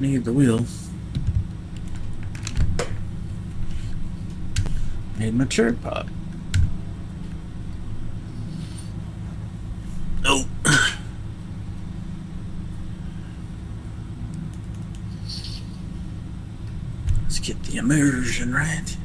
Need the wheel. Need my chair pop. Oh. Let's get the immersion right.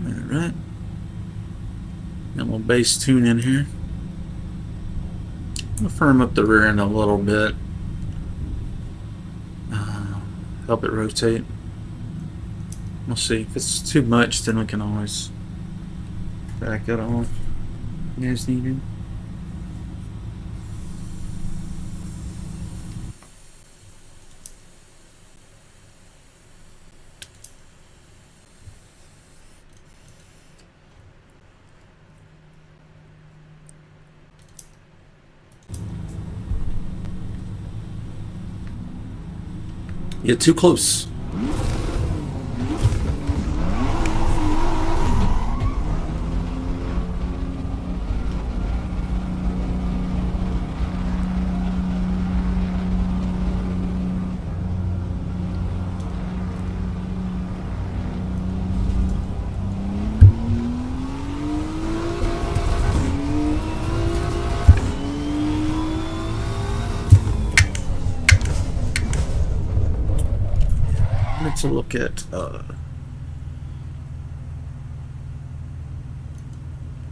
Alright. Got a little bass tune in here. I'll firm up the rear end a little bit. Help it rotate. We'll see. If it's too much, then we can always back it off as needed. You're too close. Let's look at the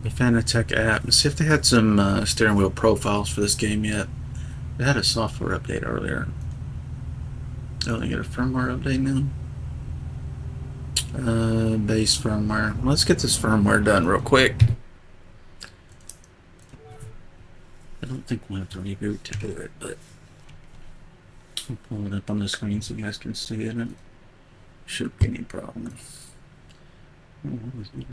Fanatec app and see if they had some steering wheel profiles for this game yet. They had a software update earlier. Oh, they get a firmware update now. Base firmware. Let's get this firmware done real quick. I don't think we'll have to reboot to do it, but I'll pull it up on the screen so you guys can see it. And shouldn't be any problem. Oh, what was it?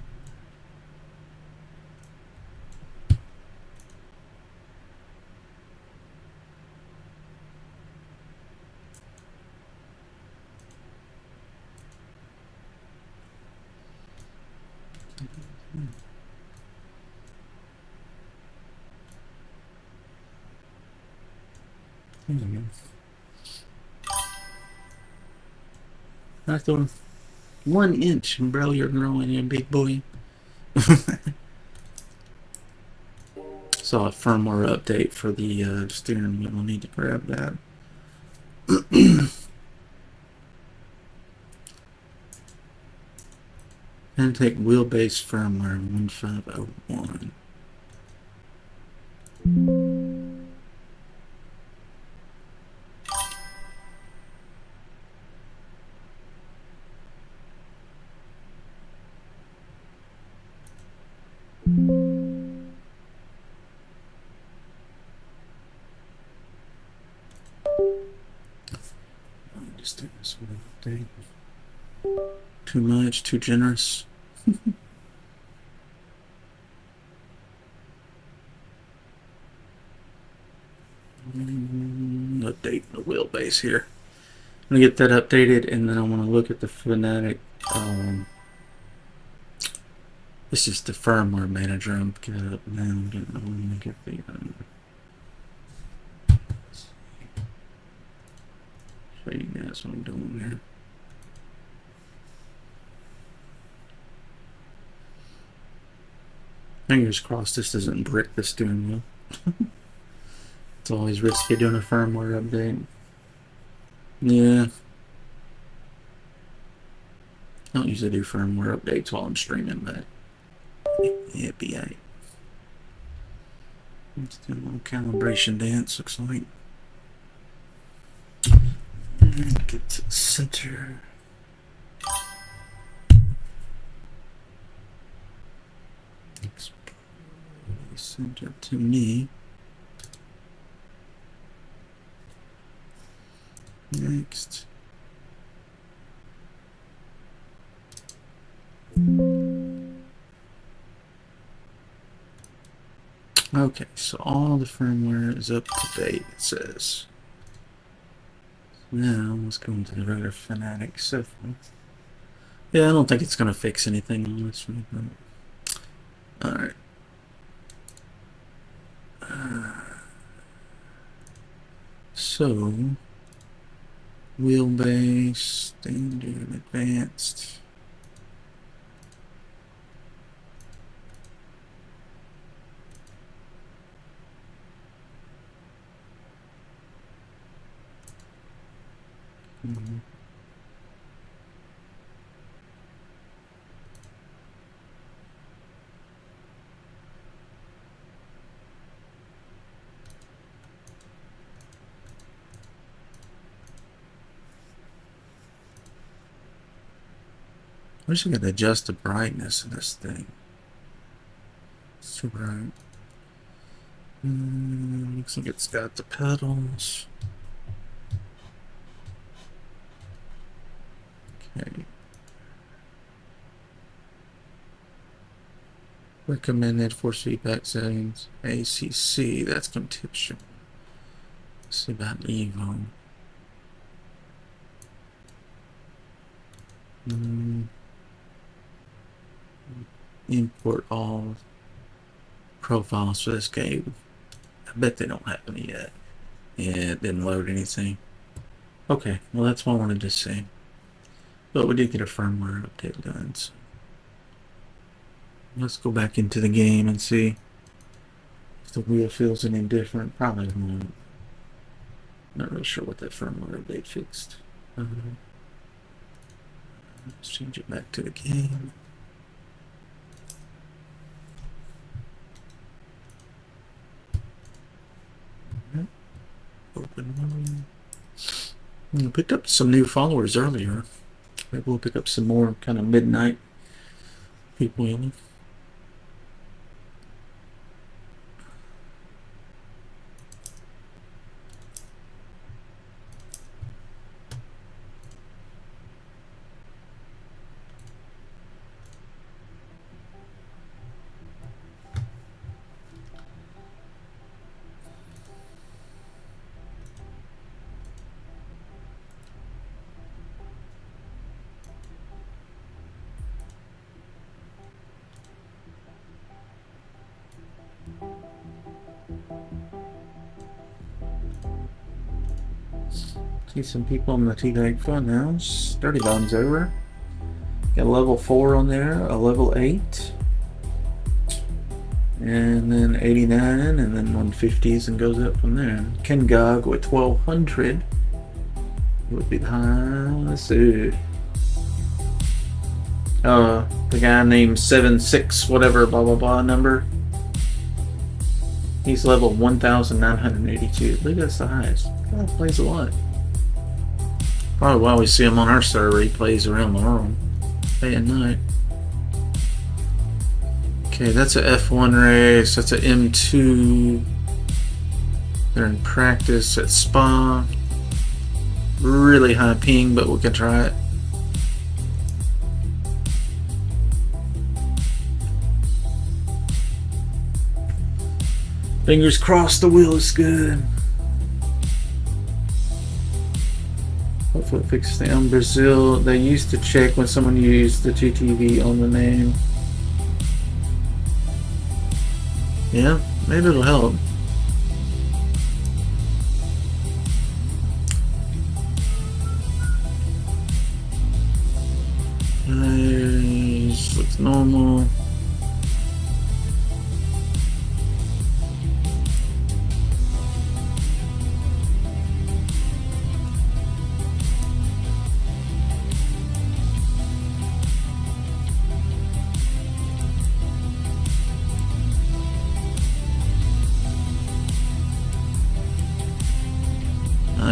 I thought 1 inch, bro, you're growing in, big boy. Saw a firmware update for the steering wheel. I'll need to grab that. And take wheelbase firmware 1501. Just do this one update. Too much, too generous. Update the wheelbase here. I'm gonna get that updated, and then I want to look at the Fanatic. This is the firmware manager. I'm getting up now. I'm gonna get the. Show you guys what I'm doing here. Fingers crossed this doesn't brick the steering wheel. It's always risky doing a firmware update. Yeah. I don't usually do firmware updates while I'm streaming, but it'd be a. Let's do a little calibration dance, looks like. And get to the center. It's center to me. Next. Okay, so all the firmware is up to date, it says. Now, let's go into the regular Fanatic settings. Yeah, I don't think it's going to fix anything, honestly. Alright. So, wheelbase, standard, advanced. I wish I could adjust the brightness of this thing. It's too bright. Looks like it's got the pedals. Okay. Recommended force feedback settings. ACC, that's contextual. Let's see about EVO. Import all profiles for this game. I bet they don't have any yet. Yeah, it didn't load anything. Okay, well that's what I wanted to see. But we did get a firmware update done. So let's go back into the game and see if the wheel feels any different. Probably won't. Not really sure what that firmware update fixed. Let's change it back to the game. Open one. I picked up some new followers earlier. Maybe we'll pick up some more kind of midnight people in. See some people in the T-Bag Funhouse. Dirty Bomb's over. Got a level 4 on there, a level 8. And then 89, and then 150s and goes up from there. Ken Gog with 1200 would be the highest. The guy named 76 whatever blah blah blah number. He's level 1982. I believe that's the highest. God, plays a lot. Probably why we see him on our server. He plays around the world, day and night. Okay, that's a F1 race. That's a M2. They're in practice at Spa. Really high ping, but we can try it. Fingers crossed the wheel is good. Hopefully it fixes the on Brazil. They used to check when someone used the TTV on the name. Yeah, maybe it'll help. Nice, looks normal.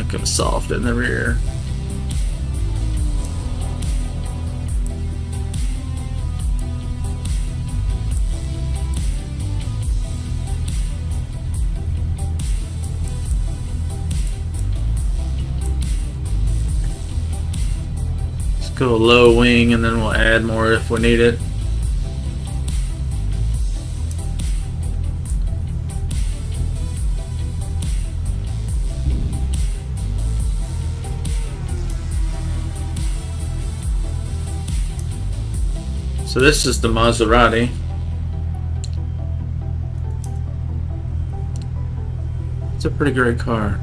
kind of soft in the rear. Let's go low wing and then we'll add more if we need it. So this is the Maserati. It's a pretty great car.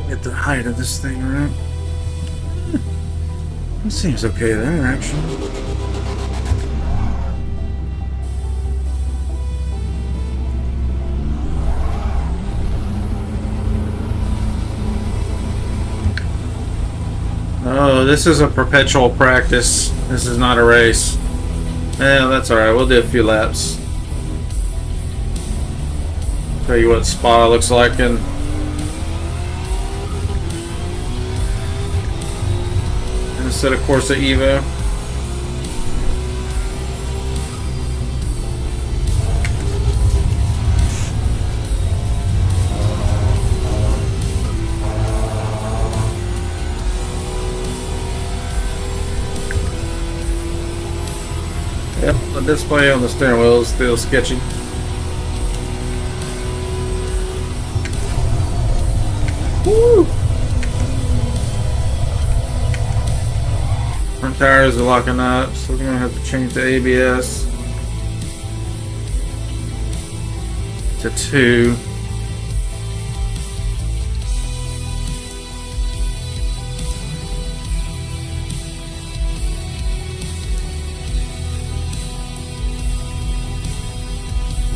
Get the height of this thing right. It seems okay there, actually. Oh, this is a perpetual practice. This is not a race. Yeah, that's alright. We'll do a few laps. Tell you what Spa looks like in instead of Corsa EVO. Yep, the display on the steering wheel is still sketchy. Woo! Front tires are locking up, so we're gonna have to change the ABS to 2.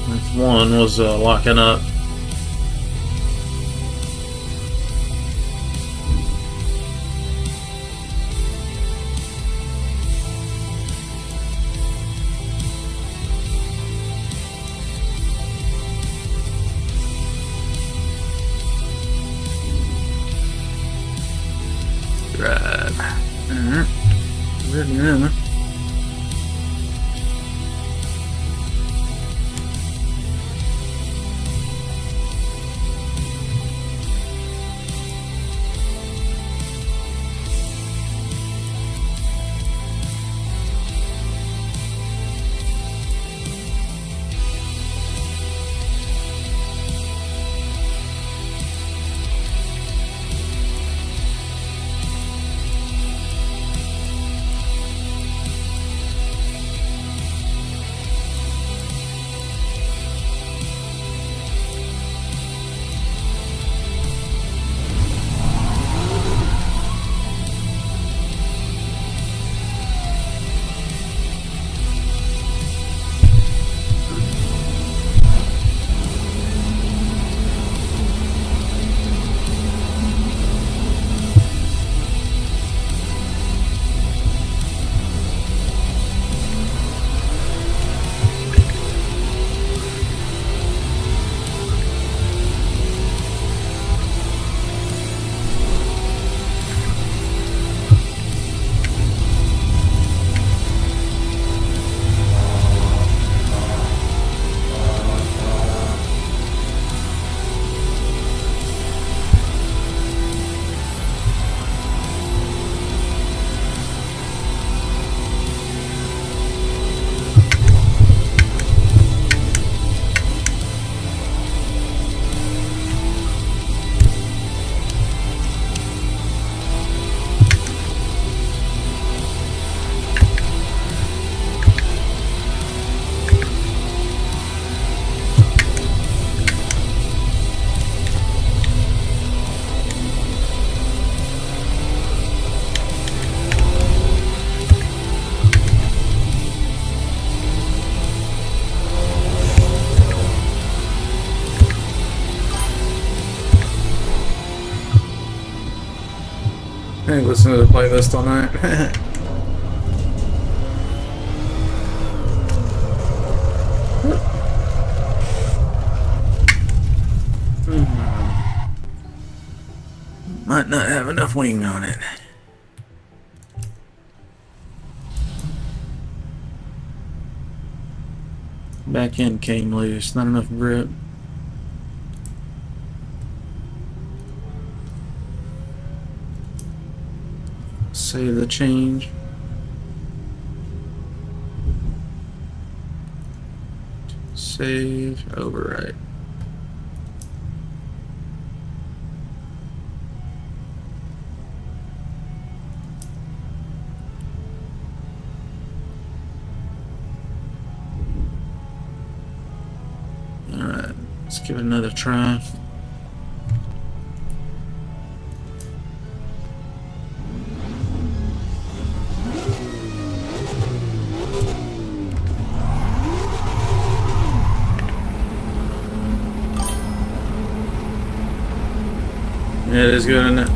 This 1 was locking up. Drive. Alright. Ready now. I listen to the playlist all night. Might not have enough wing on it. Back end came loose, not enough grip. Save the change. Save, overwrite. Alright, let's give it another try. Yeah, it is good, isn't it?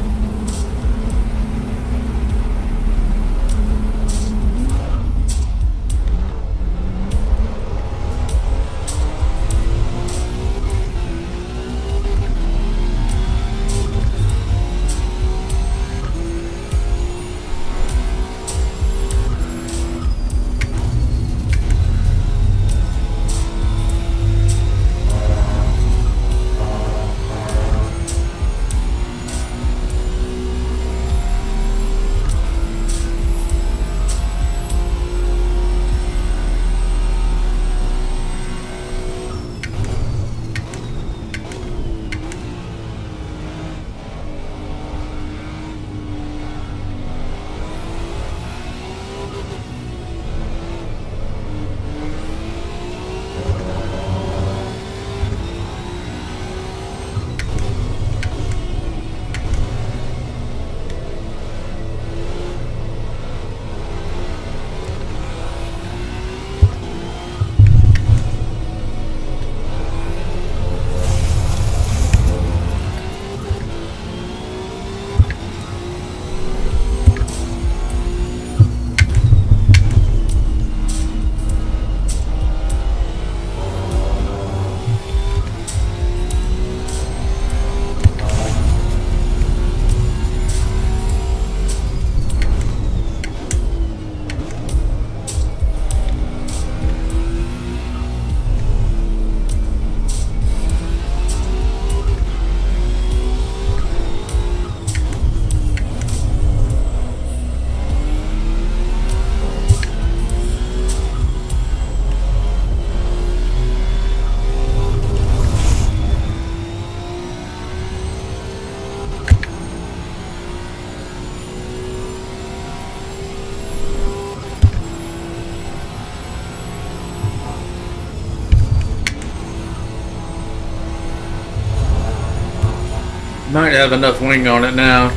Might have enough wing on it now.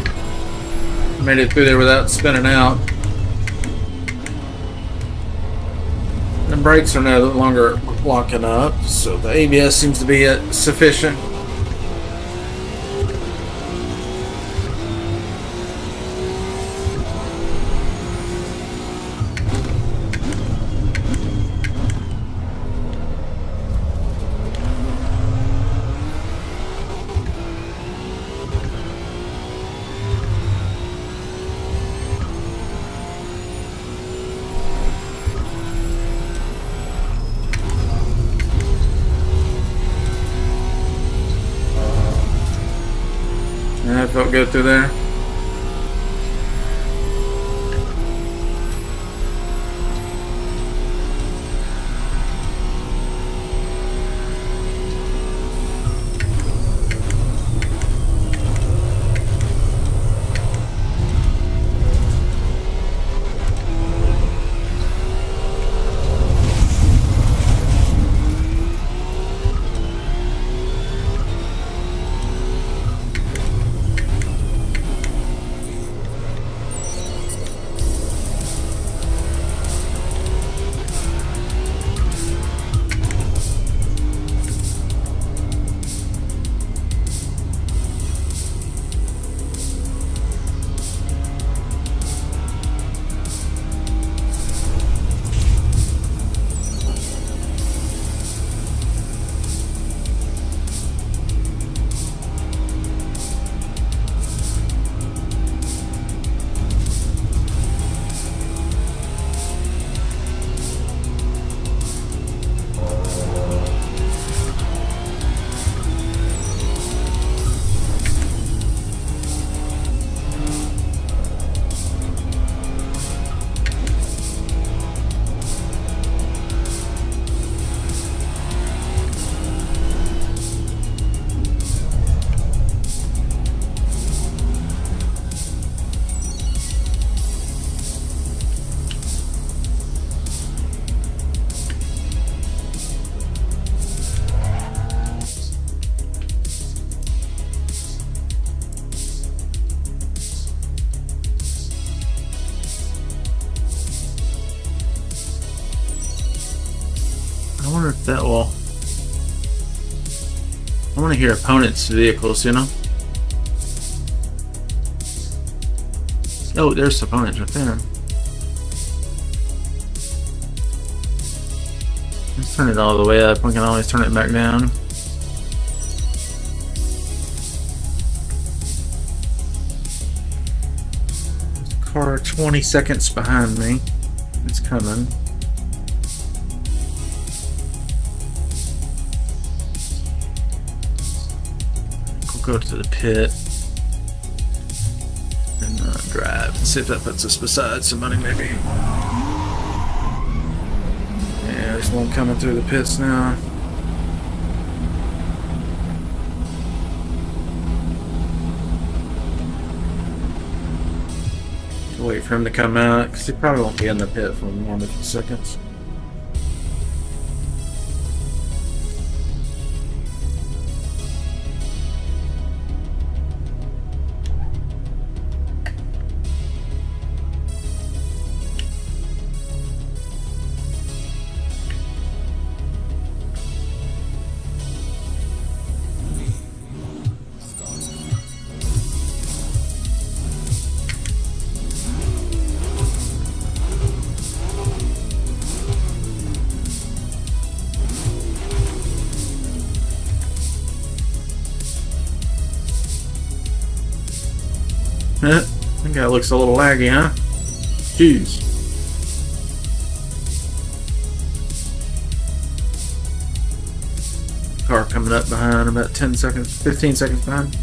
Made it through there without spinning out. The brakes are no longer locking up, so the ABS seems to be sufficient. That felt good through there. that will... I want to hear opponents' vehicles, you know? Oh, there's the opponents right there. Let's turn it all the way up. We can always turn it back down. Car 20 seconds behind me. It's coming. We'll go to the pit and drive and see if that puts us beside somebody, maybe. Yeah, there's one coming through the pits now. Wait for him to come out, because he probably won't be in the pit for more than a few seconds. That guy looks a little laggy, huh? Jeez. Car coming up behind, about 10 seconds, 15 seconds behind.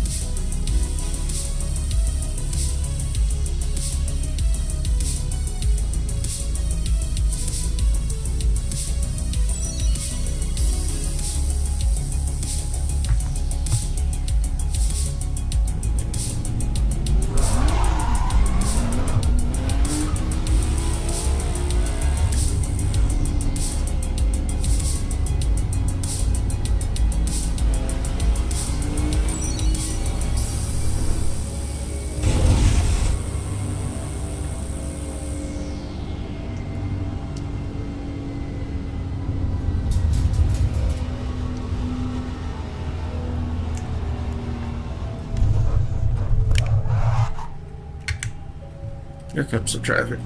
Here comes the traffic.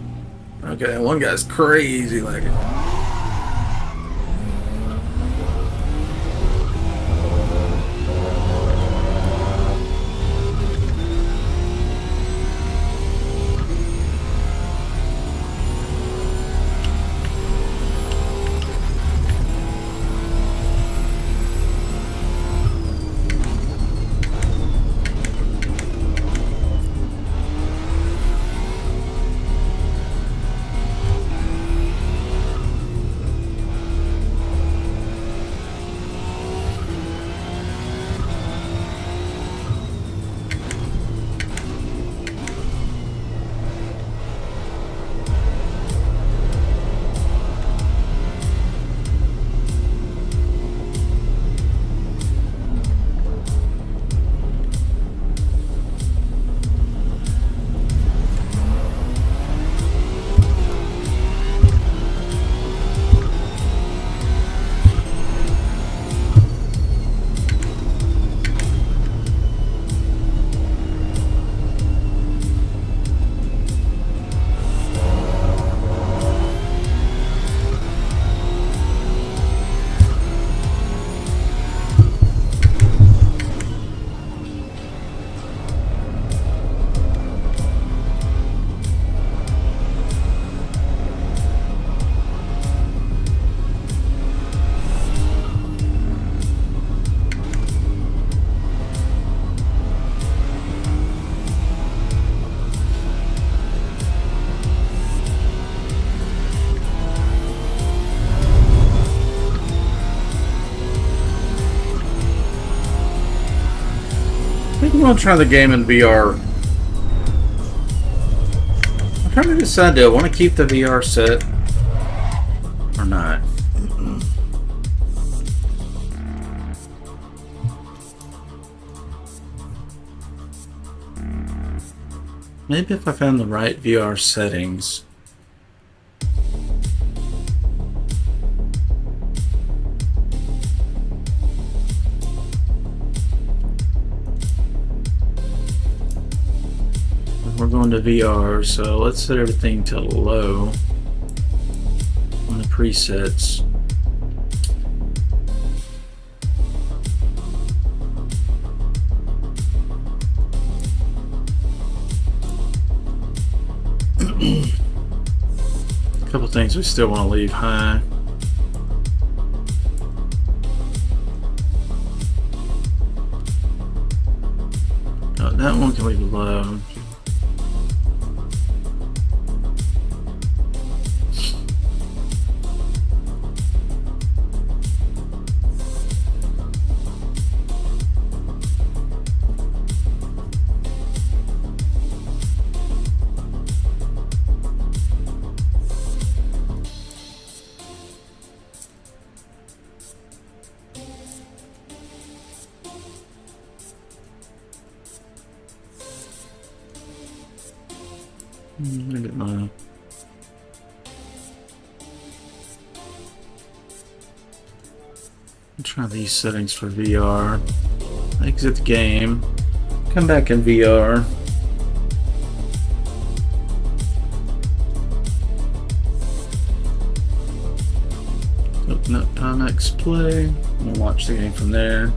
Okay, one guy's crazy lagging. I think I'm gonna try the game in VR. I'm trying to decide, do I want to keep the VR set or not? Maybe if I found the right VR settings. going to VR, so let's set everything to low on the presets. A couple things we still want to leave high. Oh, that one can leave low. Maybe not. Try these settings for VR. Exit the game. Come back in VR. Open up Timex Play. We'll watch the game from there.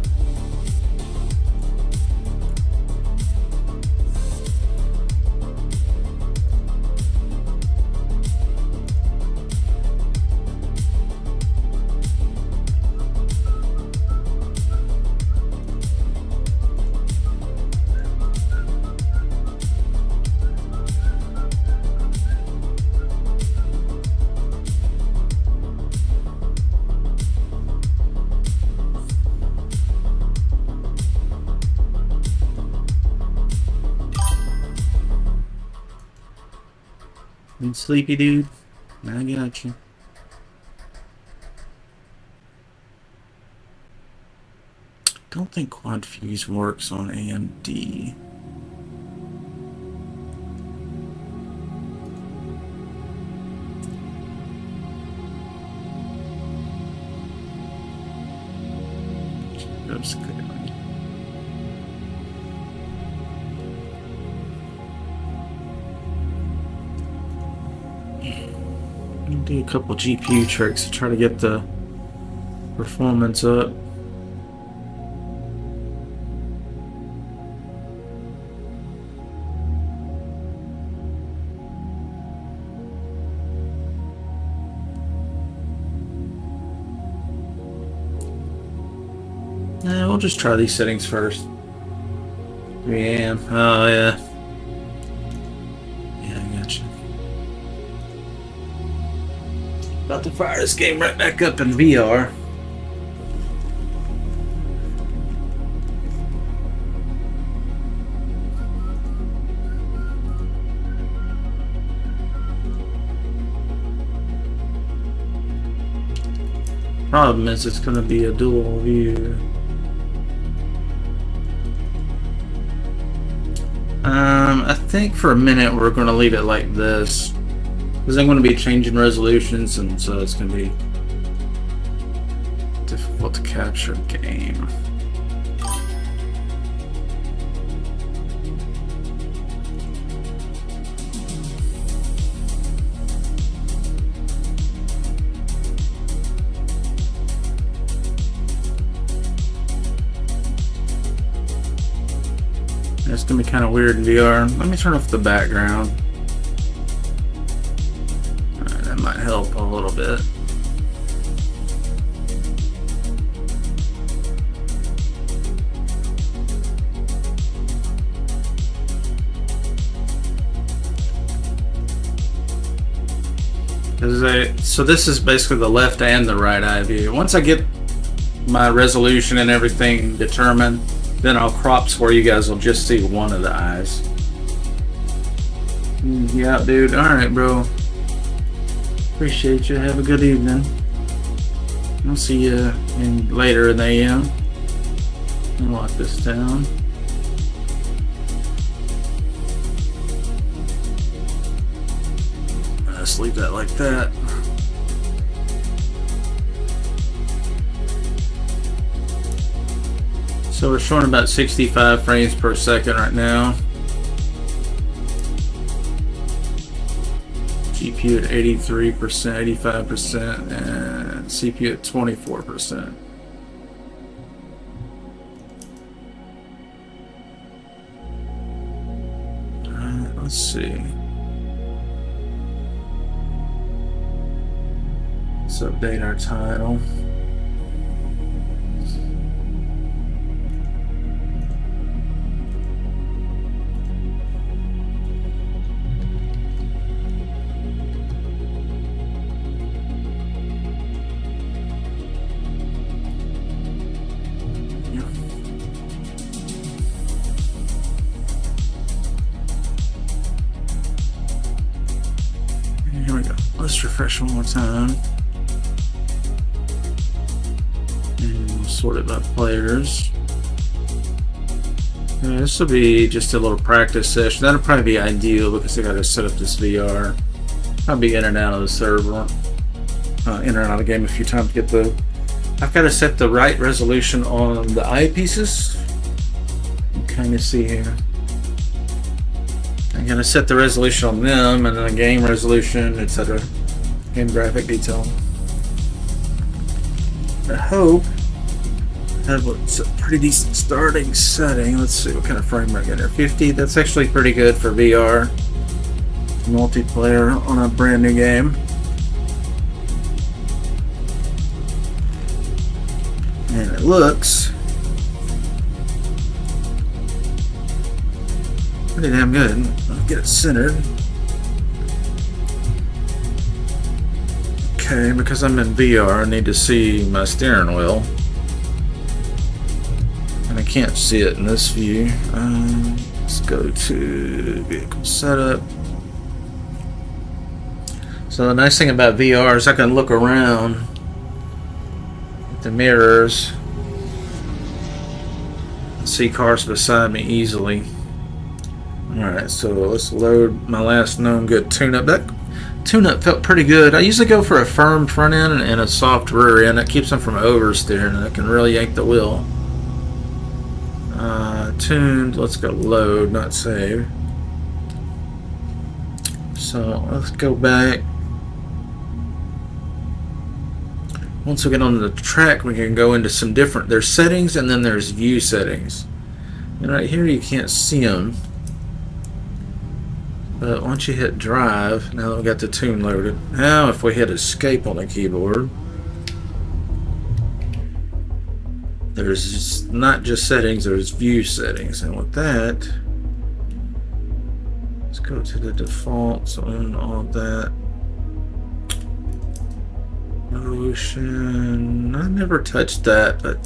You sleepy, dude? I got you. Don't think Quad Fuse works on AMD. Oops, click it. Do a couple GPU tricks to try to get the performance up. We'll just try these settings first. 3 AM. Oh yeah. About to fire this game right back up in VR. Problem is it's going to be a dual view. I think for a minute we're going to leave it like this. Because I'm going to be changing resolutions, and so it's going to be difficult to capture the game. It's going to be kind of weird in VR. Let me turn off the background. Might help a little bit. So this is basically the left and the right eye view. Once I get my resolution and everything determined, then I'll crop where you guys will just see one of the eyes. Yeah, dude. Alright, bro. Appreciate you. Have a good evening. I'll see you later in the AM. I'll lock this down. Let's leave that like that. So we're showing about 65 frames per second right now. GPU at 83%, 85%, and CPU at 24%. Alright, let's see. Let's update our title. Here we go. Let's refresh one more time. And we'll sort it by players. Yeah, this will be just a little practice session. That'll probably be ideal because I got to set up this VR. I'll be in and out of the server, in and out of the game a few times to get the. I've got to set the right resolution on the eyepieces. You can kind of see here. I'm gonna set the resolution on them and then the game resolution, etc. Game graphic detail. I hope I have what's a pretty decent starting setting. Let's see what kind of frame rate I got here. 50. That's actually pretty good for VR multiplayer on a brand new game. And it looks pretty damn good. I'll get it centered. Okay, because I'm in VR, I need to see my steering wheel. And I can't see it in this view. Let's go to vehicle setup. So the nice thing about VR is I can look around at the mirrors and see cars beside me easily. Alright, so let's load my last known good tune-up. That tune-up felt pretty good. I usually go for a firm front end and a soft rear end. It keeps them from oversteering and I can really yank the wheel. Tuned, let's go load, not save. So let's go back. Once we get on the track, we can go into some different, there's settings and then there's view settings. And right here you can't see them. But once you hit drive, now that we got the tune loaded. Now if we hit escape on the keyboard, there's not just settings, there's view settings. And with that, let's go to the defaults on all that. Motion, I never touched that, but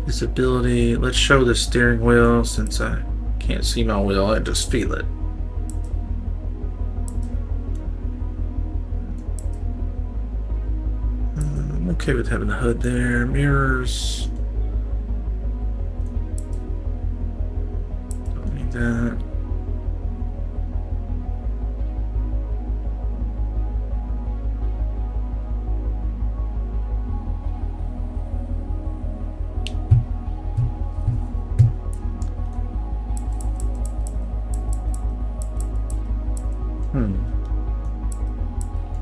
visibility, let's show the steering wheel since I can't see my wheel, I just feel it. I'm okay with having the hood there, mirrors. Don't need that.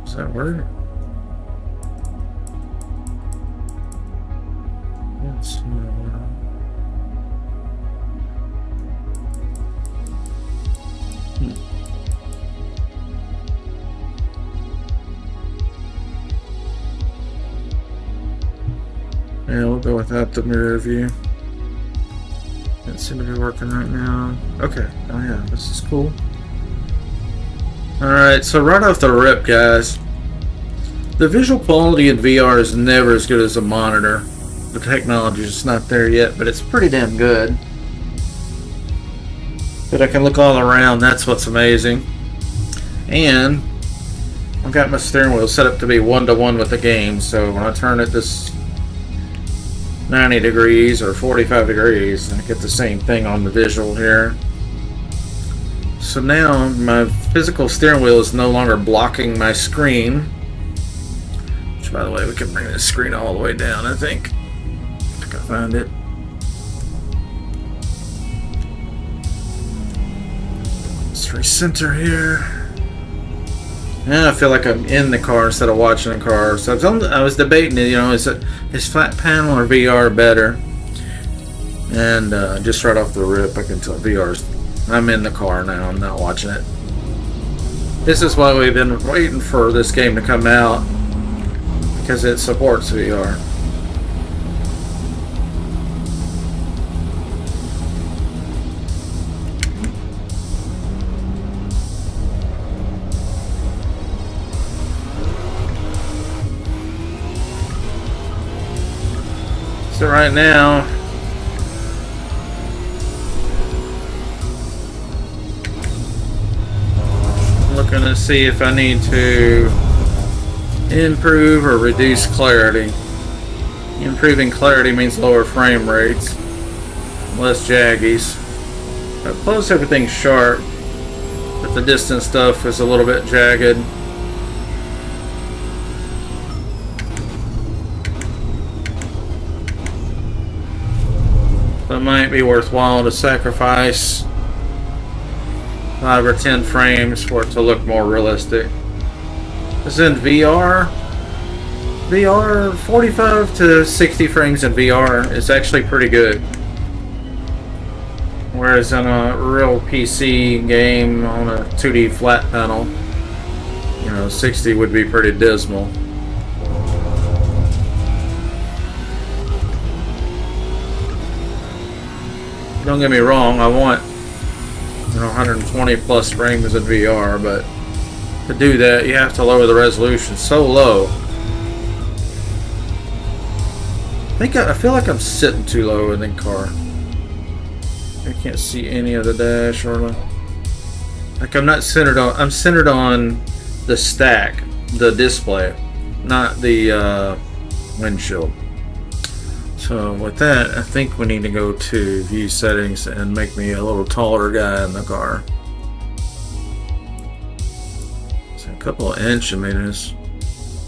Does that work? Let's Yeah, we'll go without the mirror view. Doesn't seem to be working right now. Okay, oh yeah, this is cool. Alright, so right off the rip, guys, the visual quality in VR is never as good as a monitor. The technology is just not there yet, but it's pretty damn good. But I can look all around, that's what's amazing. And I've got my steering wheel set up to be 1-to-1 with the game, so when I turn it this 90 degrees or 45 degrees, I get the same thing on the visual here. So now my physical steering wheel is no longer blocking my screen. Which, by the way, we can bring this screen all the way down, I think. If I can find it. Let's recenter here. Now I feel like I'm in the car instead of watching the car. So I was debating it, you know, is flat panel or VR better? And just right off the rip, I can tell VR's. I'm in the car now. I'm not watching it. This is why we've been waiting for this game to come out, because it supports VR. So right now, I'm looking to see if I need to improve or reduce clarity. Improving clarity means lower frame rates, less jaggies. Up close, everything's sharp, but the distant stuff is a little bit jagged. So it might be worthwhile to sacrifice 5 or 10 frames for it to look more realistic. This in VR, 45 to 60 frames in VR is actually pretty good. Whereas in a real PC game on a 2D flat panel, you know, 60 would be pretty dismal. Don't get me wrong, I want, you know, 120 plus frames in VR, but to do that you have to lower the resolution so low. I feel like I'm sitting too low in the car. I can't see any of the dash or like I'm centered on the stack, the display, not the windshield. So with that, I think we need to go to view settings and make me a little taller guy in the car. So a couple of inches.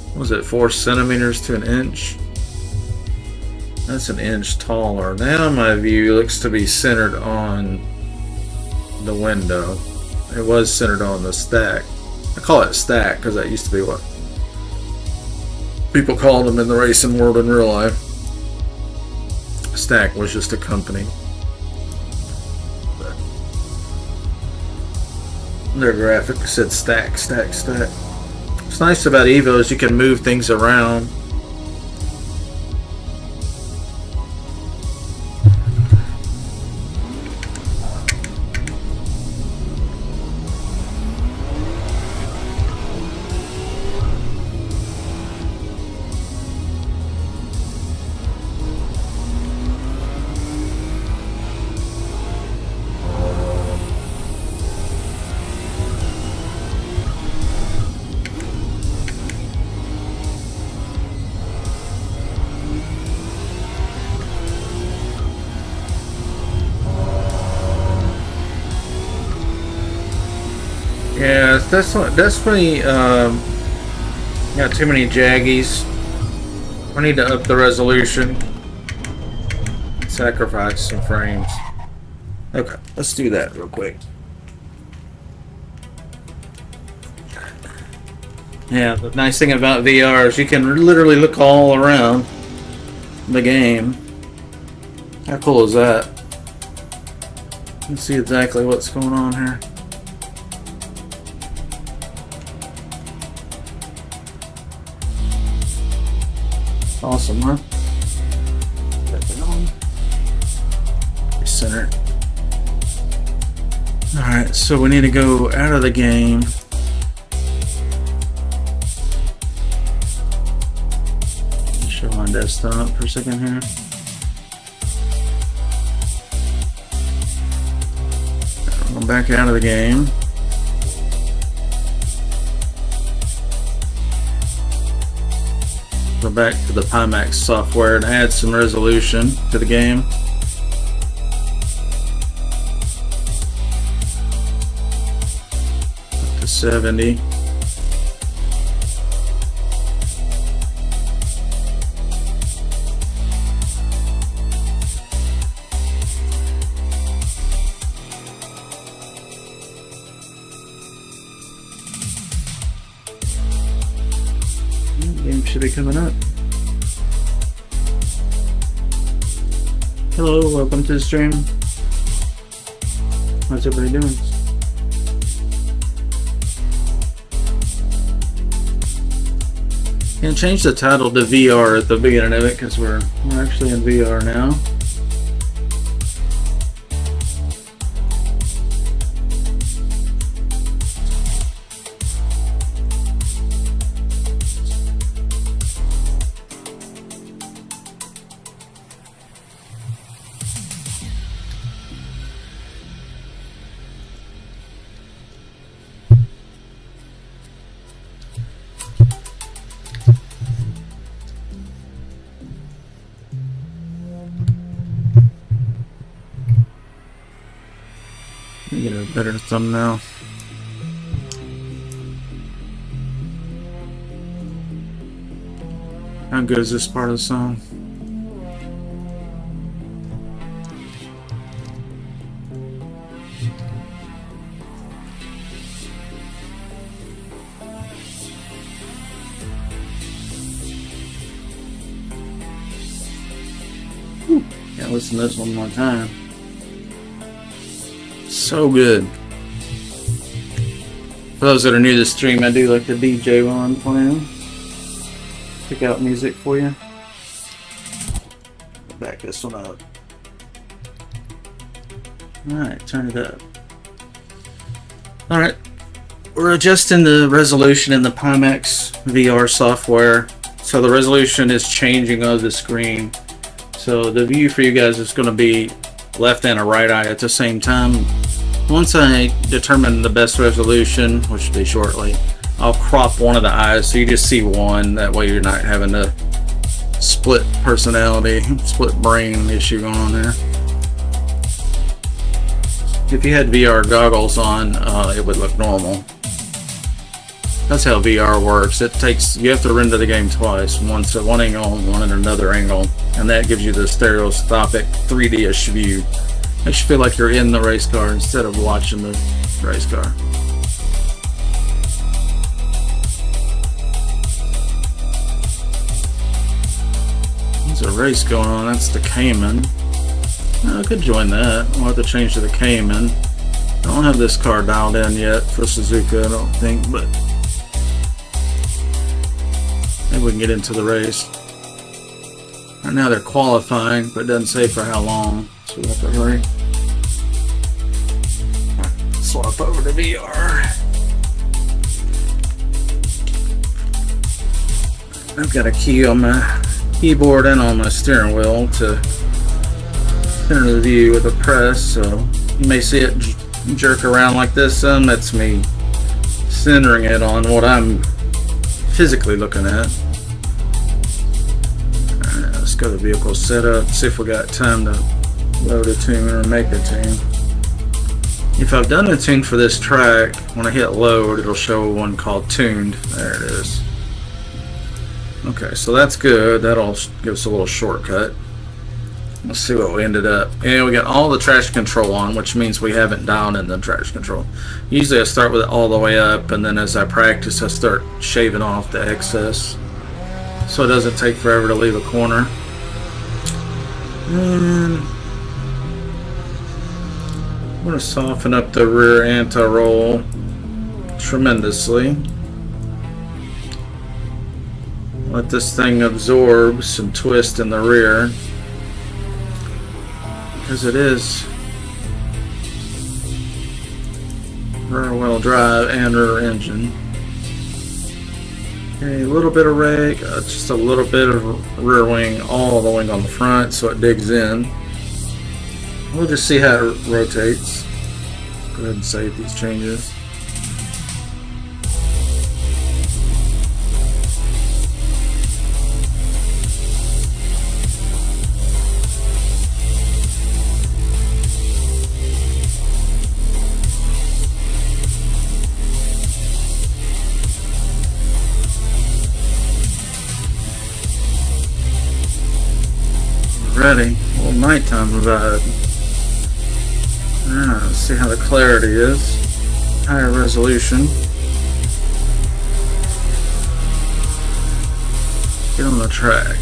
What was it, 4 centimeters to an inch? That's an inch taller. Now my view looks to be centered on the window. It was centered on the stack. I call it stack because that used to be what people called them in the racing world in real life. Stack was just a company. But their graphic said stack, stack, stack. What's nice about EVO is you can move things around. Yeah, that's definitely got too many jaggies. We need to up the resolution. Sacrifice some frames. Okay, let's do that real quick. Yeah, the nice thing about VR is you can literally look all around the game. How cool is that? You can see exactly what's going on here. Awesome, huh? Center. Alright, so we need to go out of the game. Show my desktop for a second here. Go back out of the game. Go back to the Pimax software and add some resolution to the game. Up to 70. should be coming up. Hello, welcome to the stream. How's everybody doing? And change the title to VR at the beginning of it because we're actually in VR now. Get a better thumbnail. How good is this part of the song? Whew. Yeah, listen to this one more time. So good. For those that are new to the stream, I do like the DJ while I'm playing. Pick out music for you. Back this one up. Alright, turn it up. Alright. We're adjusting the resolution in the Pimax VR software. So the resolution is changing of the screen. So the view for you guys is going to be left and a right eye at the same time. Once I determine the best resolution, which will be shortly, I'll crop one of the eyes so you just see one. That way you're not having a split personality, split brain issue going on there. If you had VR goggles on, it would look normal. That's how VR works. You have to render the game twice. Once at one angle, one at another angle. And that gives you the stereoscopic 3D-ish view. Makes you feel like you're in the race car instead of watching the race car. There's a race going on. That's the Cayman. I could join that. I'll have to change to the Cayman. I don't have this car dialed in yet for Suzuka, I don't think, but maybe we can get into the race. Right now they're qualifying, but it doesn't say for how long, so we have to hurry. Swap over to VR. I've got a key on my keyboard and on my steering wheel to center the view with a press, so you may see it jerk around like this. That's me centering it on what I'm physically looking at. Alright, let's go to vehicle setup, see if we got time to load a tune or make a tune. If I've done a tune for this track, when I hit load, it'll show one called tuned. There it is. Okay, so that's good. That'll give us a little shortcut. Let's see what we ended up. Yeah, we got all the traction control on, which means we haven't dialed in the traction control. Usually I start with it all the way up, and then as I practice, I start shaving off the excess, so it doesn't take forever to leave a corner. And I'm going to soften up the rear anti-roll tremendously. Let this thing absorb some twist in the rear, because it is rear wheel drive and rear engine. Okay, a little bit of rake, just a little bit of rear wing, all the wing on the front so it digs in. We'll just see how it rotates. Go ahead and save these changes. Ready. A little nighttime vibe. Let's see how the clarity is. Higher resolution. Get on the track.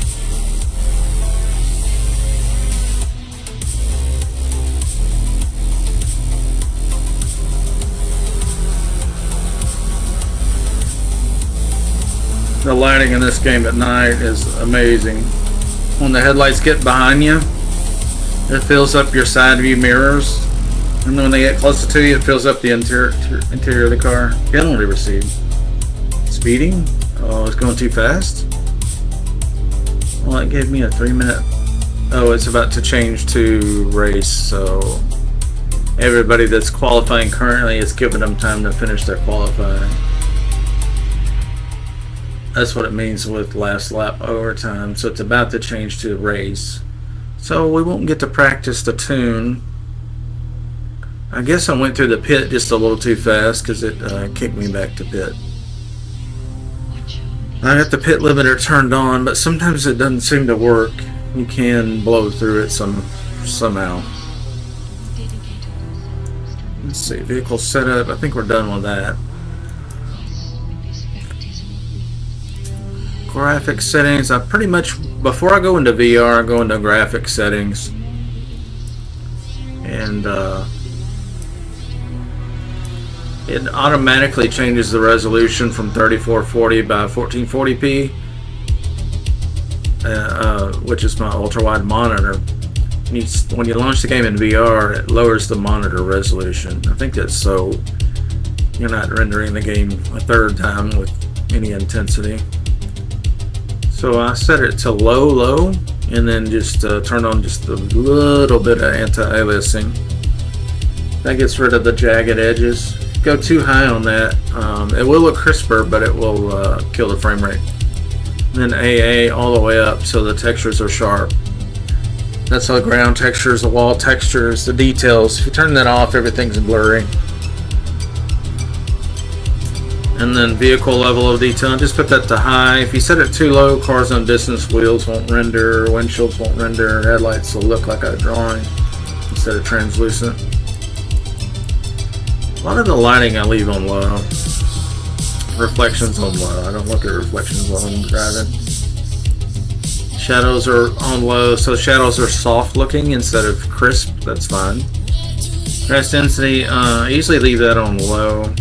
The lighting in this game at night is amazing. When the headlights get behind you, it fills up your side view mirrors, and when they get closer to you, it fills up the interior of the car. Penalty received. Speeding? Oh, it's going too fast? Well, it gave me a 3-minute. Oh, it's about to change to race, so everybody that's qualifying currently is giving them time to finish their qualifying. That's what it means with last lap overtime. So it's about to change to race. So we won't get to practice the tune. I guess I went through the pit just a little too fast because it kicked me back to pit. I got the pit limiter turned on, but sometimes it doesn't seem to work. You can blow through it somehow. Let's see, vehicle setup. I think we're done with that. Graphics settings. I pretty much, before I go into VR, I go into graphics settings, and it automatically changes the resolution from 3440 by 1440p, which is my ultra wide monitor. When you launch the game in VR, it lowers the monitor resolution. I think that's so you're not rendering the game a third time with any intensity. So I set it to low, and then just turn on just a little bit of anti-aliasing. That gets rid of the jagged edges. If you go too high on that, it will look crisper, but it will kill the frame rate. And then AA all the way up, so the textures are sharp. That's all the ground textures, the wall textures, the details. If you turn that off, everything's blurry. And then vehicle level of detail, just put that to high. If you set it too low, cars on distance, wheels won't render, windshields won't render, headlights will look like a drawing instead of translucent. A lot of the lighting I leave on low. Reflections on low. I don't look at reflections while I'm driving. Shadows are on low, so shadows are soft looking instead of crisp. That's fine. Grass density, I usually leave that on low,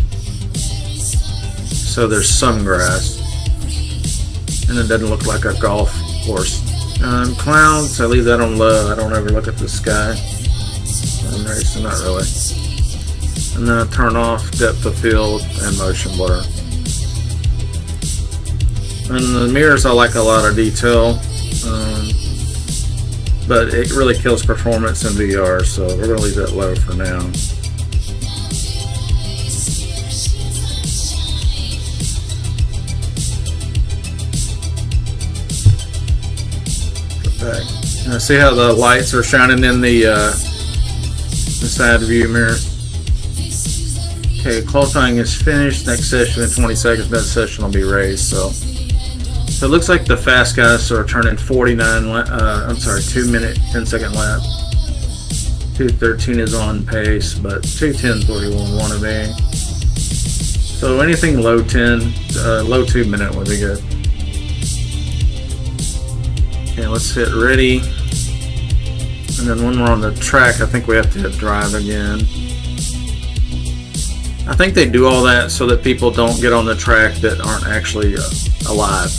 so there's some grass and it doesn't look like a golf course. Clouds, I leave that on low. I don't ever look at the sky. I'm racing, not really. And then I turn off depth of field and motion blur. And the mirrors, I like a lot of detail, but it really kills performance in VR, so we're going to leave that low for now. Now see how the lights are shining in the side view mirror. Okay, qualifying is finished. Next session in 20 seconds. That session will be raised. So it looks like the fast guys are turning 2 minute 10-second lap. 2:13 is on pace, but 2:10 where you want to be. So anything low 2 minute would be good. Okay, let's hit ready. And then when we're on the track, I think we have to hit drive again. I think they do all that so that people don't get on the track that aren't actually alive.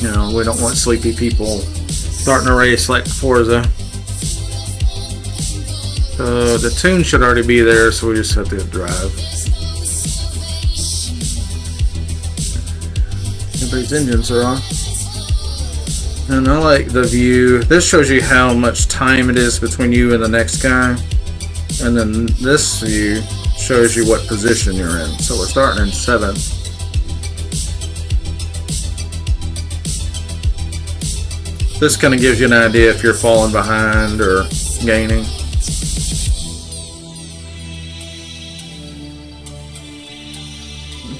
You know, we don't want sleepy people starting a race like Forza. So the tune should already be there, so we just have to hit drive. Everybody's engines are on. And I like the view. This shows you how much time it is between you and the next guy. And then this view shows you what position you're in. So we're starting in 7th. This kind of gives you an idea if you're falling behind or gaining.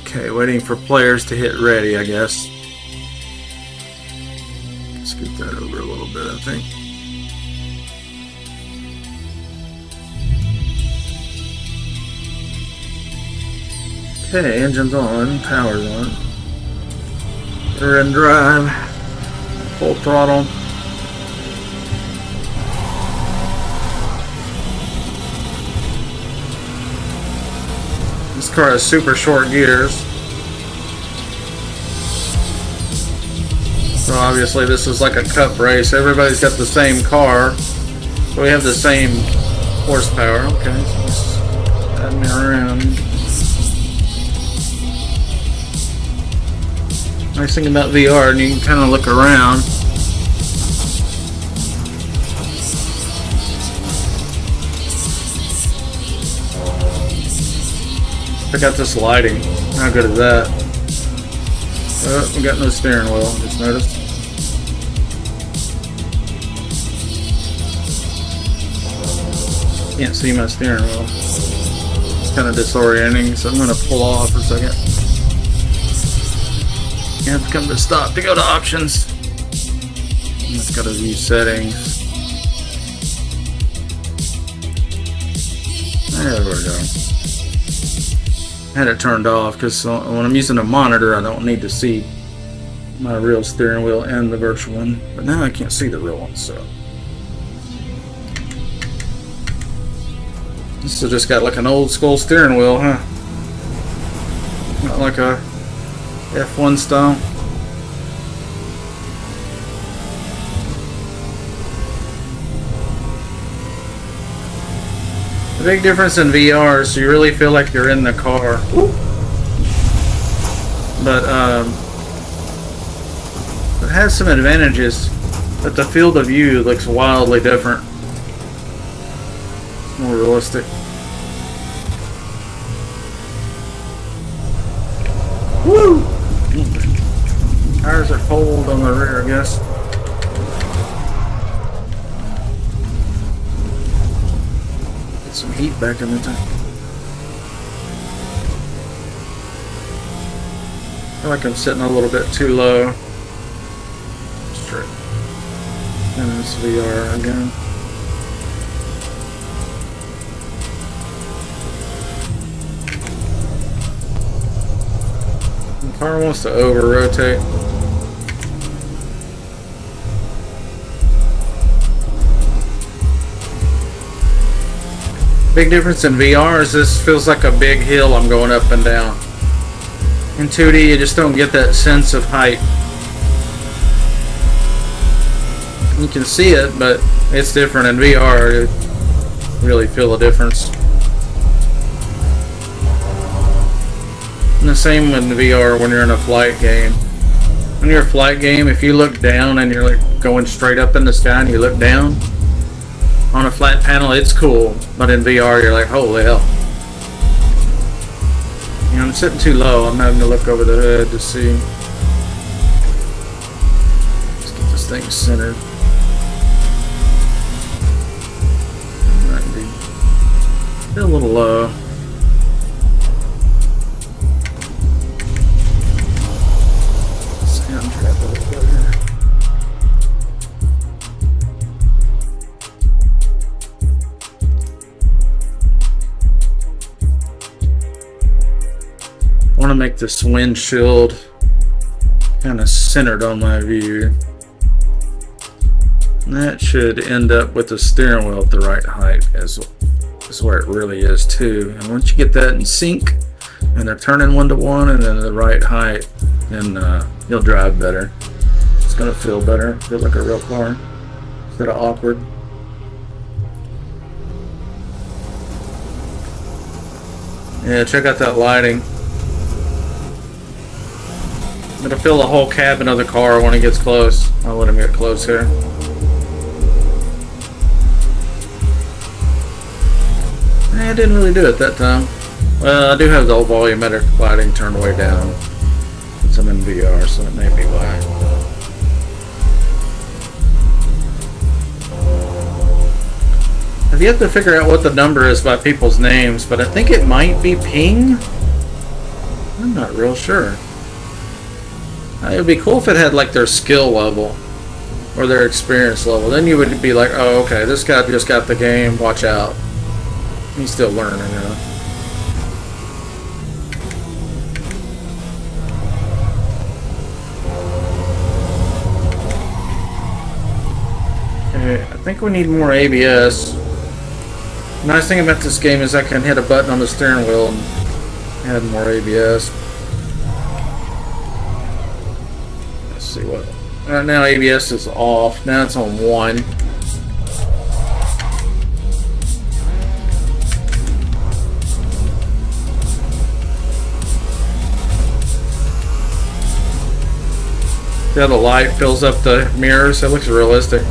Okay, waiting for players to hit ready, I guess. Scoot that over a little bit, I think. Okay, engine's on, power's on. We're in drive. Full throttle. This car has super short gears. So obviously this is like a cup race. Everybody's got the same car. So we have the same horsepower. Okay, so just add me around. Nice thing about VR, and you can kind of look around. Check out this lighting. How good is that? Oh, we got no steering wheel, just noticed. Can't see my steering wheel. It's kind of disorienting, so I'm going to pull off for a second. You have to come to stop to go to options. It's got to view settings. There we go. I had it turned off because when I'm using a monitor, I don't need to see my real steering wheel and the virtual one. But now I can't see the real one, so. This has just got like an old school steering wheel, huh? Not like a F1 style. The big difference in VR is you really feel like you're in the car. But it has some advantages, but the field of view looks wildly different. More realistic. Woo! Tires are cold on the rear, I guess. Get some heat back in the tank. I feel like I'm sitting a little bit too low. Straight. And this VR again. The car wants to over-rotate. Big difference in VR is this feels like a big hill I'm going up and down. In 2D, you just don't get that sense of height. You can see it, but it's different in VR. You really feel the difference. And the same in VR when you're in a flight game. When you're in a flight game, if you look down and you're like going straight up in the sky and you look down on a flat panel, it's cool. But in VR, you're like, holy hell. You know, I'm sitting too low. I'm having to look over the hood to see. Let's get this thing centered. Might be still a little low. Sound trap a little bit here. I want to make this windshield kind of centered on my view. And that should end up with the steering wheel at the right height is where it really is too. And once you get that in sync and they're turning 1-to-1 and then the right height, then you'll drive better. It's going to feel better, feel like a real car instead of awkward. Yeah, check out that lighting. It'll fill the whole cabin of the car when it gets close. I'll let him get close here. I didn't really do it that time. Well, I do have the volumetric lighting turned way down since I'm in VR, so it may be why. I've yet to figure out what the number is by people's names, but I think it might be ping. I'm not real sure. It would be cool if it had like their skill level or their experience level. Then you would be like, oh, okay, this guy just got the game, watch out. He's still learning, you know. Okay, I think we need more ABS. The nice thing about this game is I can hit a button on the steering wheel and add more ABS. Let's see what. Right now ABS is off. Now it's on 1. Yeah, the light fills up the mirrors. It looks realistic.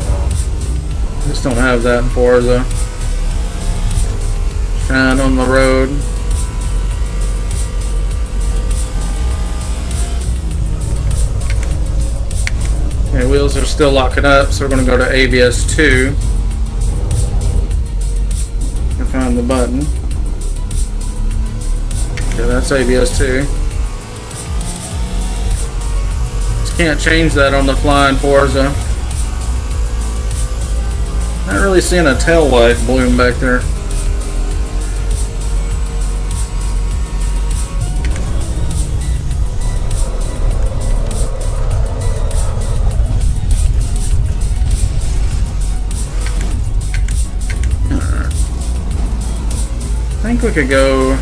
Just don't have that in Forza. Shine on the road. Okay, wheels are still locking up, so we're going to go to ABS 2 and find the button. Okay, that's ABS 2. Just can't change that on the fly in Forza. Not really seeing a tail light bloom back there. I think we could go.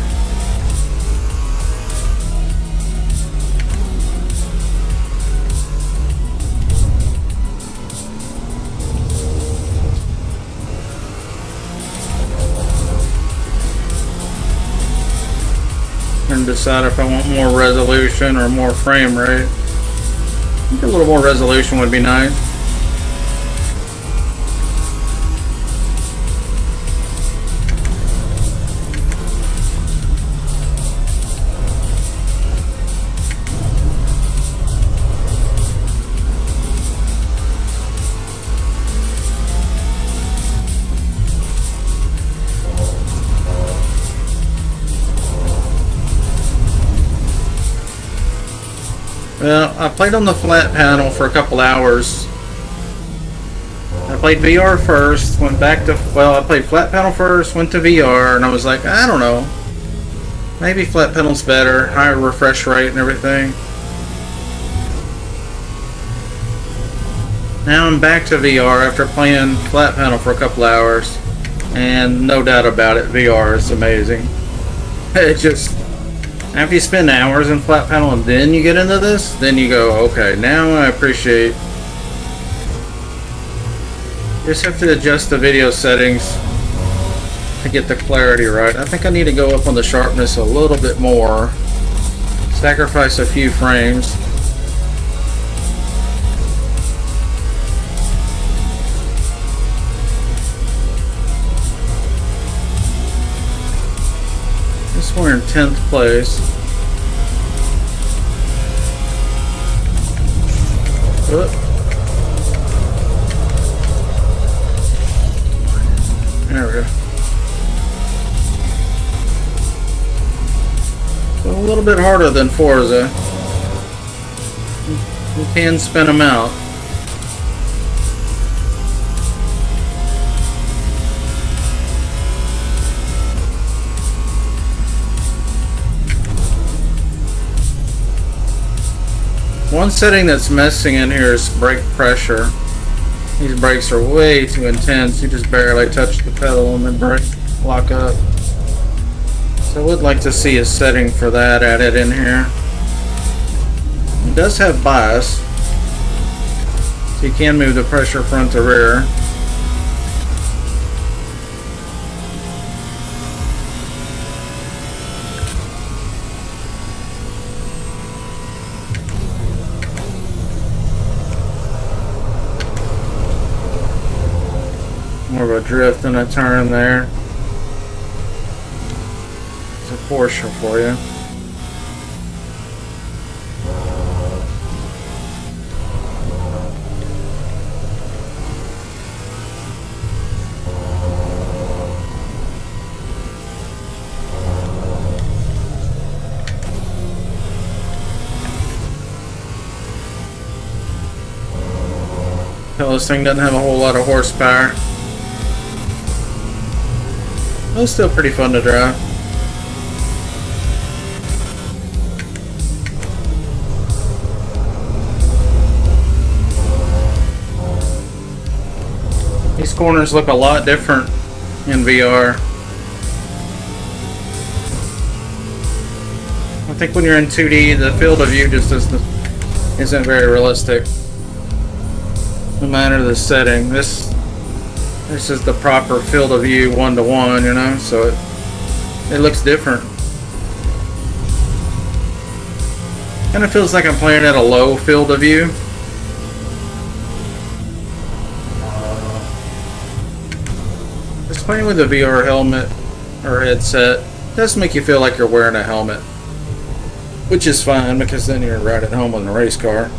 And decide if I want more resolution or more frame rate. I think a little more resolution would be nice. Well, I played on the flat panel for a couple hours. I played VR first, went back to, well, I played flat panel first, went to VR, and I was like, I don't know. Maybe flat panel's better, higher refresh rate and everything. Now I'm back to VR after playing flat panel for a couple hours. And no doubt about it, VR is amazing. It just... After you spend hours in flat panel and then you get into this, then you go, okay, now I appreciate. You just have to adjust the video settings to get the clarity right. I think I need to go up on the sharpness a little bit more. Sacrifice a few frames. We're in 10th place. Oop. There we go. So a little bit harder than Forza. You can spin them out. One setting that's messing in here is brake pressure. These brakes are way too intense. You just barely touch the pedal and then brake lock up. So I would like to see a setting for that added in here. It does have bias, so you can move the pressure front to rear. More of a drift and a turn there. It's a Porsche for you. This thing doesn't have a whole lot of horsepower. But it's still pretty fun to drive. corners look a lot different in VR. I think when you're in 2D, the field of view just isn't very realistic. No matter the setting, this is the proper field of view 1-to-1, you know, so it looks different. Kind of feels like I'm playing at a low field of view. Just playing with a VR helmet or headset does make you feel like you're wearing a helmet, which is fine because then you're right at home in a race car.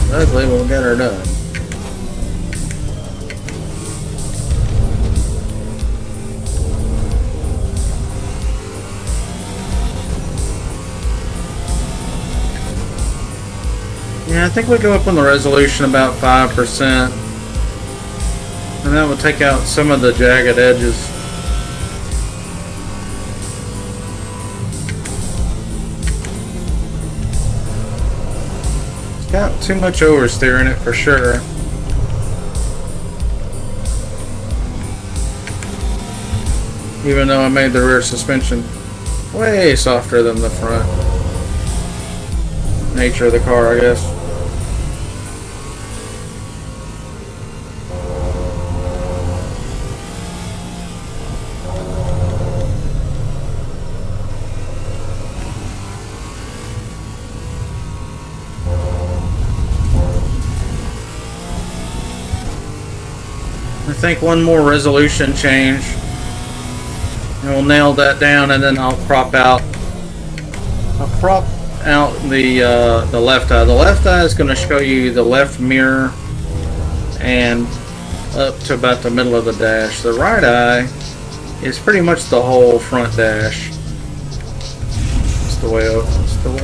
Luckily, we'll get her done. Yeah, I think we go up on the resolution about 5%, and that will take out some of the jagged edges. Got too much oversteer in it for sure. Even though I made the rear suspension way softer than the front. Nature of the car, I guess. I think one more resolution change and we'll nail that down, and then I'll crop out the left eye. The left eye is going to show you the left mirror and up to about the middle of the dash. The right eye is pretty much the whole front dash. That's the way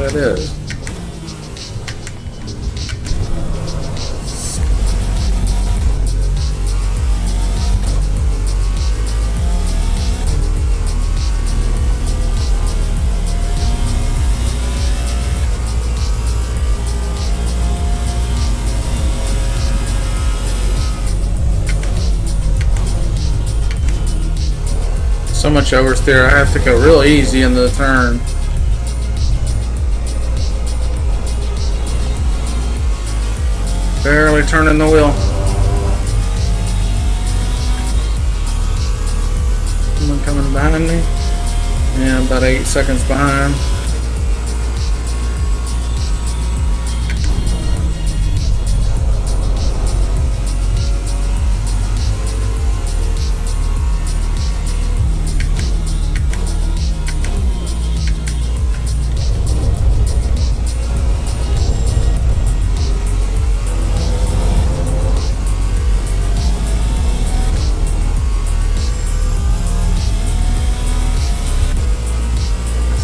it is. So much oversteer, I have to go real easy in the turn. Barely turning the wheel. Someone coming behind me? Yeah, about 8 seconds behind.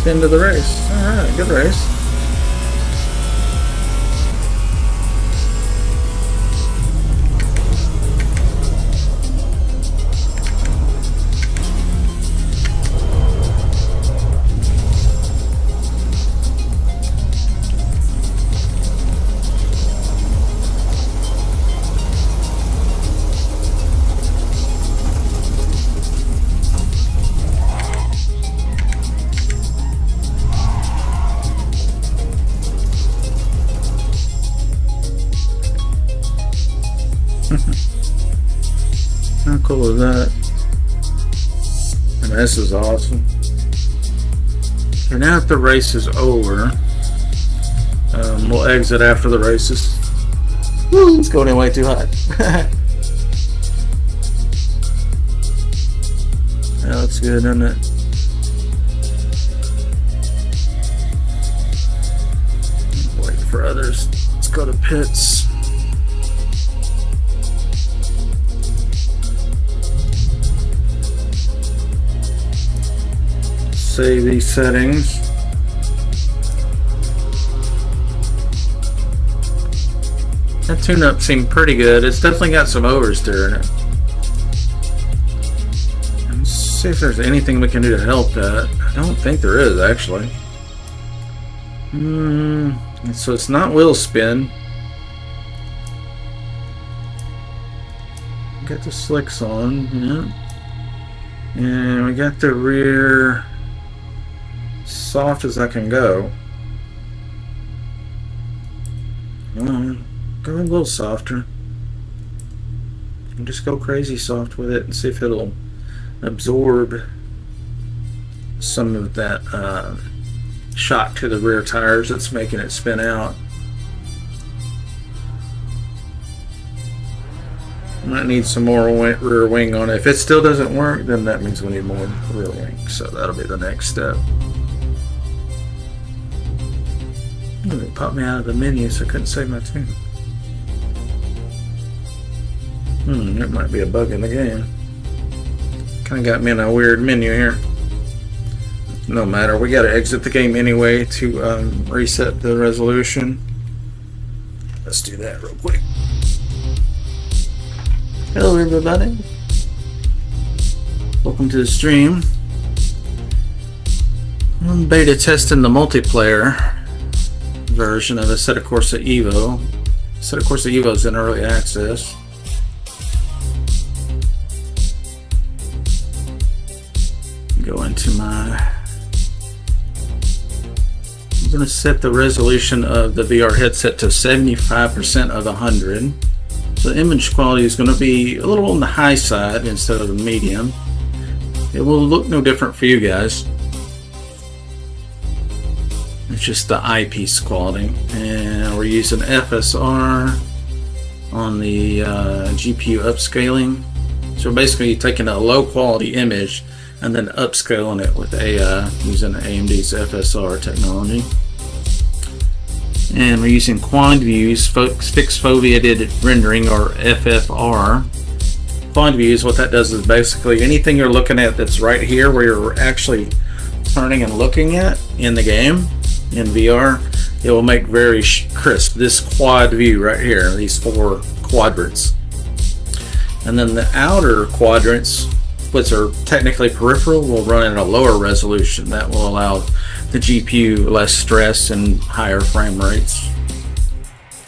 End of the race. Alright, good race. How cool is that? And this is awesome. And now that the race is over, we'll exit after the races. Woo, it's going in way too hot. That looks good, doesn't it? Wait for others. Let's go to pits. Save these settings. That tune-up seemed pretty good. It's definitely got some oversteer in it. Let's see if there's anything we can do to help that. I don't think there is, actually. So it's not wheel spin. Got the slicks on, yeah. And we got the rear soft as I can go. Go a little softer. And just go crazy soft with it and see if it'll absorb some of that shock to the rear tires that's making it spin out. Might need some more rear wing on it. If it still doesn't work, then that means we need more rear wing. So that'll be the next step. It popped me out of the menu, so I couldn't save my tune. There might be a bug in the game. Kind of got me in a weird menu here. No matter, we got to exit the game anyway to reset the resolution. Let's do that real quick. Hello everybody. Welcome to the stream. I'm beta testing the multiplayer version of Assetto Corsa EVO. Assetto Corsa EVO is in early access. Go into my... I'm going to set the resolution of the VR headset to 75% of 100. So the image quality is going to be a little on the high side instead of the medium. It will look no different for you guys. It's just the eyepiece quality. And we're using FSR on the GPU upscaling. So basically you're taking a low quality image and then upscaling it with AI using AMD's FSR technology. And we're using quad views, fixed foveated rendering, or FFR. Quad views, what that does is basically anything you're looking at that's right here where you're actually turning and looking at in the game, in VR, it will make very crisp. This quad view right here, these 4 quadrants. And then the outer quadrants, which are technically peripheral, will run at a lower resolution. That will allow the GPU less stress and higher frame rates.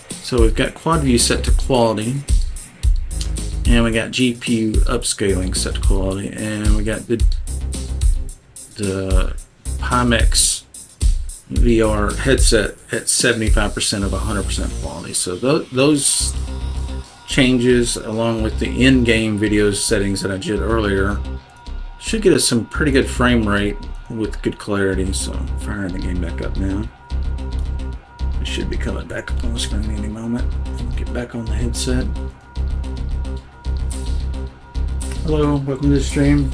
So we've got quad view set to quality, and we got GPU upscaling set to quality, and we got the Pimax VR headset at 75% of 100% quality. So those changes, along with the in-game video settings that I did earlier, should get us some pretty good frame rate with good clarity. So I'm firing the game back up now. It should be coming back up on the screen any moment. I'll get back on the headset. Hello, welcome to the stream.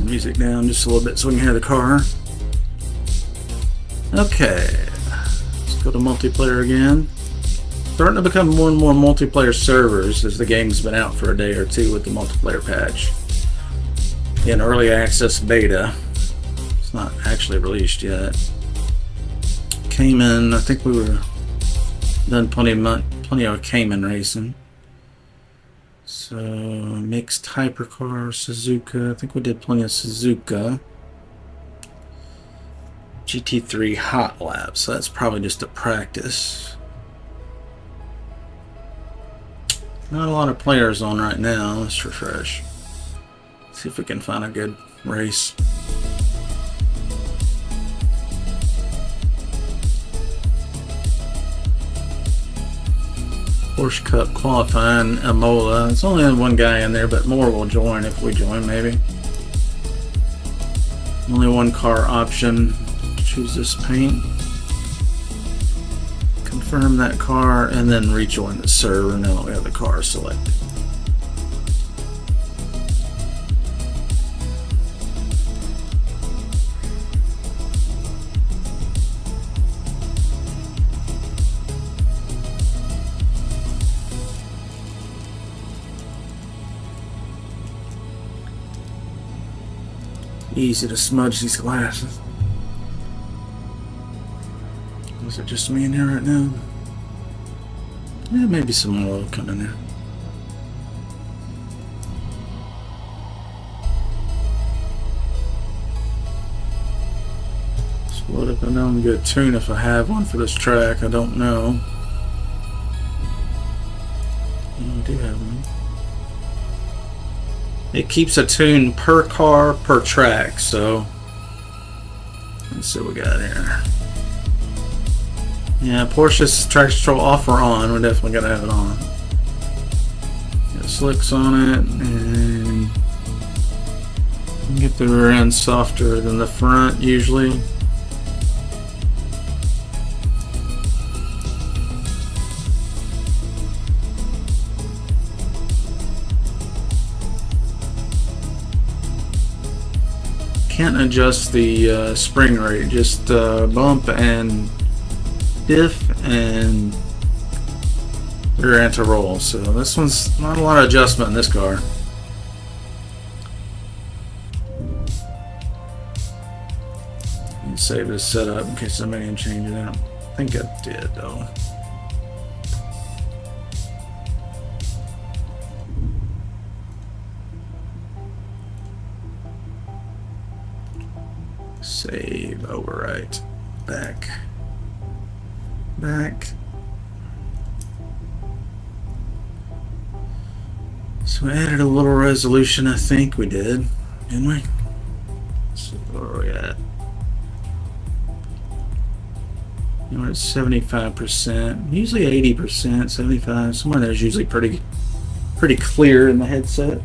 Music down just a little bit so we can hear the car. Okay, let's go to multiplayer again. Starting to become more and more multiplayer servers as the game's been out for a day or two with the multiplayer patch. In early access beta. It's not actually released yet. Cayman, I think we were done plenty of Cayman racing. So mixed hypercar, Suzuka. I think we did plenty of Suzuka. GT3 hot lap, so that's probably just a practice. Not a lot of players on right now. Let's refresh. See if we can find a good race. Porsche Cup qualifying Imola. It's only one guy in there, but more will join if we join, maybe. Only one car option. Choose this paint. Confirm that car and then rejoin the server. Now we have the car selected. Easy to smudge these glasses. Is it just me in here right now? Yeah, maybe some more will come in there. So what if I don't get a tune if I have one for this track? I don't know. Oh, I do have one. It keeps a tune per car per track, so let's see what we got here. Yeah, Porsche's traction control off or on. We're definitely gonna have it on. Got slicks on it, and get the rear end softer than the front usually. Can't adjust the spring rate, just bump and diff and rear end to roll. So this one's not a lot of adjustment in this car. Save this setup in case somebody can change it out. I think I did though. Save, overwrite, back. So we added a little resolution, I think we did, didn't we? So where are we at? You know, it's 75%, usually 80%, 75. Somewhere there's usually pretty clear in the headset.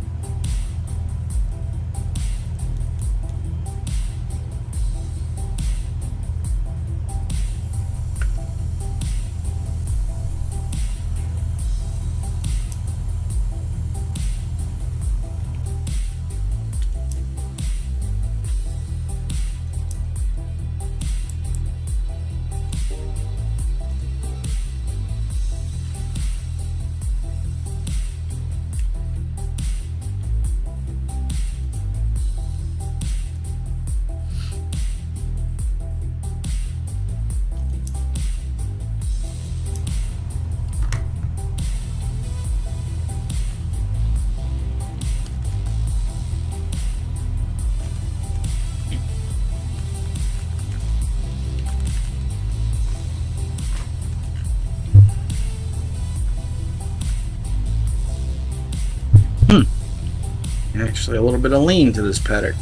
Actually, a little bit of lean to this paddock.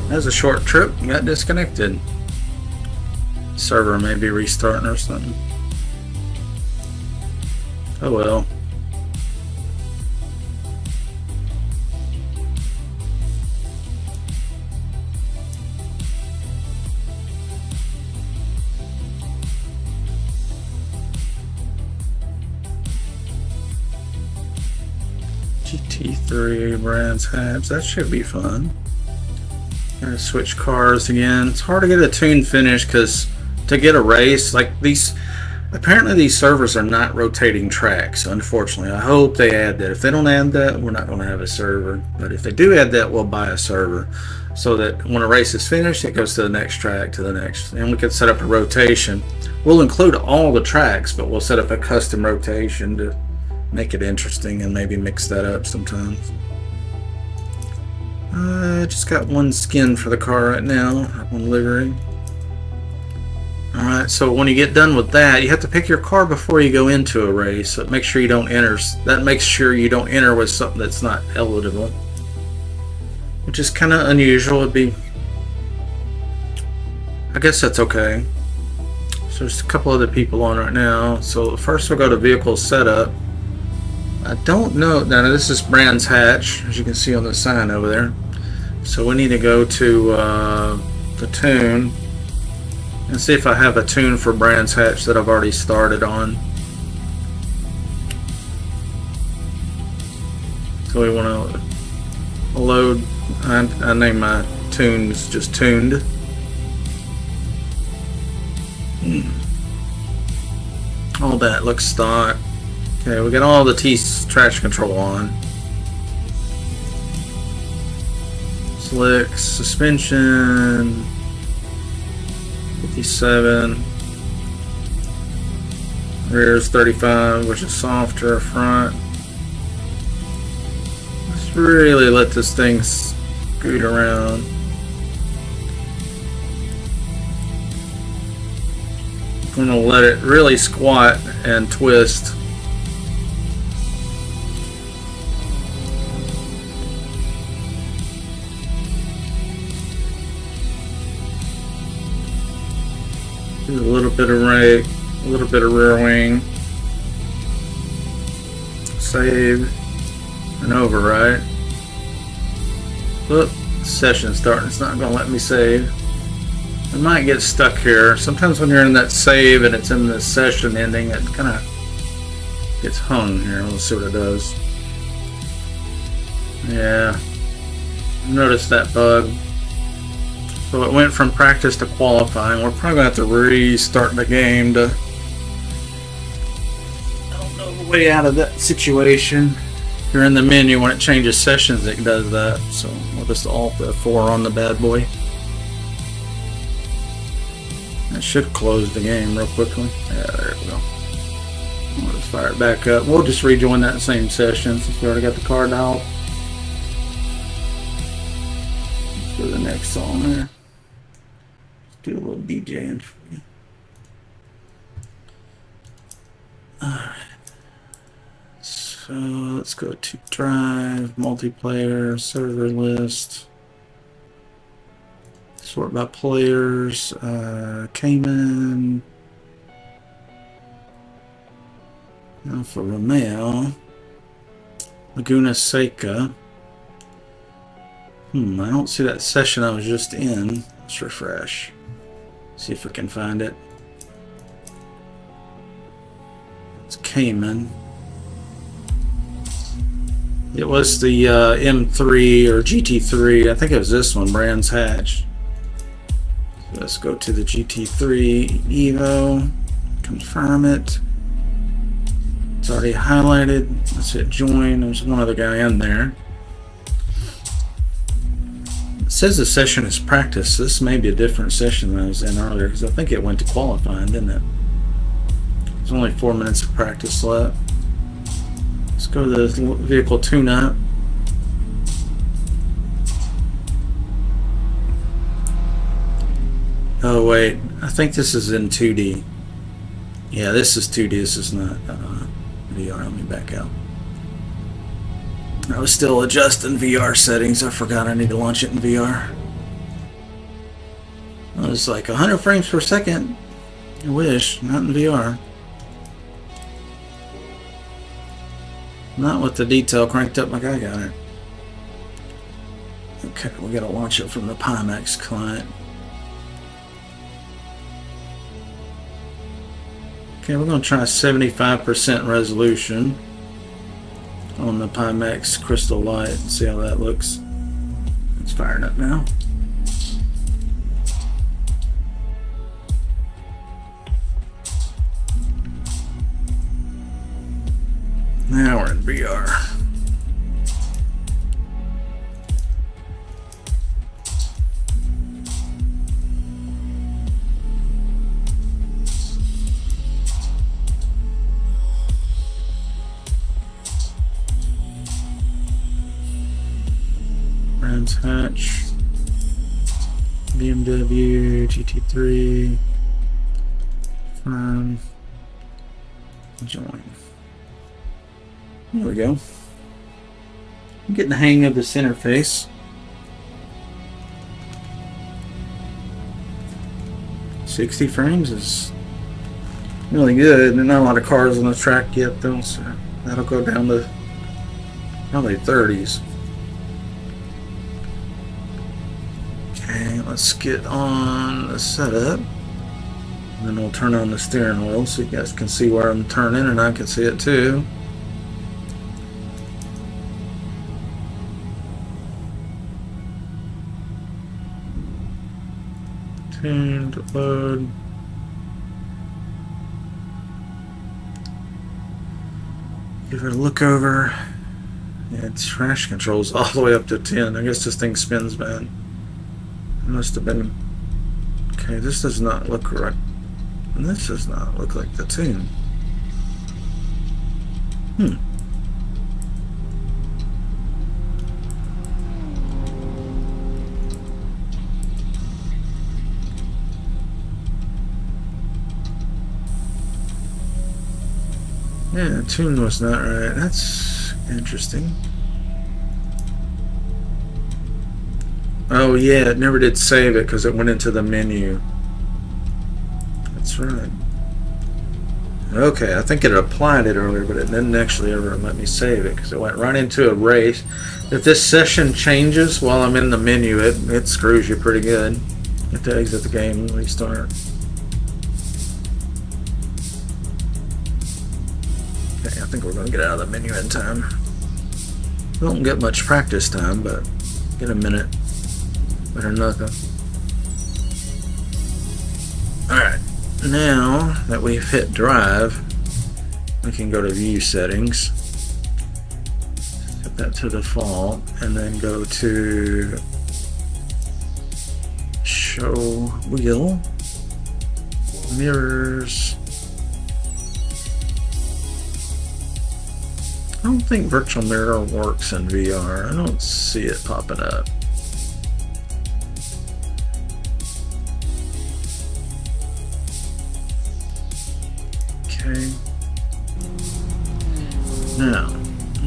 That was a short trip. Got disconnected. Server may be restarting or something. Oh well. GT3 Brands Hatch. That should be fun. Gotta switch cars again. It's hard to get a tune finish because to get a race like these, apparently these servers are not rotating tracks, unfortunately. I hope they add that. If they don't add that, we're not going to have a server, but if they do add that, we'll buy a server so that when a race is finished, it goes to the next track, to the next, and we can set up a rotation. We'll include all the tracks, but we'll set up a custom rotation to make it interesting and maybe mix that up sometimes. I just got one skin for the car right now, one livery. Alright, so when you get done with that, you have to pick your car before you go into a race. So make sure you don't enter. That makes sure you don't enter with something that's not eligible, which is kind of unusual. It'd be, I guess that's okay. So there's a couple other people on right now. So first we'll go to vehicle setup. I don't know. Now this is Brands Hatch, as you can see on the sign over there. So we need to go to the tune. and see if I have a tune for Brands Hatch that I've already started on. So we want to load. I name my tunes just tuned. All that looks stock. Okay, we got all the traction control on. Slicks, suspension, 57. Rear's 35, which is softer. Front. Let's really let this thing scoot around. I'm gonna let it really squat and twist. Do a little bit of rake, a little bit of rear wing. Save and overwrite. Look, session's starting. It's not gonna let me save. I might get stuck here. Sometimes when you're in that save and it's in the session ending, it kind of gets hung here. We'll see what it does. Yeah, notice that bug. So it went from practice to qualifying. We're probably gonna have to restart the game to, I don't know, the way out of that situation. If you're in the menu when it changes sessions, it does that. So we'll just Alt F4 on the bad boy. That should close the game real quickly. Yeah, there we go. We'll just fire it back up. We'll just rejoin that same session since we already got the card out. Let's go to the next song there. Let's do a little DJing for you. Alright. So let's go to Drive, Multiplayer, Server List. Sort by players, Cayman, Alfa Romeo, Laguna Seca. I don't see that session I was just in. Let's refresh. See if we can find it. It's Cayman. It was the M3 or GT3. I think it was this one, Brands Hatch. Let's go to the GT3 EVO, confirm it. It's already highlighted. Let's hit join. There's one other guy in there. It says the session is practice. This may be a different session than I was in earlier because I think it went to qualifying, didn't it? There's only 4 minutes of practice left. Let's go to the vehicle tune-up. Oh wait, I think this is in 2D. Yeah, this is 2D, this is not VR. Let me back out. I was still adjusting VR settings. I forgot I need to launch it in VR. Oh, it's like 100 frames per second. I wish, not in VR. Not with the detail cranked up like I got it. Okay, we gotta launch it from the Pimax client. Okay, we're going to try 75% resolution on the Pimax Crystal Light and see how that looks. It's firing up now. Now we're in VR. Brands Hatch, BMW, GT3, firm, join. There we go. I'm getting the hang of this interface. "60 frames is really good. There's not a lot of cars on the track yet though, so that'll go down to probably 30s. Okay, let's get on the setup. And then we'll turn on the steering wheel so you guys can see where I'm turning, and I can see it too. Tuned, load. Give it a look over. Yeah, traction controls all the way up to 10. I guess this thing spins bad. It must have been. Okay, this does not look right. And this does not look like the tune. Yeah, the tune was not right. That's interesting. Oh yeah, it never did save it because it went into the menu. That's right. Okay, I think it applied it earlier, but it didn't actually ever let me save it because it went right into a race. If this session changes while I'm in the menu, it screws you pretty good. You have to exit the game and restart. Okay, I think we're going to get out of the menu in time. We don't get much practice time, but get a minute. Better than nothing. Alright, now that we've hit drive, we can go to view settings, set that to default, and then go to show wheel, mirrors. I don't think virtual mirror works in VR. I don't see it popping up. Okay. Now,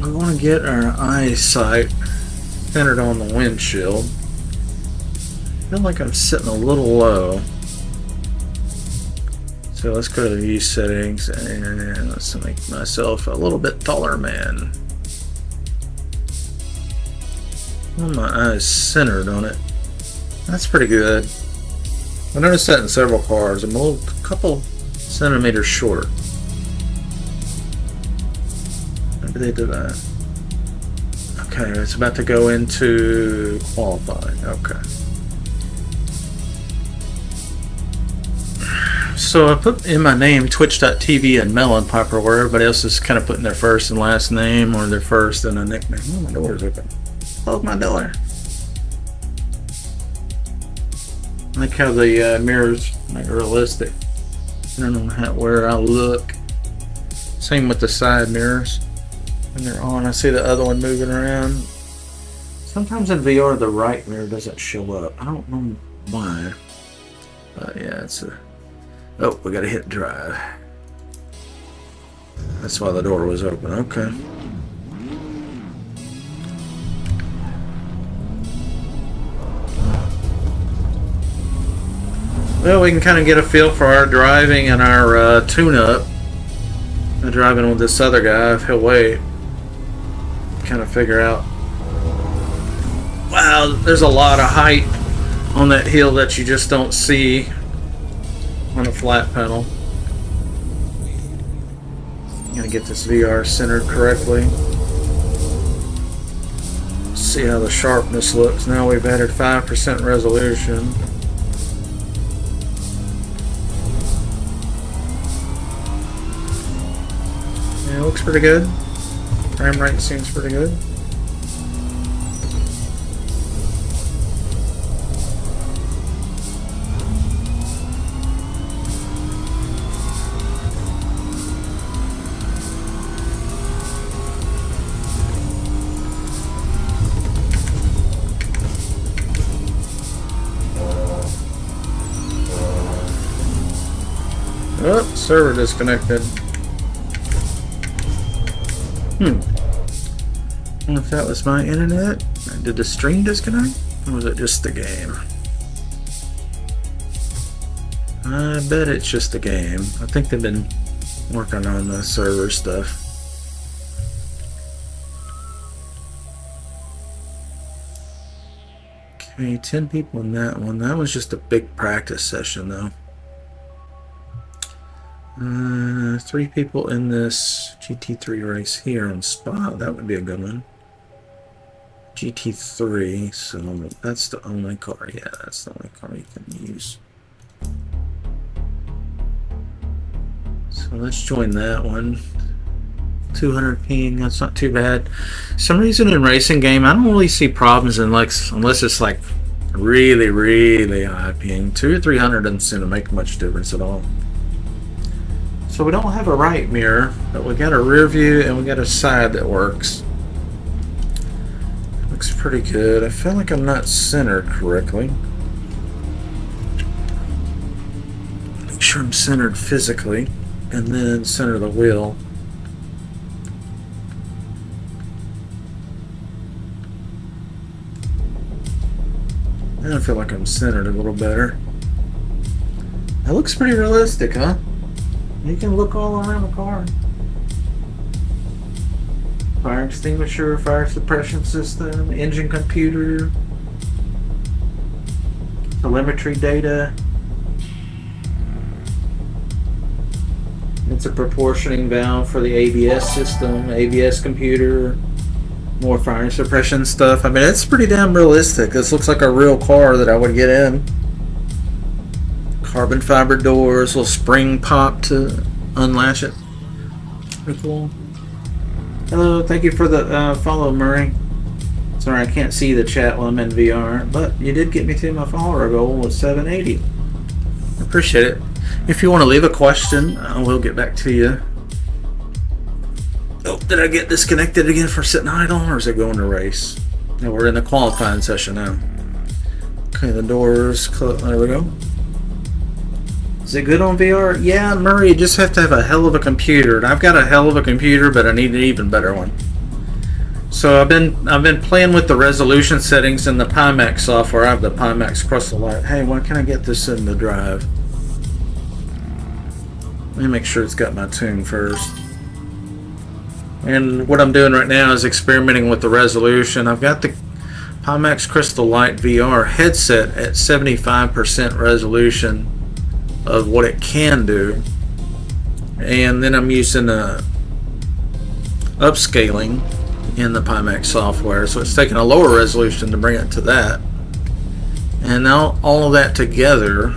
we want to get our eyesight centered on the windshield. I feel like I'm sitting a little low. So let's go to view settings and let's make myself a little bit taller man. Well, my eyes centered on it. That's pretty good. I noticed that in several cars. I'm a couple centimeters short. Maybe they did that. Okay, it's about to go into qualifying. Okay. So I put in my name twitch.tv and Melon Piper, where everybody else is kind of putting their first and last name or their first and a nickname. Oh, my door's open. Close my door. I like how the mirrors make it realistic. I don't know where I look. Same with the side mirrors. When they're on, I see the other one moving around. Sometimes in VR the right mirror doesn't show up. I don't know why. But yeah, it's a... Oh, we gotta hit drive. That's why the door was open. Okay. Well, we can kind of get a feel for our driving and our tune-up. Driving with this other guy, if he'll wait. Kind of figure out. Wow, there's a lot of height on that hill that you just don't see on a flat panel. Gotta get this VR centered correctly. See how the sharpness looks. Now we've added 5% resolution. Yeah, it looks pretty good. Frame rate seems pretty good. Oh, server disconnected. I wonder if that was my internet. Did the stream disconnect? Or was it just the game? I bet it's just the game. I think they've been working on the server stuff. Okay, 10 people in that one. That was just a big practice session though. 3 people in this GT3 race here on Spa. That would be a good one. GT3, so that's the only car. Yeah, that's the only car you can use. So let's join that one. 200 ping, that's not too bad. Some reason in racing game, I don't really see problems unless it's like really, really high ping. 200 or 300 doesn't seem to make much difference at all. So we don't have a right mirror, but we got a rear view and we got a side that works. Looks pretty good. I feel like I'm not centered correctly. Make sure I'm centered physically, and then center the wheel. I feel like I'm centered a little better. That looks pretty realistic, huh? You can look all around the car. Fire extinguisher, fire suppression system, engine computer, telemetry data. It's a proportioning valve for the ABS system, ABS computer, more fire suppression stuff. I mean, it's pretty damn realistic. This looks like a real car that I would get in. Carbon fiber doors, little spring pop to unlatch it. Pretty cool. Hello, thank you for the follow, Murray. Sorry, I can't see the chat while I'm in VR, but you did get me to my follower goal of 780. I appreciate it. If you want to leave a question, I will get back to you. Oh, did I get disconnected again for sitting idle, or is it going to race? No, we're in the qualifying session now. Okay, the doors close. There we go. Is it good on VR? Yeah, Murray, you just have to have a hell of a computer. And I've got a hell of a computer, but I need an even better one. So I've been playing with the resolution settings in the Pimax software. I have the Pimax Crystal Light. Hey, when can I get this in the drive? Let me make sure it's got my tune first. And what I'm doing right now is experimenting with the resolution. I've got the Pimax Crystal Light VR headset at 75% resolution of what it can do, and then I'm using upscaling in the Pimax software, so it's taking a lower resolution to bring it to that, and now all of that together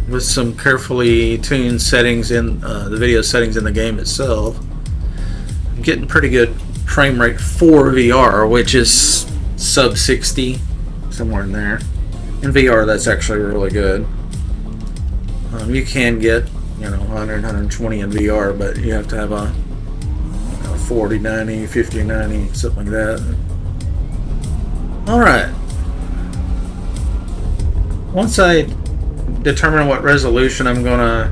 with some carefully tuned settings in the video settings in the game itself, I'm getting pretty good frame rate for VR, which is sub 60, somewhere in there. In VR, that's actually really good. You can get, 100, 120 in VR, but you have to have a 40, 90, 50, 90, something like that. Alright. Once I determine what resolution I'm going to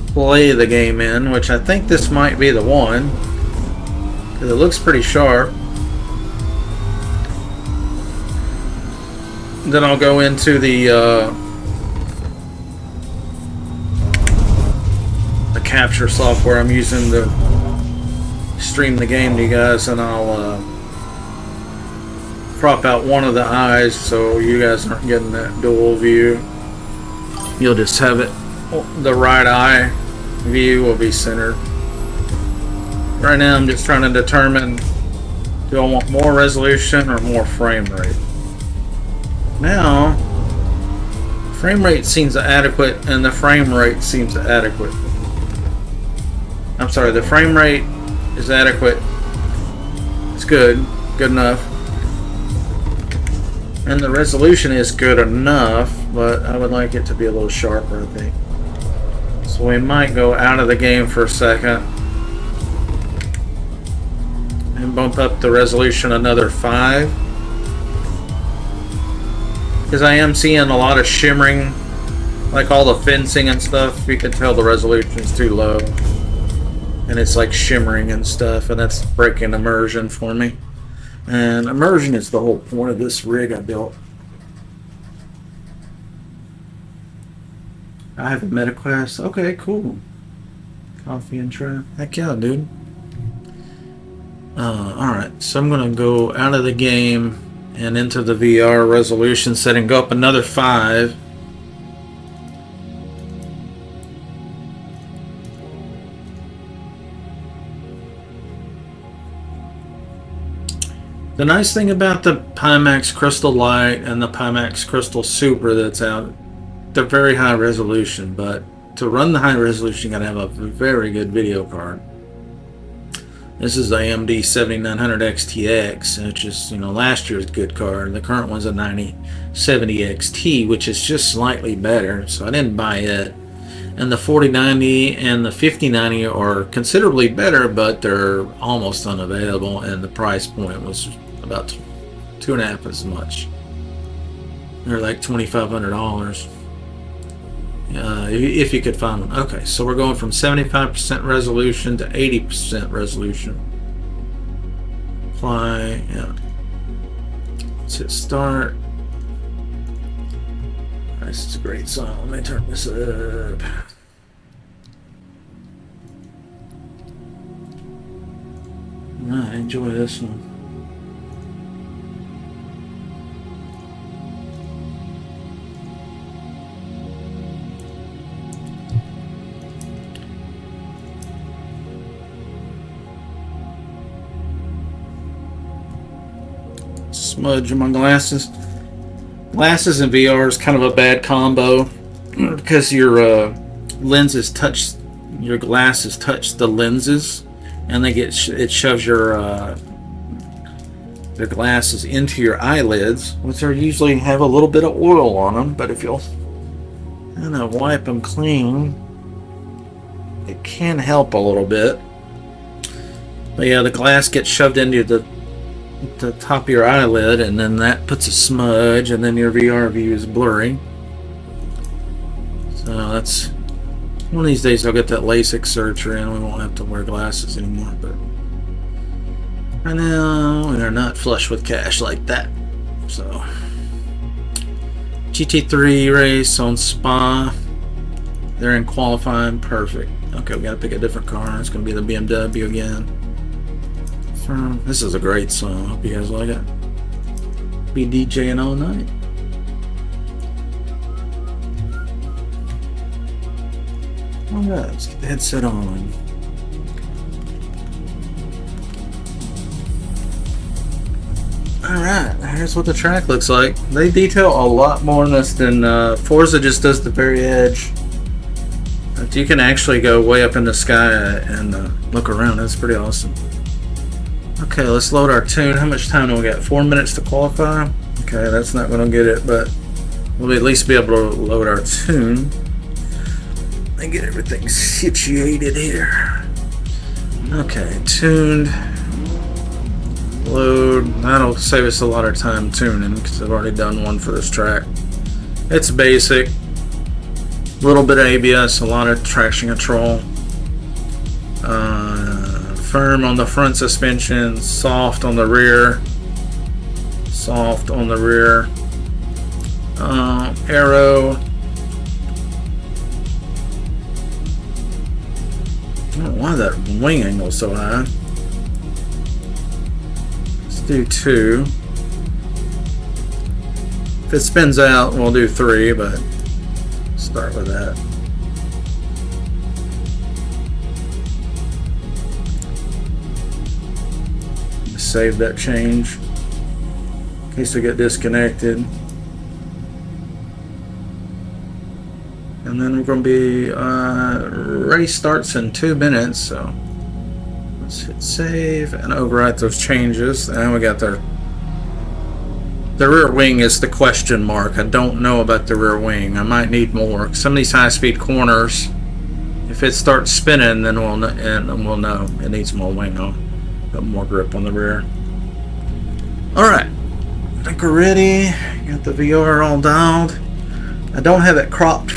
play the game in, which I think this might be the one, because it looks pretty sharp, then I'll go into the capture software I'm using to stream the game to you guys, and I'll crop out one of the eyes so you guys aren't getting that dual view. You'll just have it, the right eye view will be centered. Right now I'm just trying to determine, do I want more resolution or more frame rate? Now frame rate seems adequate, and the frame rate seems adequate. I'm sorry, the frame rate is adequate. It's good enough. And the resolution is good enough, but I would like it to be a little sharper, I think. So we might go out of the game for a second and bump up the resolution another 5. Because I am seeing a lot of shimmering, like all the fencing and stuff. You can tell the resolution is too low. And it's like shimmering and stuff, and that's breaking immersion for me. And immersion is the whole point of this rig I built. I have a MetaQuest. Okay, cool. Coffee and trap. Heck yeah, dude. Alright, so I'm going to go out of the game and into the VR resolution setting. Go up another 5. The nice thing about the Pimax Crystal Light and the Pimax Crystal Super that's out, they're very high resolution, but to run the high resolution, you gotta have a very good video card. This is the AMD 7900 XTX, which is, last year's good card. The current one's a 9070 XT, which is just slightly better, so I didn't buy it. And the 4090 and the 5090 are considerably better, but they're almost unavailable, and the price point was about 2.5 as much. They're like $2,500. If you could find one. Okay, so we're going from 75% resolution to 80% resolution. Apply, yeah. Let's hit start. This is a great song. Let me turn this up. I enjoy this one. Smudge on my glasses. Glasses and VR is kind of a bad combo because your lenses touch, your glasses touch the lenses, and they get it shoves your glasses into your eyelids, which are usually have a little bit of oil on them. But if you'll kind of wipe them clean, it can help a little bit. But yeah, the glass gets shoved into the top of your eyelid, and then that puts a smudge, and then your VR view is blurry. So that's one of these days I'll get that LASIK surgery and we won't have to wear glasses anymore. But right now we are not flush with cash like that. So GT3 race on Spa, they're in qualifying. Perfect. Okay, we gotta pick a different car. It's gonna be the BMW again. This is a great song. Hope you guys like it. Be DJing all night. Alright, let's get the headset on. Alright, here's what the track looks like. They detail a lot more in this than Forza just does the very edge. But you can actually go way up in the sky and look around. That's pretty awesome. Okay, let's load our tune. How much time do we got? 4 minutes to qualify? Okay, that's not going to get it, but we'll at least be able to load our tune and get everything situated here. Okay, tuned. Load. That'll save us a lot of time tuning because I've already done one for this track. It's basic. A little bit of ABS, a lot of traction control. Firm on the front suspension, soft on the rear. Soft on the rear. Aero. I don't know why that wing angle is so high. Let's do 2. If it spins out, we'll do 3, but start with that. Save that change in case we get disconnected. And then we're going to be race starts in 2 minutes, so let's hit save and overwrite those changes. And we got the rear wing is the question mark. I don't know about the rear wing. I might need more. Some of these high-speed corners, if it starts spinning, then we'll know it needs more wing on. Got more grip on the rear. Alright, I think we're ready. Got the VR all dialed. I don't have it cropped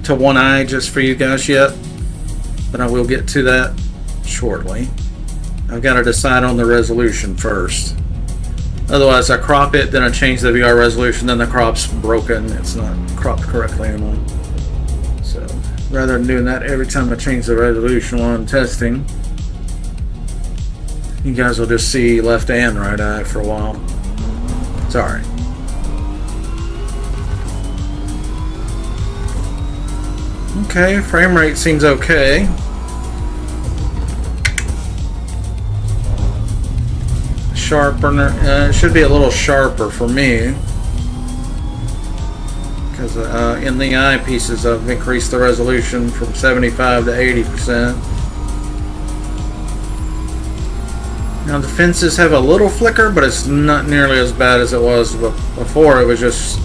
to one eye just for you guys yet, but I will get to that shortly. I've got to decide on the resolution first. Otherwise I crop it, then I change the VR resolution, then the crop's broken. It's not cropped correctly anymore. So rather than doing that every time I change the resolution while I'm testing, you guys will just see left and right eye for a while. It's alright. Okay, frame rate seems okay. sharper. It should be a little sharper for me. Because in the eyepieces I've increased the resolution from 75 to 80%. Now the fences have a little flicker, but it's not nearly as bad as it was before. It was just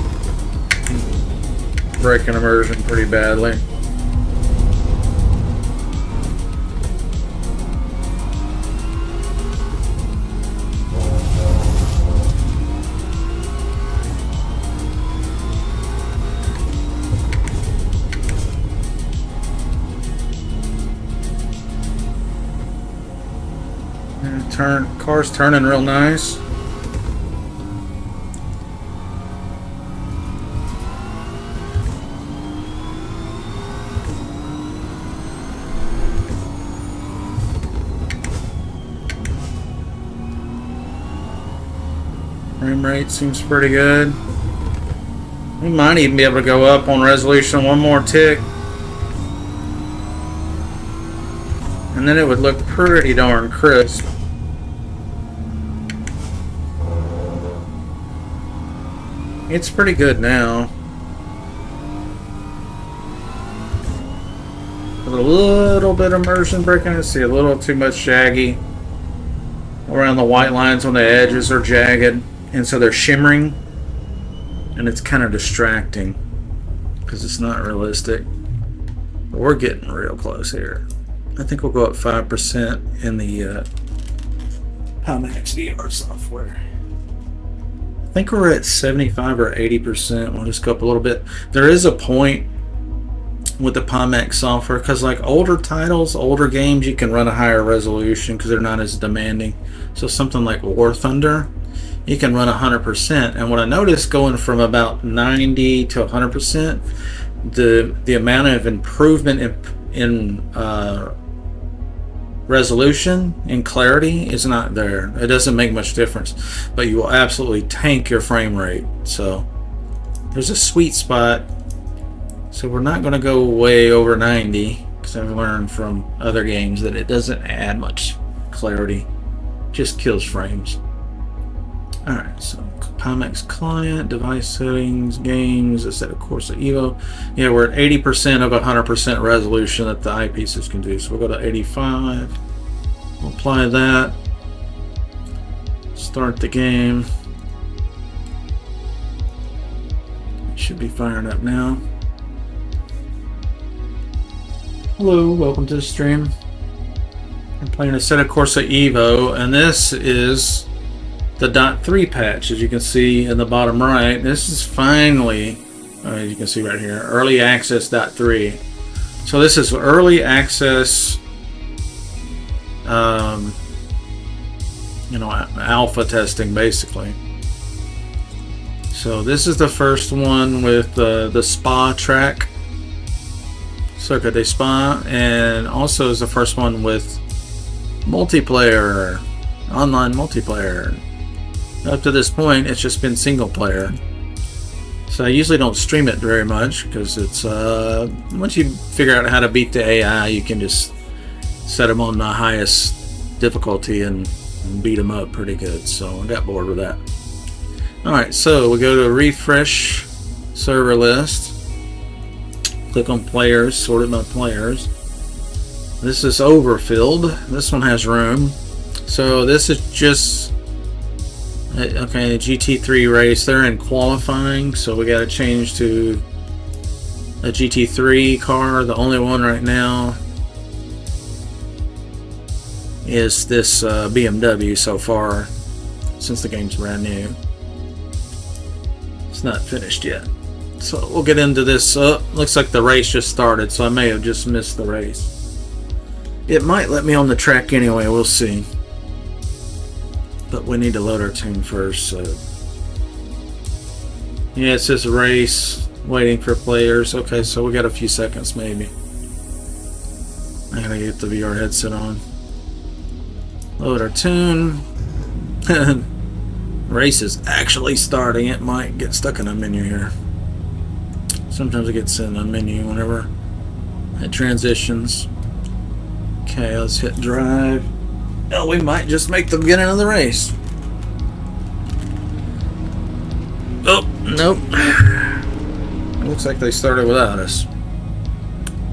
breaking immersion pretty badly. Car's turning real nice. Frame rate seems pretty good. We might even be able to go up on resolution one more tick. And then it would look pretty darn crisp. It's pretty good now. With a little bit of immersion breaking, I see a little too much shaggy around the white lines when the edges are jagged, and so they're shimmering, and it's kind of distracting because it's not realistic. But we're getting real close here. I think we'll go up 5% in the Pimax VR software. I think we're at 75 or 80%. We'll just go up a little bit. There is a point with the Pimax software because, like older titles, older games, you can run a higher resolution because they're not as demanding. So something like War Thunder, you can run 100%. And what I noticed going from about 90 to 100%, the amount of improvement in resolution and clarity is not there. It doesn't make much difference, but you will absolutely tank your frame rate. So there's a sweet spot. So we're not going to go way over 90 because I've learned from other games that it doesn't add much clarity, just kills frames. Alright, so Pimax client, device settings, games, Assetto Corsa EVO. Yeah, we're at 80% of 100% resolution that the eyepieces can do. So we'll go to 85. We'll apply that. Start the game. It should be firing up now. Hello, welcome to the stream. I'm playing Assetto Corsa EVO, and this is the .3 patch, as you can see in the bottom right. This is finally, as you can see right here, early access .3. So this is early access, alpha testing basically. So this is the first one with the spa track, Circuit de Spa, and also is the first one with multiplayer, online multiplayer. Up to this point, it's just been single player. So I usually don't stream it very much because it's once you figure out how to beat the AI, you can just set them on the highest difficulty and beat them up pretty good. So I got bored with that. Alright, so we go to refresh server list. Click on players, sort it by players. This is overfilled. This one has room. So this is just okay, GT3 race. They're in qualifying, so we got to change to a GT3 car. The only one right now is this BMW so far, since the game's brand new. It's not finished yet. So we'll get into this. Looks like the race just started, so I may have just missed the race. It might let me on the track anyway, we'll see. But we need to load our tune first. So yeah, it says race, waiting for players. Okay, so we got a few seconds maybe. I gotta get the VR headset on. Load our tune. Race is actually starting. It might get stuck in a menu here. Sometimes it gets in a menu whenever it transitions. Okay, let's hit drive. Oh, we might just make the beginning of the race. Nope. Looks like they started without us.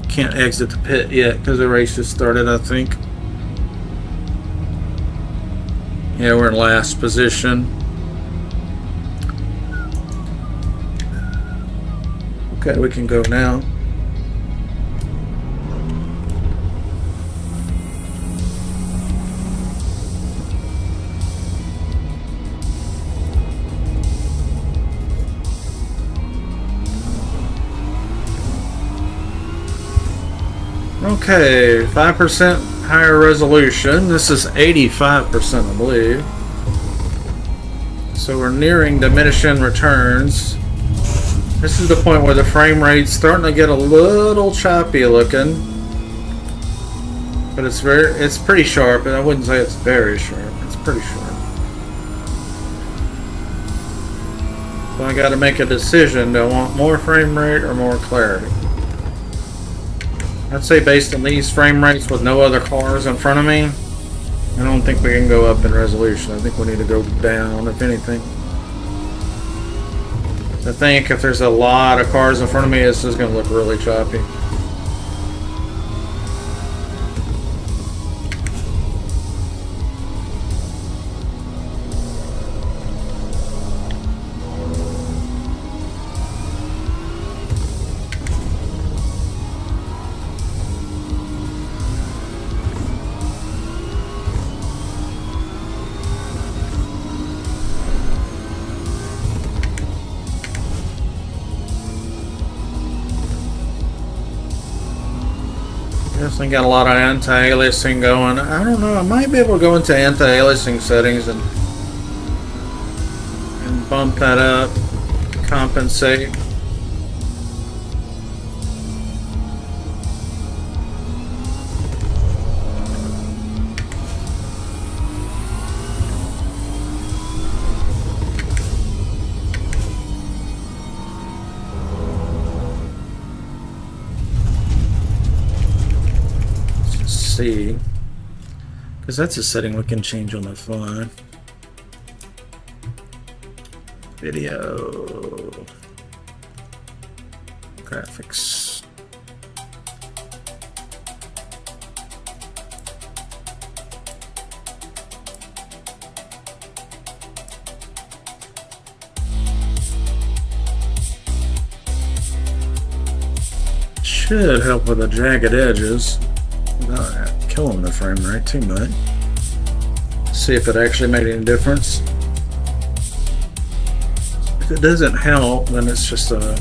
Can't exit the pit yet because the race just started, I think. Yeah, we're in last position. Okay, we can go now. Okay, 5% higher resolution. This is 85%, I believe. So we're nearing diminishing returns. This is the point where the frame rate's starting to get a little choppy looking. But it's pretty sharp, and I wouldn't say it's very sharp. It's pretty sharp. So I gotta make a decision. Do I want more frame rate or more clarity? I'd say based on these frame rates with no other cars in front of me, I don't think we can go up in resolution. I think we need to go down, if anything. I think if there's a lot of cars in front of me, this is going to look really choppy. Definitely got a lot of anti-aliasing going. I don't know, I might be able to go into anti-aliasing settings and bump that up, compensate. See, because that's a setting we can change on the fly. Video, graphics. Should help with the jagged edges. Not killing the frame rate too much. See if it actually made any difference. If it doesn't help, then it's just gonna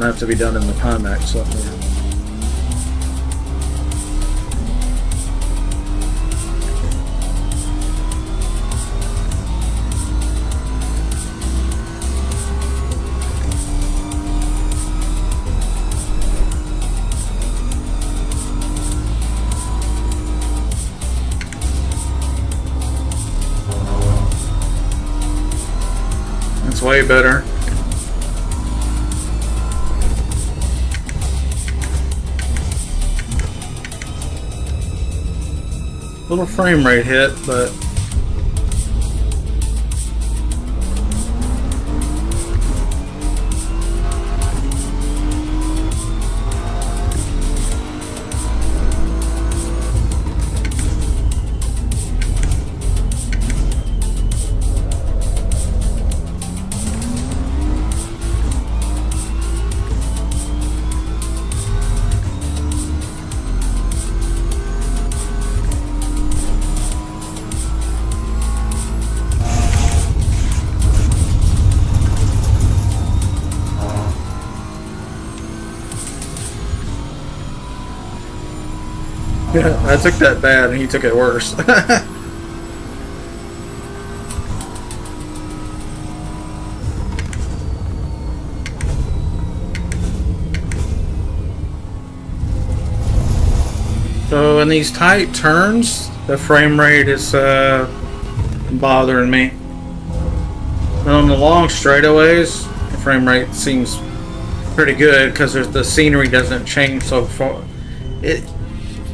have to be done in the Pimax software. It's way better. Little frame rate hit, but yeah, I took that bad and he took it worse. So in these tight turns, the frame rate is bothering me. And on the long straightaways, the frame rate seems pretty good because the scenery doesn't change so far.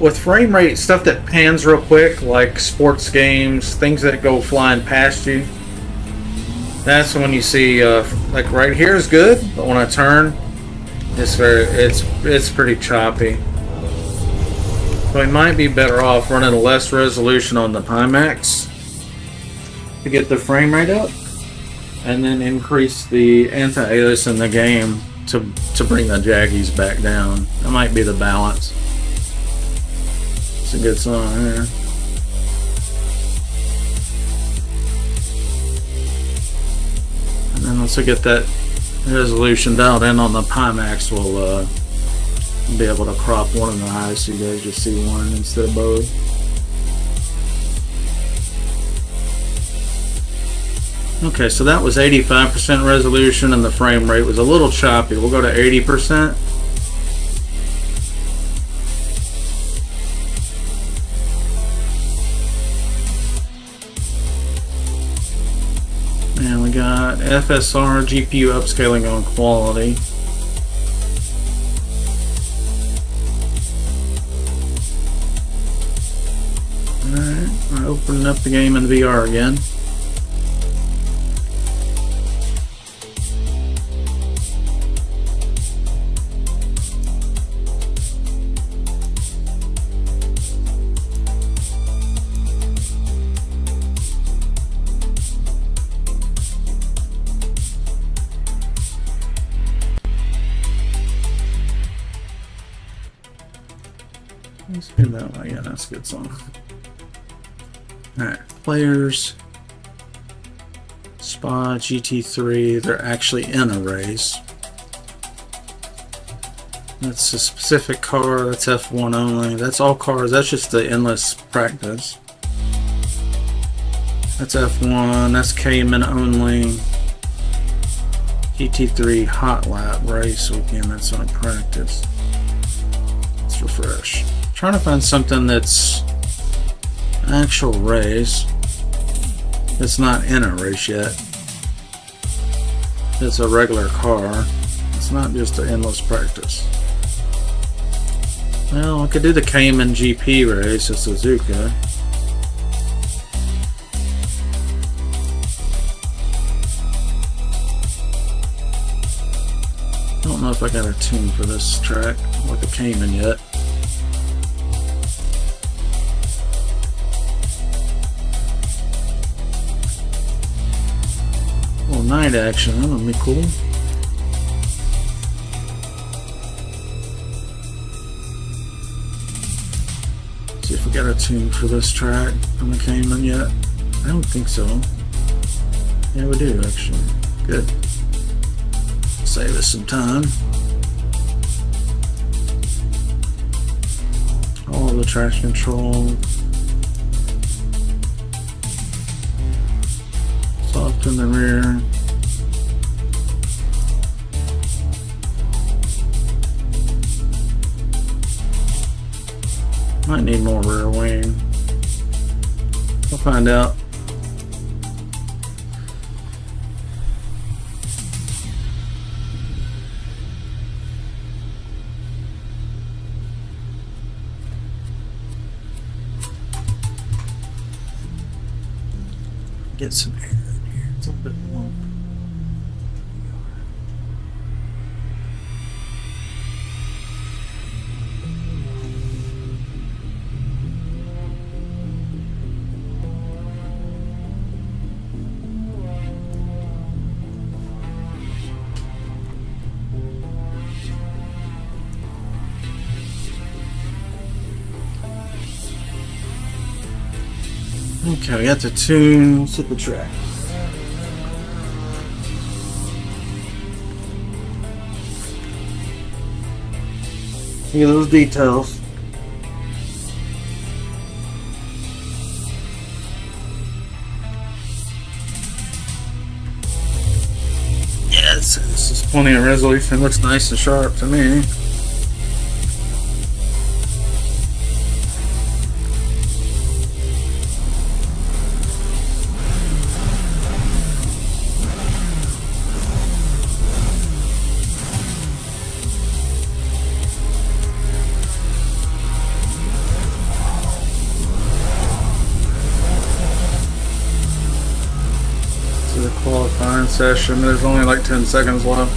With frame rate, stuff that pans real quick, like sports games, things that go flying past you, That's when you see, like right here is good, but when I turn, it's pretty choppy. So we might be better off running less resolution on the Pimax to get the frame rate up, and then increase the anti-alias in the game to bring the jaggies back down. That might be the balance. It's a good song here. And then once we get that resolution dialed in on the Pimax, we'll be able to crop one of the eyes so you guys just see one instead of both. Okay, so that was 85% resolution and the frame rate was a little choppy. We'll go to 80%. And we got FSR, GPU upscaling on quality. Alright, we're opening up the game in VR again. Let's do that one. Yeah, that's a good song. Alright, players. Spa, GT3, they're actually in a race. That's a specific car, that's F1 only. That's all cars, that's just the endless practice. That's F1, that's Cayman only. GT3 hot lap race weekend, that's on practice. Let's refresh. Trying to find something that's an actual race that's not in a race yet. It's a regular car. It's not just an endless practice. Well, I could do the Cayman GP race at Suzuka. I don't know if I got a tune for this track with the Cayman yet. Night action, that would be cool. See if we got a tune for this track on the Cayman yet. I don't think so. Yeah, we do actually. Good. Save us some time. All the traction control. Soft in the rear. Might need more rear wing. We'll find out. Get some air in here. It's a bit warm. Okay, we got the tune. Let's hit the track. Look at those details. Yes, this is plenty of resolution. It looks nice and sharp to me. The qualifying in session. There's only like 10 seconds left.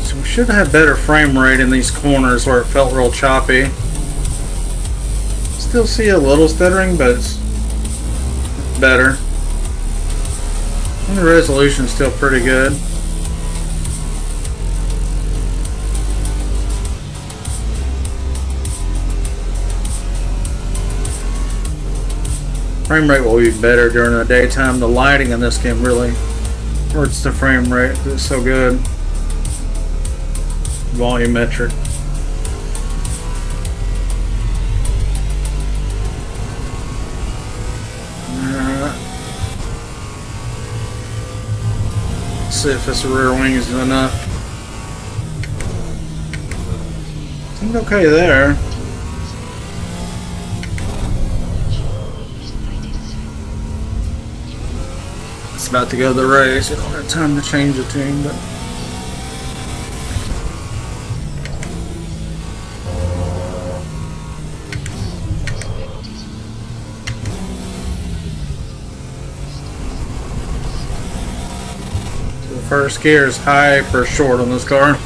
So we should have better frame rate in these corners where it felt real choppy. Still see a little stuttering, but it's better. And the resolution's still pretty good. Frame rate will be better during the daytime. The lighting in this game really hurts the frame rate. It's so good. Volumetric. Let's see if this rear wing is enough. Seemed okay there. It's about to go to the race. We don't have time to change the tune, but the first gear is hyper short on this car.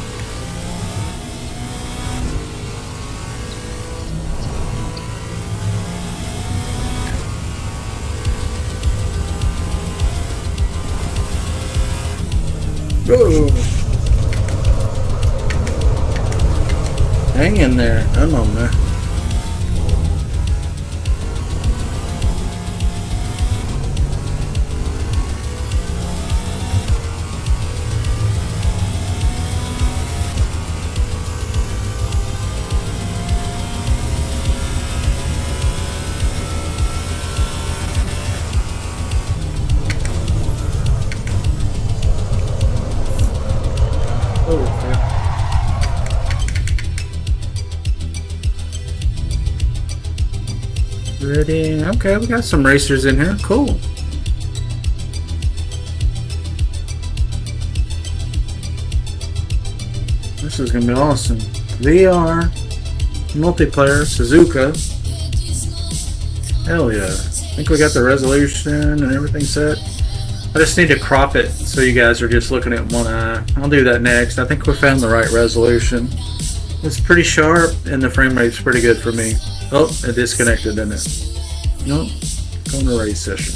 Whoa. Hang in there. Come on there. Ready? Okay, we got some racers in here. Cool. This is gonna be awesome. VR, multiplayer, Suzuka. Hell yeah. I think we got the resolution and everything set. I just need to crop it so you guys are just looking at one eye. I'll do that next. I think we found the right resolution. It's pretty sharp and the frame rate's pretty good for me. Oh, it disconnected, didn't it? Nope. Going to race session.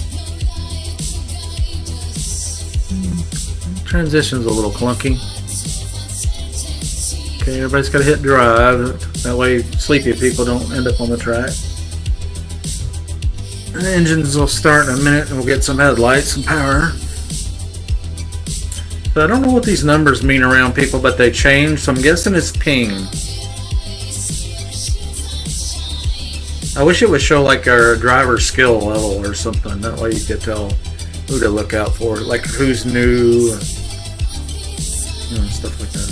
Transition's a little clunky. Okay, everybody's got to hit drive. That way sleepy people don't end up on the track. And the engines will start in a minute and we'll get some headlights and power. So I don't know what these numbers mean around people, but they change, so I'm guessing it's ping. I wish it would show like our driver skill level or something. That way you could tell who to look out for, like who's new, or, you know, stuff like that.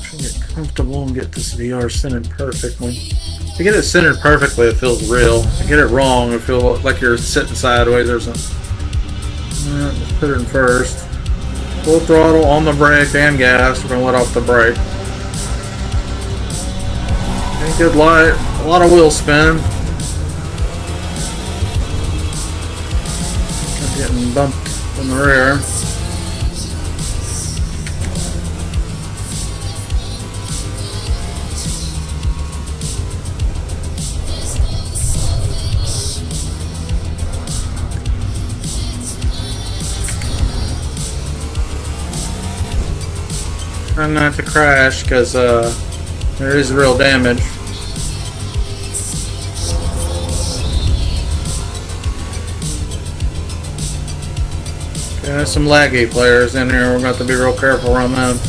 Try to get comfortable and get this VR centered perfectly. To get it centered perfectly, it feels real. To get it wrong, it feels like you're sitting sideways or something. Alright, let's put it in first. Full throttle on the brake and gas. We're going to let off the brake. Okay, good light. A lot of wheel spin. I'm getting bumped from the rear. Trying not to crash because there is real damage. Okay, there's some laggy players in here. We're about to be real careful around them.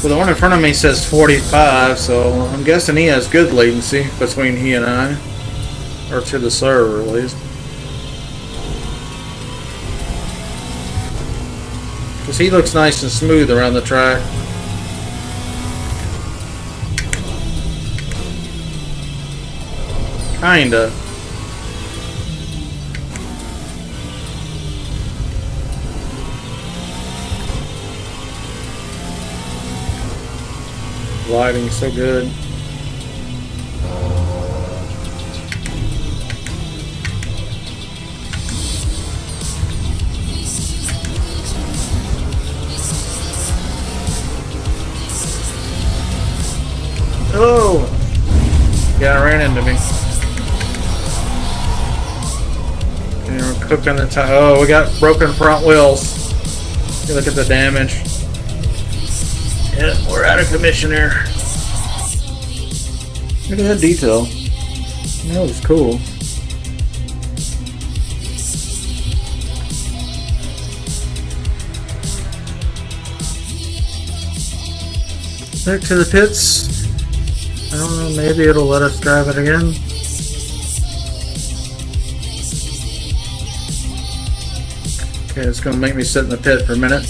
Well, the one in front of me says 45, so I'm guessing he has good latency between he and I, or to the server at least. Because he looks nice and smooth around the track. Kinda. Lighting's so good. Oh! Yeah, ran into me. And we're cooking the tire. Oh, we got broken front wheels. Look at the damage. Yeah, we're out of commission here. Look at that detail. That was cool. Back to the pits. I don't know, maybe it'll let us drive it again. Okay, it's going to make me sit in the pit for a minute.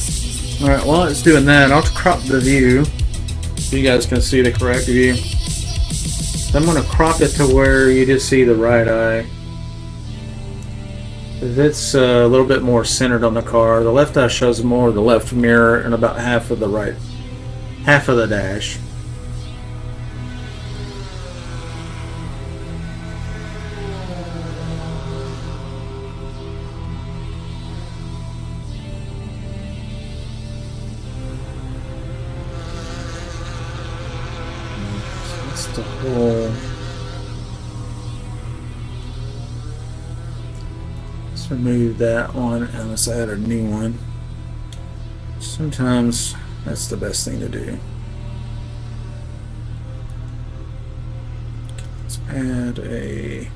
Alright, while it's doing that, I'll crop the view so you guys can see the correct view. So I'm going to crop it to where you just see the right eye. It's a little bit more centered on the car. The left eye shows more of the left mirror and about half of the right, half of the dash. The whole. Let's remove that one and let's add a new one. Sometimes that's the best thing to do. Let's add a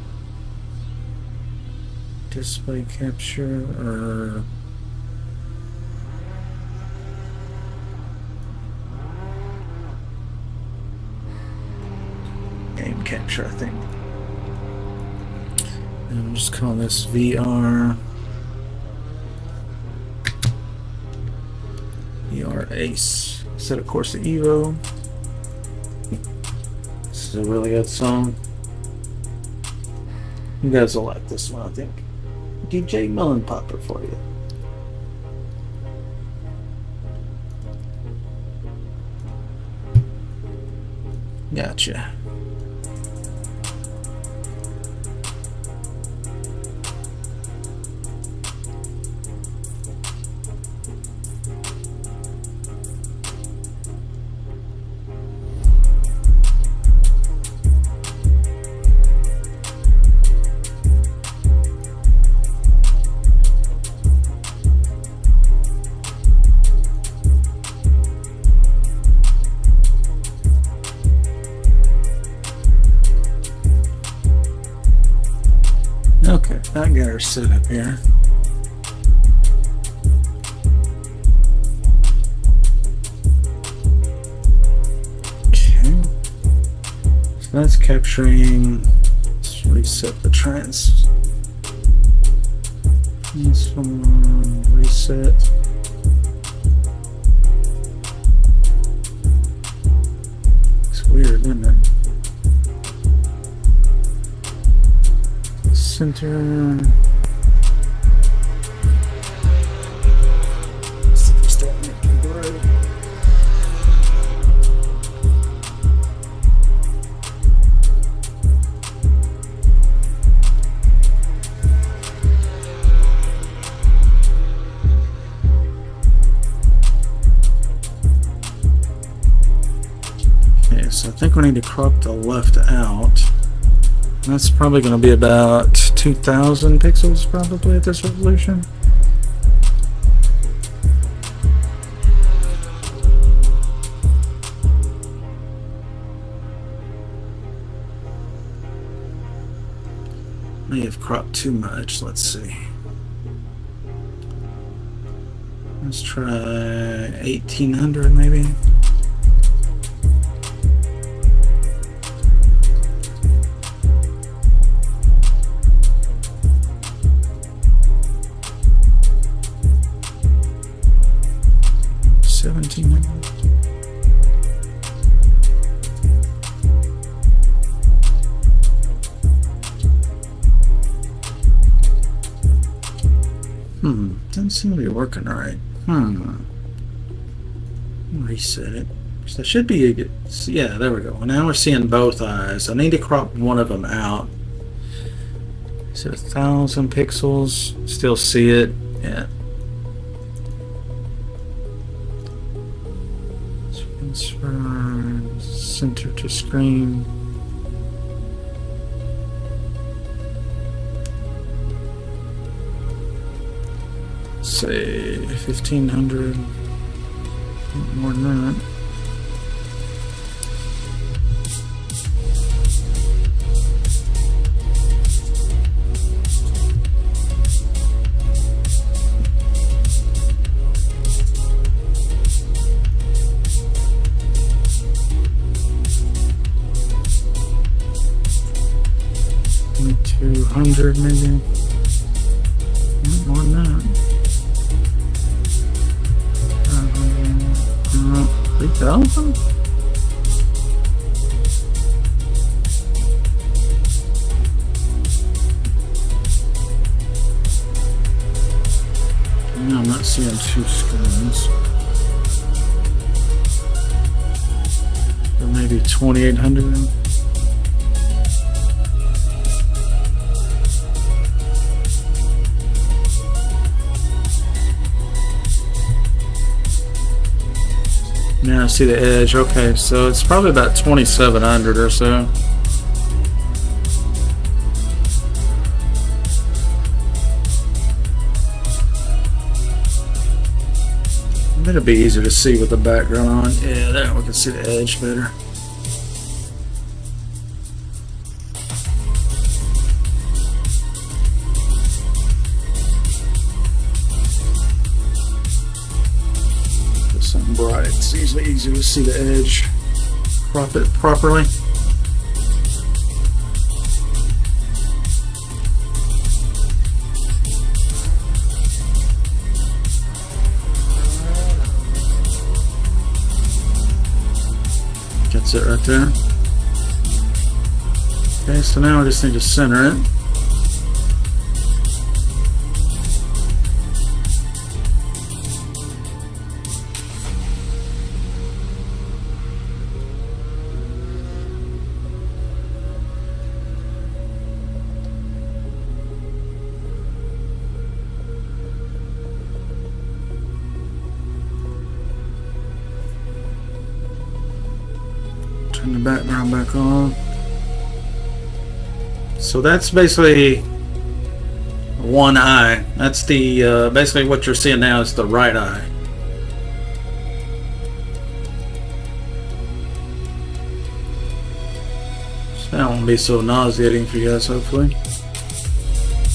display capture or game capture, I think. And we'll just call this VR Ace instead of Corsa EVO. This is a really good song. You guys will like this one, I think. DJ Melon Popper for you. Gotcha. Okay, I got her set up here. Okay, so that's capturing. Let's reset the transform, reset. It's weird, isn't it? Center. Okay, so I think we need to crop the left out. That's probably going to be about 2,000 pixels probably at this resolution. May have cropped too much. Let's see. Let's try 1800 maybe. Doesn't seem to be working right. Reset it. So it should be, yeah, there we go. Now we're seeing both eyes. I need to crop one of them out. Is it 1,000 pixels? Still see it? Yeah. Transfer center to screen. Say 1,500. More than that. $200 maybe. More than that. 3,000? No, I'm not seeing two screens. Or maybe 2,800. Now I see the edge. Okay, so it's probably about 2,700 or so. It'll be easier to see with the background on. Yeah, there we can see the edge better. Something bright. It's usually easier to see the edge. Crop it properly. That's it right there. Okay, so now I just need to center it. Turn the background back on. So that's basically one eye. That's the basically what you're seeing now is the right eye. So that won't be so nauseating for you guys, hopefully.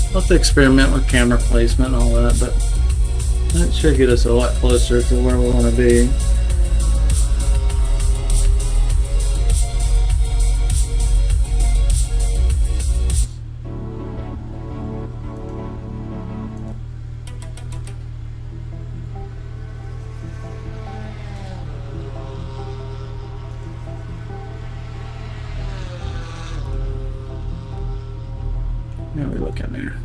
I'll have to experiment with camera placement and all that, but that should get us a lot closer to where we want to be. Now we look in there.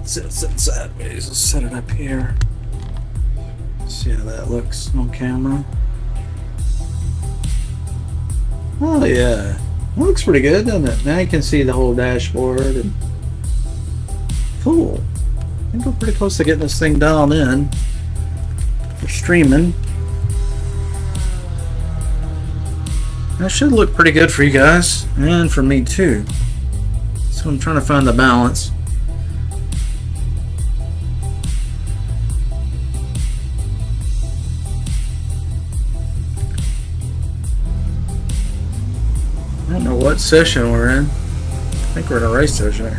Sit sideways. Let's set it up here. See how that looks on camera. Oh yeah, it looks pretty good, doesn't it? Now you can see the whole dashboard. And cool. I think we're pretty close to getting this thing dialed in for streaming. That should look pretty good for you guys and for me too. So I'm trying to find the balance. I don't know what session we're in. I think we're in a race session.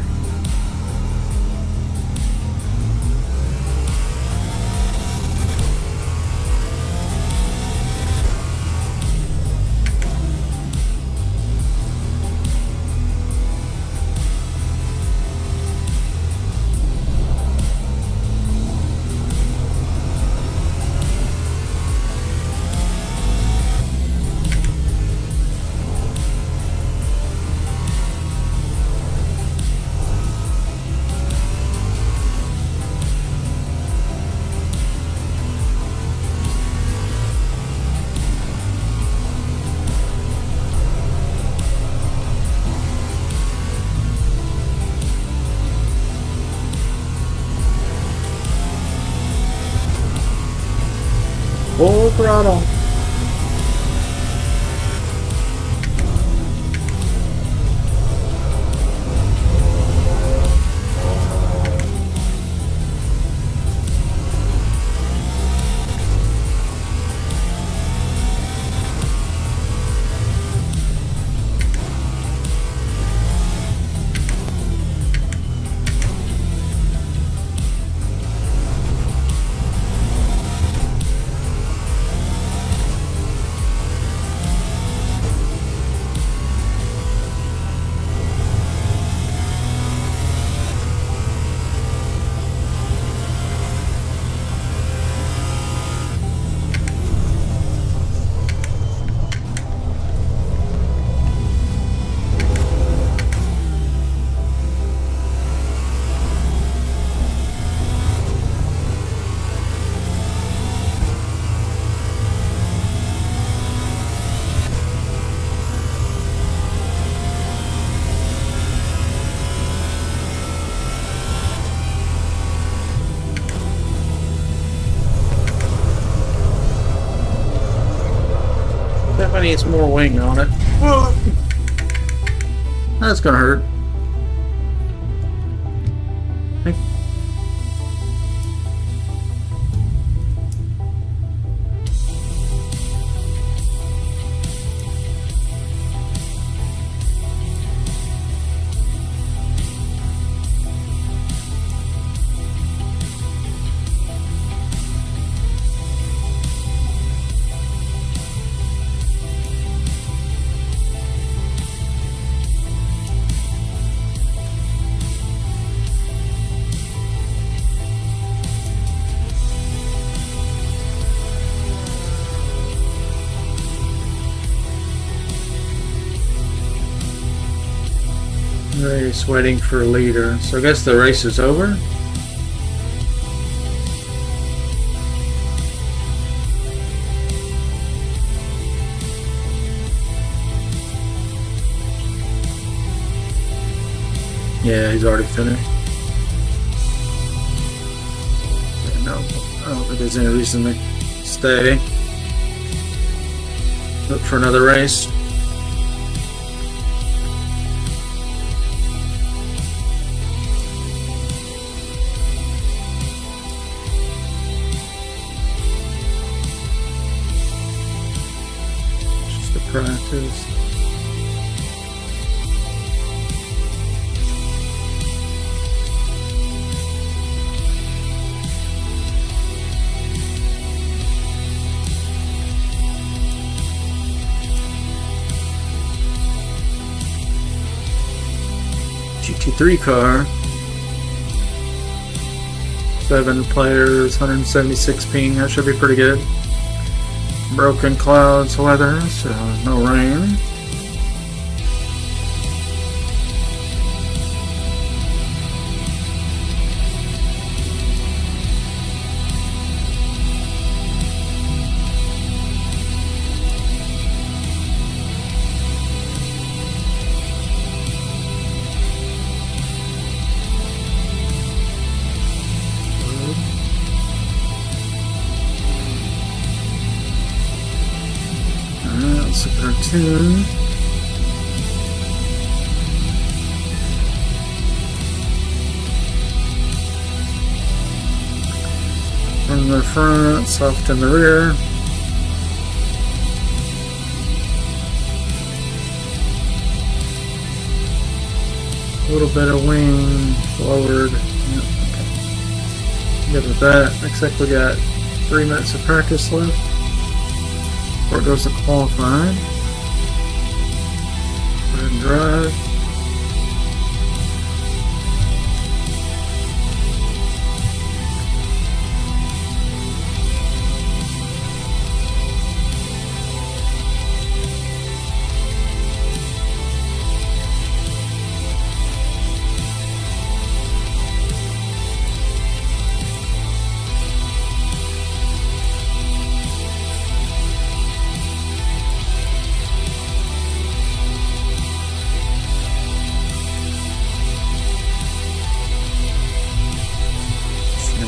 throttle. Definitely needs more wing on it. That's gonna hurt. Race waiting for a leader. So I guess the race is over. Yeah, he's already finished. No, I don't think there's any reason to stay. Look for another race. Practice. GT3 car. 7 players, 176 ping. That should be pretty good. Broken clouds weather, so no rain. That's a cartoon. From the front, soft in the rear. A little bit of wing forward. Yep, okay. Good with that. Looks like we got 3 minutes of practice left before it goes to qualifying. Go ahead and drive.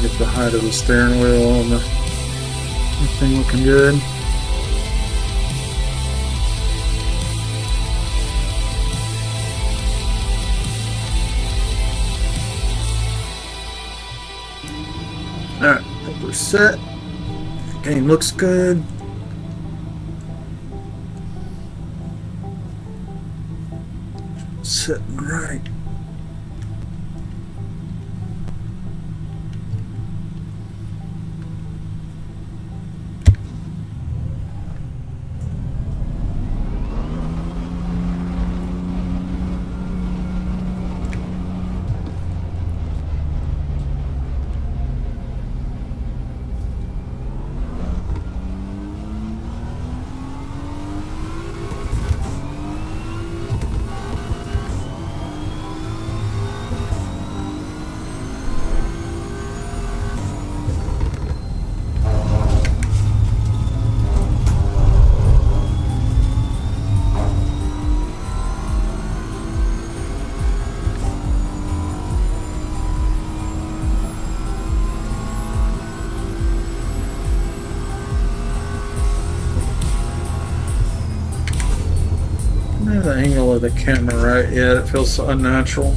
Get the height of the steering wheel on the Everything looking good. Alright, I think we're set. Game looks good. Sitting right. The angle of the camera right yet. It feels so unnatural.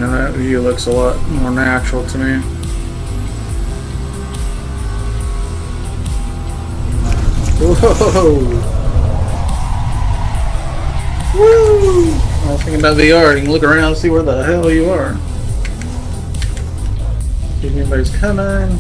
And that view looks a lot more natural to me. Whoa! Woo! I was thinking about VR. You can look around and see where the hell you are. See if anybody's coming.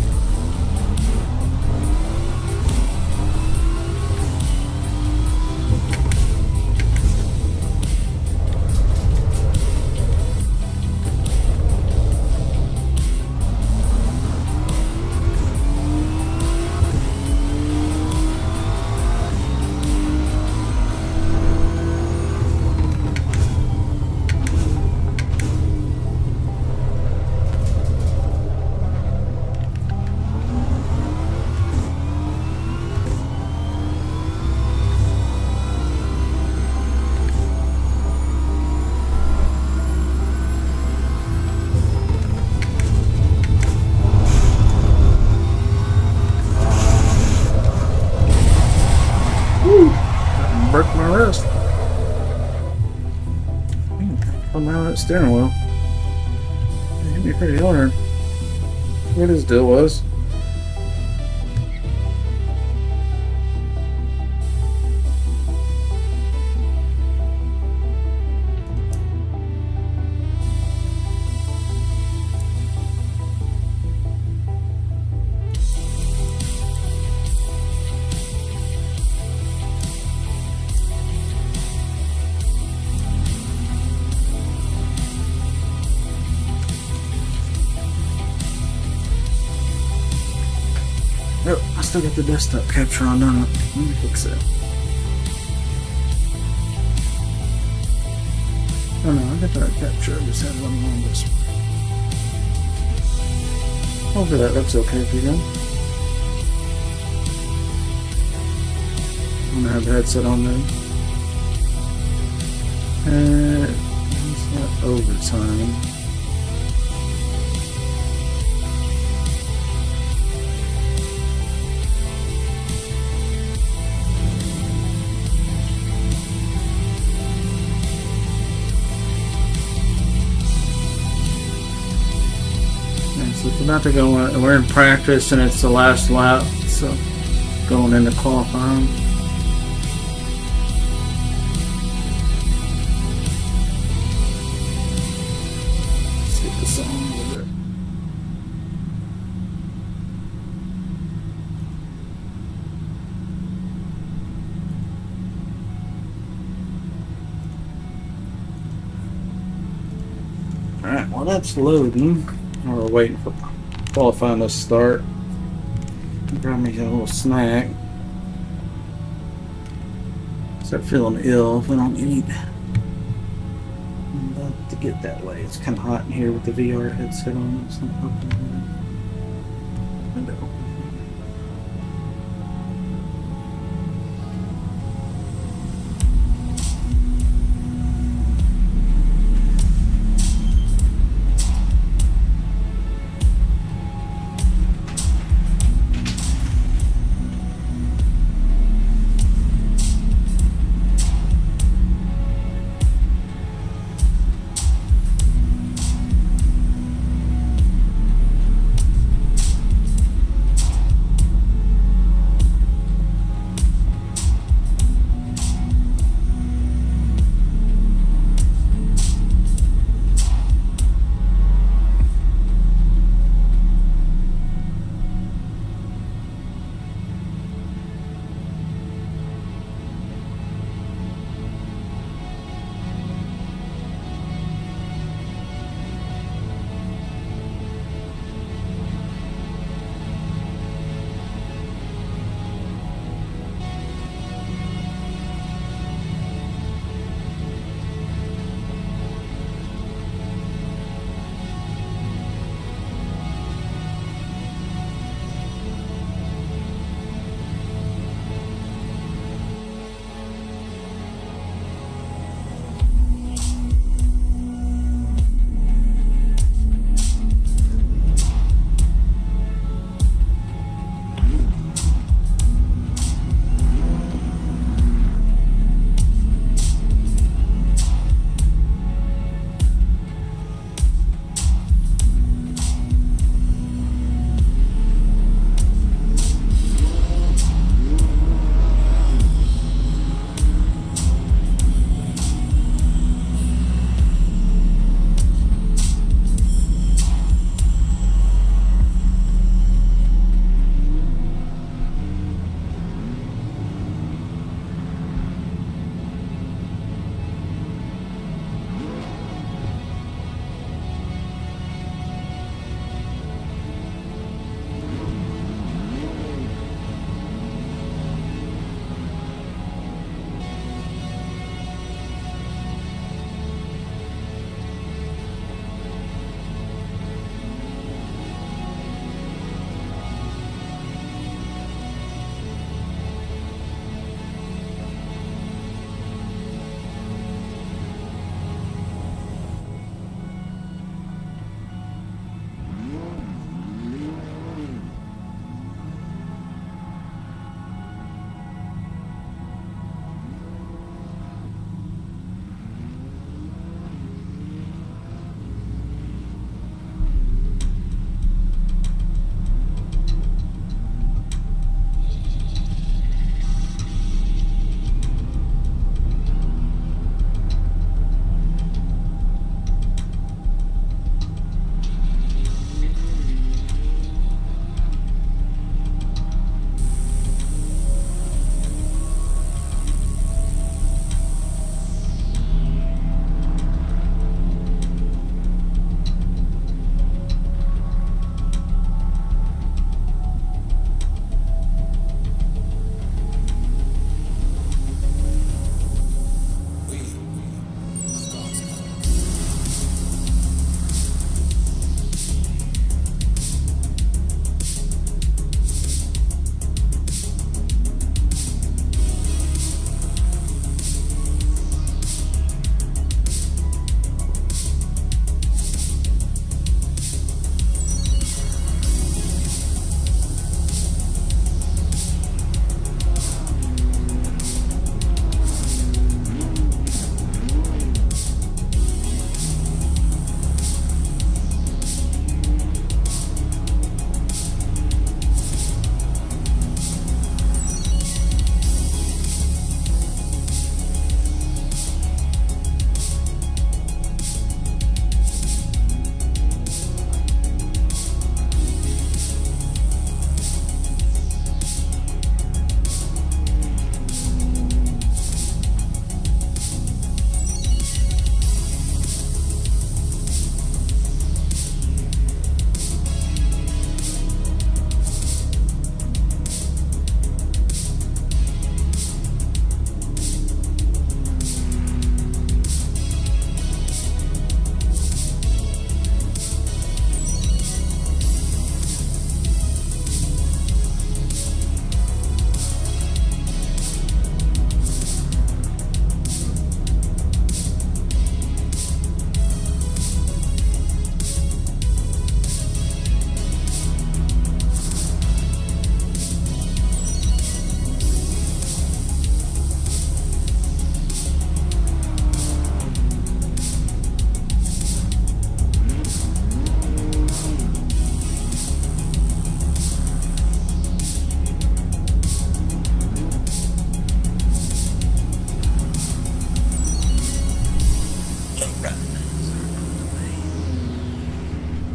Broke my wrist. Come out of that steering wheel. It hit me pretty hard. What his deal was. Oh, I still got the desktop capture on, don't I? Let me fix that. Oh no, I got that capture, I just had it on this one. Hopefully that looks okay for you then. I'm gonna have the headset on then. And it's not overtime. So it's about to go in, we're in practice and it's the last lap, so going into qualifying. Let's get this on a little bit. Alright, well that's loading. We're waiting for qualifying to start. Grab me a little snack. Start feeling ill if I don't eat. I'm about to get that way. It's kind of hot in here with the VR headset on. It's not open. Window.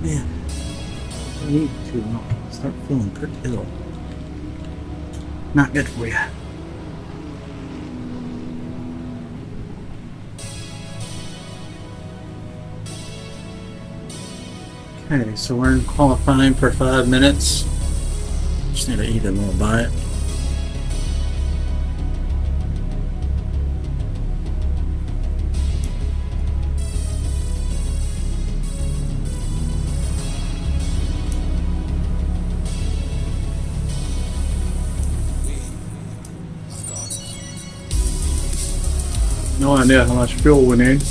Man, I need to start feeling pretty ill. Not good for you. Okay, so we're in qualifying for 5 minutes. Just need to eat a little bite. No idea how much fuel we need.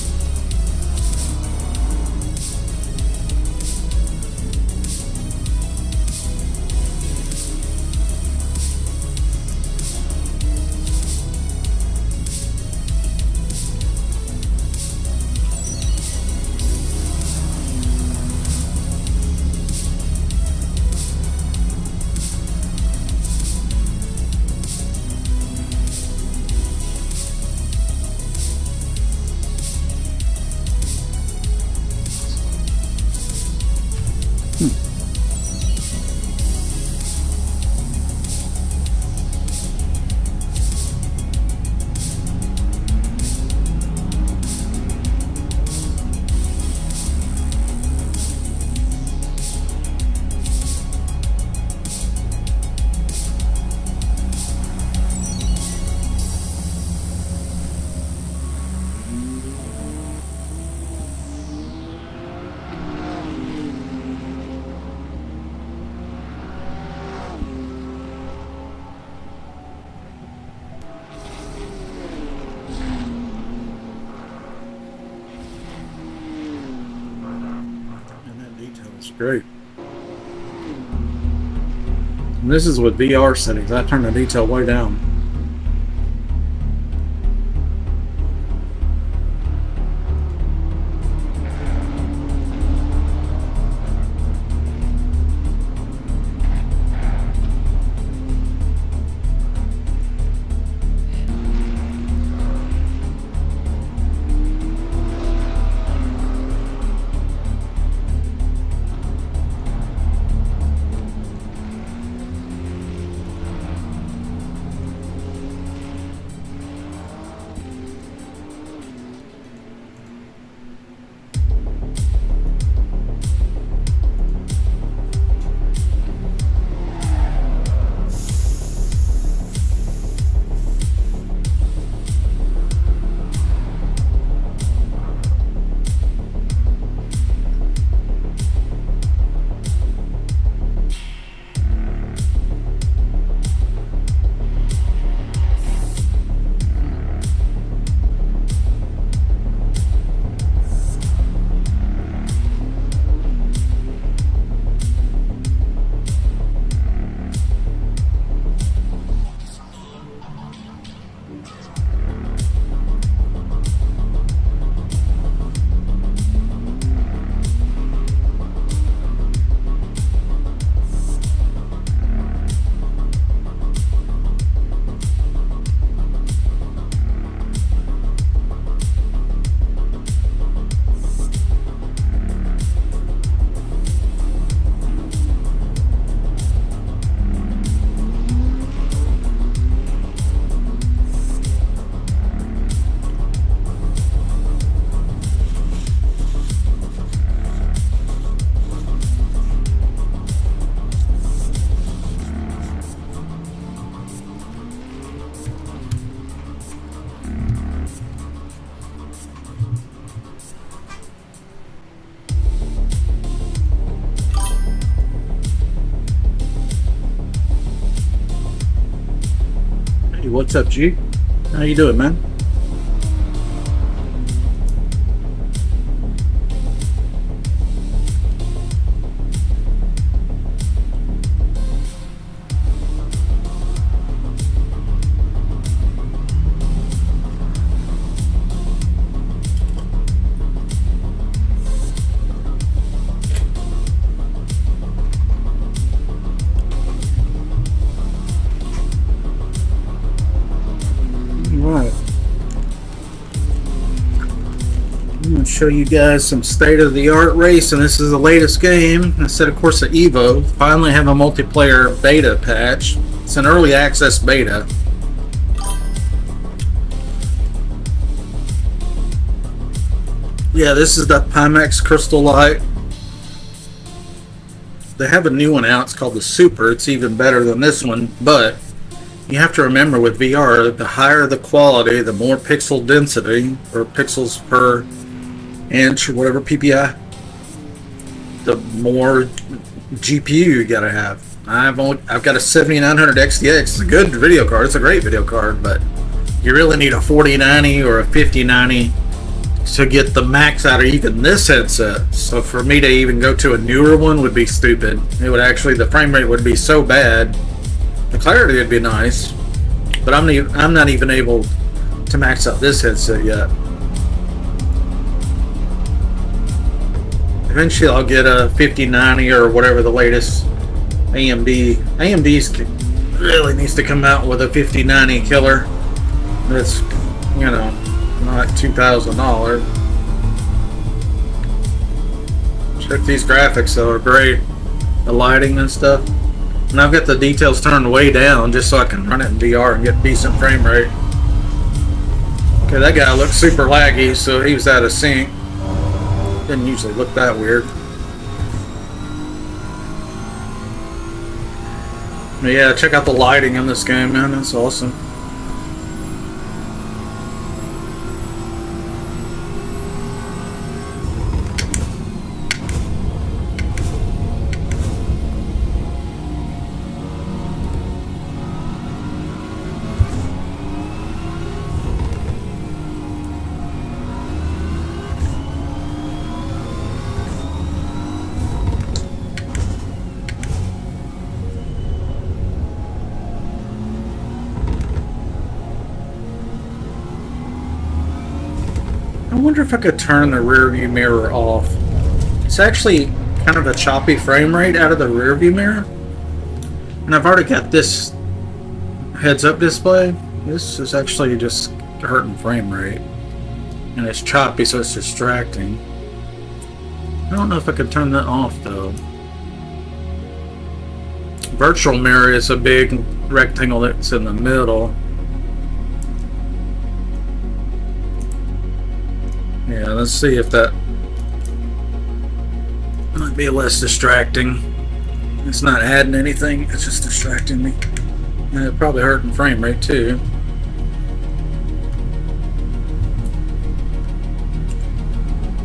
Great. And this is with VR settings. I turn the detail way down. What's up, G? How you doing, man? Right. show you guys some state-of-the-art racing. This is the latest game. Instead of Corsa EVO, finally have a multiplayer beta patch. It's an early access beta. Yeah, this is the Pimax Crystal Light. They have a new one out. It's called the Super. It's even better than this one, but you have to remember with VR, the higher the quality, the more pixel density, or pixels per inch, or whatever PPI, the more GPU you gotta have. I've got a 7900 XTX. It's a good video card. It's a great video card, but you really need a 4090 or a 5090 to get the max out of even this headset. So for me to even go to a newer one would be stupid. It would actually, the frame rate would be so bad. The clarity would be nice, but I'm not even able to max out this headset yet. Eventually I'll get a 5090 or whatever the latest AMD. AMD's really needs to come out with a 5090 killer. That's, you know, not $2,000. Check these graphics though, are great. The lighting and stuff. And I've got the details turned way down just so I can run it in VR and get decent frame rate. Okay, that guy looked super laggy, so he was out of sync. Didn't usually look that weird. But yeah, check out the lighting in this game, man. That's awesome. I wonder if I could turn the rear view mirror off. It's actually kind of a choppy frame rate out of the rear view mirror. And I've already got this heads-up display. This is actually just hurting frame rate. And it's choppy, so it's distracting. I don't know if I could turn that off, though. Virtual mirror is a big rectangle that's in the middle. Yeah, let's see if that might be less distracting. It's not adding anything, it's just distracting me. And it's probably hurting frame rate too.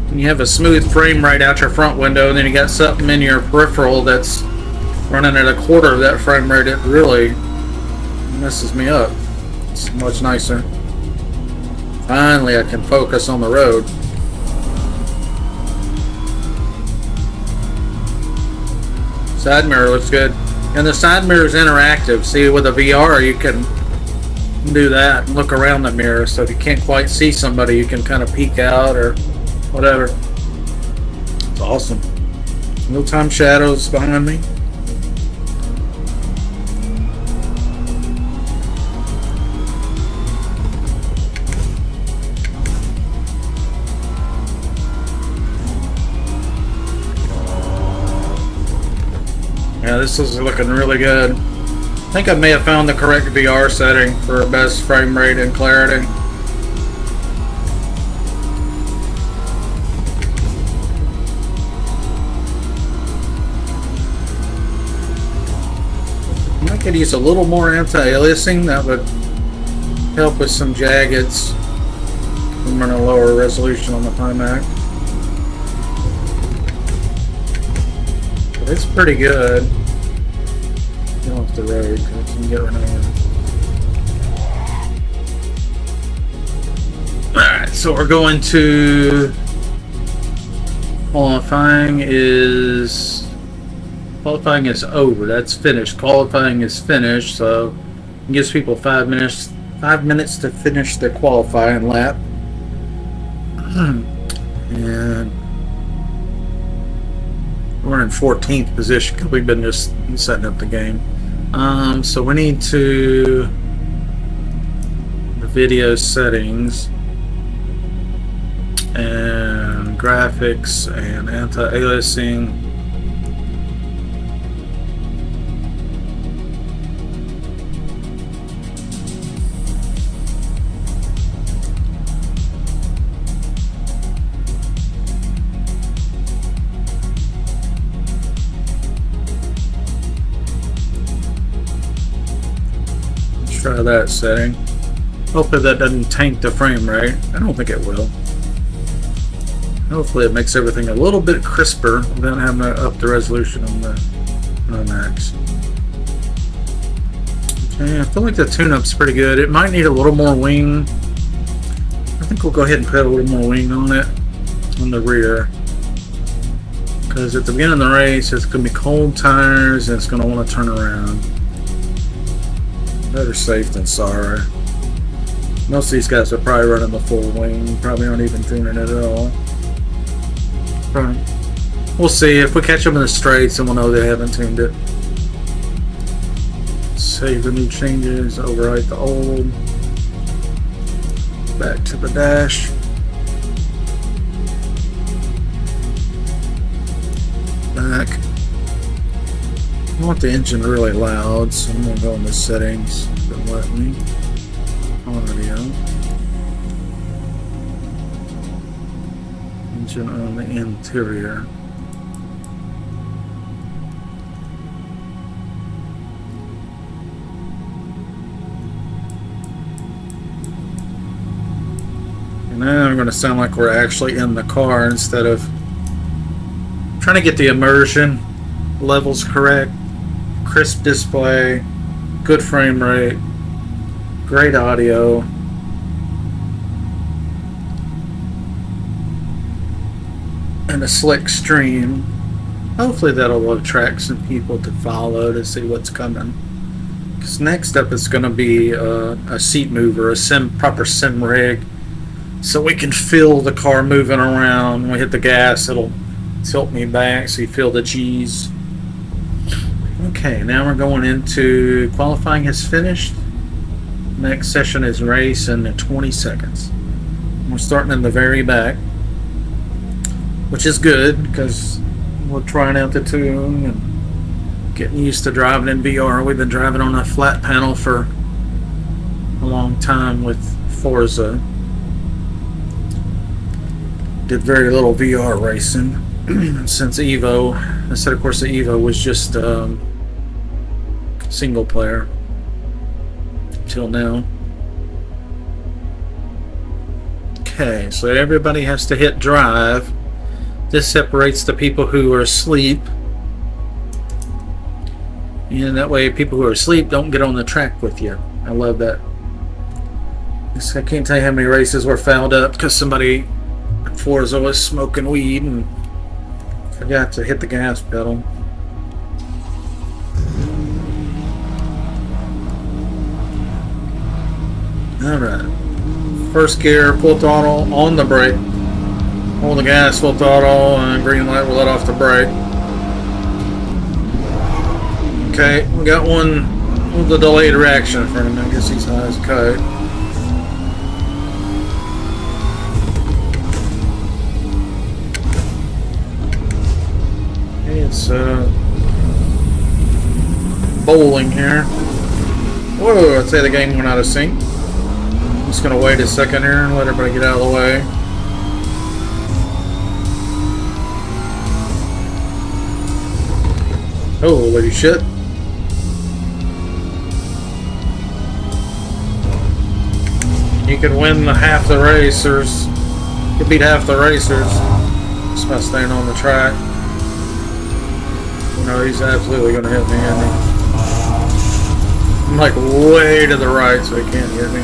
When you have a smooth frame rate out your front window and then you got something in your peripheral that's running at a quarter of that frame rate, it really messes me up. It's much nicer. Finally, I can focus on the road. Side mirror looks good. And the side mirror is interactive. See, with a VR, you can do that and look around the mirror. So if you can't quite see somebody, you can kind of peek out or whatever. It's awesome. Real-time shadows behind me. Yeah, this is looking really good. I think I may have found the correct VR setting for best frame rate and clarity. I could use a little more anti-aliasing. That would help with some jaggeds. I'm running a lower resolution on the Pimax. It's pretty good. Get off the road, I can get rid of it. Alright, so we're going to qualifying is over. That's finished. Qualifying is finished, so it gives people 5 minutes to finish their qualifying lap. And we're in 14th position because we've been just setting up the game. So we need to the video settings, and graphics and anti-aliasing. Try that setting. Hopefully that doesn't taint the frame rate. I don't think it will. Hopefully it makes everything a little bit crisper without having to up the resolution on the max. Okay, I feel like the tune-up's pretty good. It might need a little more wing. I think we'll go ahead and put a little more wing on it on the rear. Because at the beginning of the race, it's going to be cold tires and it's going to want to turn around. Better safe than sorry. Most of these guys are probably running the full wing. Probably aren't even tuning it at all. Right. We'll see. If we catch them in the straights, then we'll know they haven't tuned it. Save the new changes. Overwrite the old. Back to the dash. Back. I want the engine really loud, so I'm going to go into settings. Don't let me. Audio. Engine on the interior. And now I'm going to sound like we're actually in the car instead of trying to get the immersion levels correct. Crisp display, good frame rate, great audio. And a slick stream. Hopefully that'll attract some people to follow to see what's coming. Because next up is going to be a seat mover, a proper sim rig. So we can feel the car moving around. When we hit the gas, it'll tilt me back so you feel the G's. Okay, now we're going into qualifying has finished. Next session is race in 20 seconds. We're starting in the very back, which is good because we're trying out the tune and getting used to driving in VR. We've been driving on a flat panel for a long time with Forza. Did very little VR racing since EVO. Instead, of course, the EVO was just single player till now. Okay, so everybody has to hit drive. This separates the people who are asleep, and that way people who are asleep don't get on the track with you. I love that. I can't tell you how many races were fouled up because somebody at Forza was smoking weed and forgot to hit the gas pedal. Alright. First gear, full throttle, on the brake. Hold the gas, full throttle, and green light will let off the brake. Okay, we got one with the delayed reaction in front of him. I guess he's high as a kite. Okay, it's bowling here. Whoa, I'd say the game went out of sync. I'm just gonna wait a second here and let everybody get out of the way. Holy shit. You can win half the racers. You can beat half the racers just by staying on the track. You know, he's absolutely gonna hit me, isn't he? I'm like way to the right so he can't hit me.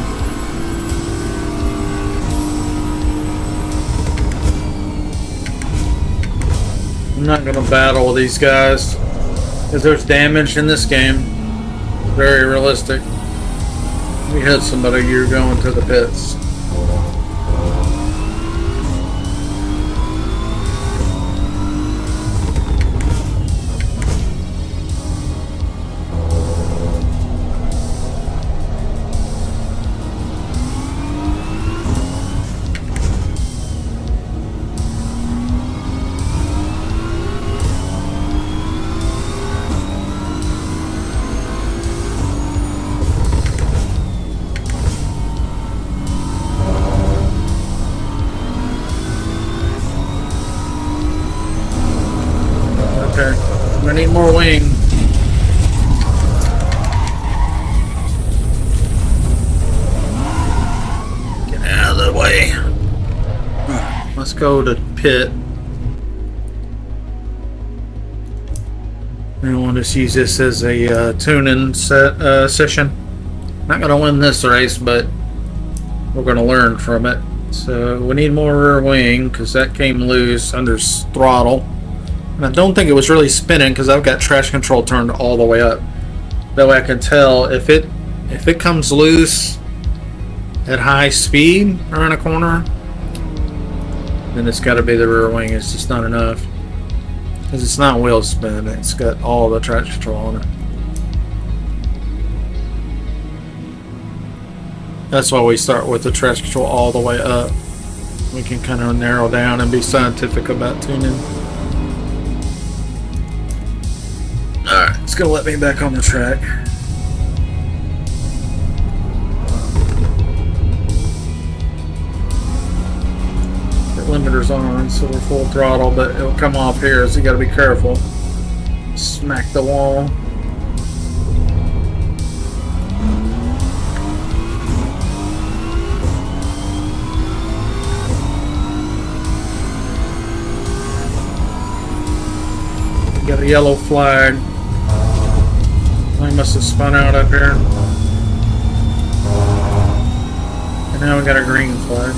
I'm not gonna battle with these guys because there's damage in this game. Very realistic. If you hit somebody, you're going to the pits. Okay. I'm gonna need more wing. Get out of the way. Alright, let's go to pit. And we'll just use this as a tuning session. Not gonna win this race, but we're gonna learn from it. So we need more rear wing because that came loose under throttle. And I don't think it was really spinning because I've got traction control turned all the way up. That way I can tell if it comes loose at high speed around a corner, then it's got to be the rear wing. It's just not enough because it's not wheel spin. It's got all the traction control on it. That's why we start with the traction control all the way up. We can kind of narrow down and be scientific about tuning. Alright, it's going to let me back on the track. The limiter's on, so we're full throttle, but it'll come off here, so you got to be careful. Smack the wall. Got a yellow flag. I must have spun out up here. And now we got a green flag.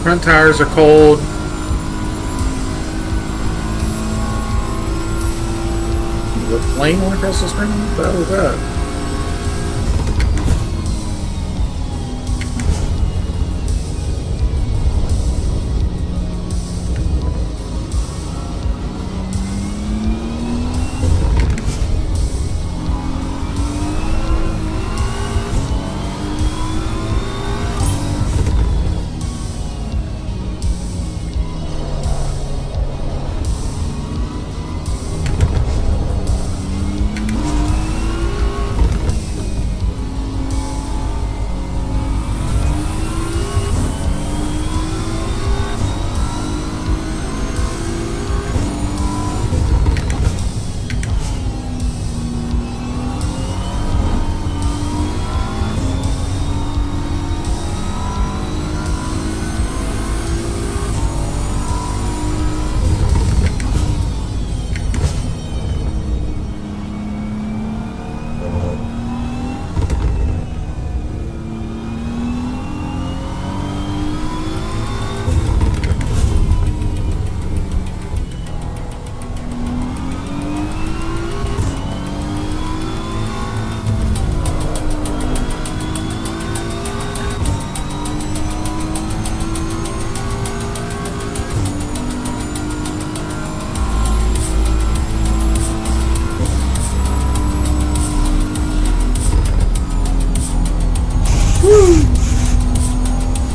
Front tires are cold. The plane went across the screen? What the hell was that?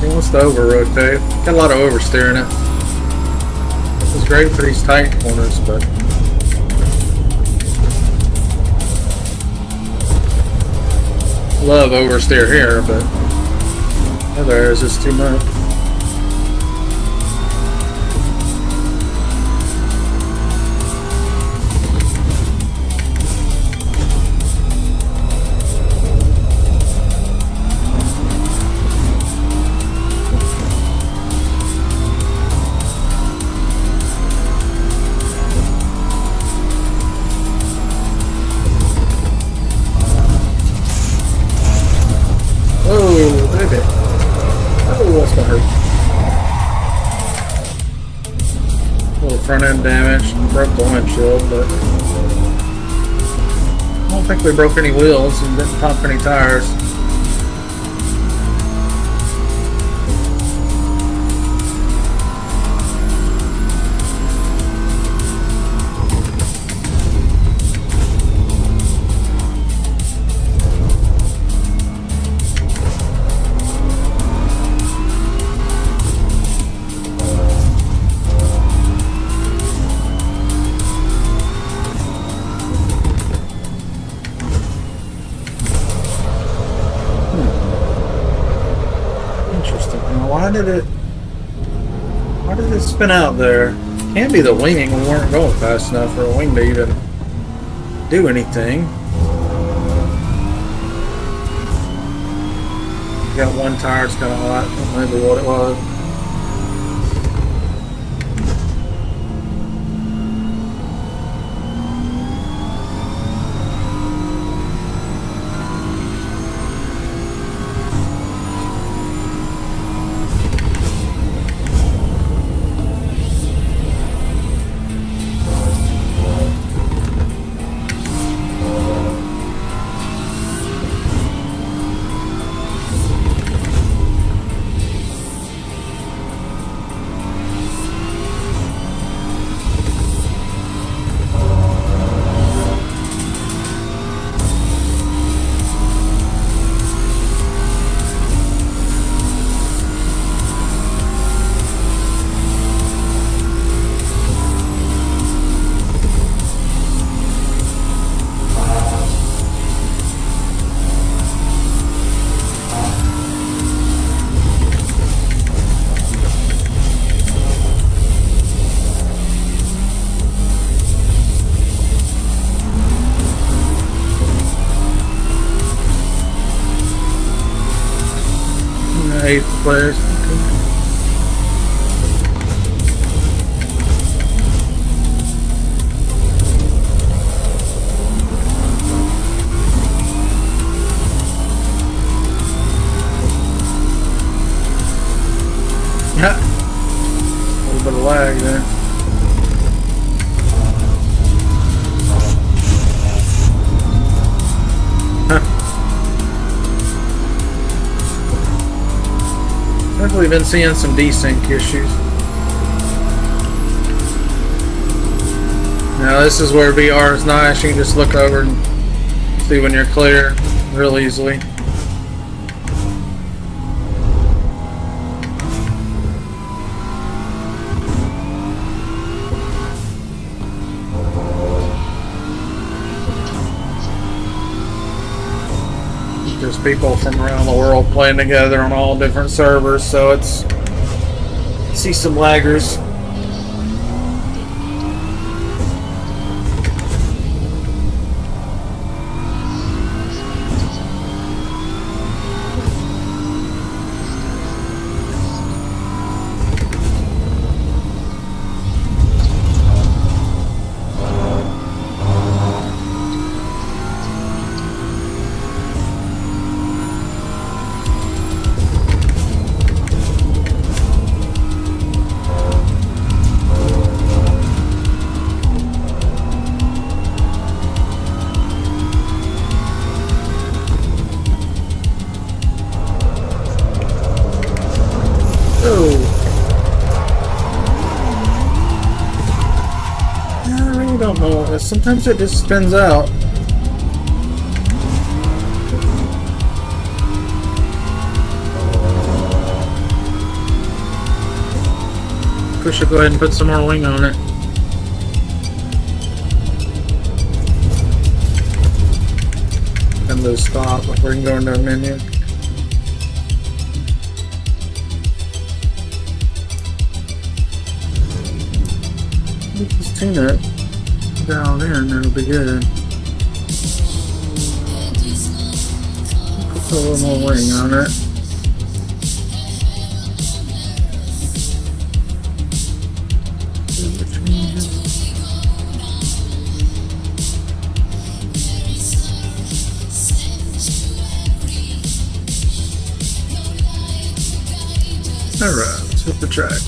He wants to over rotate. Got a lot of oversteer in it. It's great for these tight corners, but love oversteer here, but other areas is too much. Oh, baby. Oh, that's gonna hurt. A little front end damage. Broke the windshield, but I don't think we broke any wheels and didn't pop any tires. Why did it spin out there? Can't be the wing. We weren't going fast enough for a wing to even do anything. Got one tire, it's kind of hot. I don't remember what it was. Eighth place. Yeah. A little bit of lag there. Definitely been seeing some desync issues. Now this is where VR is nice. You can just look over and see when you're clear real easily. There's people from around the world playing together on all different servers, so it's see some laggers. Sometimes it just spins out. We should go ahead and put some more wing on it. And those stop before we can go into our menu. Just tune it down in, that'll be good. Put a little more wing on it. Alright, let's hit the track.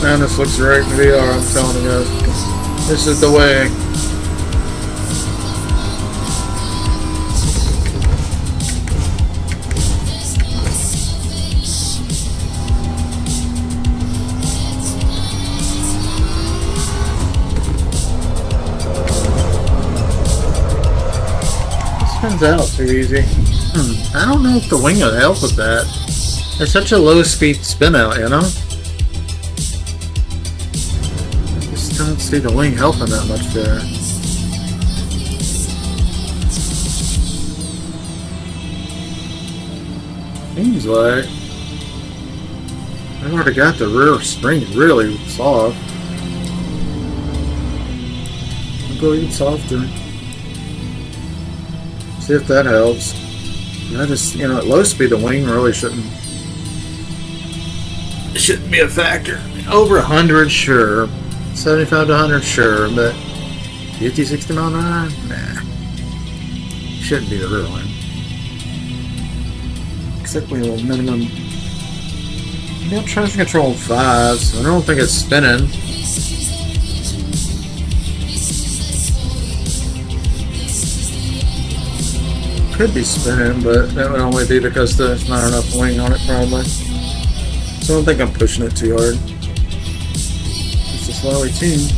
Man, this looks great in VR, I'm telling you guys. This is the way. Spins out too easy. I don't know if the wing would help with that. It's such a low speed spin out, you know? I just don't see the wing helping that much there. Seems like I've already got the rear spring really soft. I'll go even softer. See if that helps. I just, you know, at low speed the wing really shouldn't be a factor. Over 100, sure. 75 to 100, sure, but 50, 60 mile an hour? Nah. Shouldn't be the real one. Except we have a minimum. You know, traction control 5, so I don't think it's spinning. Could be spinning, but that would only be because there's not enough wing on it, probably. So I don't think I'm pushing it too hard. It's just slowly tuned.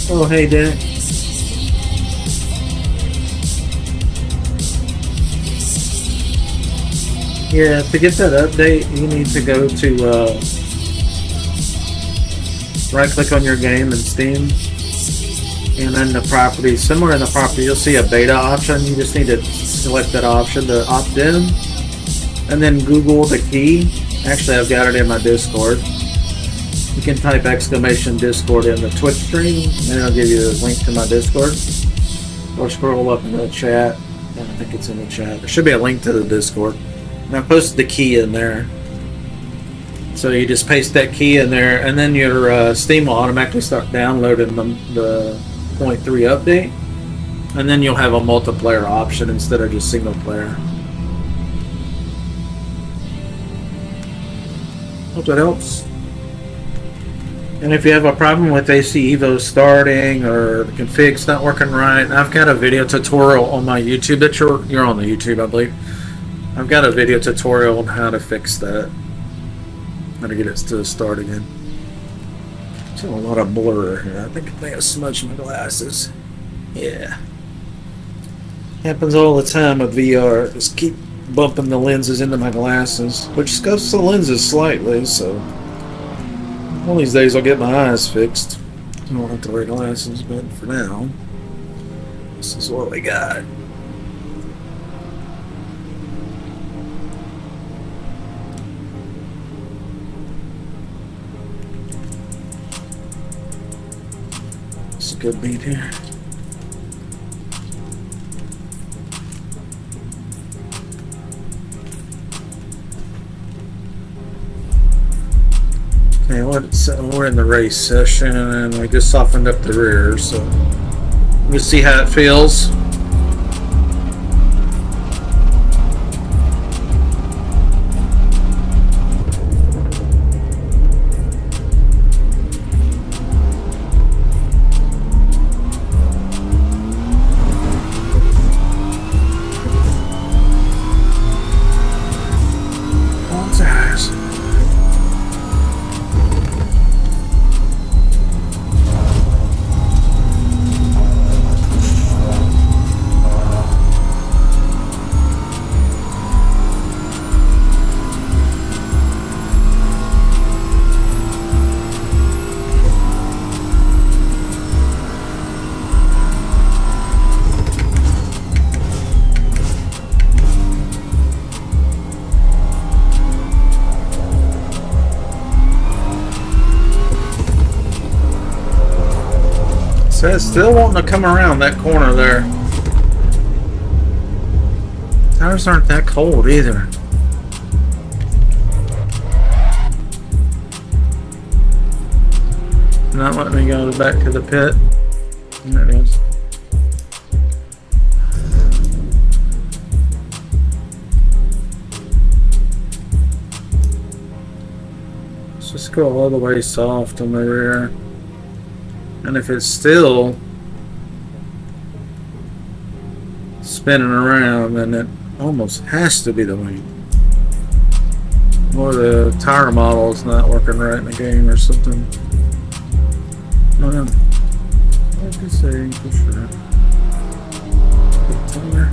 Oh, hey, Dick. Yeah, to get that update, you need to go to right-click on your game in Steam, and then the property. Somewhere in the property, you'll see a beta option. You just need to select that option to opt in, and then Google the key. Actually, I've got it in my Discord. You can type !Discord in the Twitch stream, and it'll give you a link to my Discord. Or scroll up in the chat. I think it's in the chat. There should be a link to the Discord. And I posted the key in there. So you just paste that key in there, and then your Steam will automatically start downloading the 0.3 update. And then you'll have a multiplayer option instead of just single player. Hope that helps. And if you have a problem with AC EVO starting or the config's not working right, I've got a video tutorial on my YouTube that you're on the YouTube, I believe. I've got a video tutorial on how to fix that. How to get it to start again. There's a lot of blur here. I think I may have smudged my glasses. Yeah. Happens all the time with VR. Just keep bumping the lenses into my glasses, which scuffs the lenses slightly, so one of these days I'll get my eyes fixed. I don't have to wear glasses, but for now, this is what we got. It's a good beat here. Okay, we're in the race session and we just softened up the rear, so we'll see how it feels. So it's still wanting to come around that corner there. Tires aren't that cold either. Not letting me go back to the pit. There it is. go all the way soft on the rear. And if it's still spinning around, then it almost has to be the wing. Or the tire model is not working right in the game or something. I don't know. Hard to say for sure. Tire.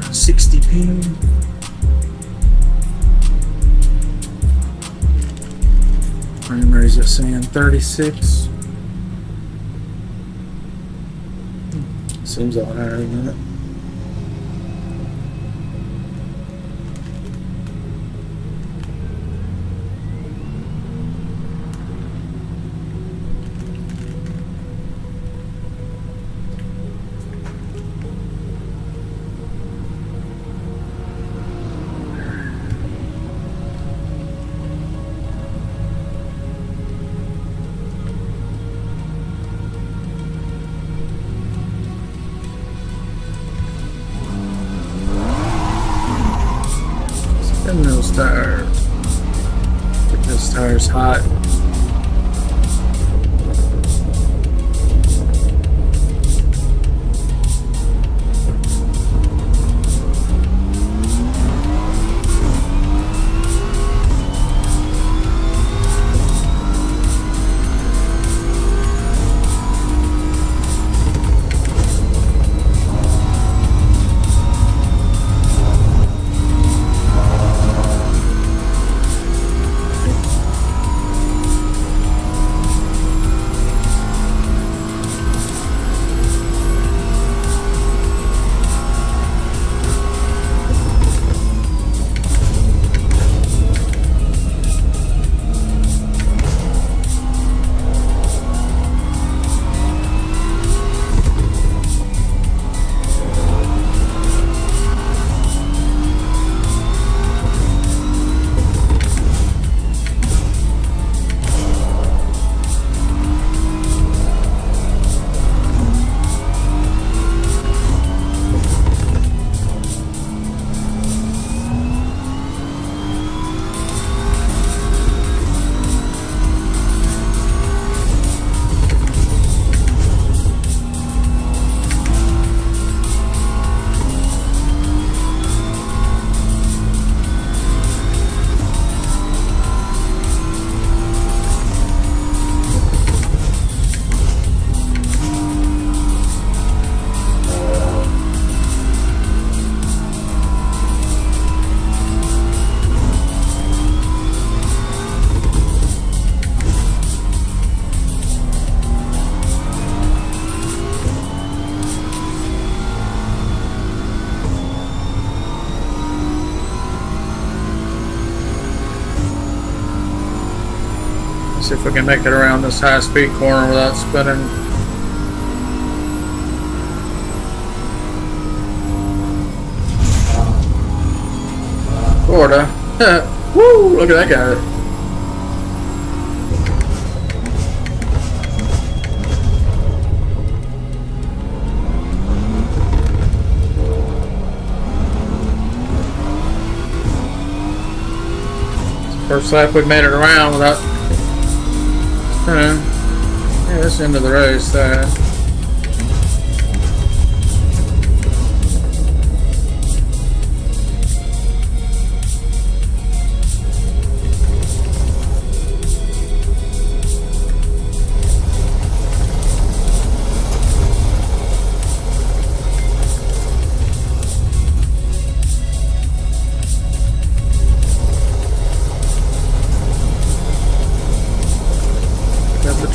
60p. Frame rate is saying 36. Seems a lot higher than that. Spin those tires. Get those tires hot. See if we can make it around this high-speed corner without spinning. Sorta. Woo! Look at that guy. First lap we made it around without. Yeah, that's the end of the race there.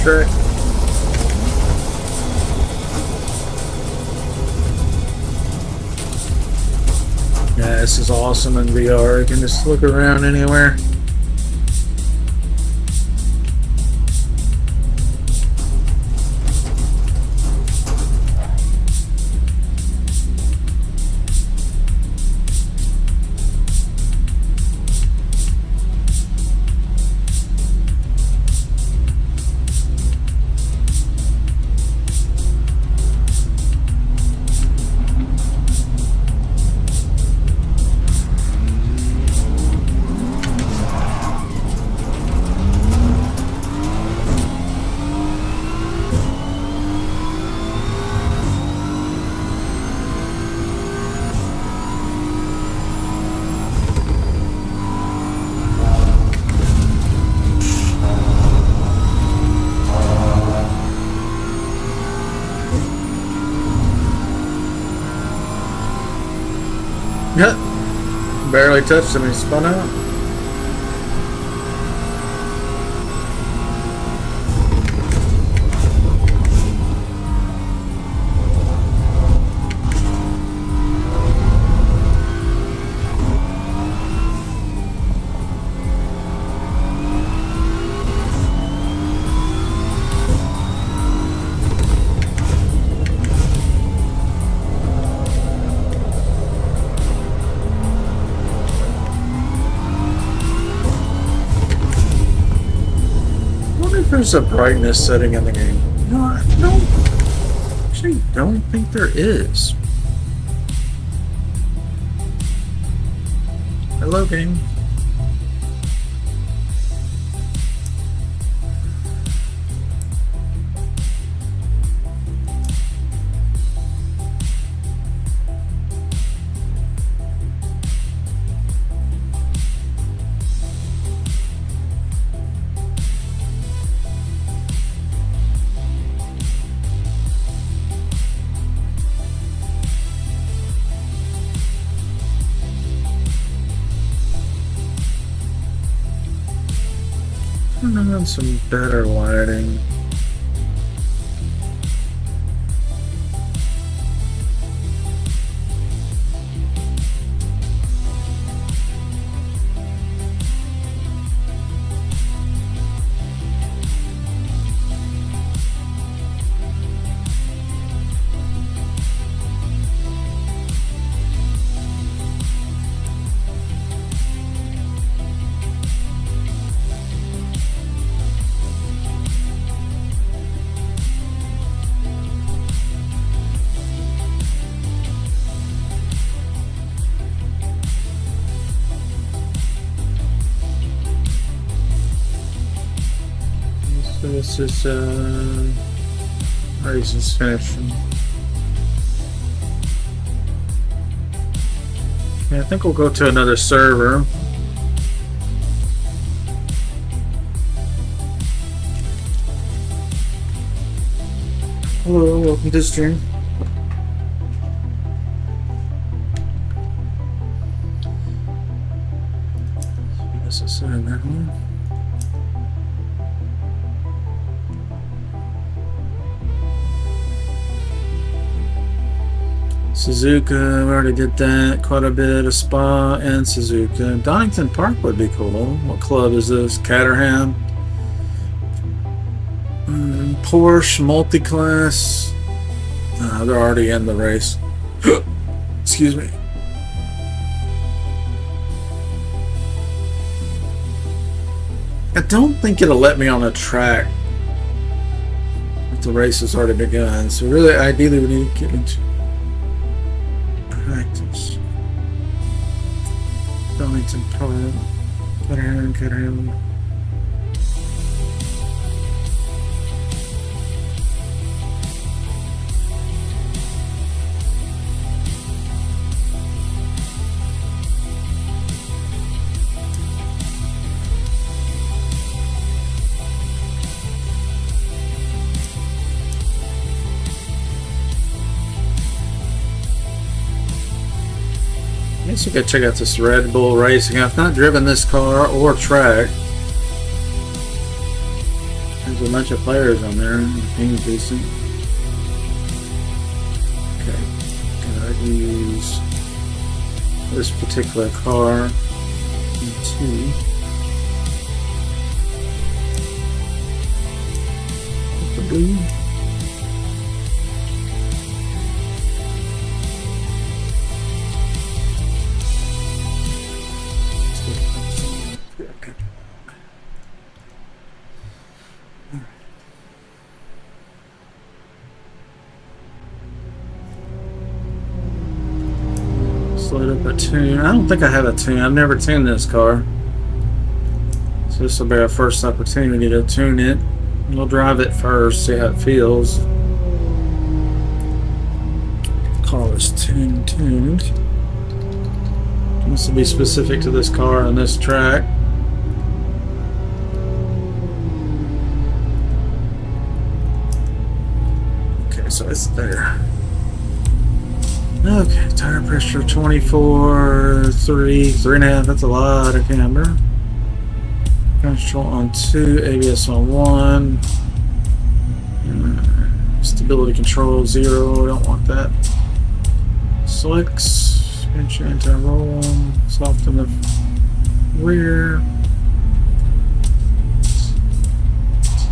Trick. Yeah, this is awesome in VR. You can just look around anywhere. Barely touched him, he spun out. There's a brightness setting in the game. No, I actually don't think there is. Hello, game. Some better lighting. This is race is finished. Yeah, I think we'll go to another server. Hello, welcome to the stream. This is in that one. Suzuka, we already did that. Quite a bit of Spa and Suzuka. Donington Park would be cool. What club is this? Caterham. Porsche, multi-class. They're already in the race. Excuse me. I don't think it'll let me on a track if the race has already begun. So really, ideally, we need to get into practice. Donington Park. Caterham. I guess we could check out this Red Bull Racing. I've not driven this car or track. There's a bunch of players on there. The game's decent. Okay. Can I use this particular car? Two. The blue. Load up a tune. I don't think I have a tune. I've never tuned this car. So this will be our first opportunity to tune it. We'll drive it first, see how it feels. Car is tuned. This will be specific to this car and this track. Okay, so it's there. Okay, tire pressure 24, 3.5. That's a lot of camber. Control on 2, ABS on 1. Stability control 0. Don't want that. Slicks, suspension, anti-roll, soft in the rear.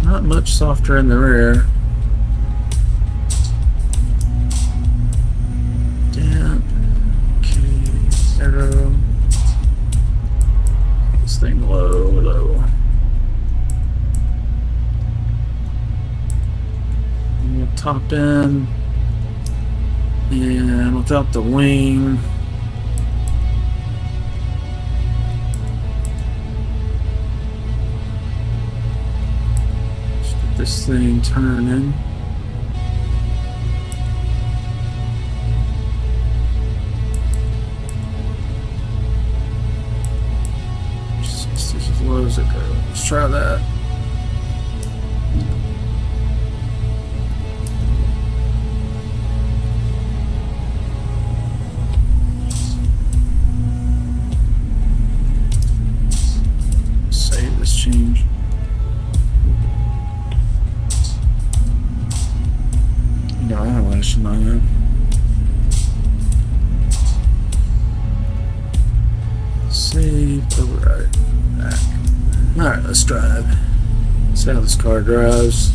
Not much softer in the rear. Damp. Okay, arrow. This thing low. Top end, and without the wing. Let's get this thing turning. Just as low as it goes. Let's try that. Change. No eyelash in on that. Save, override, back. Alright, let's drive. See how this car drives.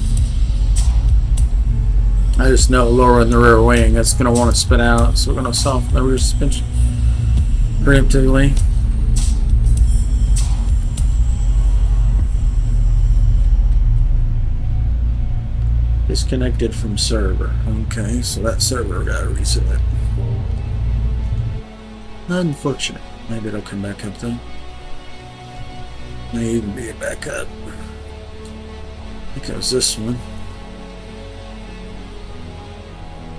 I just know lowering the rear wing, that's going to want to spit out, so we're going to soften the rear suspension preemptively. Disconnected from server. Okay, so that server got to reset. Unfortunate. Maybe it'll come back up though. May even be a backup. I think it was this one.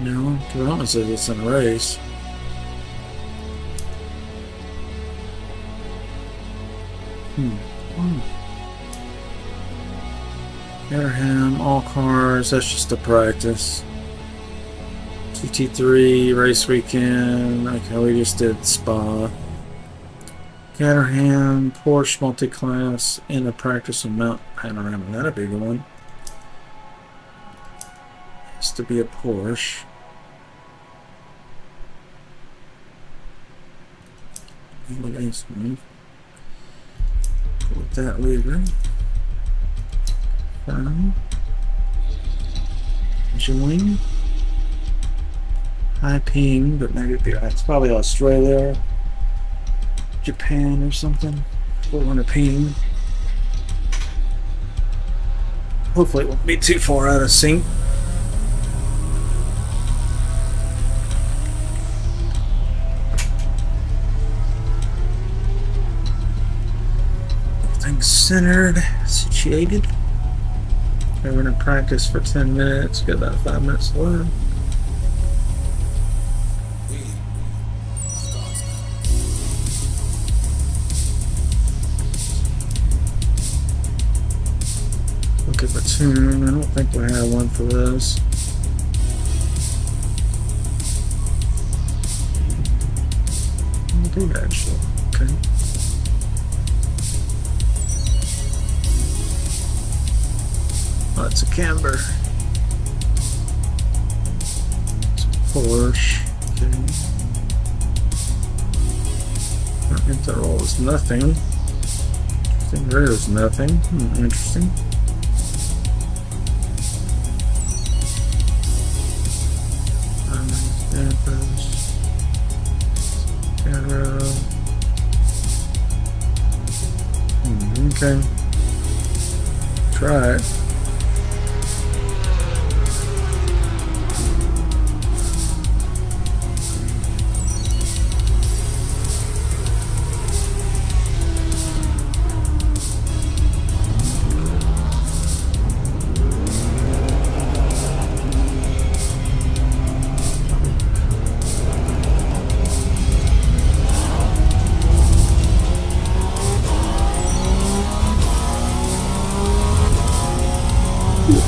No, Corona says it's in a race. Airham, all cars, that's just a practice. GT3, race weekend, okay, we just did Spa. Caterham, Porsche multi-class, and a practice of Mount Panorama, that'd be a good one. Has to be a Porsche. Pull that lever. Join. High ping, but maybe it's probably Australia, Japan, or something. 400 ping. Hopefully, it won't be too far out of sync. Everything's centered, situated. We're going to practice for 10 minutes, got about 5 minutes left. Look at the tune, I don't think we have one for this. I do actually, okay. Oh, it's a camber. It's a Porsche. Okay. Front interroll is nothing. Interesting. Rear is nothing. Interesting. Dampers. Arrow. Okay. Try it.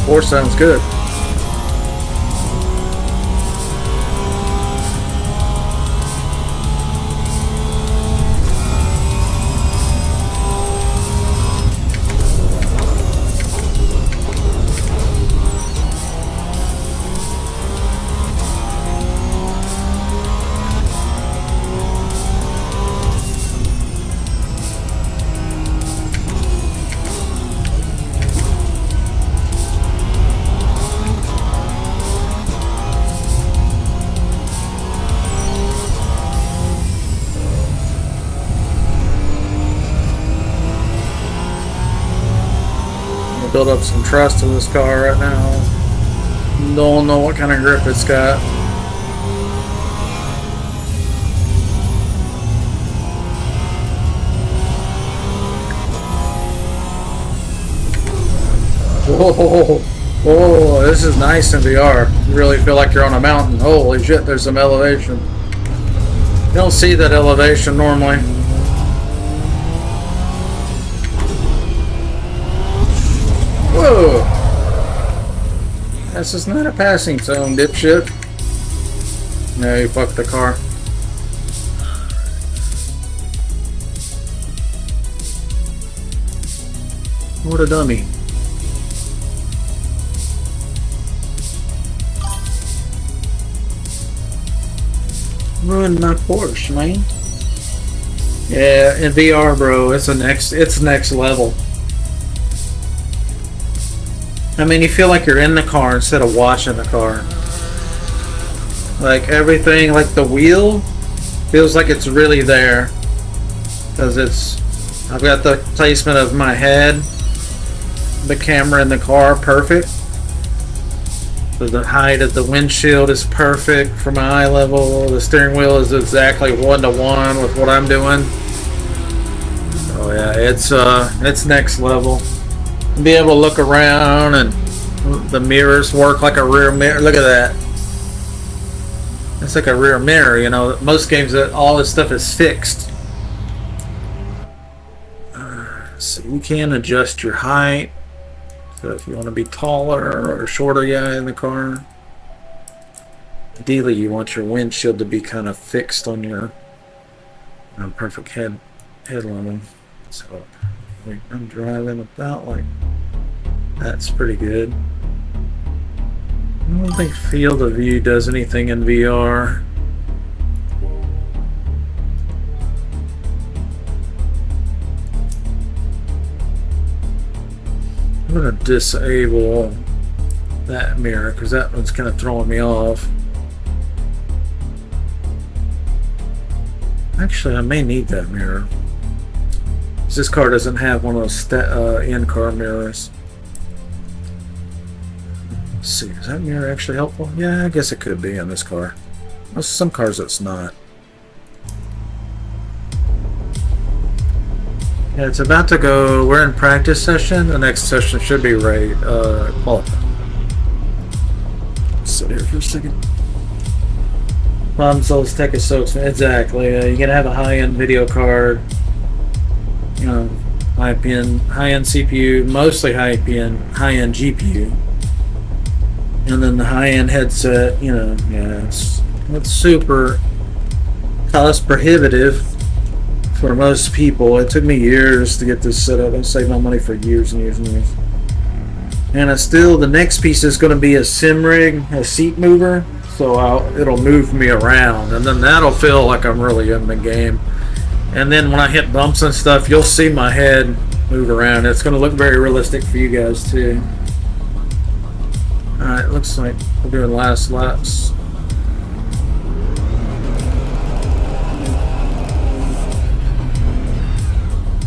Four sounds good. build up some trust in this car right now. Don't know what kind of grip it's got. Whoa, whoa, this is nice in VR. You really feel like you're on a mountain. Holy shit, there's some elevation. You don't see that elevation normally. Whoa! This is not a passing zone, dipshit. No, you fucked the car. What a dummy. Ruined my Porsche, man. Yeah, in VR, bro, it's next level. I mean, you feel like you're in the car instead of watching the car. Like everything, like the wheel, feels like it's really there. Because I've got the placement of my head, the camera in the car, perfect. So the height of the windshield is perfect for my eye level. The steering wheel is exactly 1-to-1 with what I'm doing. Oh yeah, it's next level. Be able to look around and the mirrors work like a rear mirror. Look at that. It's like a rear mirror, you know. Most games, all this stuff is fixed. So you can adjust your height. So if you want to be taller or shorter guy in the car. Ideally, you want your windshield to be kind of fixed on your perfect head level. So I'm driving about like that's pretty good. I don't think field of view does anything in VR. I'm going to disable that mirror because that one's kind of throwing me off. Actually, I may need that mirror. This car doesn't have one of those in-car mirrors. Let's see, is that mirror actually helpful? Yeah, I guess it could be on this car. Some cars it's not. Yeah, it's about to go. We're in practice session. The next session should be right. Qualified. Sit here for a second. Consoles, tech is so expensive. Exactly. You gotta have a high-end video card. You know, high-end CPU, mostly high-end GPU, and then the high-end headset. You know, yeah, it's super cost prohibitive. For most people, it took me years to get this set up. I saved my money for years and years and years. And the next piece is going to be a sim rig, a seat mover, so it'll move me around, and then that'll feel like I'm really in the game. And then when I hit bumps and stuff, you'll see my head move around. It's going to look very realistic for you guys too. All right, looks like we're doing last laps.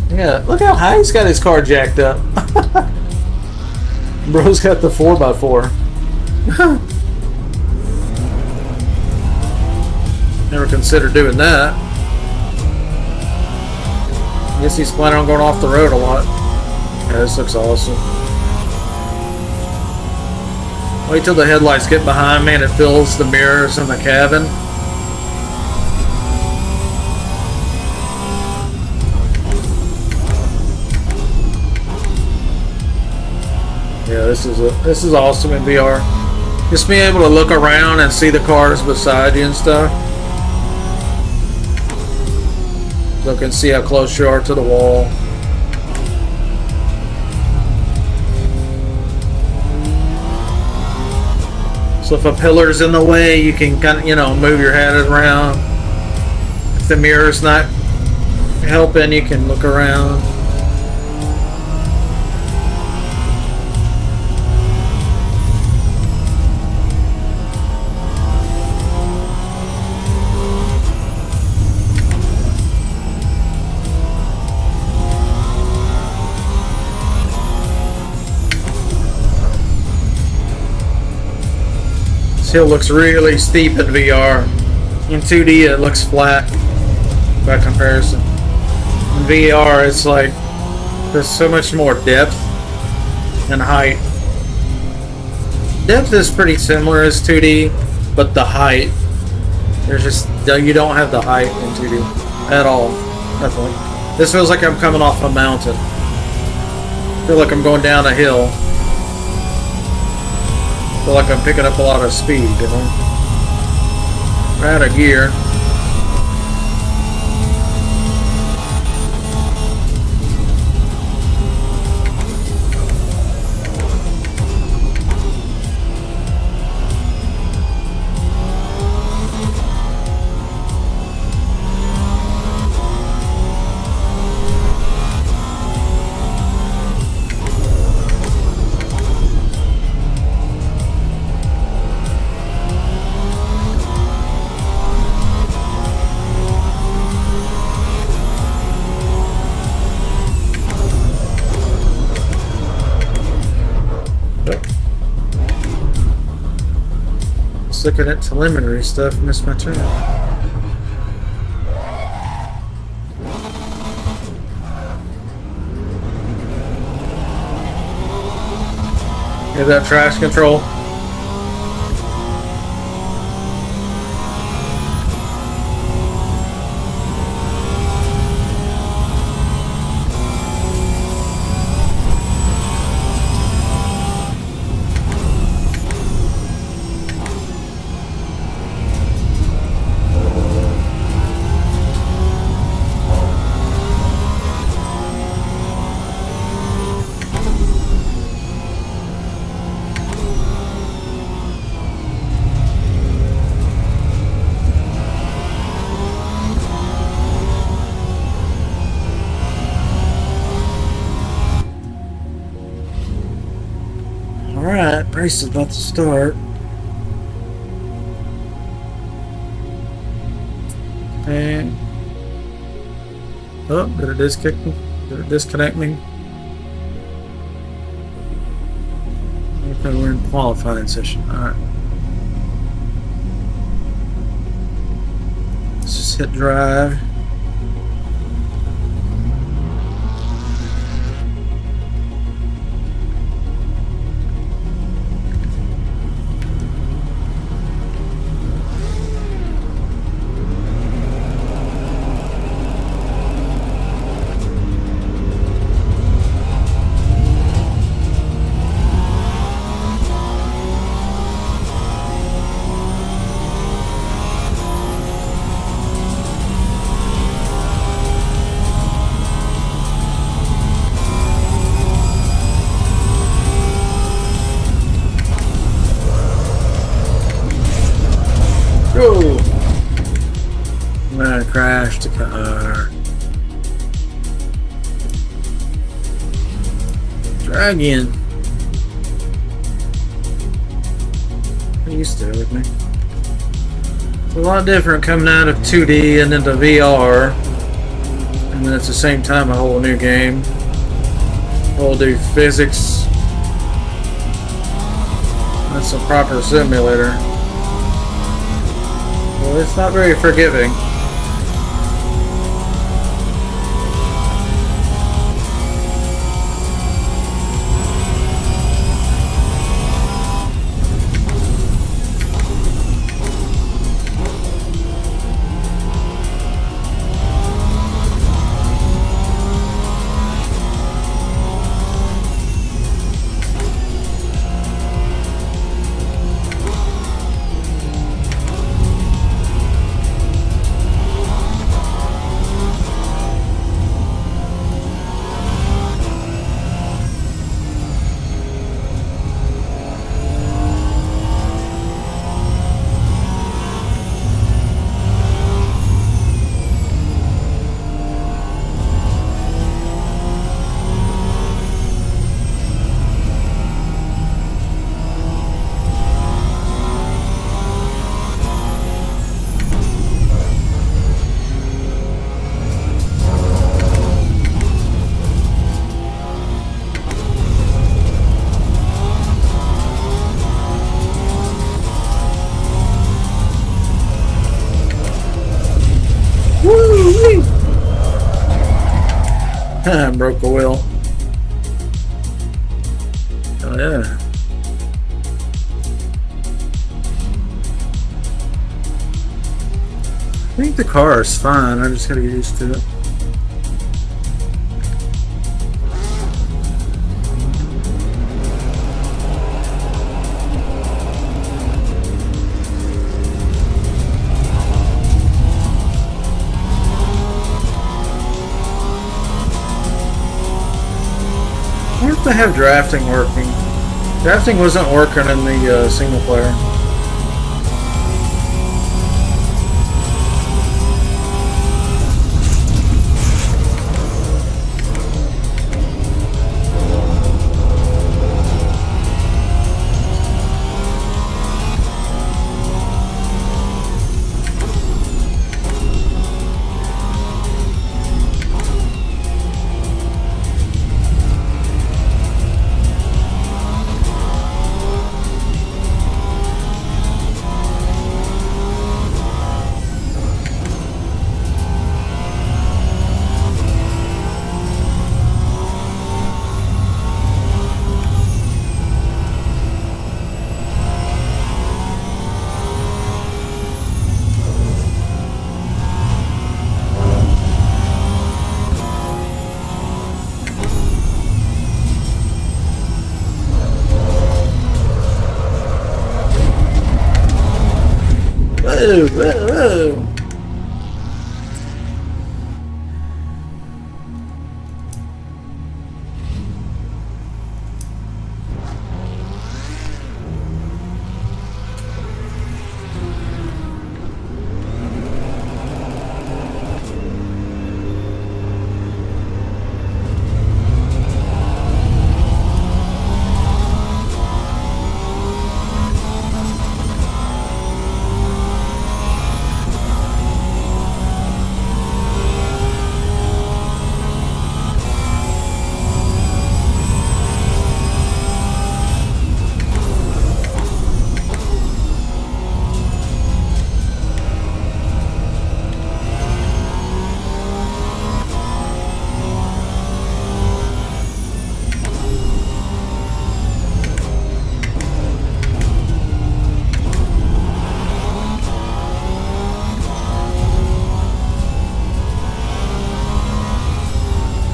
Yeah, look how high he's got his car jacked up. Bro's got the 4x4. Never considered doing that. I guess he's planning on going off the road a lot. Yeah, this looks awesome. Wait till the headlights get behind me and it fills the mirrors in the cabin. Yeah, this is awesome in VR. Just being able to look around and see the cars beside you and stuff. So you can see how close you are to the wall. So if a pillar's in the way, you can kind of, move your head around. If the mirror's not helping, you can look around. hill looks really steep in VR. In 2D, it looks flat by comparison. In VR, it's like there's so much more depth and height. Depth is pretty similar as 2D, but the height, there's just, you don't have the height in 2D at all. Definitely. This feels like I'm coming off a mountain. I feel like I'm going down a hill. I feel like I'm picking up a lot of speed, you know? We're out of gear. Looking at telemetry stuff, missed my turn. Hear that trash control? Alright, race is about to start. And oh, did it disconnect me? Did it disconnect me? Okay, we're in qualifying session. Alright. Let's just hit drive. Go! I'm gonna crash the car. Try again. Get used to it with me. It's a lot different coming out of 2D and into VR. And then at the same time a whole new game. Whole new physics. That's a proper simulator. Well, it's not very forgiving. Broke a wheel. Oh yeah. I think the car is fine. I just gotta get used to it. I wonder if they have drafting working. Drafting wasn't working in the single player. Whoa, whoa, whoa.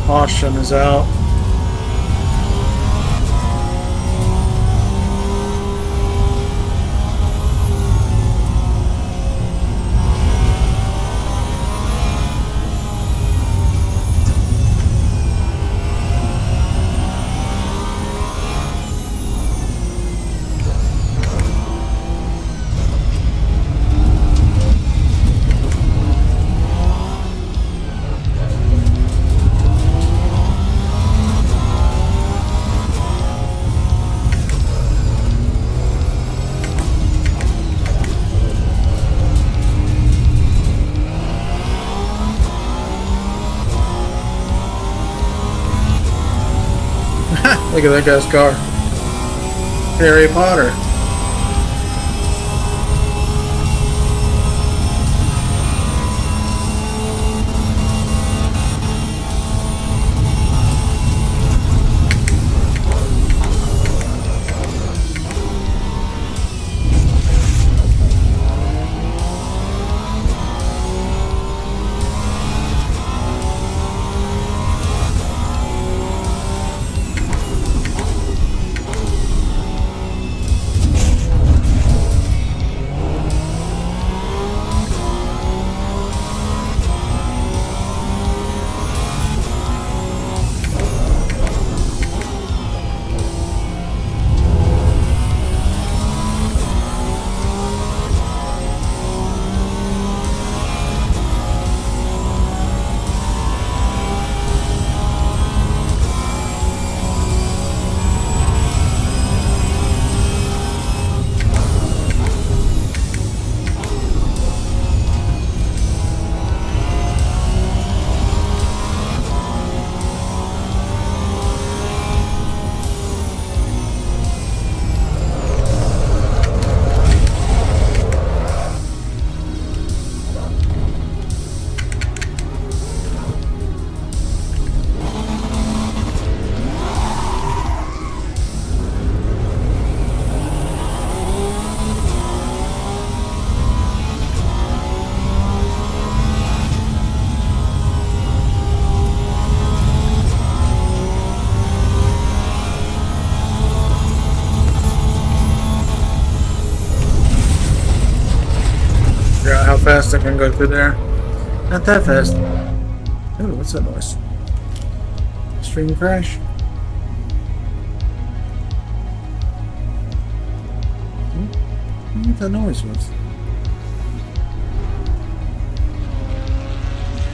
Caution is out. Look at that guy's car. Harry Potter. fast I can go through there. Not that fast. Oh, what's that noise? Stream crash? I wonder what that noise was.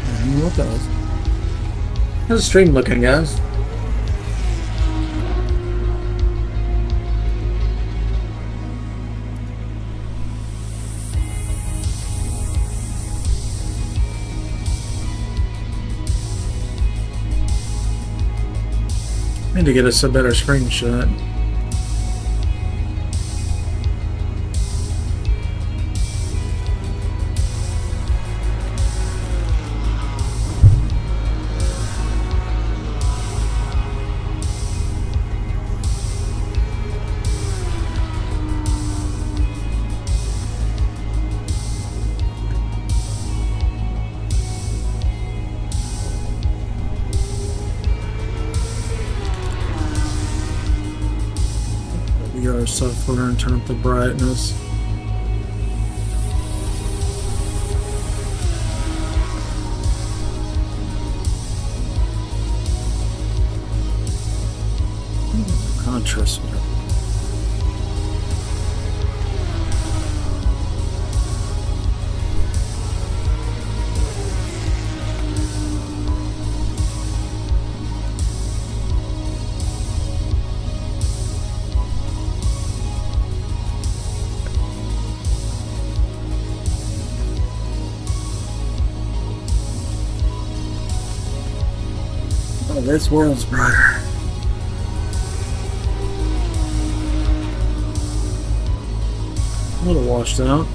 I don't know what that was. How's the stream looking, guys? Need to get us a better screenshot. VR software and turn up the brightness. Contrast. Oh, this world's brighter. A little washed out.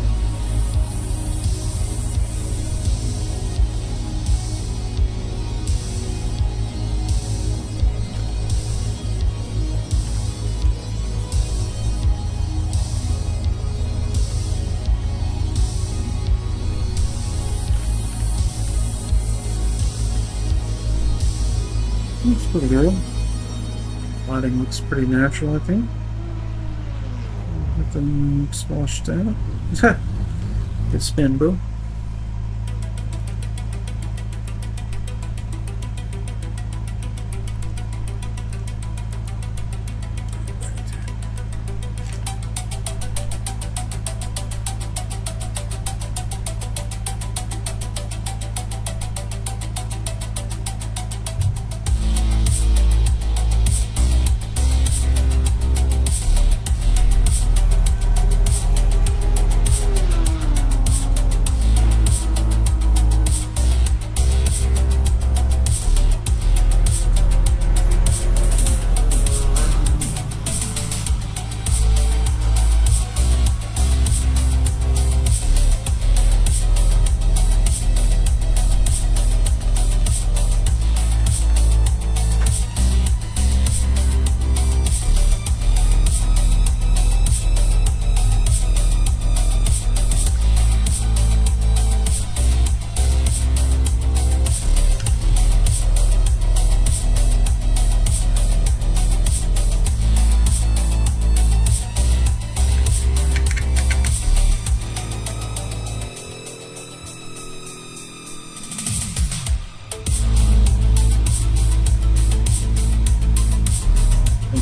Looks pretty good. Lighting looks pretty natural, I think. Everything looks washed out. Good spin, bro.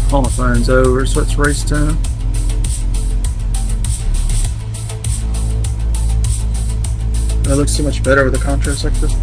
Qualifying's over, so it's race time. That looks so much better with a contrast like this.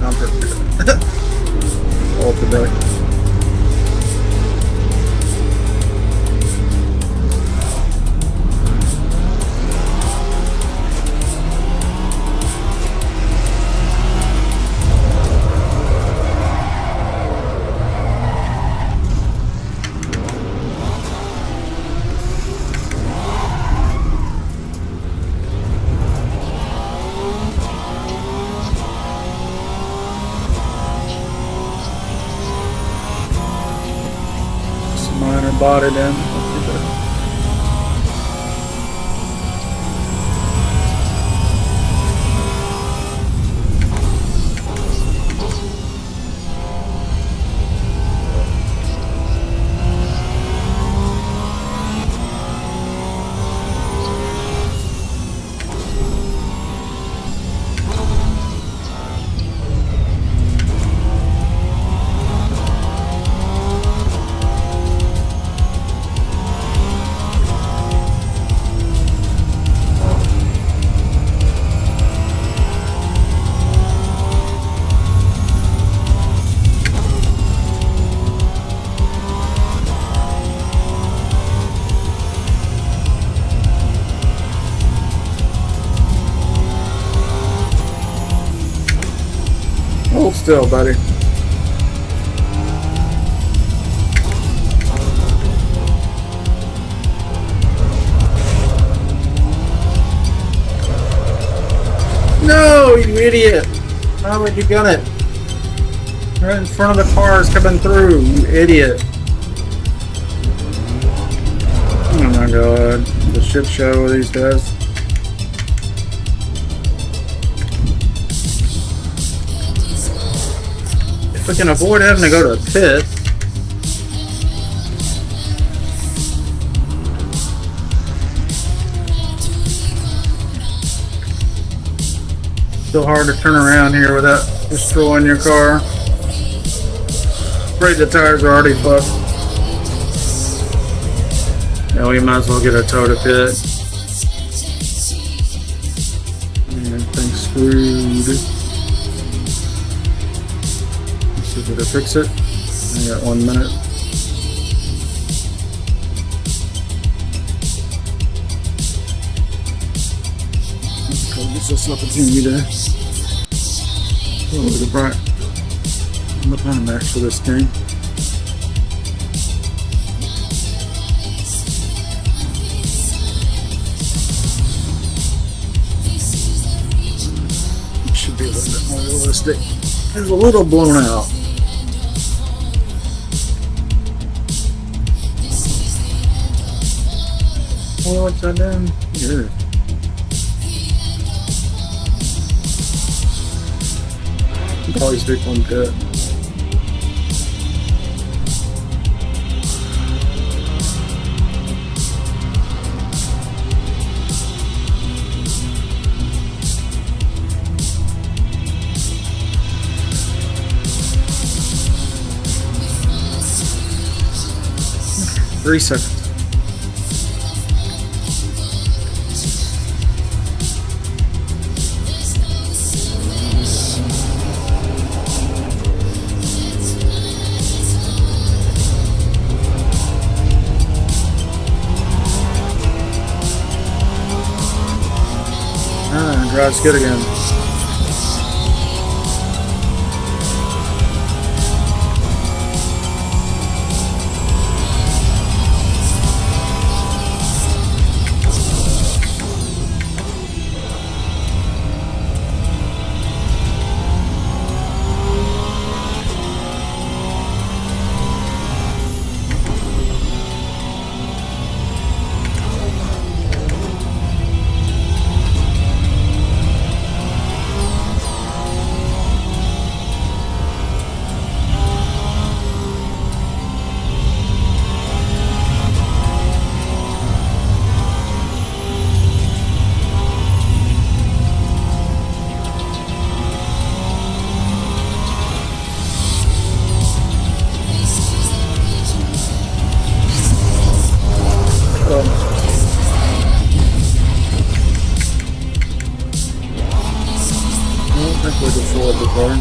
I'm perfect. All today. Minor body then. Hold still, buddy. No, you idiot! How would you gun it? Right in front of the cars coming through, you idiot. Oh my god. The shit show with these guys. If we can avoid having to go to a pit. Still hard to turn around here without destroying your car. Afraid the tires are already fucked. Yeah, we might as well get a tow to pit. Everything's screwed. Let's see if we can fix it. I got 1 minute. Gives us an opportunity to look at the bright. I'm looking at max for this game. It should be a little bit more realistic. It's a little blown out. Oh, what's that down? Here. Always pick one pit. Three seconds. Drives good again. I don't think we can afford the car.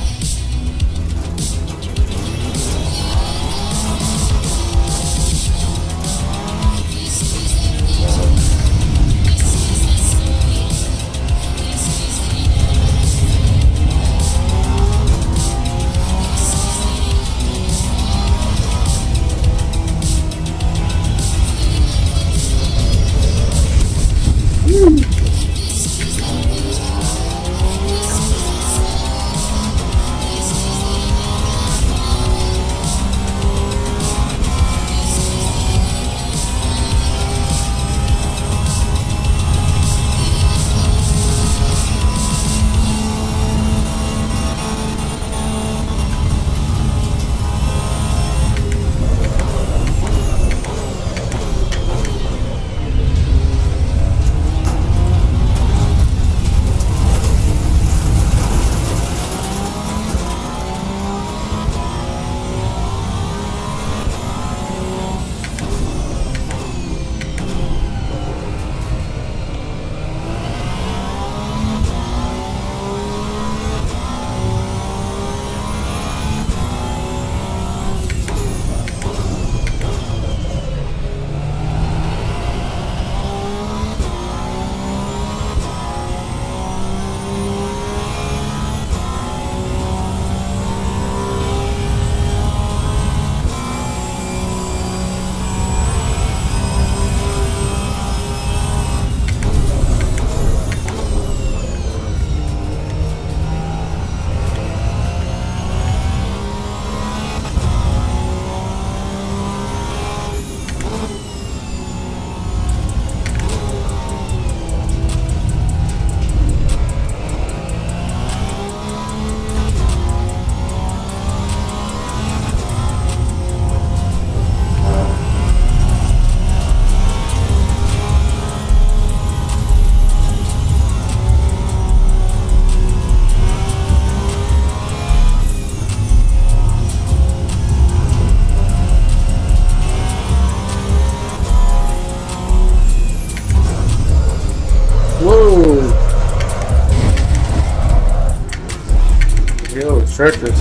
hill is treacherous.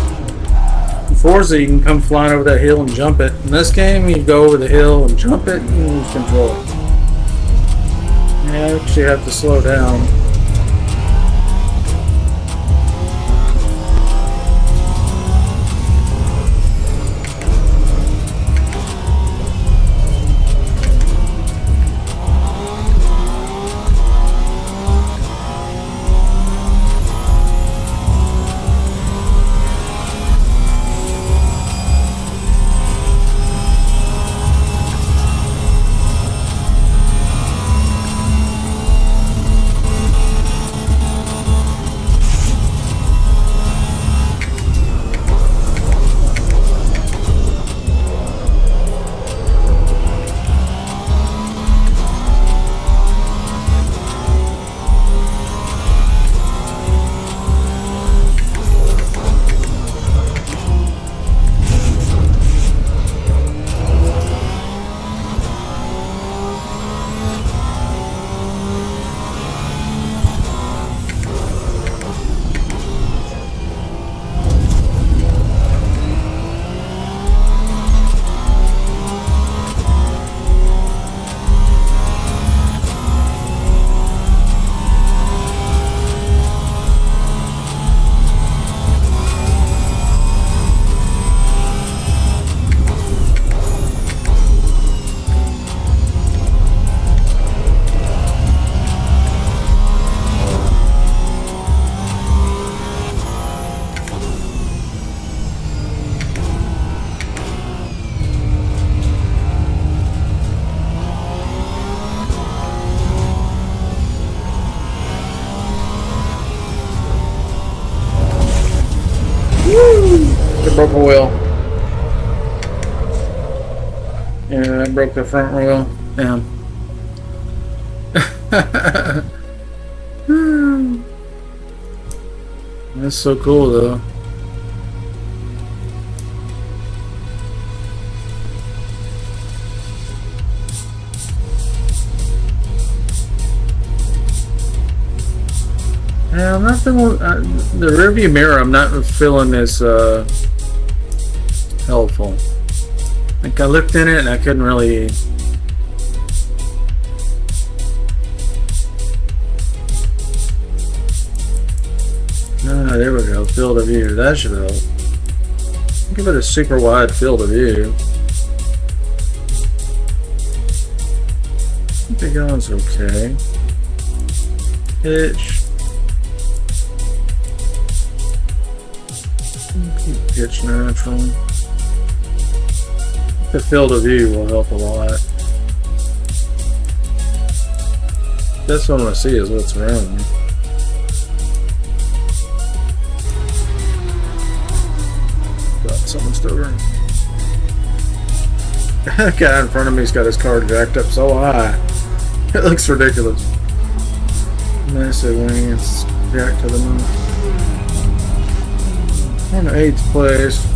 In Forza, you can come flying over that hill and jump it. In this game, you go over the hill and jump it and lose control. Yeah, you actually have to slow down. Broke a wheel. Yeah, I broke the front wheel. Damn. That's so cool though. Yeah, I'm not feeling the rearview mirror. I'm not feeling as helpful. Like I looked in it and I couldn't really. Ah, there we go. Field of view. That should help. Give it a super wide field of view. I think that one's okay. Pitch. Keep pitch natural. The field of view will help a lot. That's what I want to see is what's around me. God, someone's still running. That guy in front of me's got his car jacked up so high. It looks ridiculous. Massive wings jacked to the moon. On the 8th place.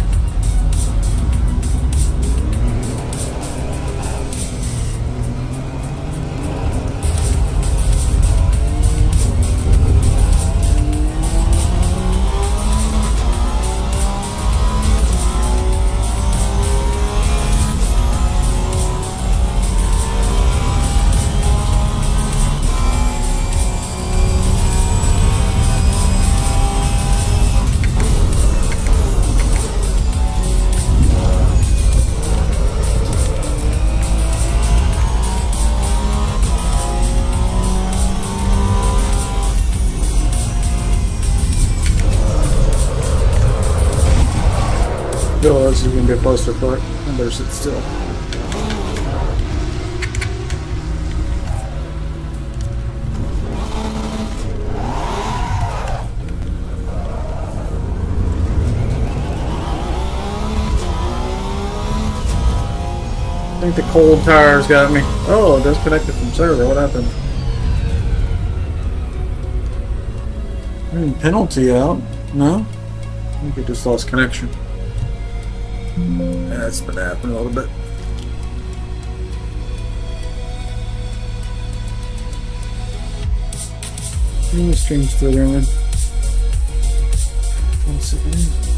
Oh, this is going to be a poster for it. I better sit still. I think the cold tires got me. Oh, it disconnected from server. What happened? Penalty out. No? I think it just lost connection. That's been happening a little bit. The stream's still running. Let's fix it, man.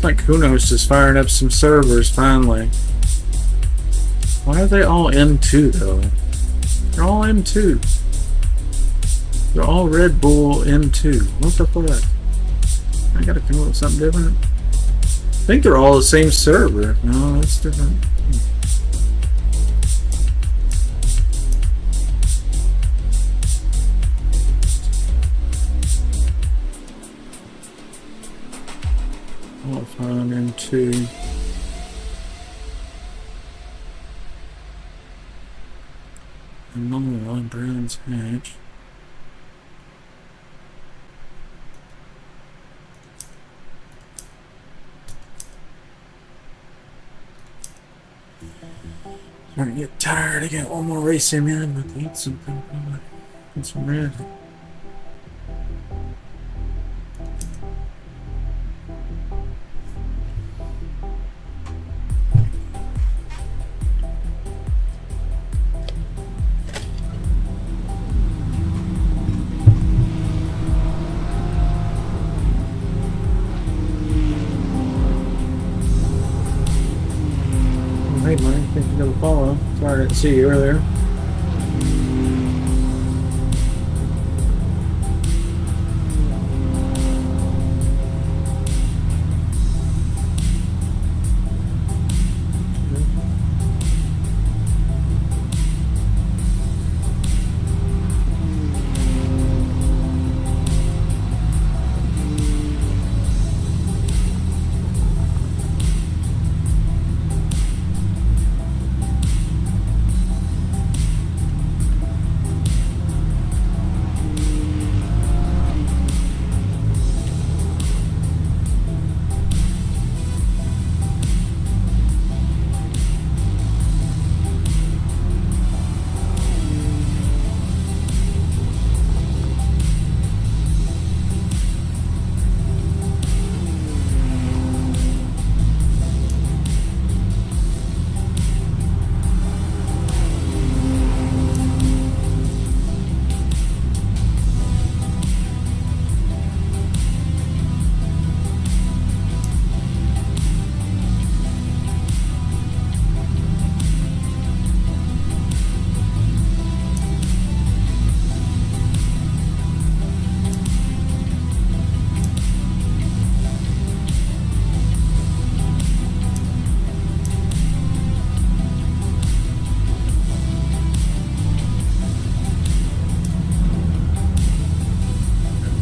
Like Kunos is firing up some servers finally. Why are they all M2 though? They're all M2. They're all Red Bull M2. What the fuck? I gotta come up with something different. I think they're all the same server. No, that's different. All fine M2. And normal on Brands Hatch. Starting to get tired. I got one more race in, man. I'm gonna eat something. Get some red. Hey, Mike, thank you for the follow. Sorry I didn't see you earlier.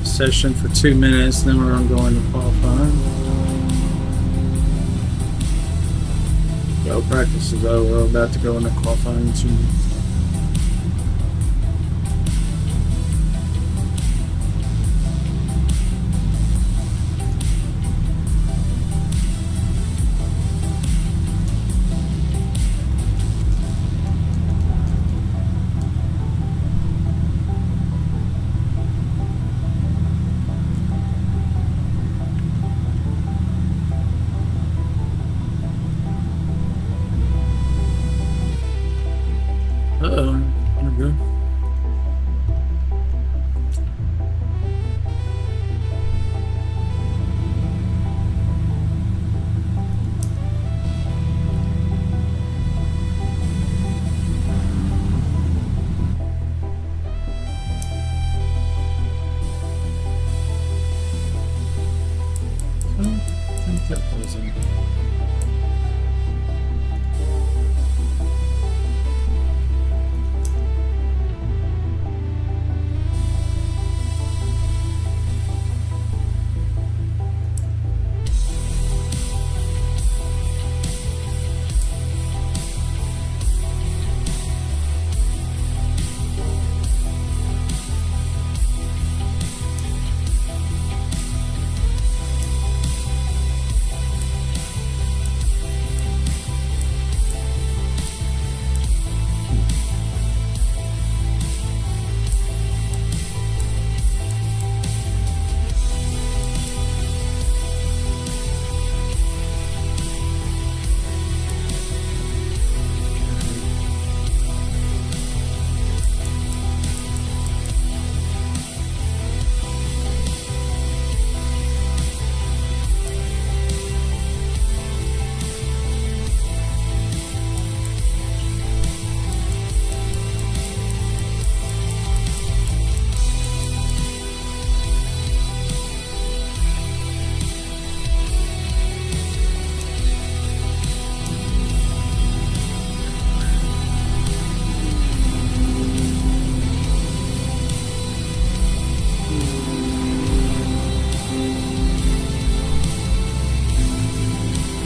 Session for 2 minutes, then we're going to go into qualifying. So practice is over. We're about to go into qualifying soon.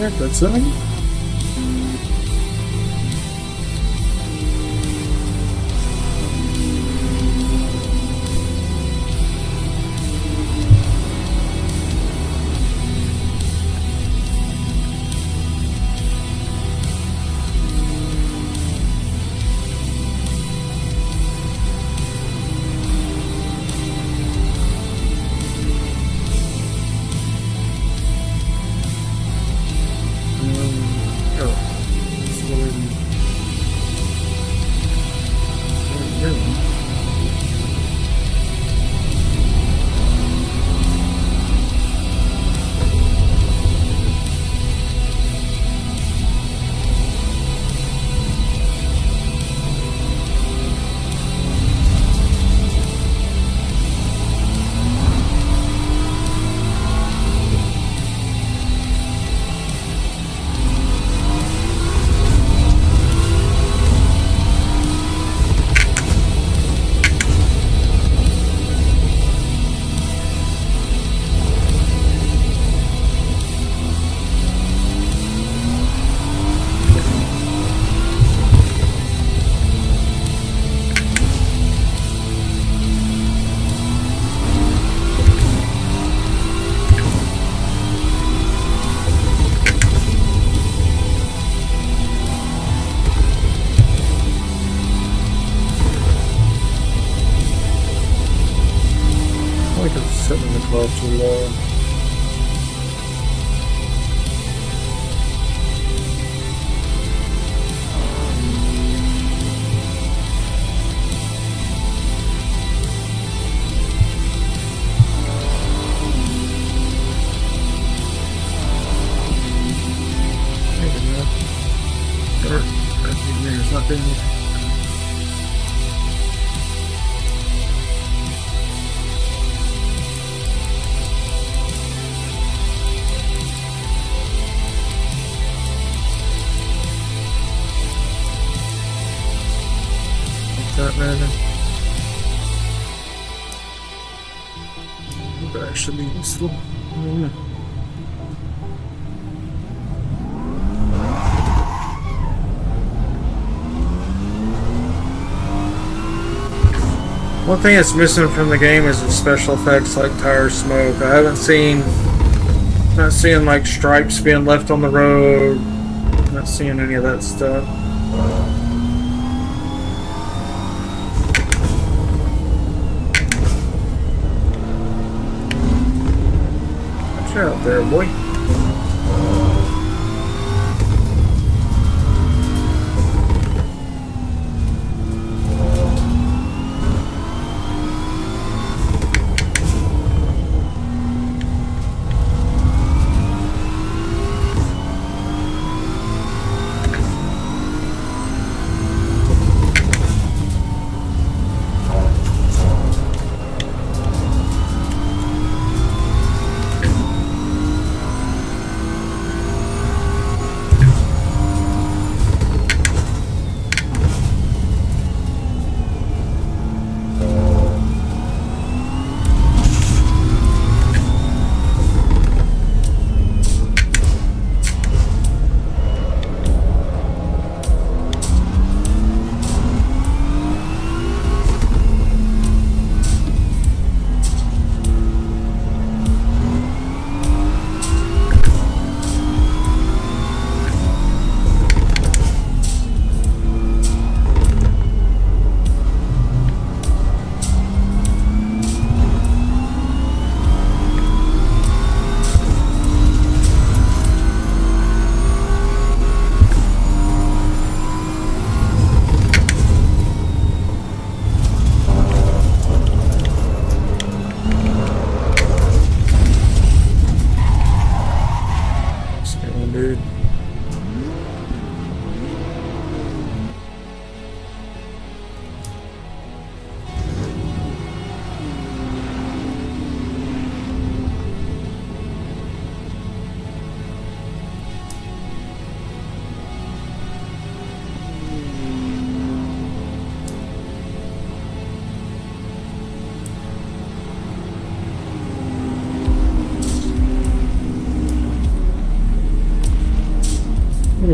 That's it. Setting the car too low. There's nothing. That rather would actually be useful. One thing that's missing from the game is the special effects like tire smoke. I haven't seen, not seeing like stripes being left on the road. Not seeing any of that stuff. Watch out there, boy.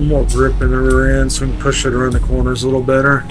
more grip in the rear end so we can push it around the corners a little better.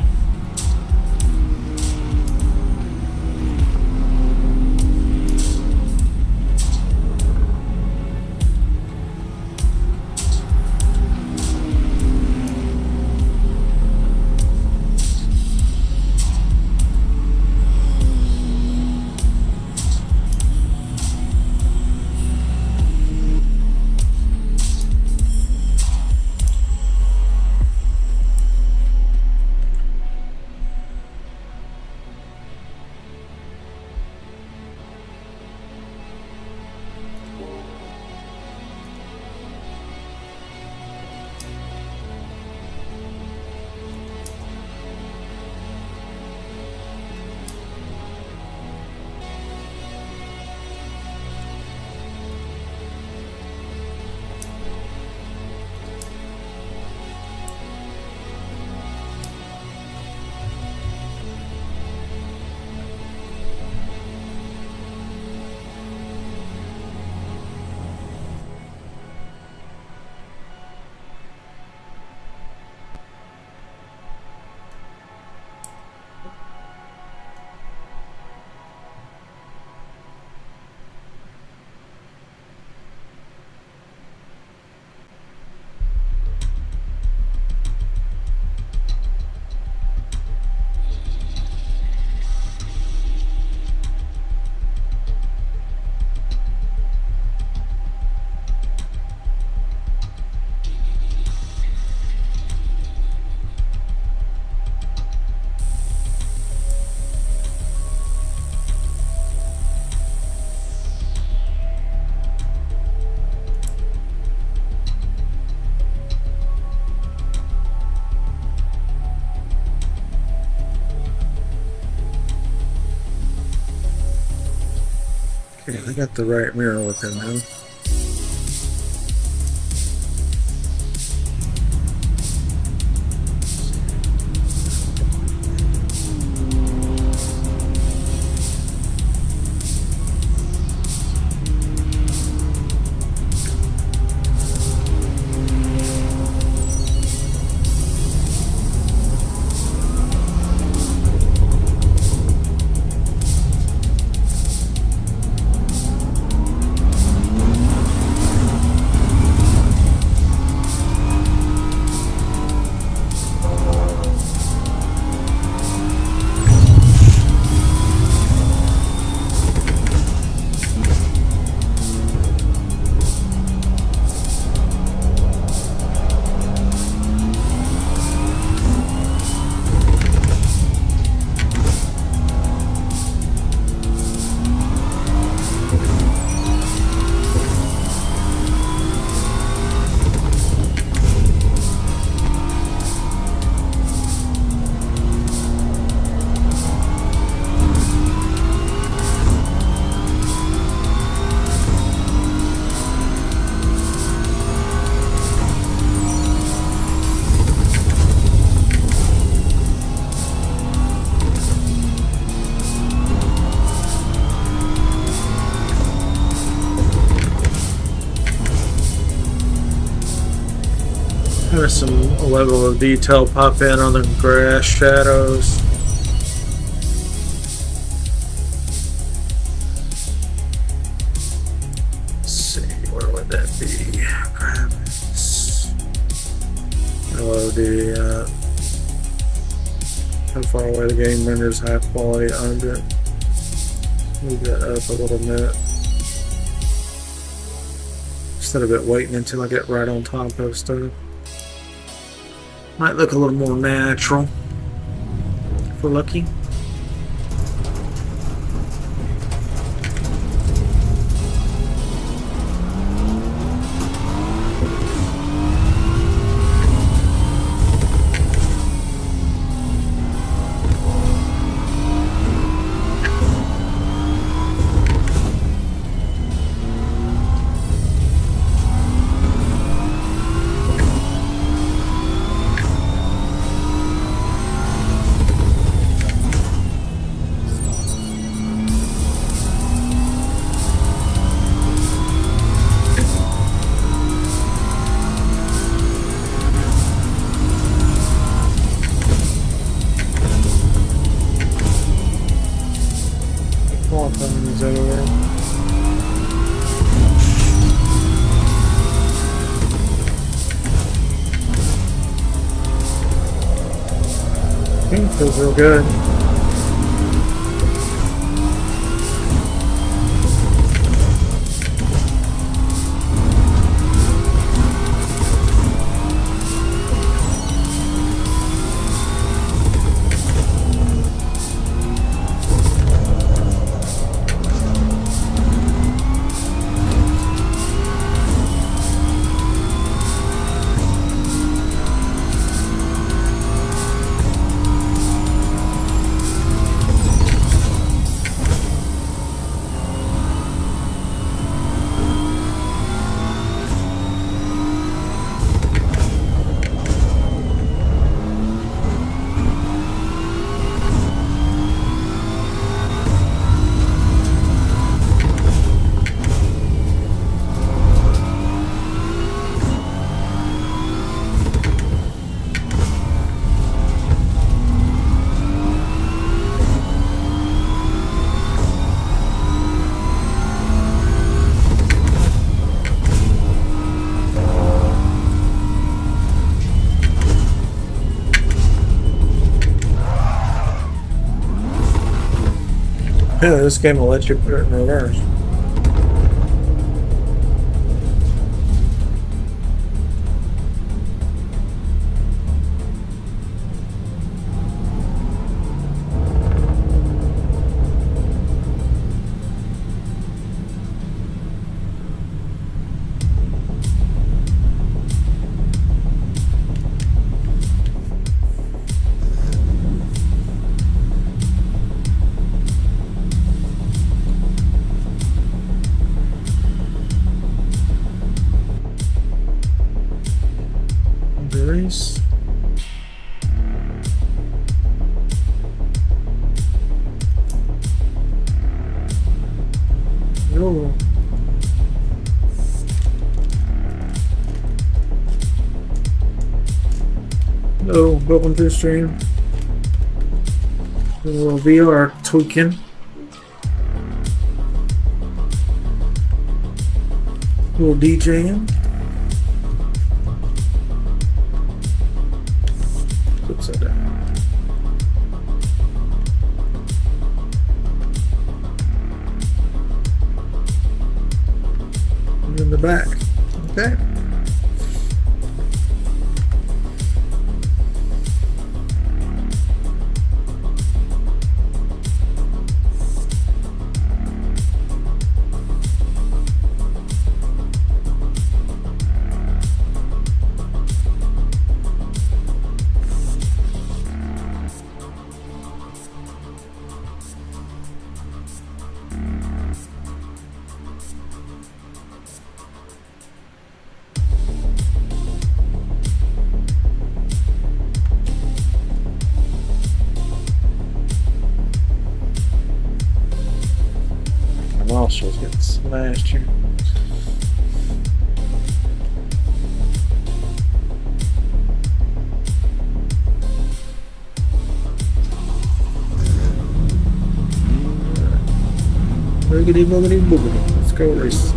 Okay, I got the right mirror working now. There's some level of detail pop in on the grass shadows. Let's see, where would that be? Graphics. LOD. How far away the game renders high quality object. Move that up a little bit. Instead of it waiting until I get right on top of stuff. Might look a little more natural if we're lucky. Feels real good. Yeah, this game will let you put it in reverse. Berries. Oh. Hello, welcome to the stream. A little VR tweaking. A little DJing. Upside down. And in the back. Okay. Nostrils getting smashed here. Boogity boogity boogity. Let's go race.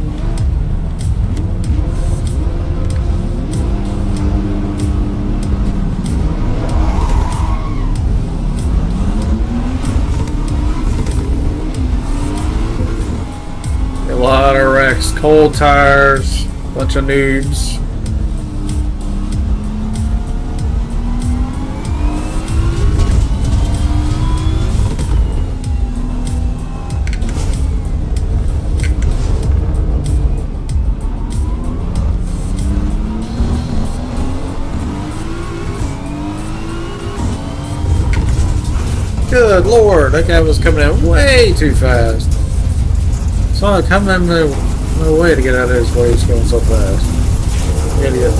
A lot of wrecks, cold tires, bunch of noobs. Good lord, that guy was coming in way too fast. Saw it coming in no way to get out of his way. He's going so fast. Idiot.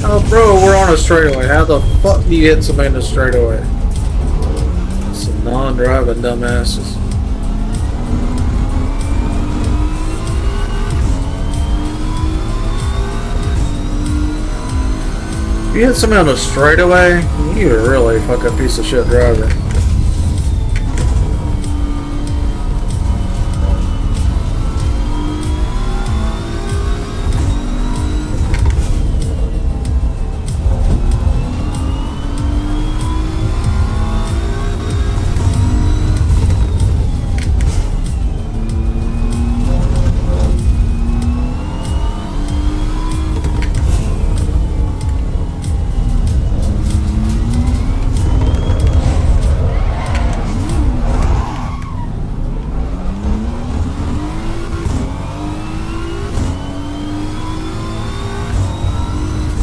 Oh, bro, we're on a straightaway. How the fuck do you hit somebody in a straightaway? Some non-driving dumbasses. If you hit somebody on a straightaway, you're a really fucking piece of shit driver.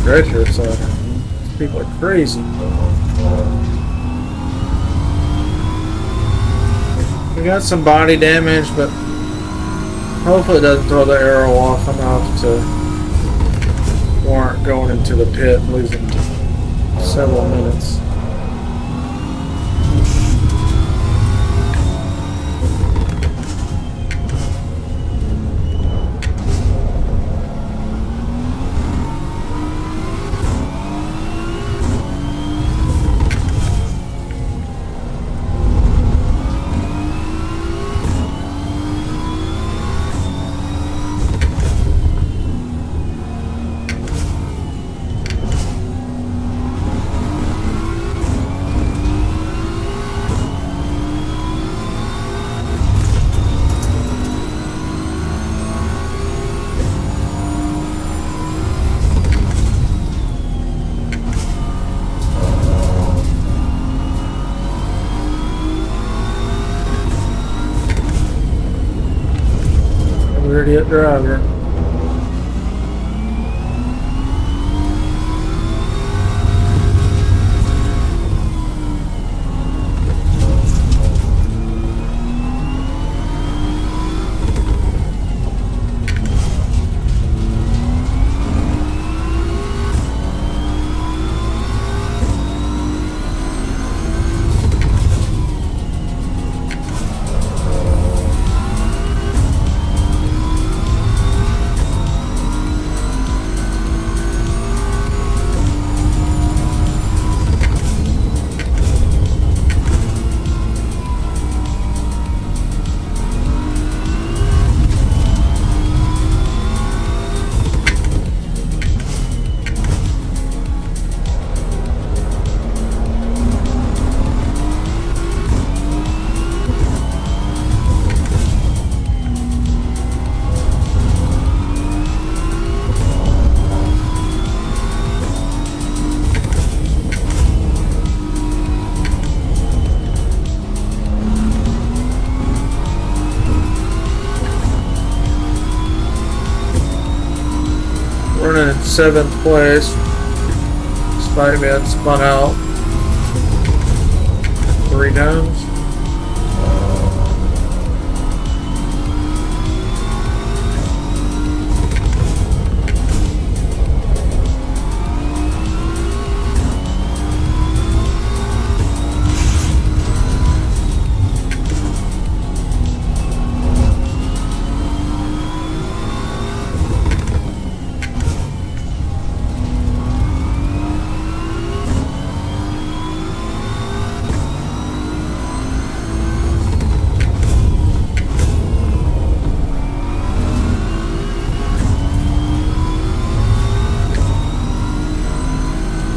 treacherous out here. These people are crazy. We got some body damage, but hopefully it doesn't throw the arrow off enough to warrant going into the pit and losing several minutes. Idiot driver. Running in 7th place, despite being spun out 3 times.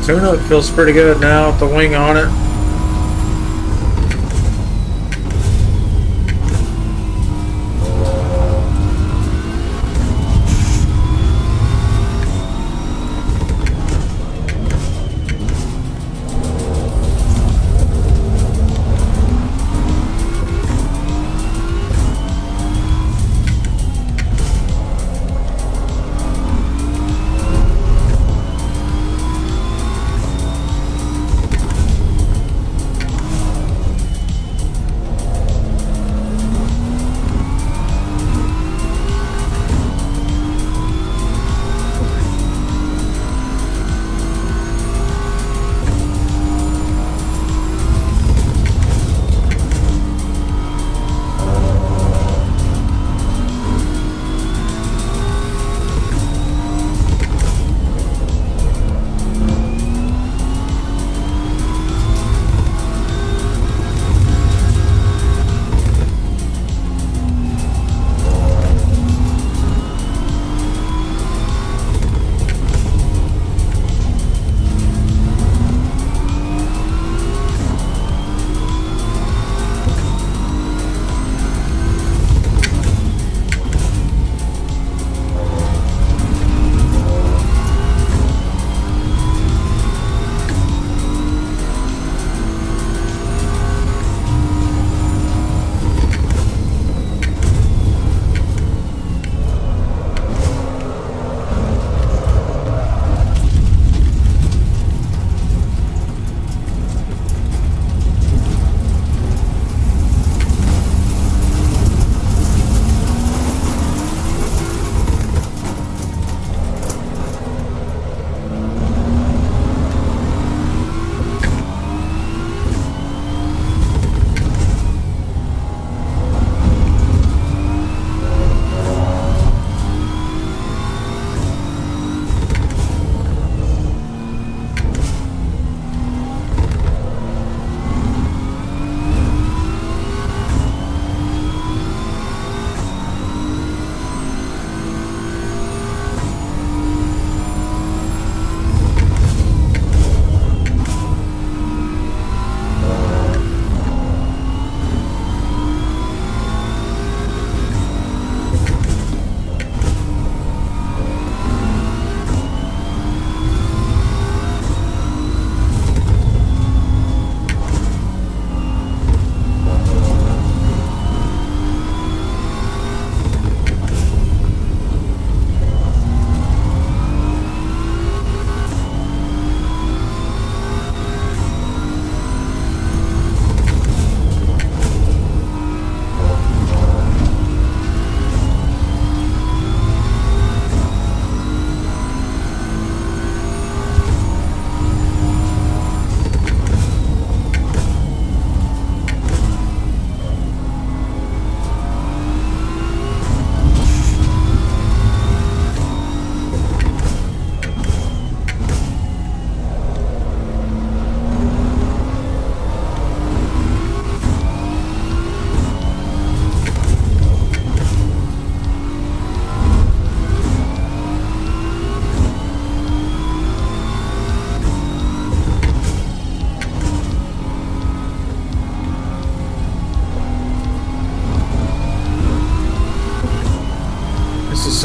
Tune-up feels pretty good now with the wing on it.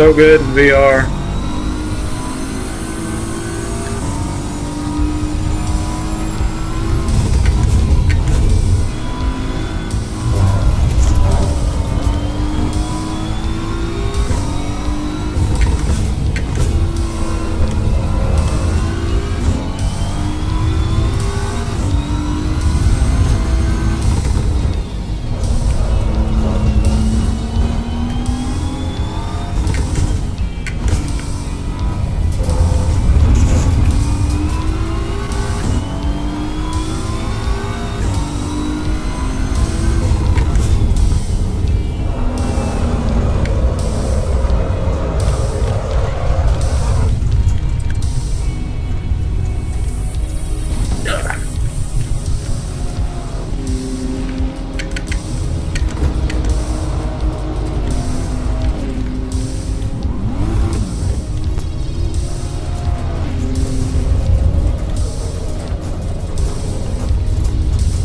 so good in VR.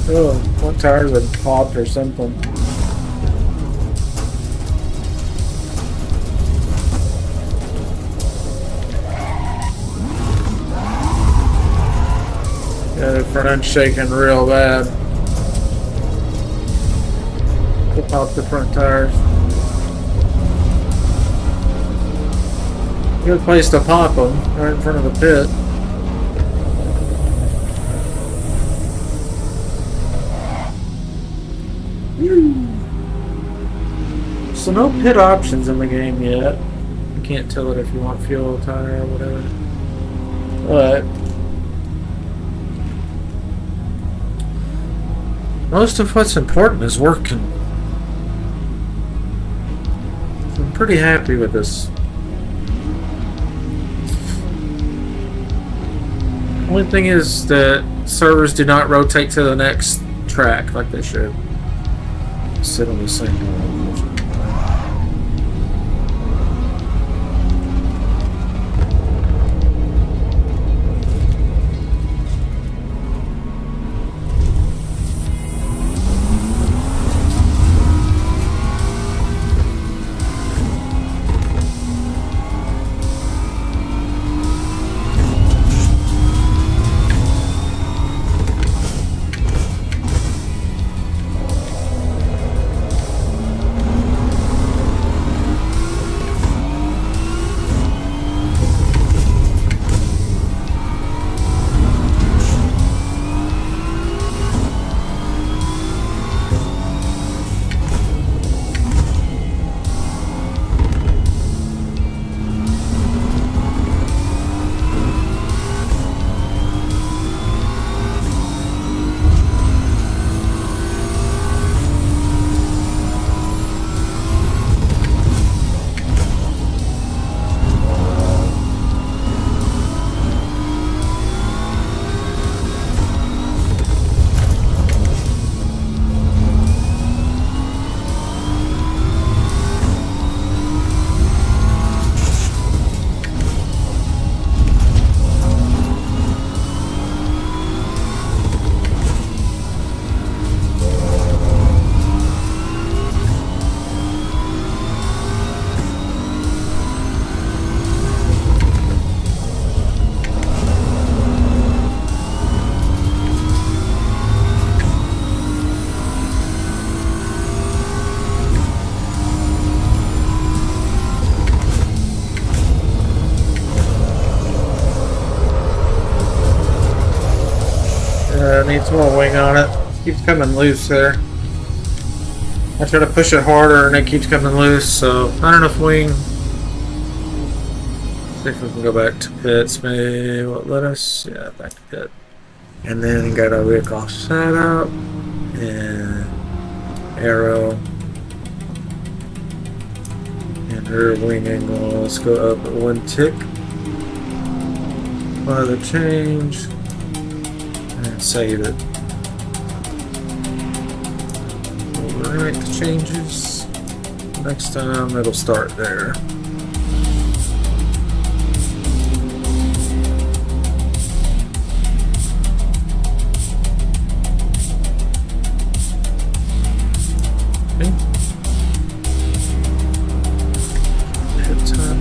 Oh, one tires had popped or something. Yeah, the front end's shaking real bad. They popped the front tires. Good place to pop them, right in front of the pit. So no pit options in the game yet. You can't tell it if you want fuel, tire, or whatever. But most of what's important is working. So I'm pretty happy with this. Only thing is that servers do not rotate to the next track like they should. Sit on the same one. Needs more wing on it. Keeps coming loose there. I try to push it harder and it keeps coming loose, so not enough wing. See if we can go back to pits. Maybe what let us? Yeah, back to pit. And then got our vehicle set up and arrow and rear wing angle. Let's go up 1 tick. Other change. And save it. Overwrite the changes. Next time it'll start there. Okay. Hit time.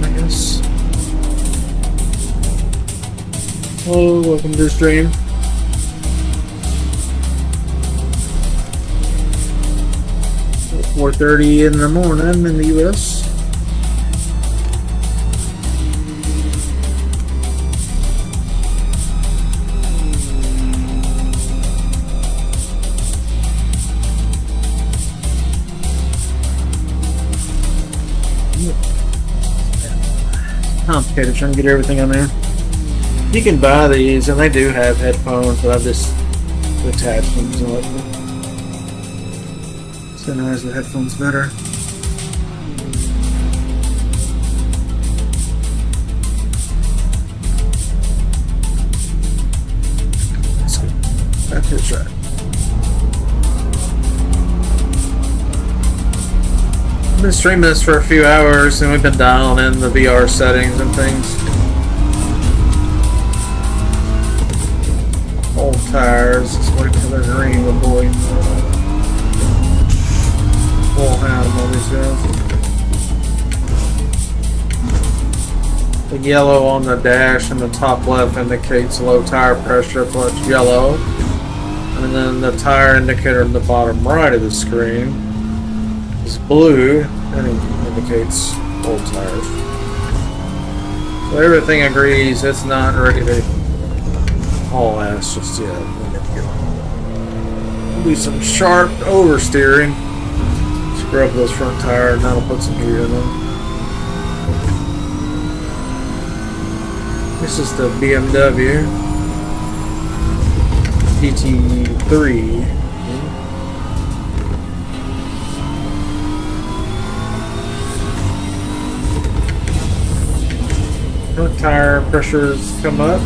Hello, welcome to the stream. At 4:30 in the morning in the US. Complicated trying to get everything on there. You can buy these, and they do have headphones, but I've just attached them to it. Synchronize the headphones better. That's good. That feels right. I've been streaming this for a few hours, and we've been dialing in the VR settings and things. Old tires, just waiting for the green to boy. Full hand on these guys. The yellow on the dash in the top left indicates low tire pressure, so it's yellow. And then the tire indicator in the bottom right of the screen is blue, and it indicates old tires. So everything agrees it's not ready to haul ass just yet. Do some sharp oversteering. Scrub those front tires, and that'll put some heat in them. This is the BMW GT3. Front tire pressures come up.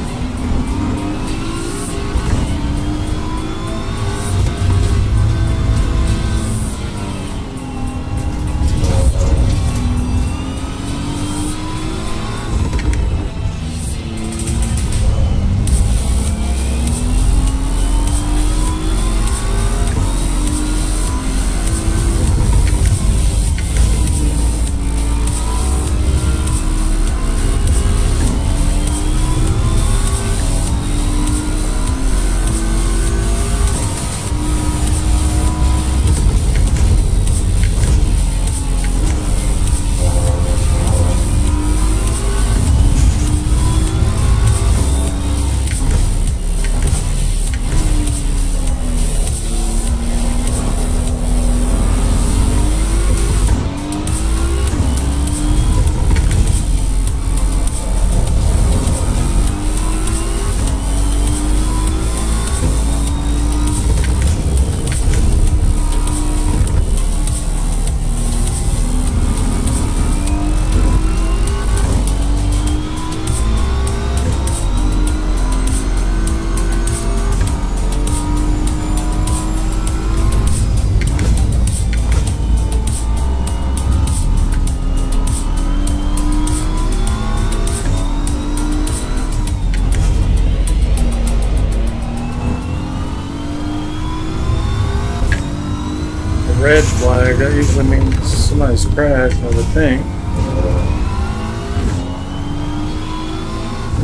Red flag, that usually means somebody's crashed, I would think.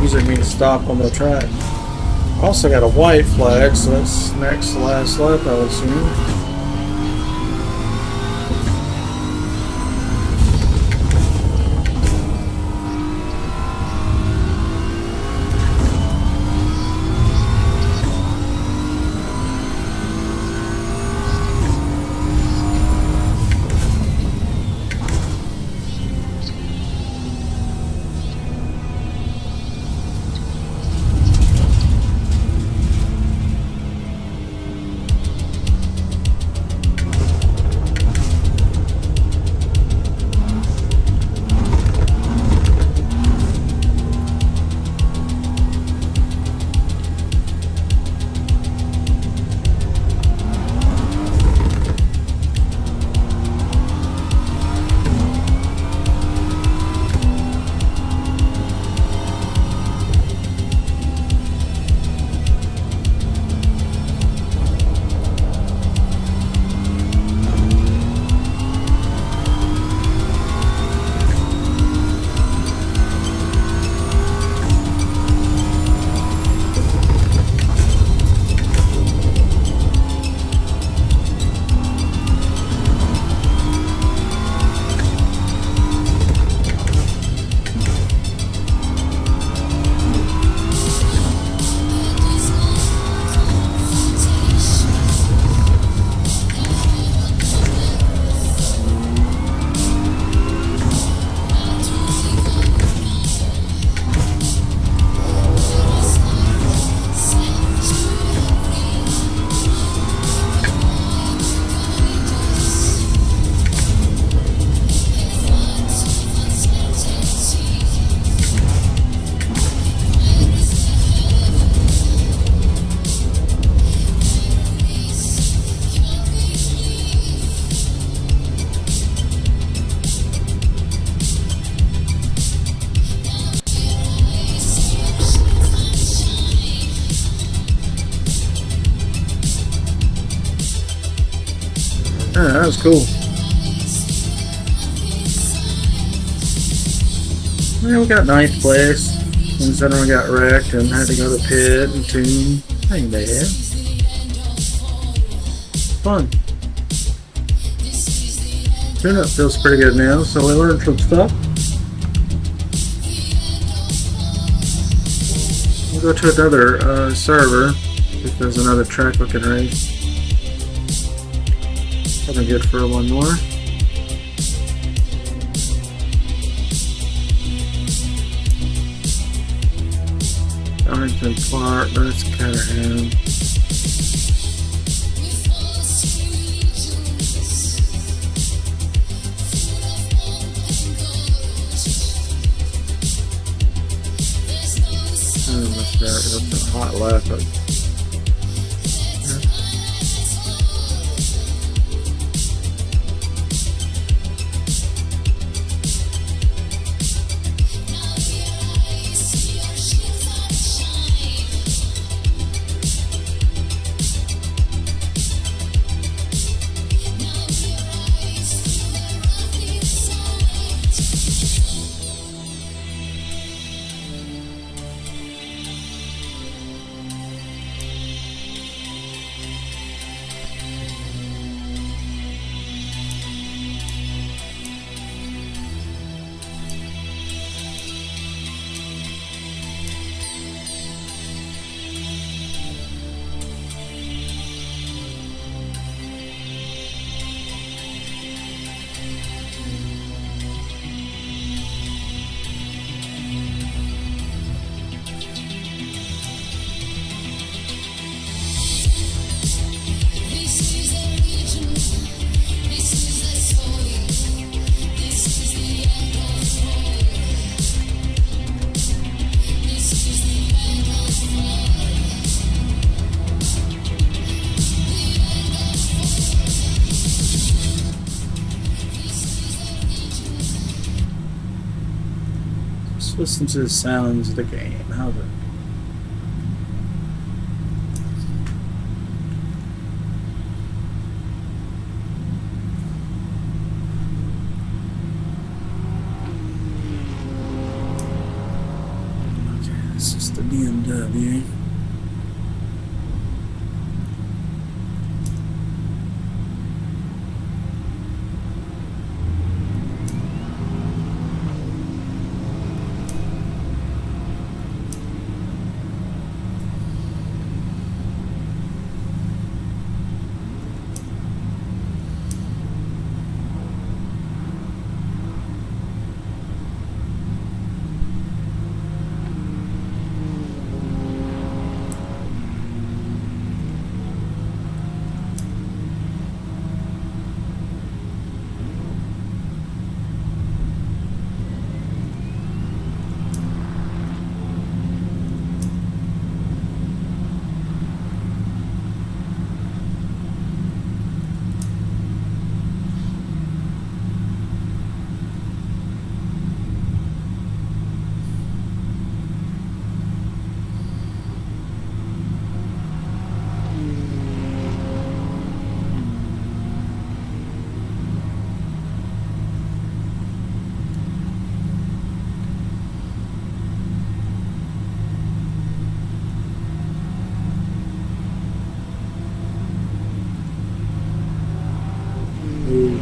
Usually means stop on the track. Also got a white flag, so that's next to last lap, I would assume. Yeah, that was cool. Yeah, we got ninth place. And then we got wrecked and had to go to pit and tune. Ain't bad. Fun. Tune-up feels pretty good now, so we learned some stuff. We'll go to another server if there's another track we can race. Probably good for one more. Darlington Clark, that's Caterham. That's a hot lap. Listen to the sounds of the game. How's it? Okay, this is the BMW.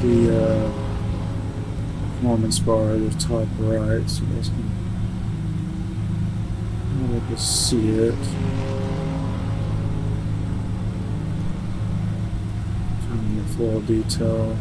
The performance bar at the top right, so you guys can have to see it. Turning the full detail.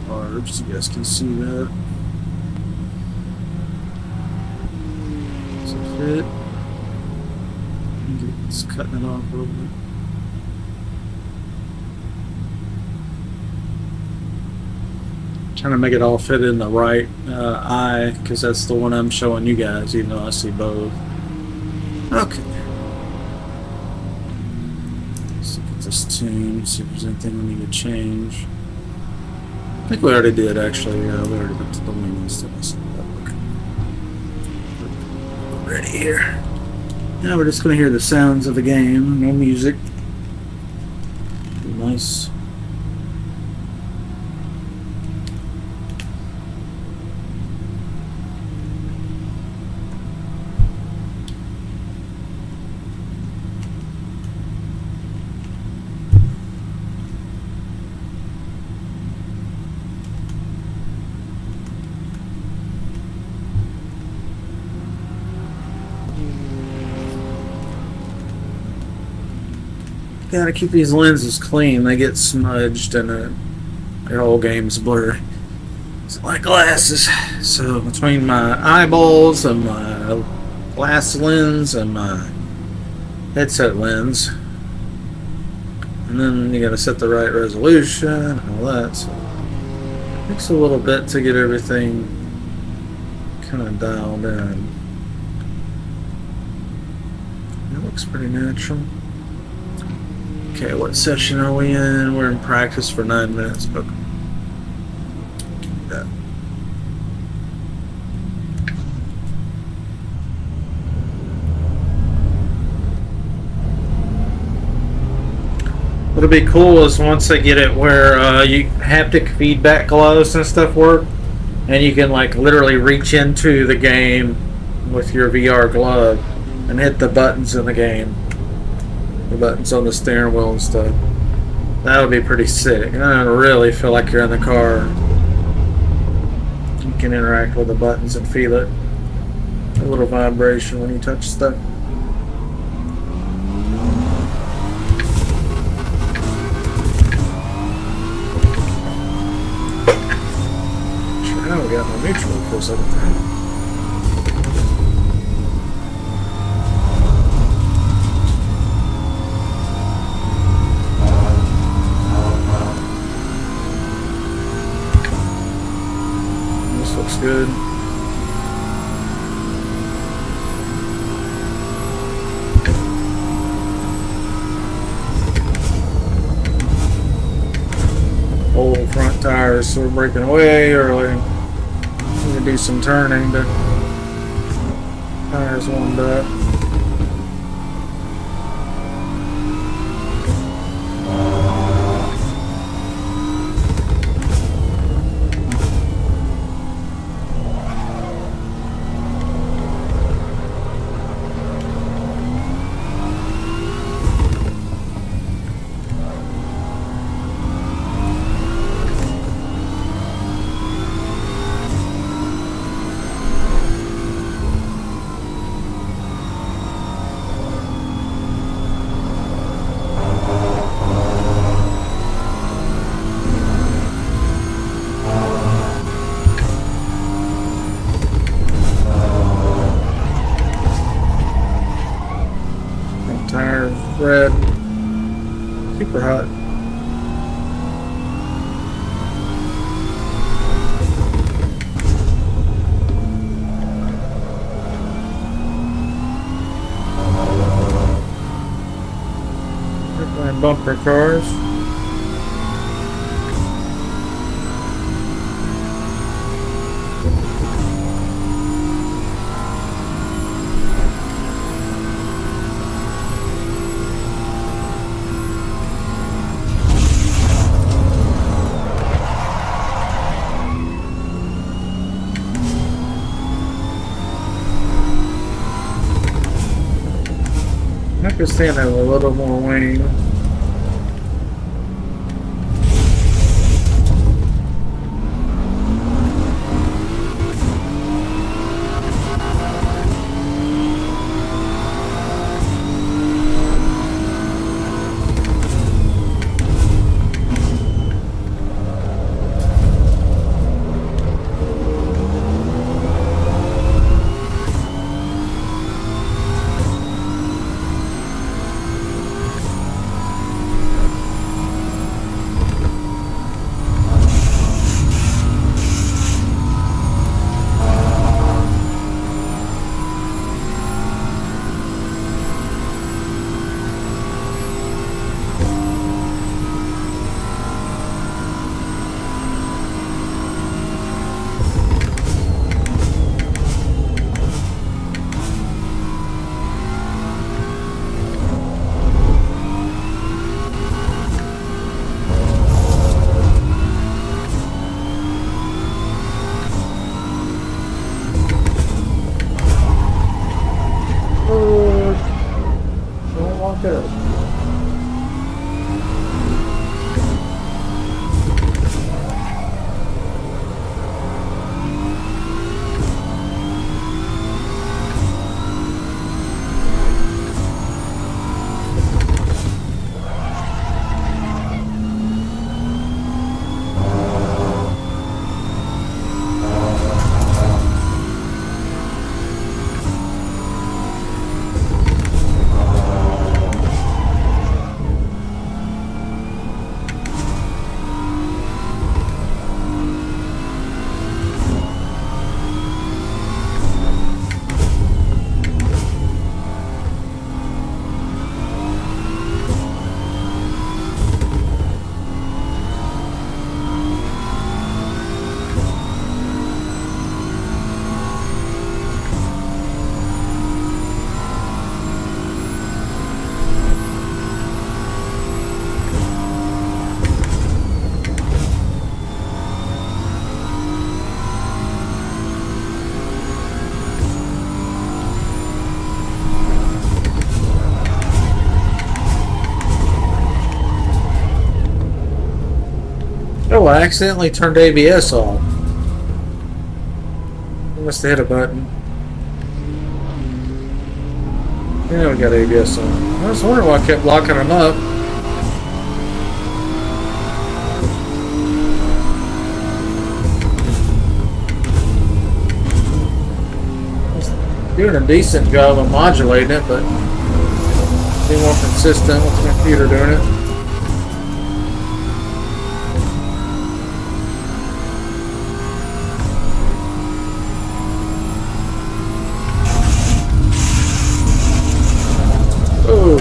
Large, so you guys can see that. Does it fit? It's cutting it off a little bit. Trying to make it all fit in the right eye, because that's the one I'm showing you guys, even though I see both. Okay. Let's look at this tune, see if there's anything we need to change. I think we already did, actually. We already went to the wings. We're ready here. Now we're just going to hear the sounds of the game, no music. Nice. Gotta keep these lenses clean. They get smudged and their whole game's blurry. It's like glasses. So between my eyeballs and my glass lens and my headset lens, and then you gotta set the right resolution and all that. So it takes a little bit to get everything kind of dialed in. It looks pretty natural. Okay, what session are we in? We're in practice for 9 minutes. Okay. Yeah. What'll be cool is once they get it where you haptic feedback gloves and stuff work, and you can like literally reach into the game with your VR glove and hit the buttons in the game. The buttons on the steering wheel and stuff. That would be pretty sick. I really feel like you're in the car. You can interact with the buttons and feel it. A little vibration when you touch stuff. Sure, now we got my neutral for a second there. Looks good. Old front tires sort of breaking away early. Need to do some turning to tires warmed up. Tires red, super hot. My bumper cars. I could stand have a little more wing. Good. Oh, I accidentally turned ABS off. I must have hit a button. Yeah, we got ABS on. I was wondering why I kept locking them up. Doing a decent job of modulating it, but be more consistent with the computer doing it. Oh,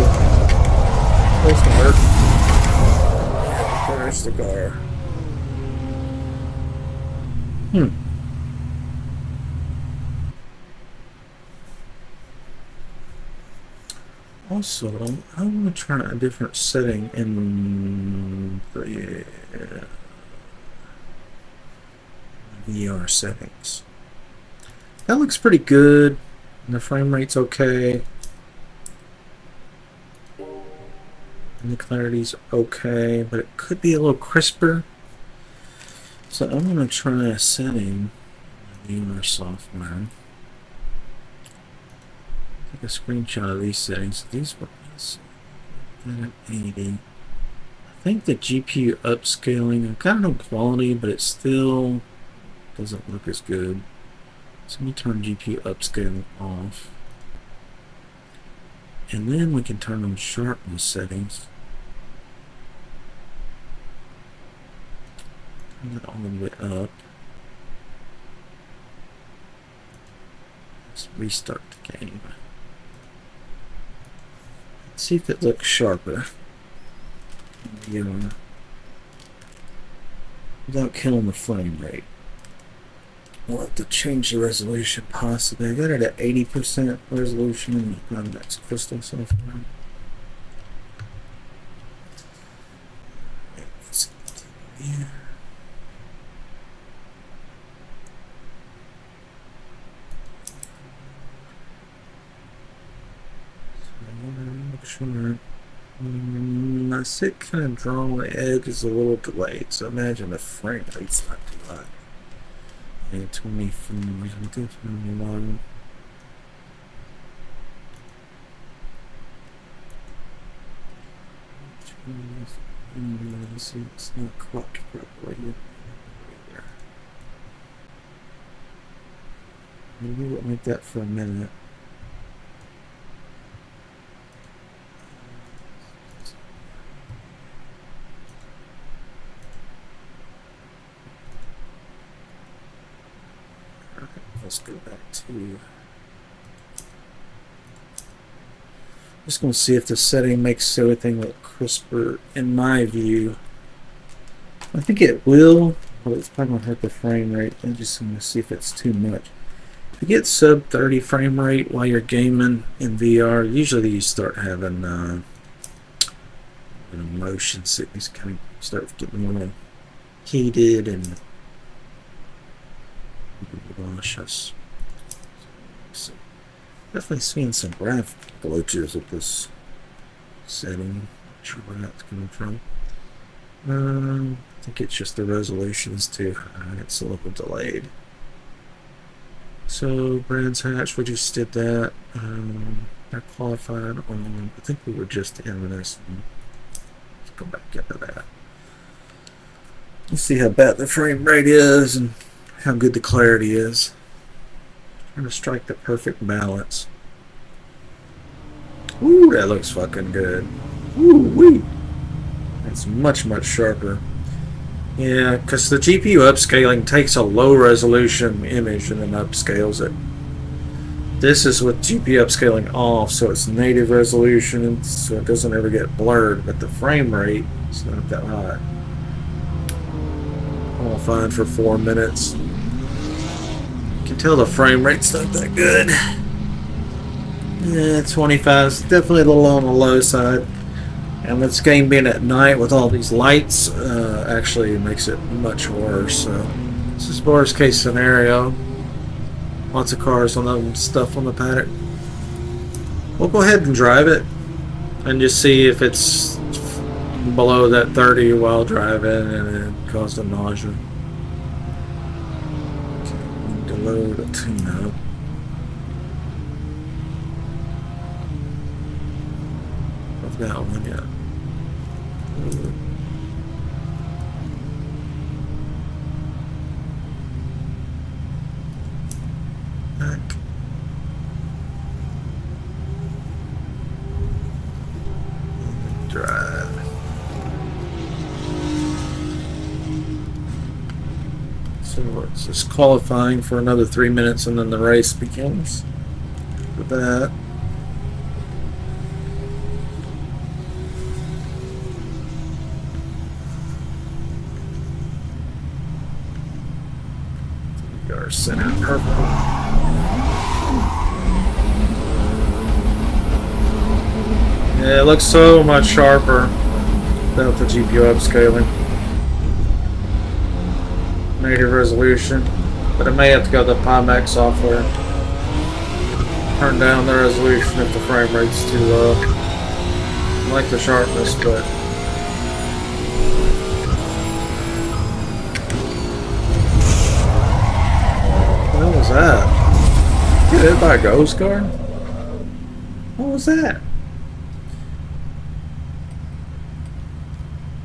that's gonna hurt. There's the car. Also, I want to try a different setting in the VR settings. That looks pretty good. And the frame rate's okay. And the clarity's okay, but it could be a little crisper. So I'm going to try a setting in VR software. Take a screenshot of these settings. These were at 80. I think the GPU upscaling, I've got no quality, but it still doesn't look as good. So let me turn GPU upscaling off. And then we can turn on sharpness settings. Turn that all the way up. Let's restart the game. Let's see if it looks sharper. Yeah. Without killing the frame rate. We'll have to change the resolution possibly. I got it at 80% resolution and that's crystal software. Let's continue here. Sure. I sit kind of draw on the edge is a little delayed, so imagine the frame rate's not too high. Yeah, 20 frames, I'm definitely low. See, it's not clocked properly. Maybe we'll make that for a minute. Let's go back to. Just going to see if the setting makes everything look crisper. In my view, I think it will, but it's probably going to hurt the frame rate. I'm just going to see if it's too much. If you get sub 30 frame rate while you're gaming in VR, usually you start having motion sickness, kind of start getting more heated and nauseous. So definitely seeing some graph glitches with this setting. Not sure where that's coming from. I think it's just the resolution is too high. It's a little delayed. So Brands Hatch, we just did that. Not qualified on. I think we were just in this one. Let's go back into that. Let's see how bad the frame rate is and how good the clarity is. Trying to strike the perfect balance. Ooh, that looks fucking good. Ooh wee. That's much, much sharper. Yeah, because the GPU upscaling takes a low resolution image and then upscales it. This is with GPU upscaling off, so it's native resolution, so it doesn't ever get blurred, but the frame rate is not that high. All fine for 4 minutes. You can tell the frame rate's not that good. Yeah, 25 is definitely a little on the low side. And this game being at night with all these lights actually makes it much worse. So this is worst case scenario. Lots of cars on the stuff on the paddock. We'll go ahead and drive it and just see if it's below that 30 while driving and it caused a nausea. Okay, we need to load a tune-up. I've got one yet. Back. Drive. So it's just qualifying for another 3 minutes and then the race begins. With that. Our center purple. Yeah, it looks so much sharper without the GPU upscaling. Native resolution, but I may have to go to the Pimax software. Turn down the resolution if the frame rate's too low. I like the sharpness, but what was that? Get hit by a ghost car? What was that?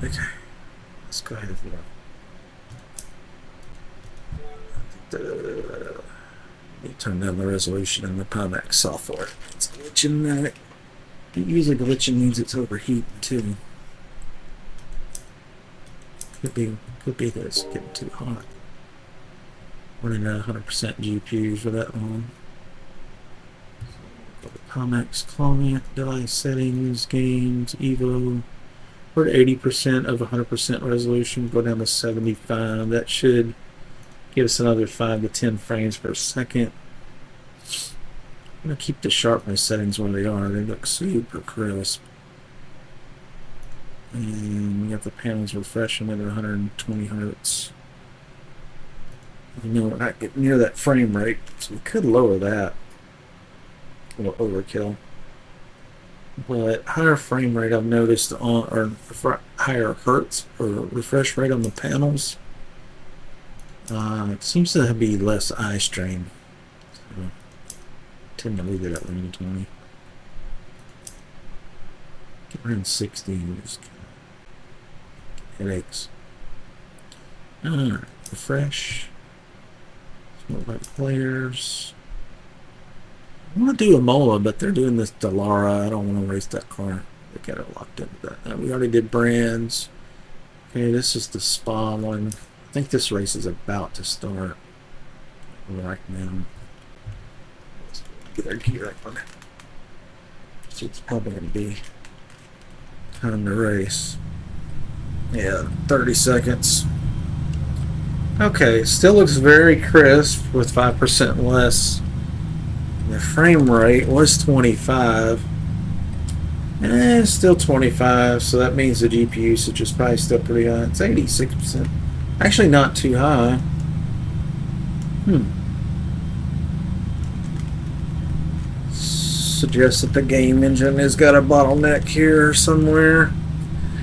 Okay, let's go ahead and you turn down the resolution in the Pimax software. It's glitching that. Usually glitching means it's overheating too. Could be that it's getting too hot. Running at 100% GPU for that long. Go to Pimax client, device settings, games, EVO. We're at 80% of 100% resolution. Go down to 75. That should give us another 5 to 10 frames per second. I'm going to keep the sharpness settings where they are. They look super crisp. And we got the panels refreshing at 120 Hz. You know, we're not getting near that frame rate, so we could lower that. A little overkill. But higher frame rate I've noticed on, or higher hertz or refresh rate on the panels, it seems to be less eye strain. So I tend to leave it at 120. Get around 60, just headaches. Alright, refresh. What about players? I want to do a Mola, but they're doing this Delara. I don't want to race that car. They got it locked into that. We already did brands. Okay, this is the Spa one. I think this race is about to start right now. Let's get our gear up on it. So it's probably going to be time to race. Yeah, 30 seconds. Okay, still looks very crisp with 5% less. The frame rate was 25. Still 25, so that means the GPU usage is probably still pretty high. It's 86%. Actually not too high. suggests that the game engine has got a bottleneck here somewhere.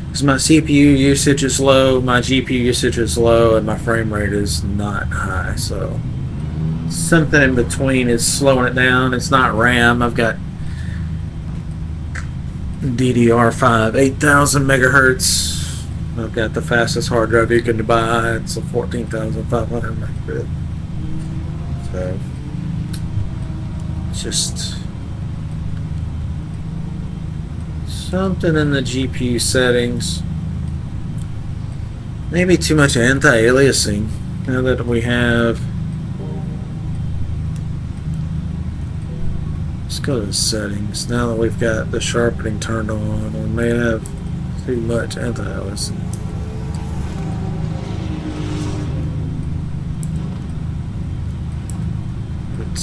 Because my CPU usage is low, my GPU usage is low, and my frame rate is not high. So something in between is slowing it down. It's not RAM. I've got DDR5 8000 megahertz. I've got the fastest hard drive you can buy. It's a 14,500 megabit. So it's just something in the GPU settings. Maybe too much anti-aliasing now that we have. Let's go to the settings. Now that we've got the sharpening turned on, we may have too much anti-aliasing.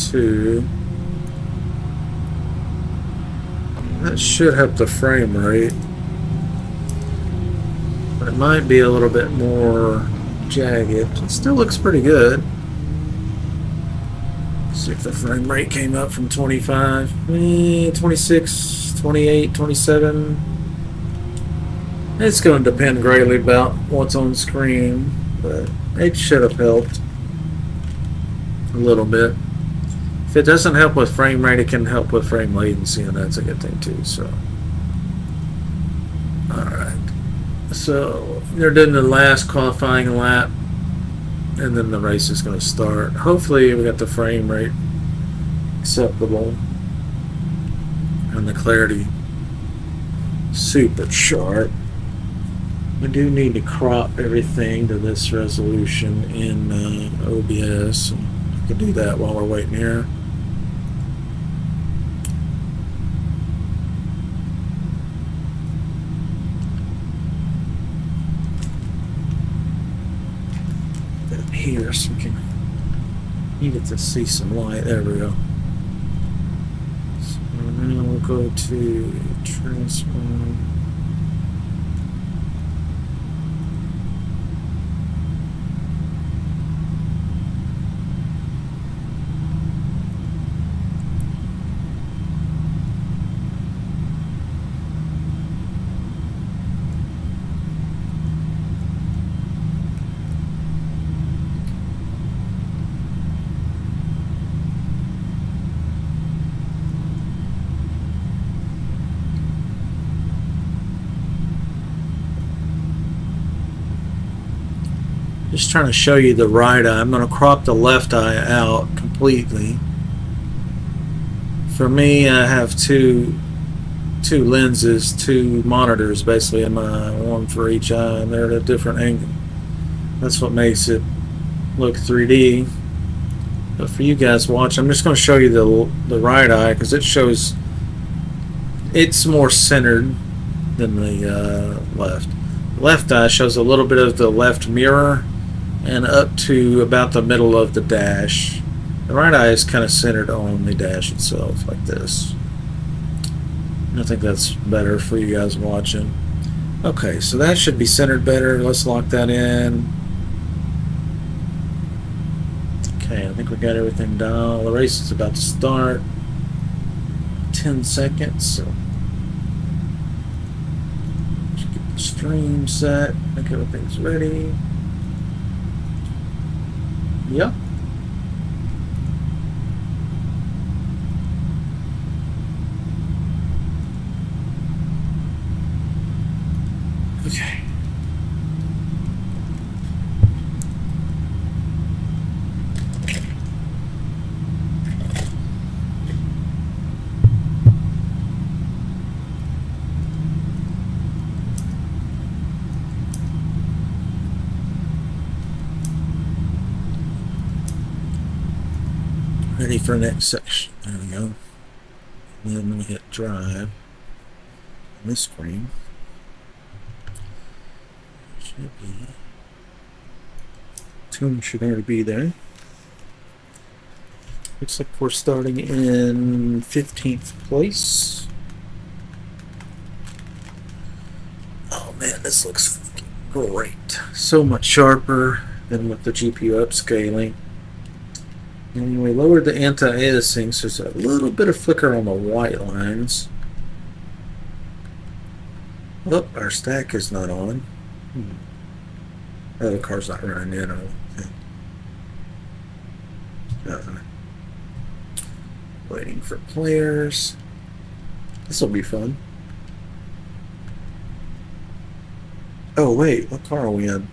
Two. That should help the frame rate, but it might be a little bit more jagged. It still looks pretty good. Let's see if the frame rate came up from 25, 26, 28, 27. It's going to depend greatly about what's on screen, but it should have helped a little bit. If it doesn't help with frame rate, it can help with frame latency, and that's a good thing too. So, alright. So, they're doing the last qualifying lap, and then the race is going to start. Hopefully, we got the frame rate acceptable, and the clarity super sharp. We do need to crop everything to this resolution in OBS. We can do that while we're waiting here. Here so we can get to see some light. There we go. So now we'll go to transform. Just trying to show you the right eye. I'm going to crop the left eye out completely. For me, I have two lenses, two monitors basically, in my one for each eye, and they're at a different angle. That's what makes it look 3D. But for you guys watching, I'm just going to show you the right eye because it shows it's more centered than the left. The left eye shows a little bit of the left mirror and up to about the middle of the dash. The right eye is kind of centered on the dash itself, like this. I think that's better for you guys watching. Okay, so that should be centered better. Let's lock that in. Okay, I think we got everything down. The race is about to start. 10 seconds. So let's get the stream set. I think everything's ready. Yep. Okay. Ready for next section. There we go. And then we hit drive on this screen. Should be. Tune should already be there. Looks like we're starting in 15th place. Oh man, this looks great. So much sharper than with the GPU upscaling. And we lowered the anti-aliasing, so there's a little bit of flicker on the white lines. Oh, our stack is not on. Oh, the car's not running yet. Waiting for players. This will be fun. Oh wait, what car are we in?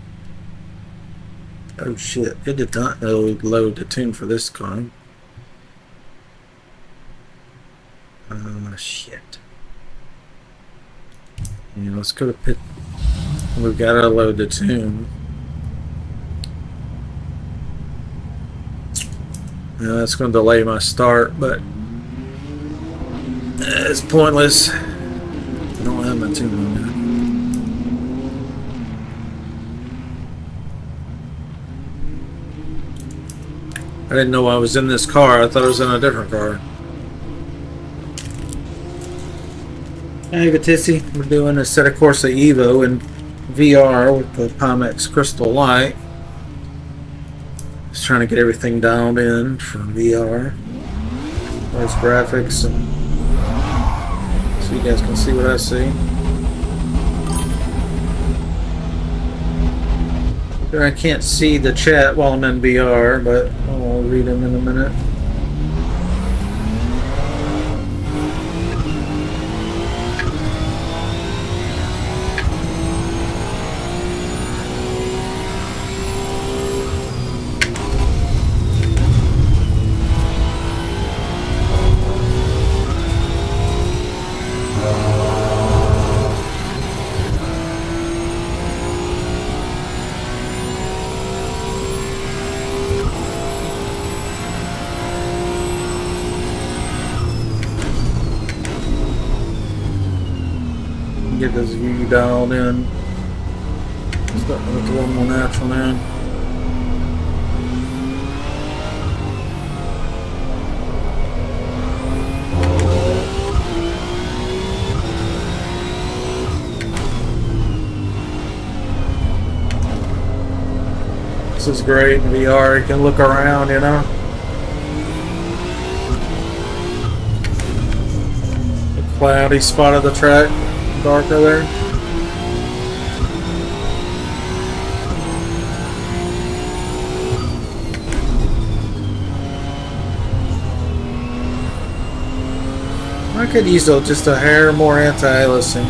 Oh shit, it did not load the tune for this car. Shit. Yeah, let's go to pit. We've got to load the tune. That's going to delay my start, but it's pointless. I don't have my tune on there. I didn't know I was in this car. I thought I was in a different car. Hey, Batissi. We're doing a set of Corsa EVO in VR with the Pimax Crystal Light. Just trying to get everything dialed in for VR. Those graphics, and so you guys can see what I see. I can't see the chat while I'm in VR, but I'll read them in a minute. Get this view dialed in. Starting to look a little more natural now. This is great in VR. You can look around, you know. The cloudy spot of the track. Darker there. I could use just a hair more anti-aliasing.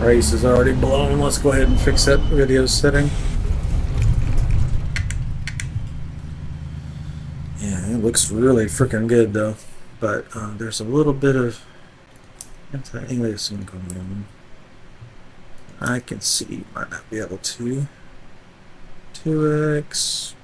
Race is already blown. Let's go ahead and fix that video setting. Yeah, it looks really freaking good though. But there's a little bit of anti-aliasing going on. I can see, might not be able to. 2x.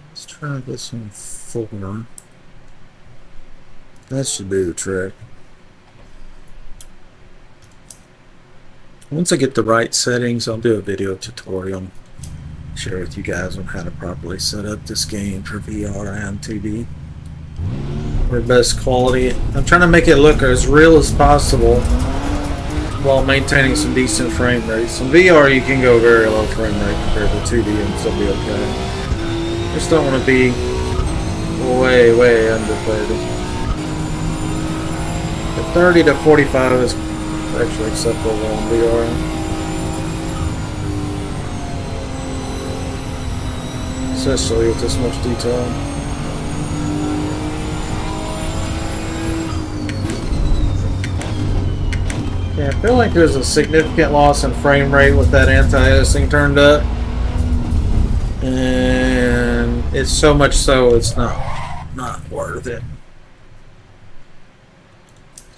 Let's try this one 4. That should be the trick. Once I get the right settings, I'll do a video tutorial. Share with you guys on how to properly set up this game for VR and 2D. For best quality. I'm trying to make it look as real as possible while maintaining some decent frame rates. In VR you can go very low frame rate compared to 2D and still be okay. Just don't want to be way underplayed. The 30 to 45 is actually acceptable on VR. Especially with this much detail. Yeah, I feel like there's a significant loss in frame rate with that anti-aliasing turned up. And it's so much so it's not worth it.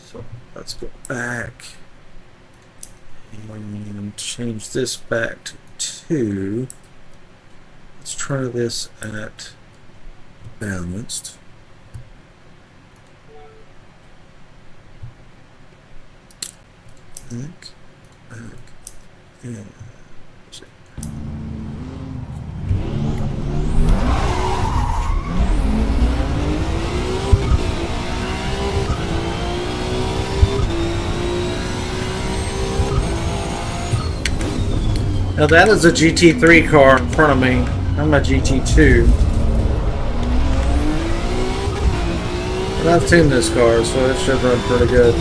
So let's go back and change this back to GT2. Let's try this at balanced. Back, and now that is a GT3 car in front of me. I'm a GT2. But I've tuned this car, so it should run pretty good.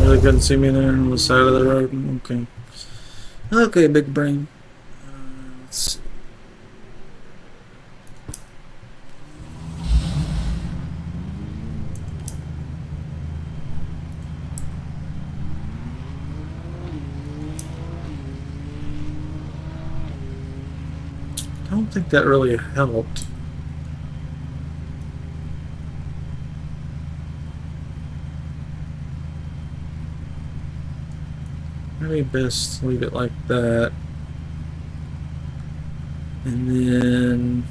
Really couldn't see me there on the side of the road. Okay. Okay, big brain. Let's see. I don't think that really helped. Maybe best leave it like that. And then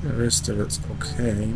the rest of it's okay.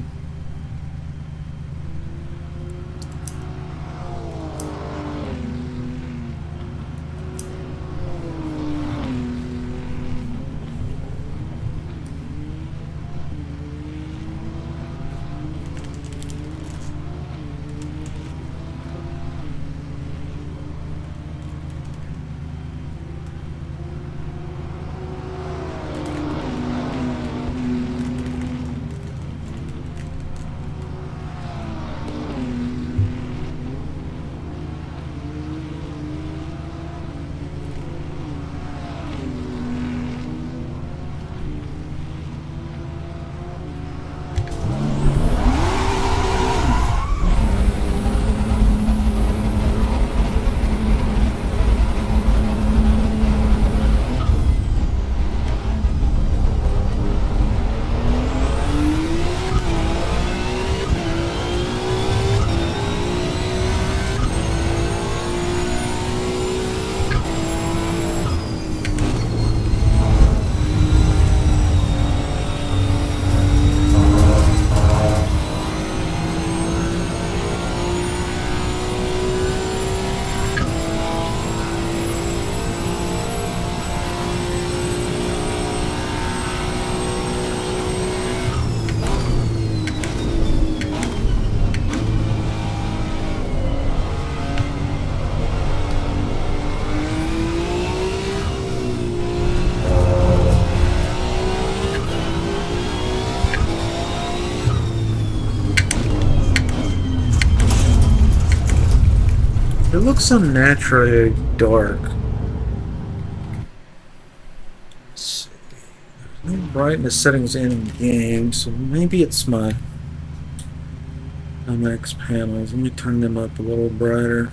It looks unnaturally dark. Let's see. There's no brightness settings in game, so maybe it's my MX panels. Let me turn them up a little brighter.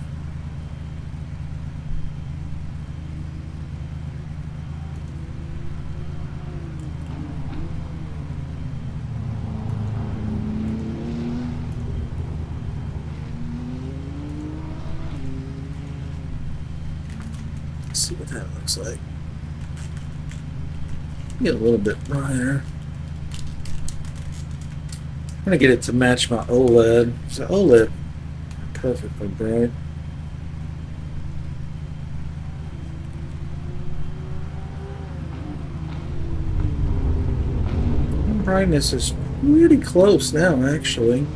see what that looks like. Get a little bit brighter. I'm gonna get it to match my OLED. So OLED, perfectly bright. Brightness is pretty close now, actually.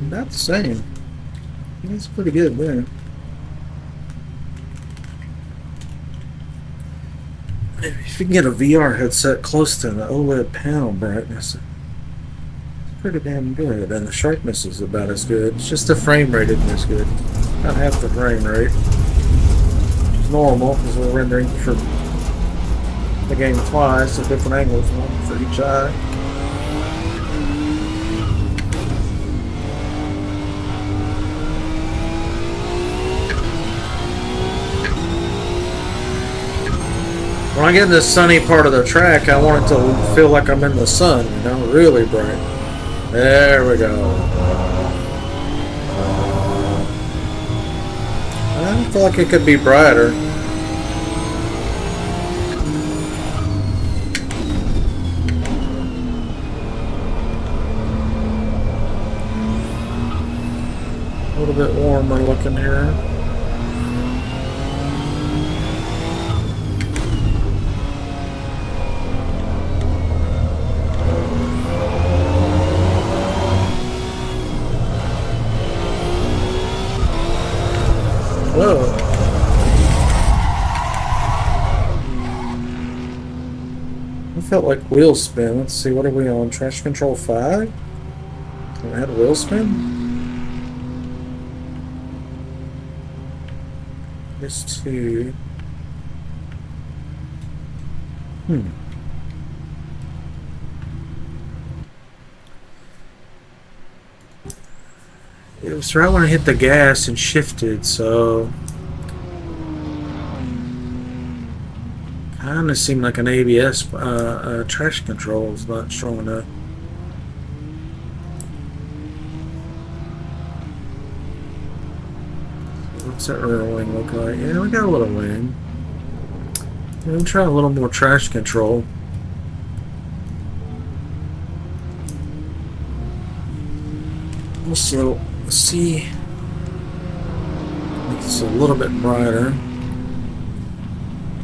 About the same. It's pretty good there. Maybe if you can get a VR headset close to the OLED panel brightness, it's pretty damn good. And the sharpness is about as good. It's just the frame rate isn't as good. About half the frame rate. Which is normal because we're rendering for the game twice at different angles, one for each eye. When I get in this sunny part of the track, I want it to feel like I'm in the sun, you know, really bright. There we go. I feel like it could be brighter. A little bit warmer looking here. Whoa. I felt like wheel spin. Let's see, what are we on? Traction control 5? I had a wheel spin? This 2. It was right when I hit the gas and shifted, so kind of seemed like an ABS traction control is not strong enough. What's that rear wing look like? Yeah, we got a little wing. We'll try a little more traction control. Also, let's see. It's a little bit brighter.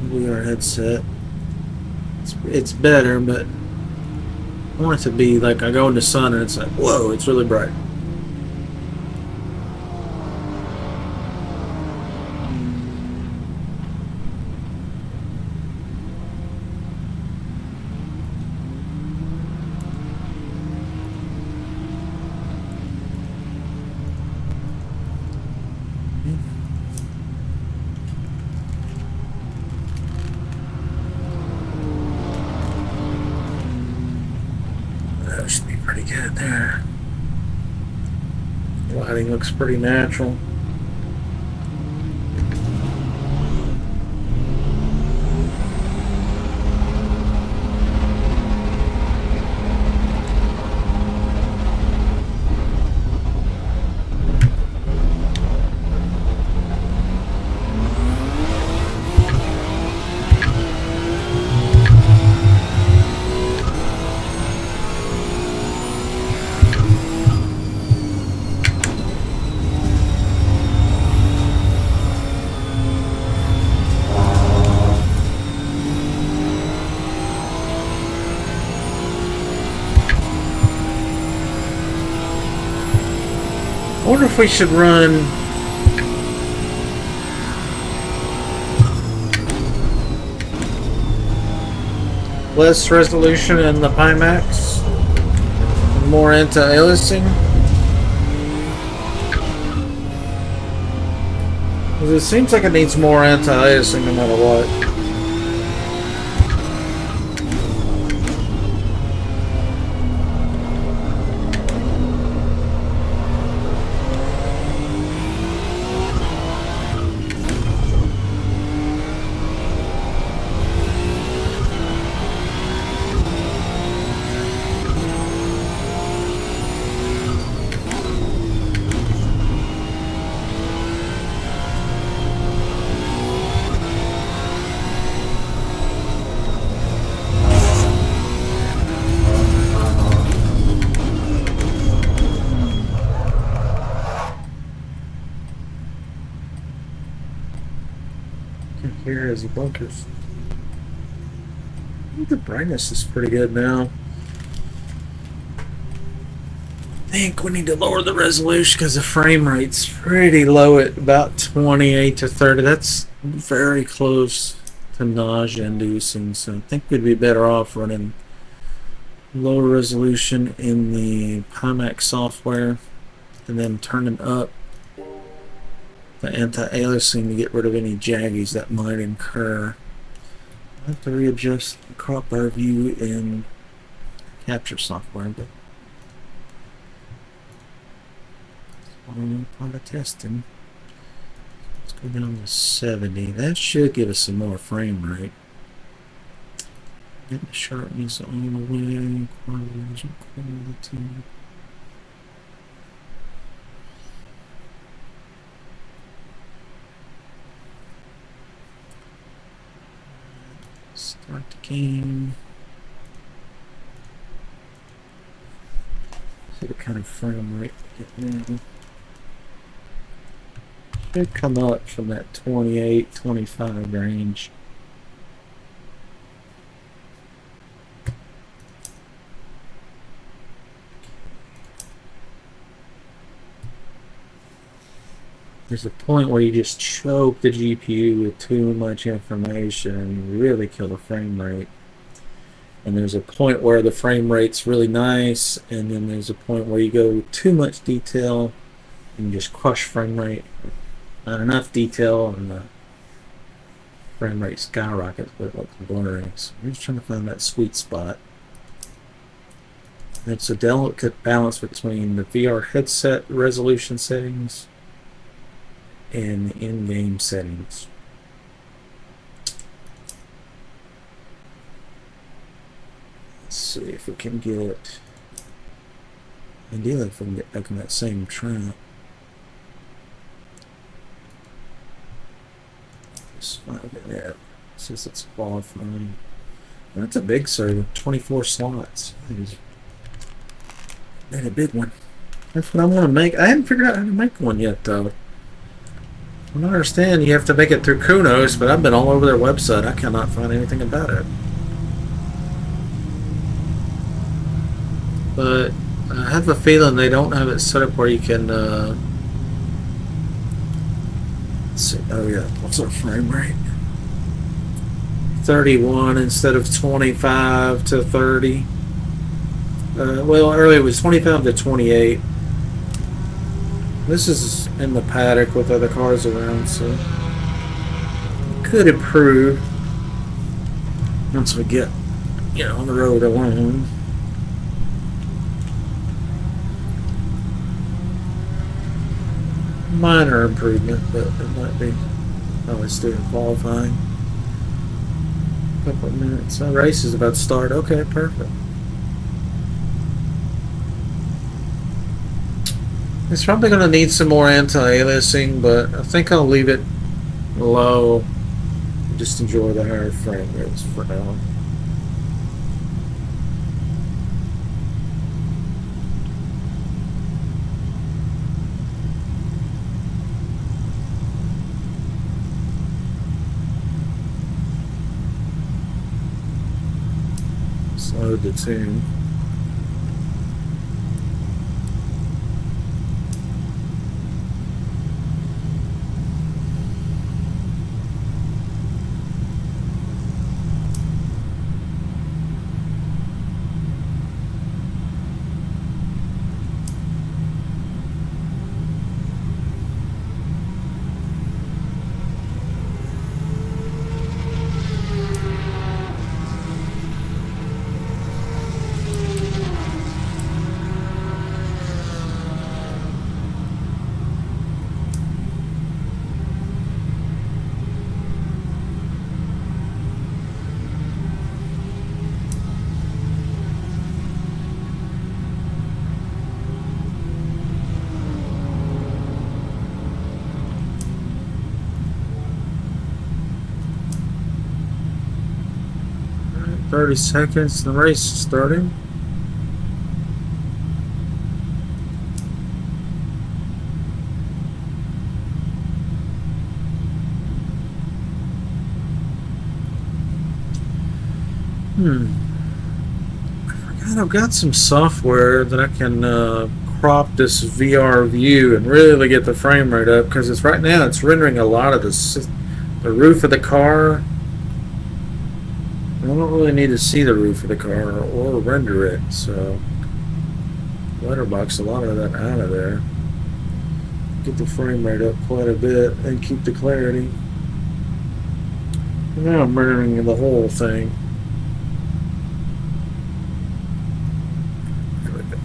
VR headset. It's better, but I want it to be like I go in the sun and it's like, whoa, it's really bright. That should be pretty good there. Lighting looks pretty natural. I wonder if we should run less resolution in the Pimax and more anti-aliasing. Because it seems like it needs more anti-aliasing no matter what. can hear as he bunkers. I think the brightness is pretty good now. I think we need to lower the resolution because the frame rate's pretty low at about 28 to 30. That's very close to nausea-inducing, so I think we'd be better off running lower resolution in the Pimax software and then turning up the anti-aliasing to get rid of any jaggies that might incur. I have to readjust the crop bar view in capture software, but on the testing. Let's go down to 70. That should give us some more frame rate. Get the sharpness all the way, quality. Start the game. See what kind of frame rate we get now. Should come up from that 28, 25 range. There's a point where you just choke the GPU with too much information and you really kill the frame rate. And there's a point where the frame rate's really nice, and then there's a point where you go too much detail and you just crush frame rate. Not enough detail and the frame rate skyrockets, but it looks blurry. So we're just trying to find that sweet spot. And it's a delicate balance between the VR headset resolution settings and the in-game settings. Let's see if we can get, ideally if we can get back in that same trap. Just find it. Says it's qualifying. That's a big server, 24 slots. That's a big one. That's what I want to make. I haven't figured out how to make one yet, though. I don't understand. You have to make it through Kunos, but I've been all over their website. I cannot find anything about it. But I have a feeling they don't have it set up where you can. Let's see. Oh yeah, what's our frame rate? 31 instead of 25 to 30. Well, earlier it was 25 to 28. This is in the paddock with other cars around, so it could improve once we get, on the road alone. Minor improvement, but it might be probably still qualifying. A couple of minutes. The race is about to start. Okay, perfect. It's probably going to need some more anti-aliasing, but I think I'll leave it low. Just enjoy the higher frame rates for now. Slow the tune. Alright, 30 seconds, the race is starting. forgot I've got some software that I can crop this VR view and really get the frame rate up, because it's right now it's rendering a lot of the roof of the car. I don't really need to see the roof of the car or render it, so letterbox a lot of that out of there. Get the frame rate up quite a bit and keep the clarity. Now I'm rendering the whole thing. There we go.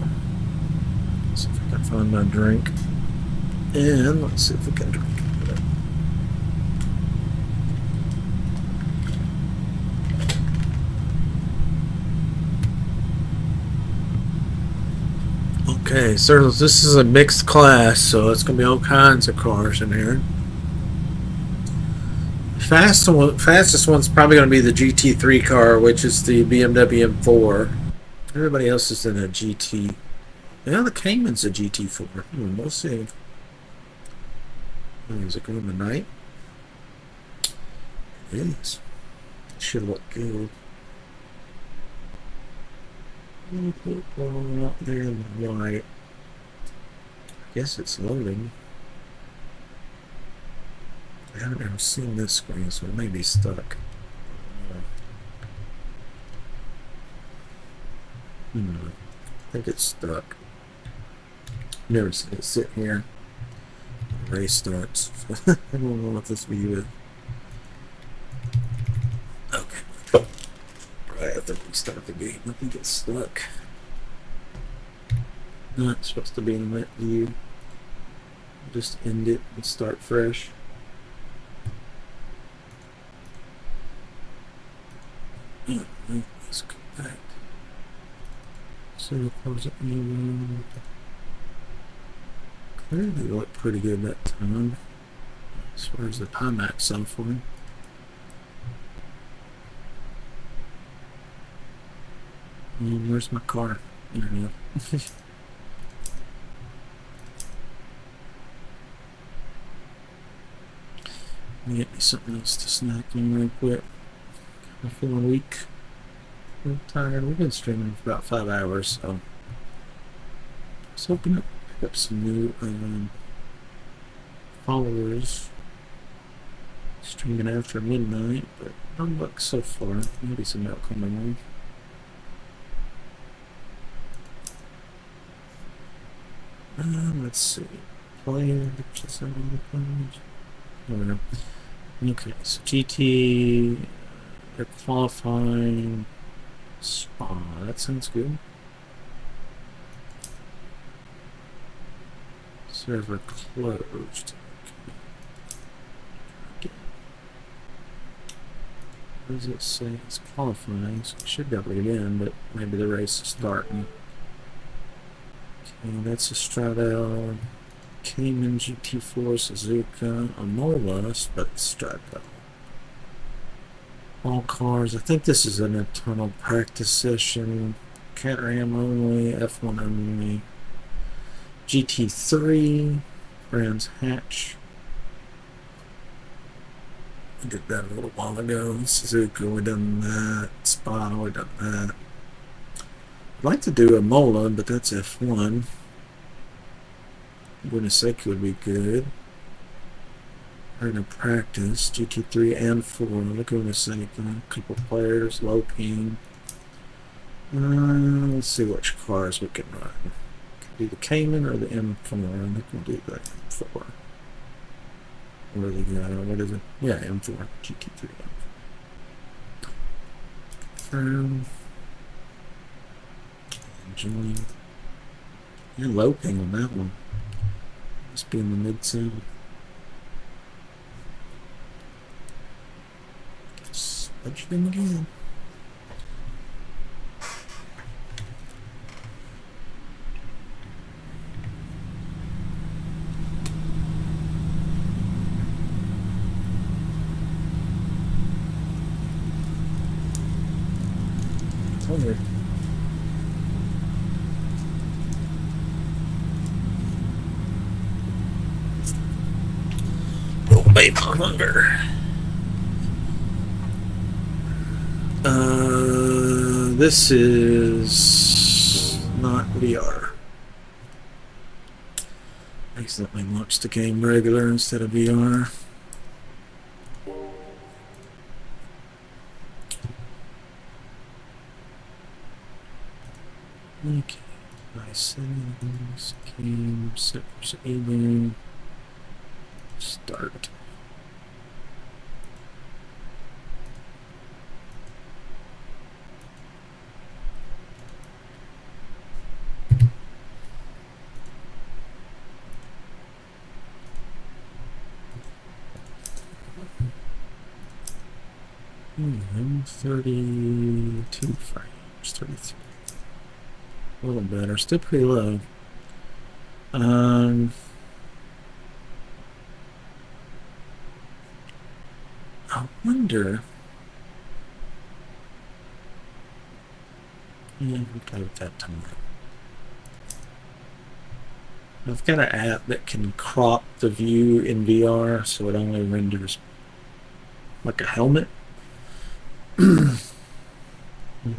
Let's see if I can find my drink. And let's see if we can drink it. Okay, so this is a mixed class, so it's going to be all kinds of cars in here. Fastest one's probably going to be the GT3 car, which is the BMW M4. Everybody else is in a GT. Yeah, the Cayman's a GT4. We'll see. Is it going tonight? It is. It should look good. Put one out there in the white. I guess it's loading. I haven't ever seen this screen, so it may be stuck. I think it's stuck. Never seen it sit here. The race starts. I don't know what this view is. Okay. Right after we start the game, I think it's stuck. Not supposed to be in that view. Just end it and start fresh. Let's go back. So close it. Clearly looked pretty good that time. As far as the Pimax software. Where's my car? There we go. Let me get me something else to snack on real quick. I'm feeling weak. I'm tired. We've been streaming for about 5 hours, so I was hoping to pick up some new followers. Streaming after midnight, but no luck so far. Maybe some out coming on. Let's see. Player, just on the page. I don't know. Okay, so GT, they're qualifying Spa. That sounds good. Server closed. Okay. What does it say? It's qualifying, so it should be able to get in, but maybe the race is starting. Okay, that's a Stradale, Cayman GT4, Suzuka, a Molas, but Stradale. All cars. I think this is an internal practice session. Cat-Ram only, F1 only. GT3, Brands Hatch. I did that a little while ago. Suzuka, we done that. Spa, we done that. I'd like to do a Mola, but that's F1. Winnipeg would be good. We're going to practice GT3 and 4. Laguna Seca, a couple players, low ping. Let's see which cars we can run. Could do the Cayman or the M4. I think we'll do the M4. Or the, what is it? Yeah, M4. GT3 M4. Confirm. Join. And low ping on that one. Must be in the mid zone. Budgeting again. It's hungry. Wait, hunger. this is not VR. Accidentally launched the game regular instead of VR. Okay, nice settings, game, settings, alien, start. Hmm, 32 frames, 33. A little better, still pretty low. I wonder. Yeah, we'll play with that tomorrow. I've got an app that can crop the view in VR so it only renders like a helmet.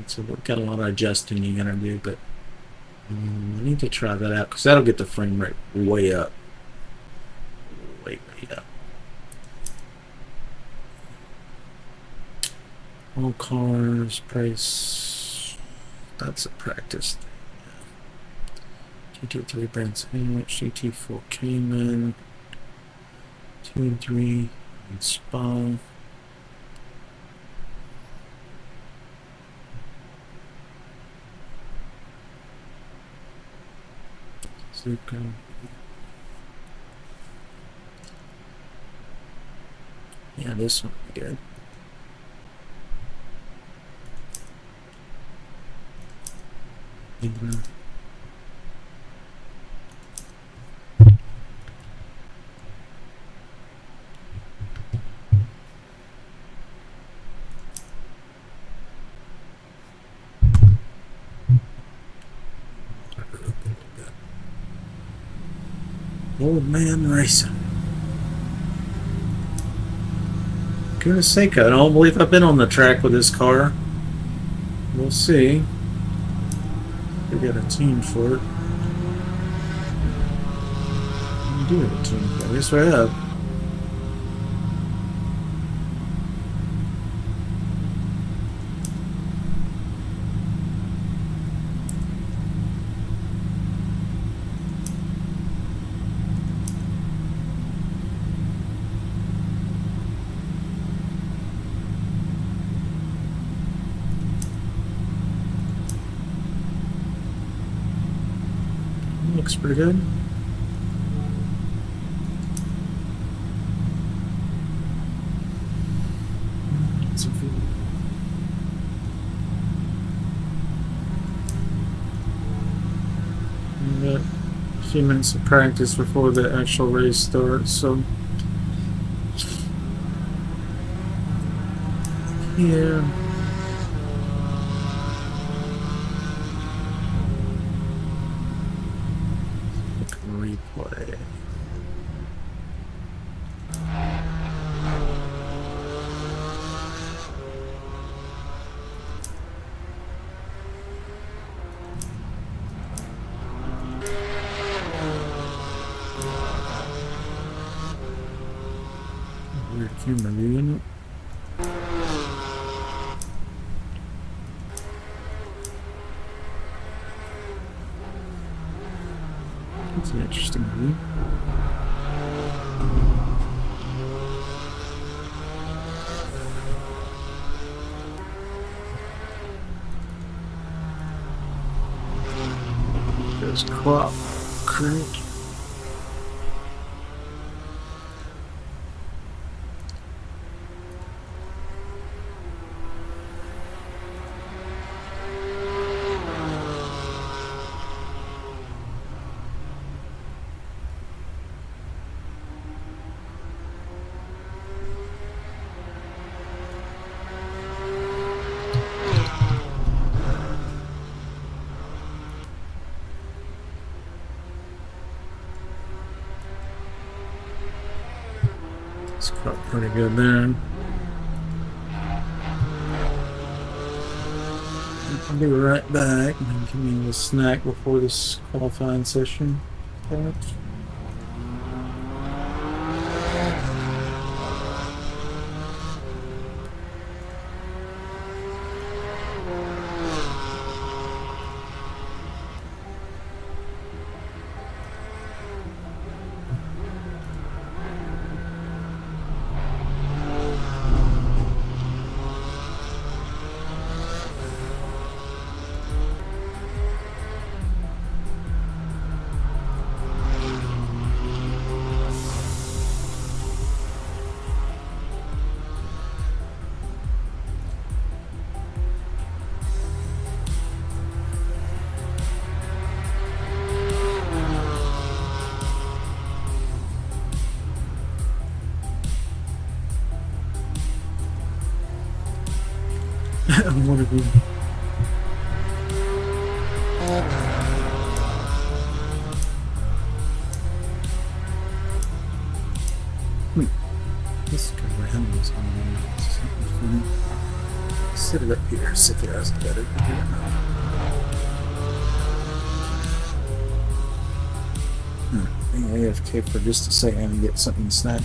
So we've got a lot of adjusting you gotta do, but I need to try that out because that'll get the frame rate way up. Way up. All cars, price. That's a practice thing. GT3 brand sandwich, GT4 Cayman, 2 and 3, and Spa. Zuko. Yeah, this one will be good. Old man racing. Goodness sake, I don't believe I've been on the track with this car. We'll see. We got a tune for it. We do have a tune for it. Yes, we have. Looks pretty good. Got a few minutes of practice before the actual race starts, so yeah. Replay. Weird camera view, isn't it? That's an interesting view. There's crop crank. It's cut pretty good there. I'll be right back. And give me a snack before this qualifying session starts. What have you? Let's go around this one. Sit it up here. Sit your ass better. AFK for just a second and get something to snack.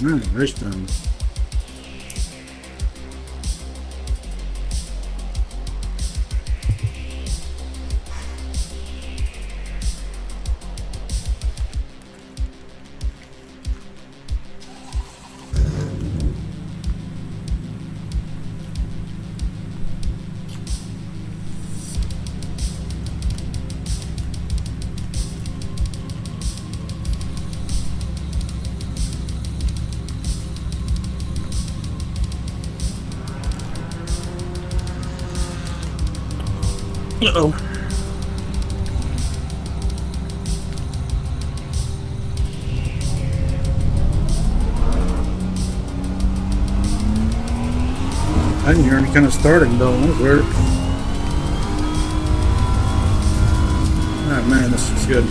Wrist done. Uh-oh. I didn't hear any kind of starting though. That was weird. Oh man, this is good.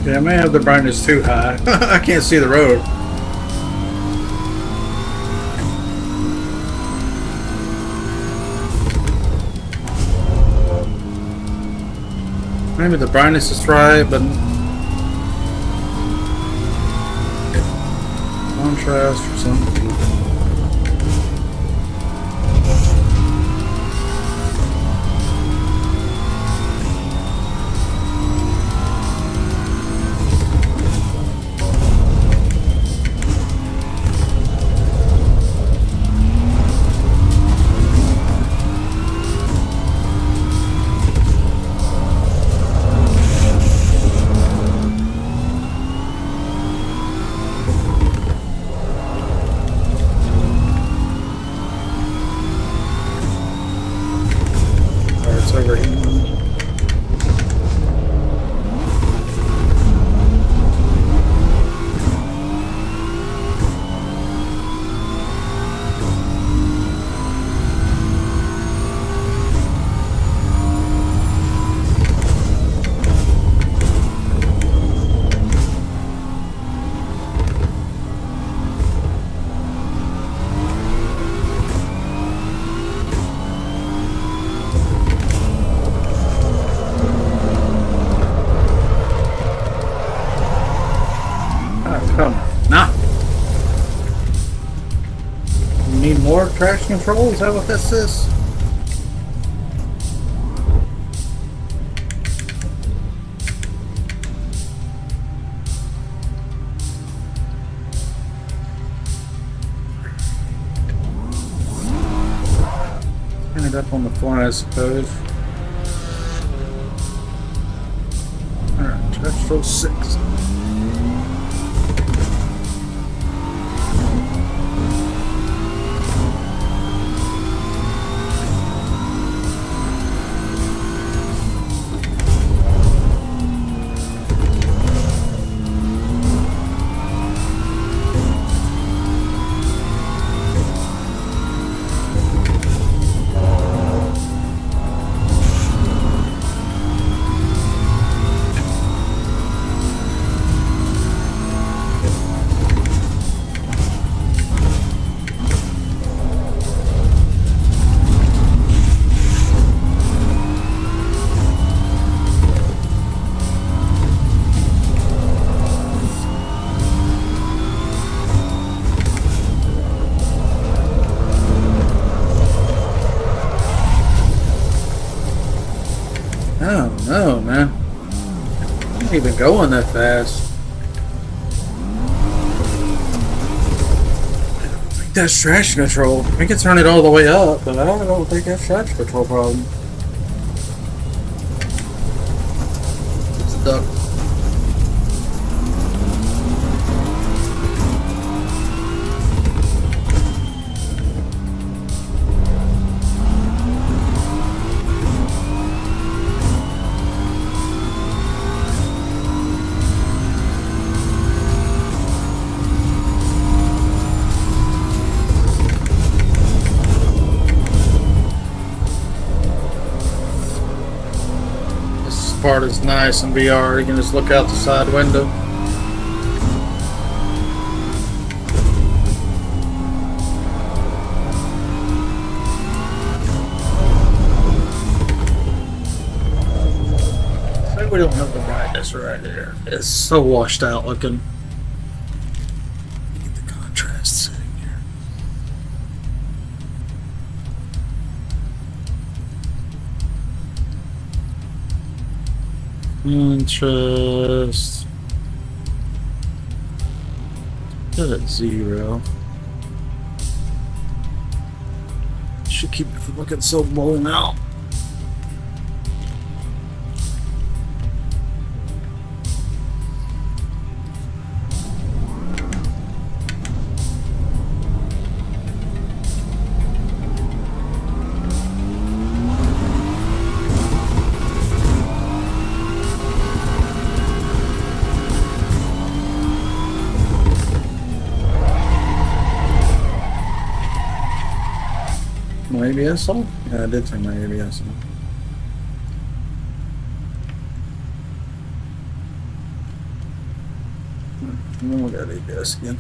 Yeah, I may have the brightness too high. I can't see the road. Maybe the brightness is right, but contrast or something. More traction control? Is that what this is? Turn it up on the fly, I suppose. Alright, traction control 6. Oh no, man. I'm not even going that fast. I don't think that's traction control. I can turn it all the way up, but I don't think that's traction control problem. It's a duck. part is nice in VR. You can just look out the side window. We don't have the brightness right here. It's so washed out looking. Get the contrast setting here. Contrast. Put it at 0. Should keep it from looking so blown out. My ABS on? Yeah, I did turn my ABS on. We got ABS again.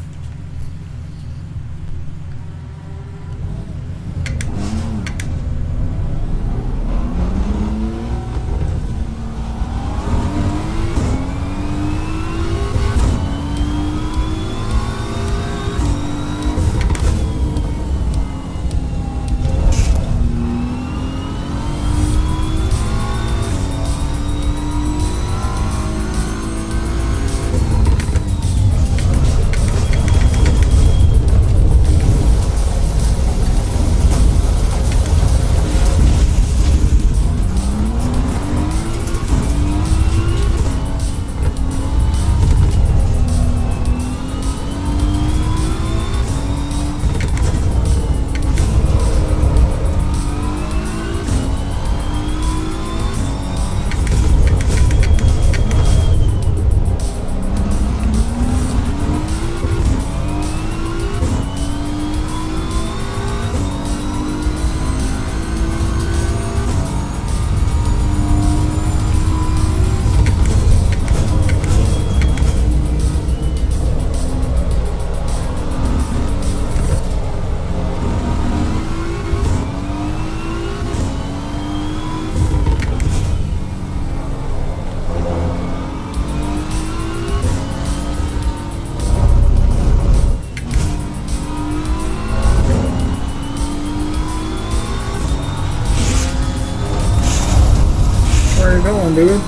Where are you going, dude?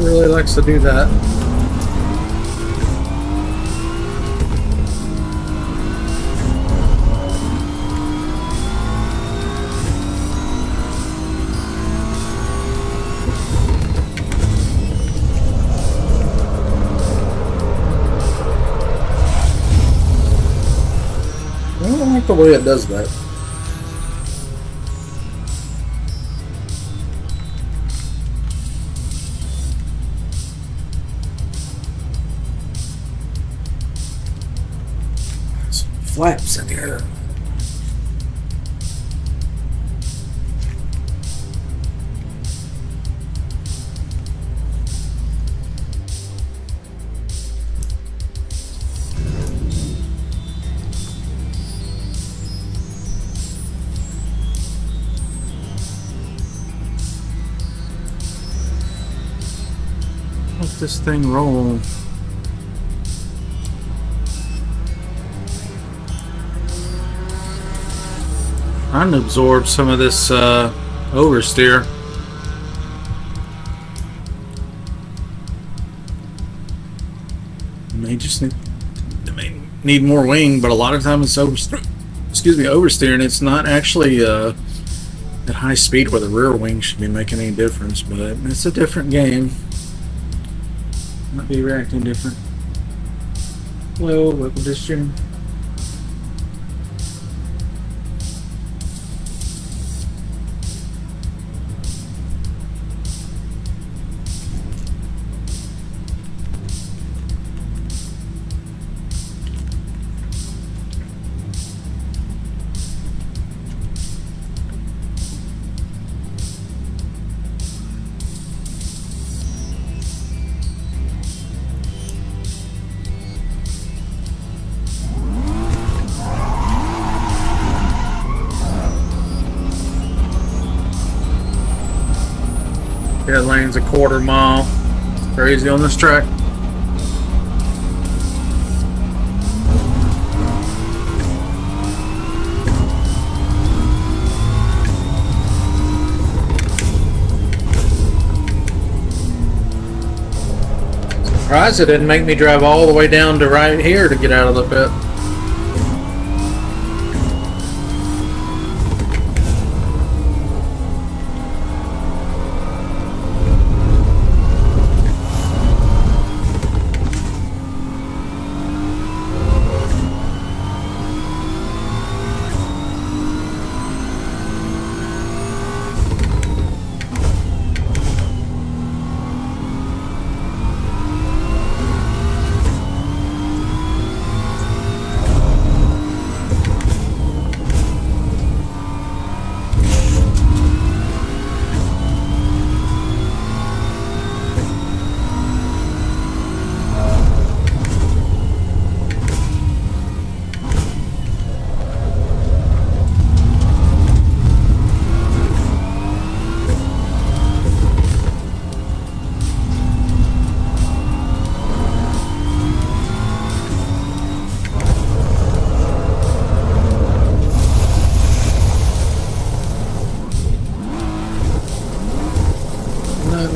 Really likes to do that. I don't like the way it does that. Flaps in here. this thing roll. Trying to absorb some of this oversteer. May just need more wing, but a lot of times it's oversteering. It's not actually at high speed where the rear wing should be making any difference, but it's a different game. Might be reacting different. Hello, welcome to stream. That lane's a quarter mile. It's crazy on this track. Surprised it didn't make me drive all the way down to right here to get out of the pit.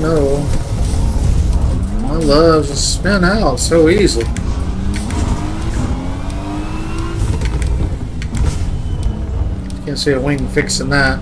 No. My love just spin out so easily. Can't see a wing fixing that.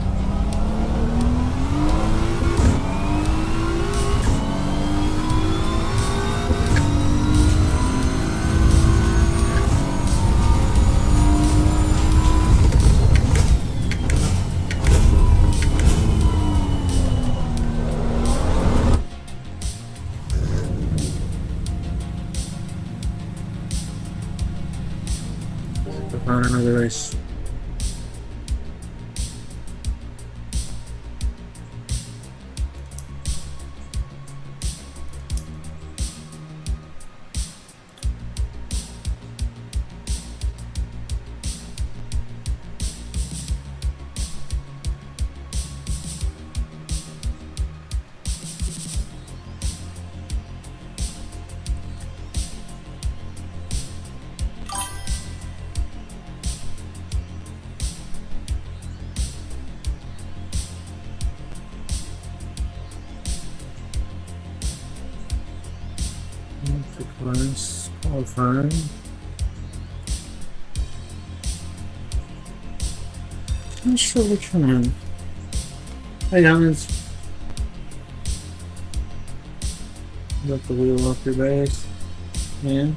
Find another race. Qualifying. Not sure which one. Hey, Youngins. Got the wheel off your base. Yeah.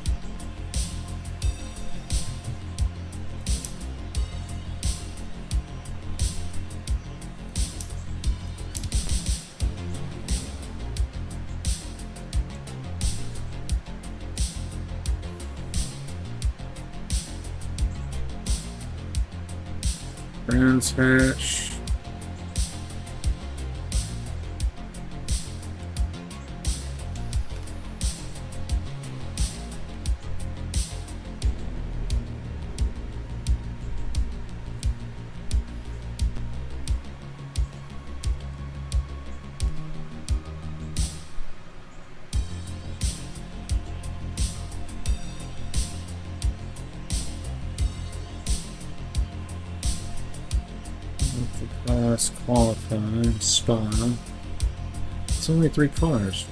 Brands hatch. Class qualified. Spa. It's only 3 cars.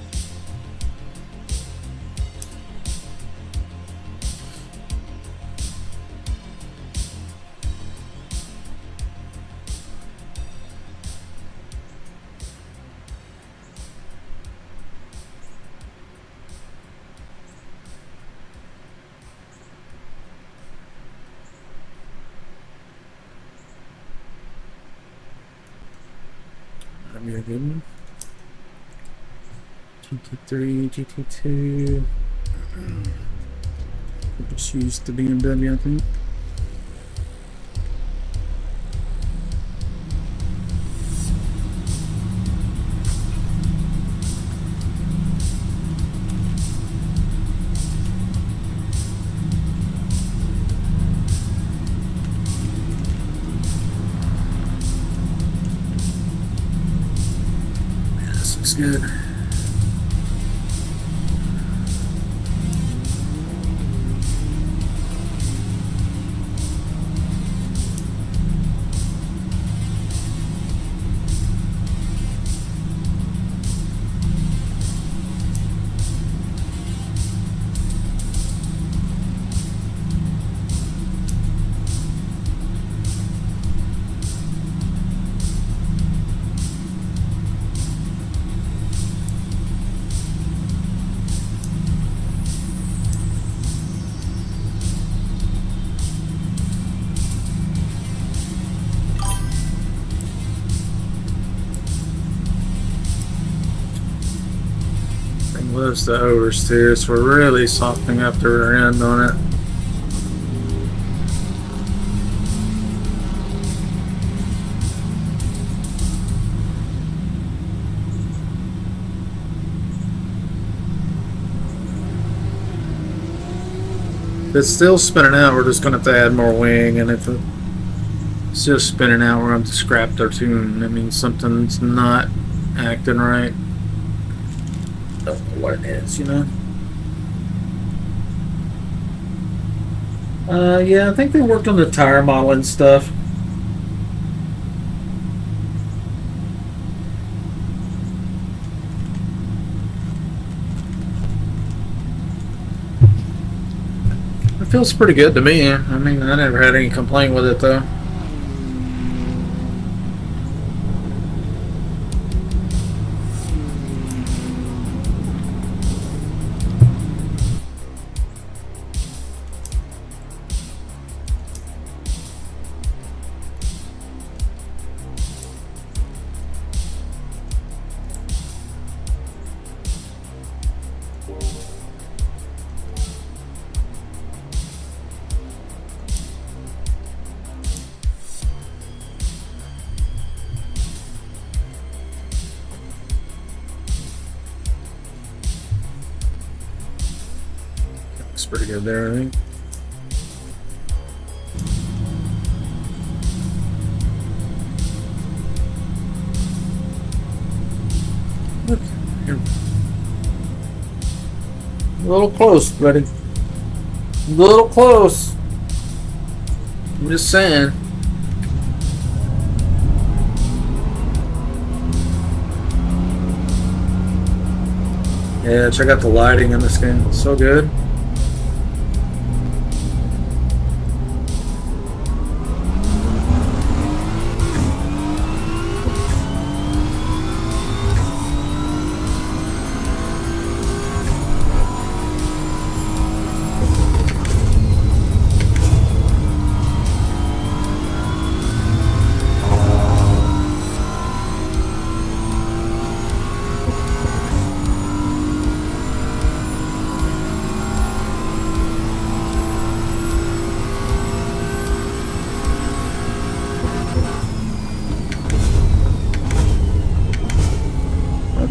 That'd be a good one. GT3, GT2. Just used the BMW, I think. Yeah, this looks good. Loves the oversteer, so we're really softening up the rear end on it. If it's still spinning out, we're just going to have to add more wing, and if it's just spinning out, we're going to have to scrap our tune. That means something's not acting right. Don't know what it is, you know. Yeah, I think they worked on the tire modeling stuff. It feels pretty good to me. I mean, I never had any complaint with it though. Looks pretty good there, I think. Look, you're a little close, buddy. A little close. I'm just saying. Yeah, check out the lighting in this game. It's so good.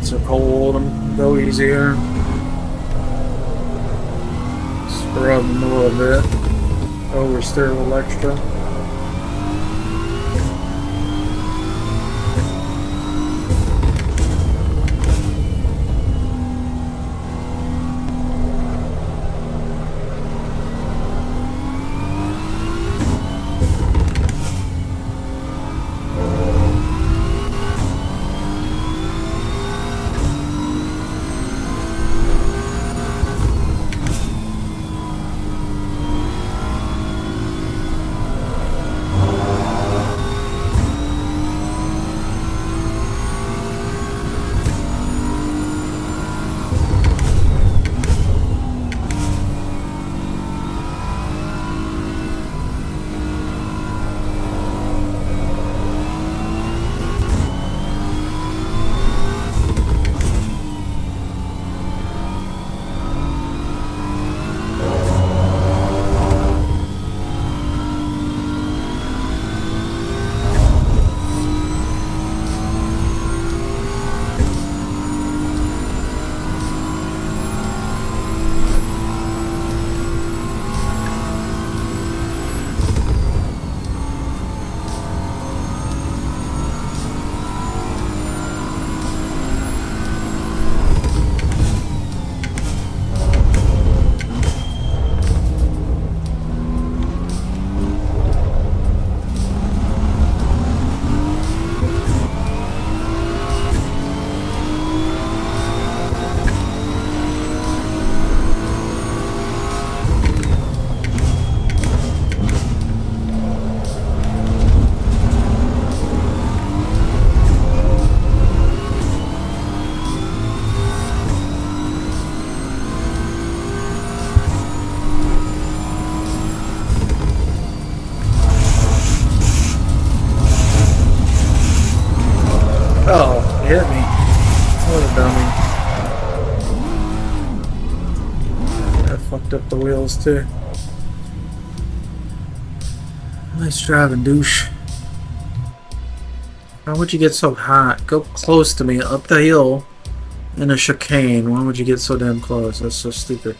So cold and go easier. Scrub them a little bit. Oversteer a little extra. What a dummy. I fucked up the wheels too. Nice driving, douche. Why would you get so hot? Go close to me, up the hill, in a chicane. Why would you get so damn close? That's so stupid.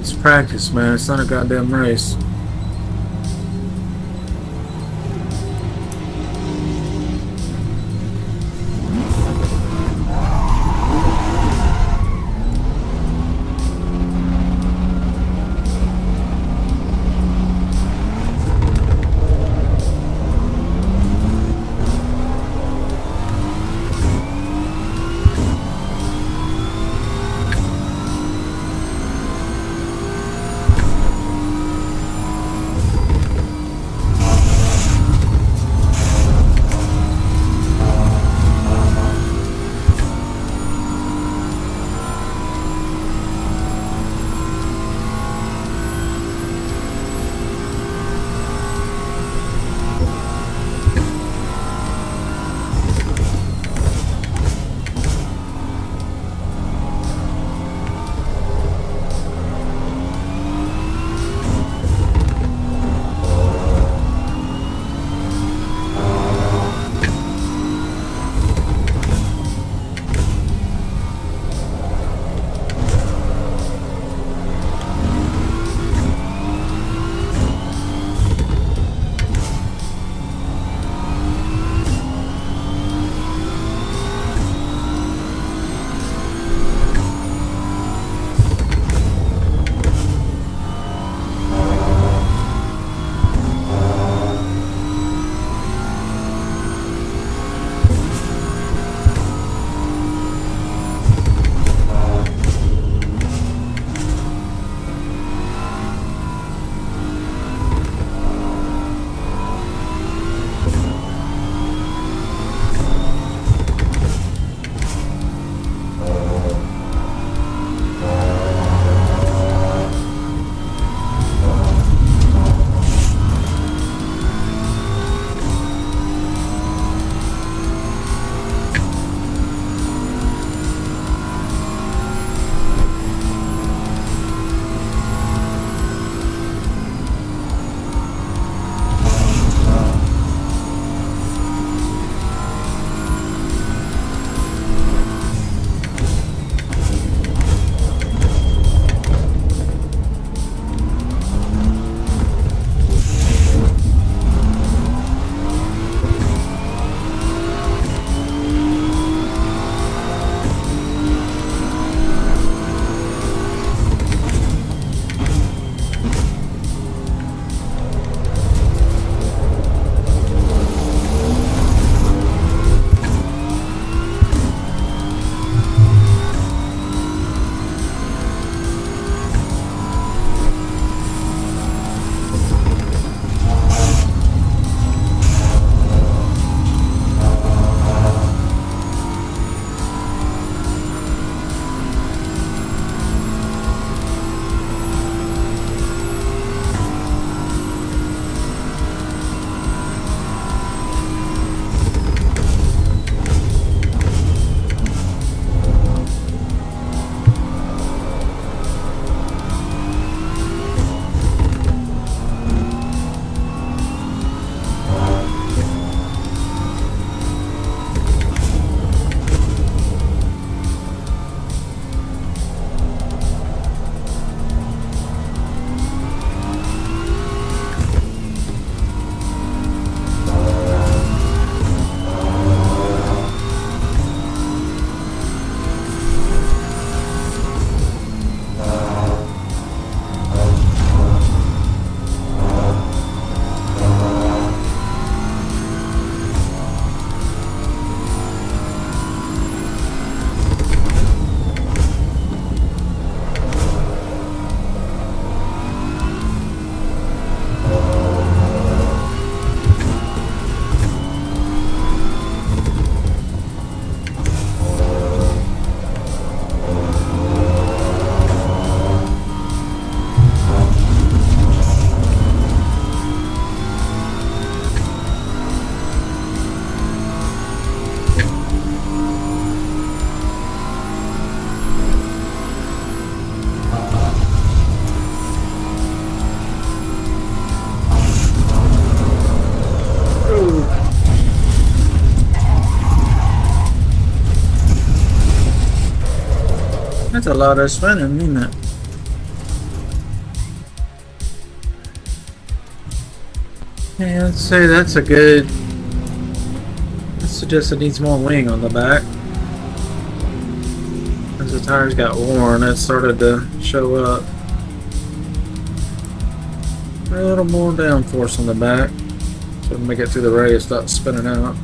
It's practice, man. It's not a goddamn race. That's a lot of spinning, isn't it? Yeah, I'd say that's a good. I suggest it needs more wing on the back. As the tires got worn, it started to show up. A little more downforce on the back. So make it through the race, stop spinning out.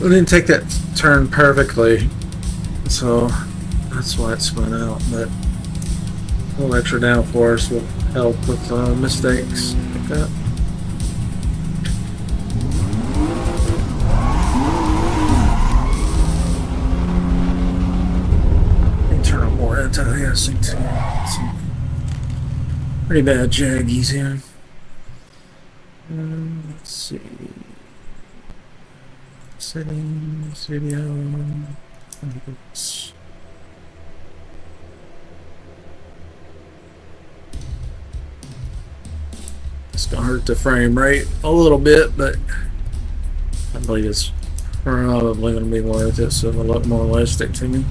We didn't take that turn perfectly, so that's why it spun out. But a little extra downforce will help with mistakes like that. Turn up more anti-aliasing too. Some pretty bad jaggies here. Let's see. Settings, video. Oops. It's gonna hurt the frame rate a little bit, but I believe it's probably gonna be worth it. So it'll look more realistic to me.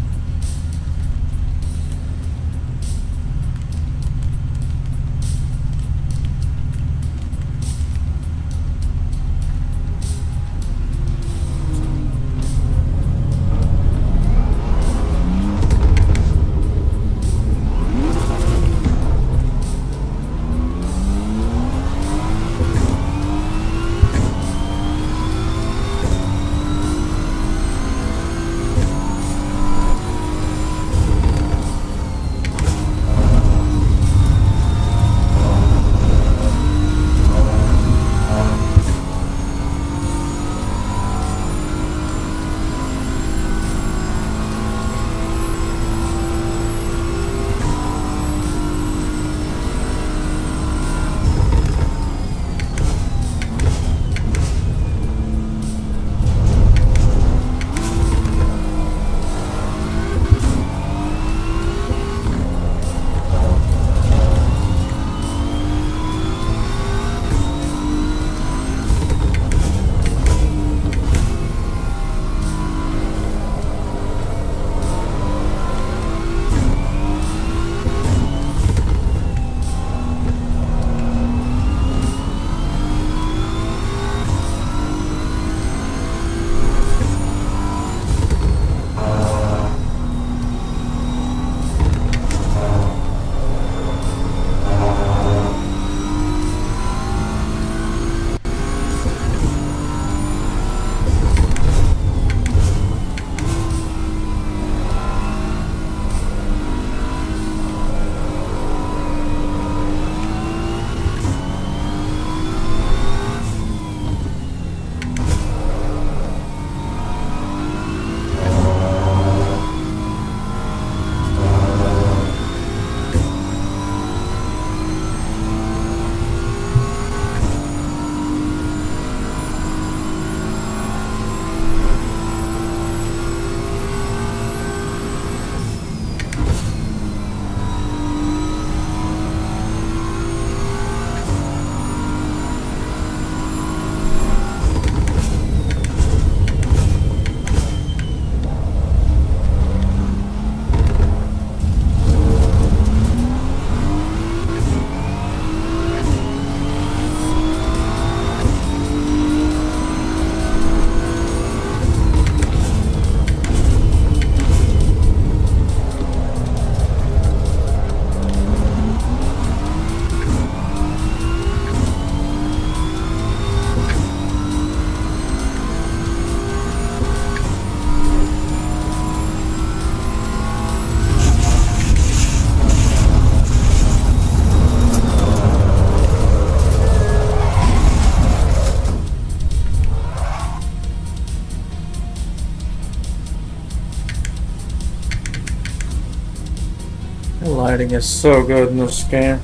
The lighting is so good in this game.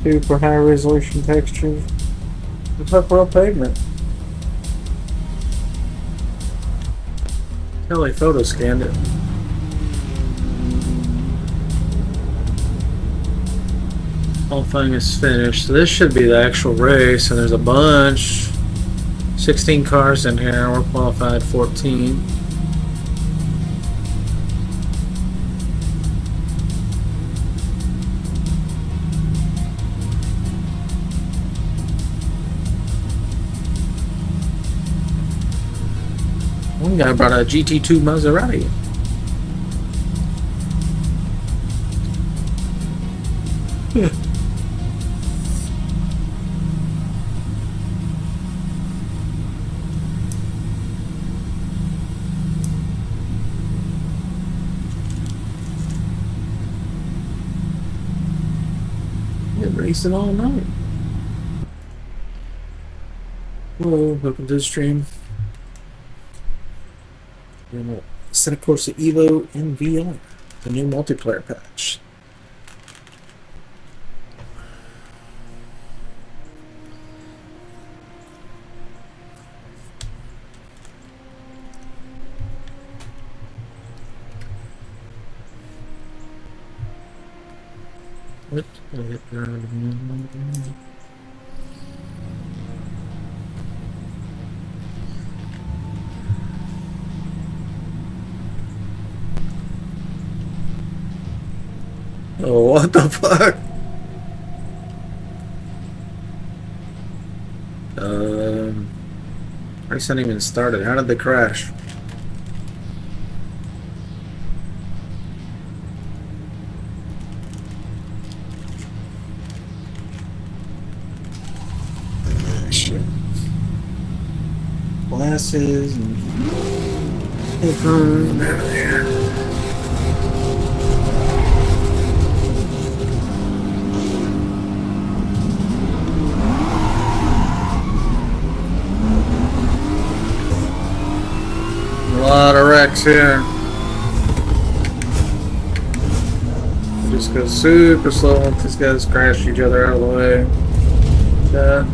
Super high resolution textures. Looks like real pavement. Kelly photo scanned it. Qualifying is finished. So this should be the actual race, and there's a bunch. 16 cars in here. We're qualified 14. One guy brought a GT2 Maserati. Been racing all night. Whoa, welcome to the stream. Assetto Corsa EVO and VR, the new multiplayer patch. What? Oh, what the fuck? Race hadn't even started. How did they crash? Shit. Glasses and headphones and everything. A lot of wrecks here. Just go super slow once these guys crash each other out of the way. Yeah.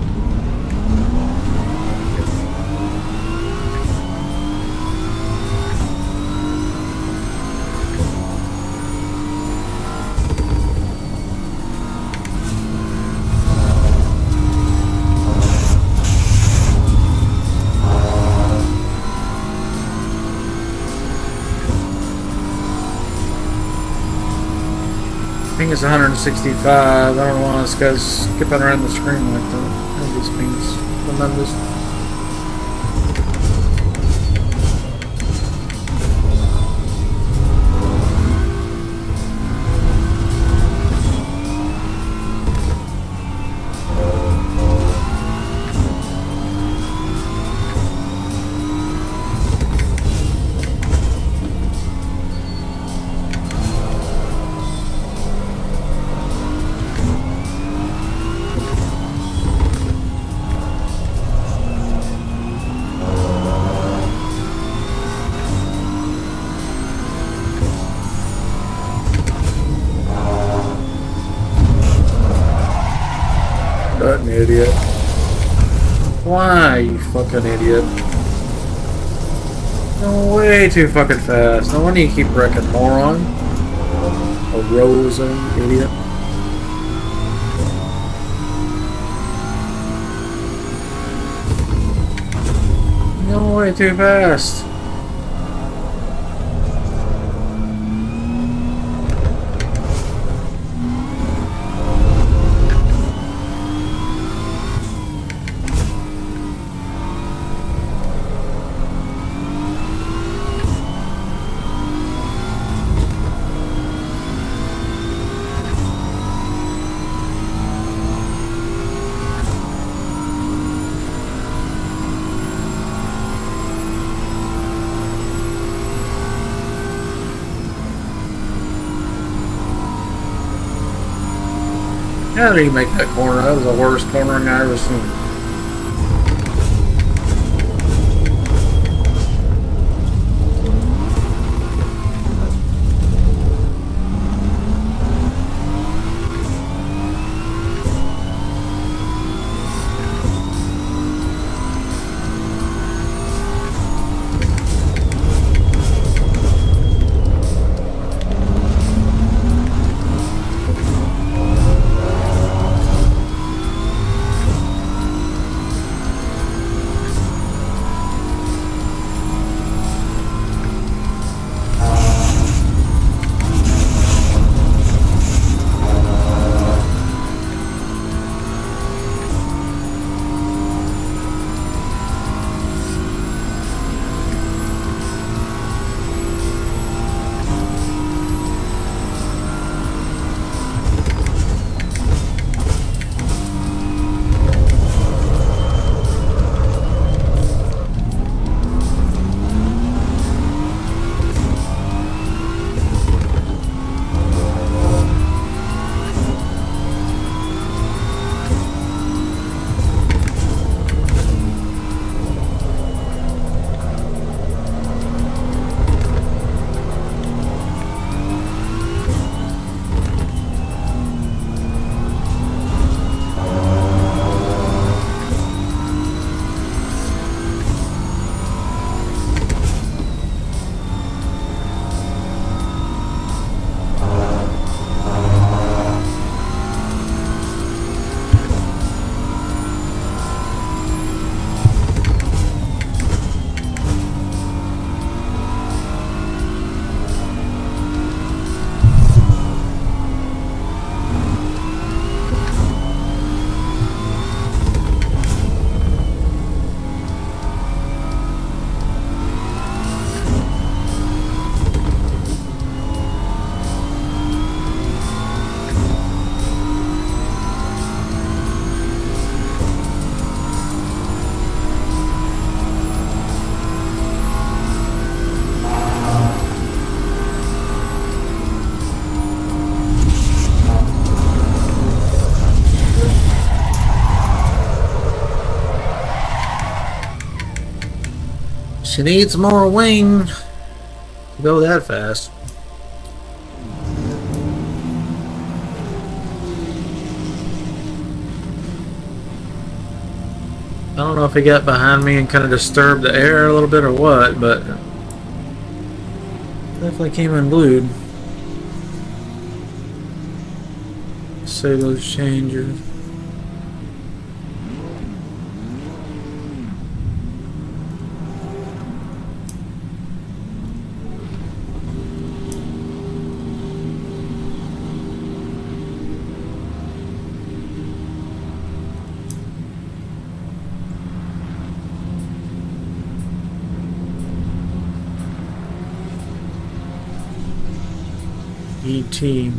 I think it's 165. I don't know why this guy's skipping around the screen like that. And these things. The numbers. An idiot. Why, you fucking idiot? No, way too fucking fast. No wonder you keep wrecking, moron. A Rosa, idiot. No, way too fast. How did he make that corner? That was the worst cornering I ever seen. She needs more wing to go that fast. I don't know if he got behind me and kind of disturbed the air a little bit or what, but definitely came unglued. Say those changers. ET. I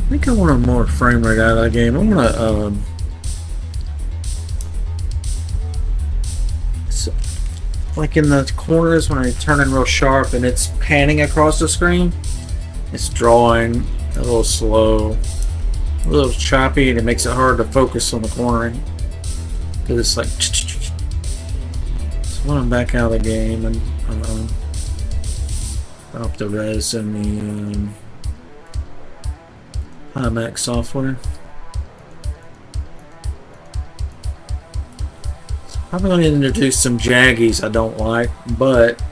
think I want a more frame rate out of that game. I'm gonna so, like in the corners when I turn in real sharp and it's panning across the screen, it's drawing a little slow, a little choppy, and it makes it hard to focus on the cornering because it's like. So when I'm back out of the game and up the res and the IMAX software. I'm going to introduce some jaggies I don't like, but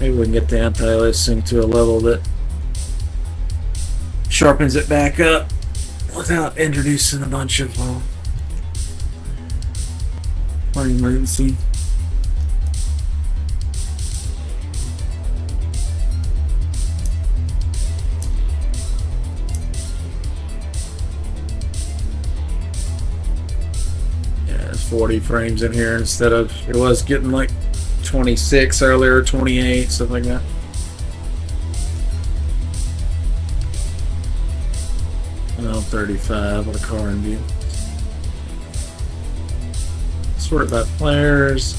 maybe we can get the anti-aliasing to a level that sharpens it back up without introducing a bunch of frame latency. Yeah, it's 40 frames in here instead of, it was getting like 26 earlier, 28, stuff like that. Well, 35 with a car in view. Sort by players.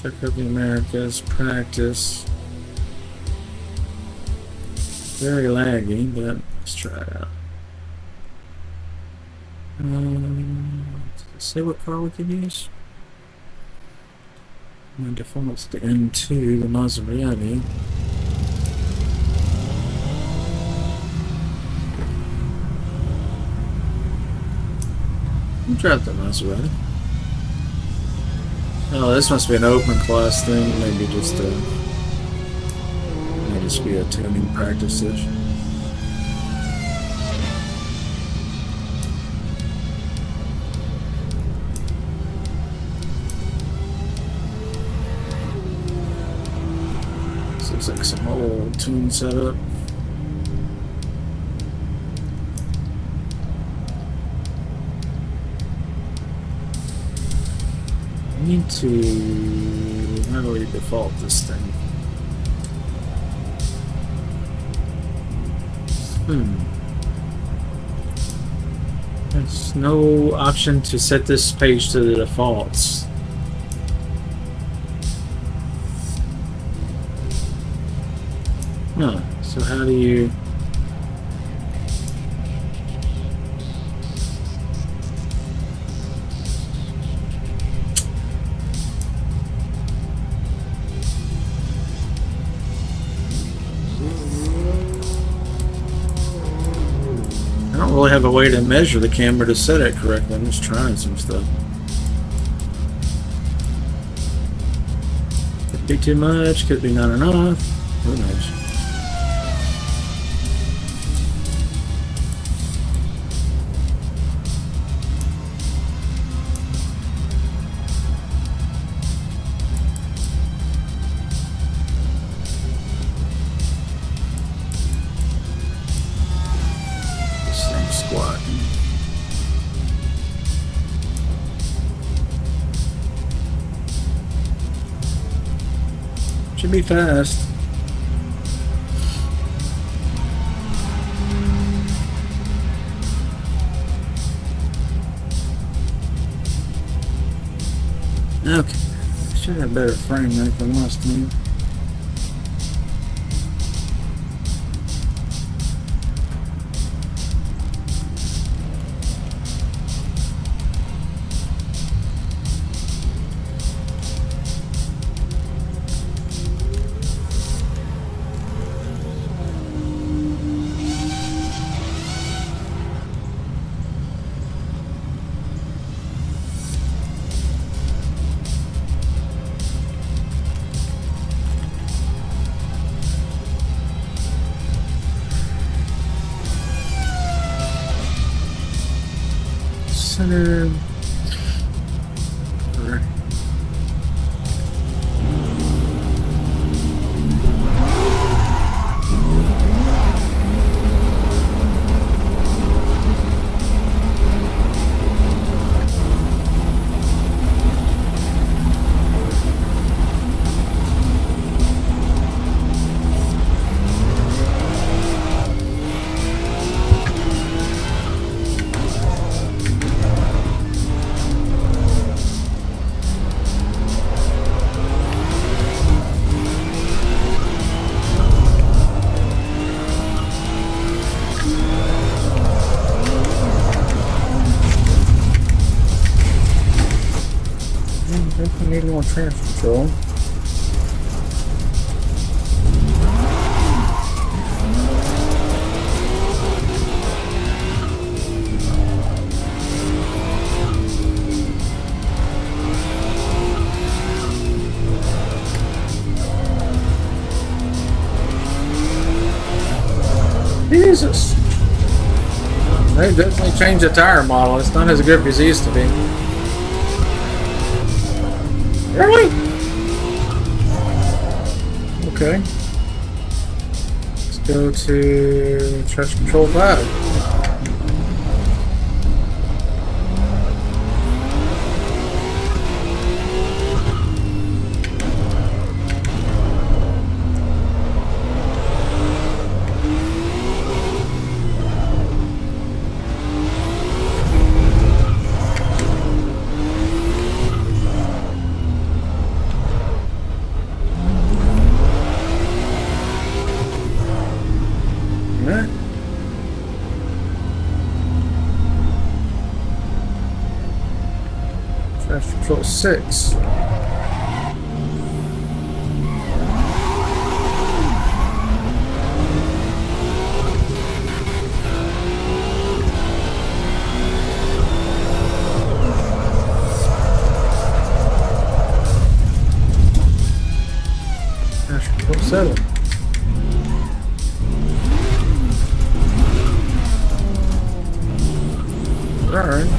Check out the Americas, practice. Very laggy, but let's try it out. Let's see what car we could use. My default's the N2, the Maserati. I'll drive the Maserati. Oh, this must be an open class thing. Maybe just may just be a tuning practice session. This looks like some old tune setup. I need to, how do we default this thing? There's no option to set this page to the defaults. No, so how do you? I don't really have a way to measure the camera to set it correctly. I'm just trying some stuff. Could be too much, could be not enough. Who knows? should be fast. Okay. Should have better frame rate than last time. Center. Definitely need more transfer control. Jesus! They definitely changed the tire model. It's not as grippy as it used to be. Really? Okay. Let's go to traction control 5. Traction control 6. Traction control 7. Alright.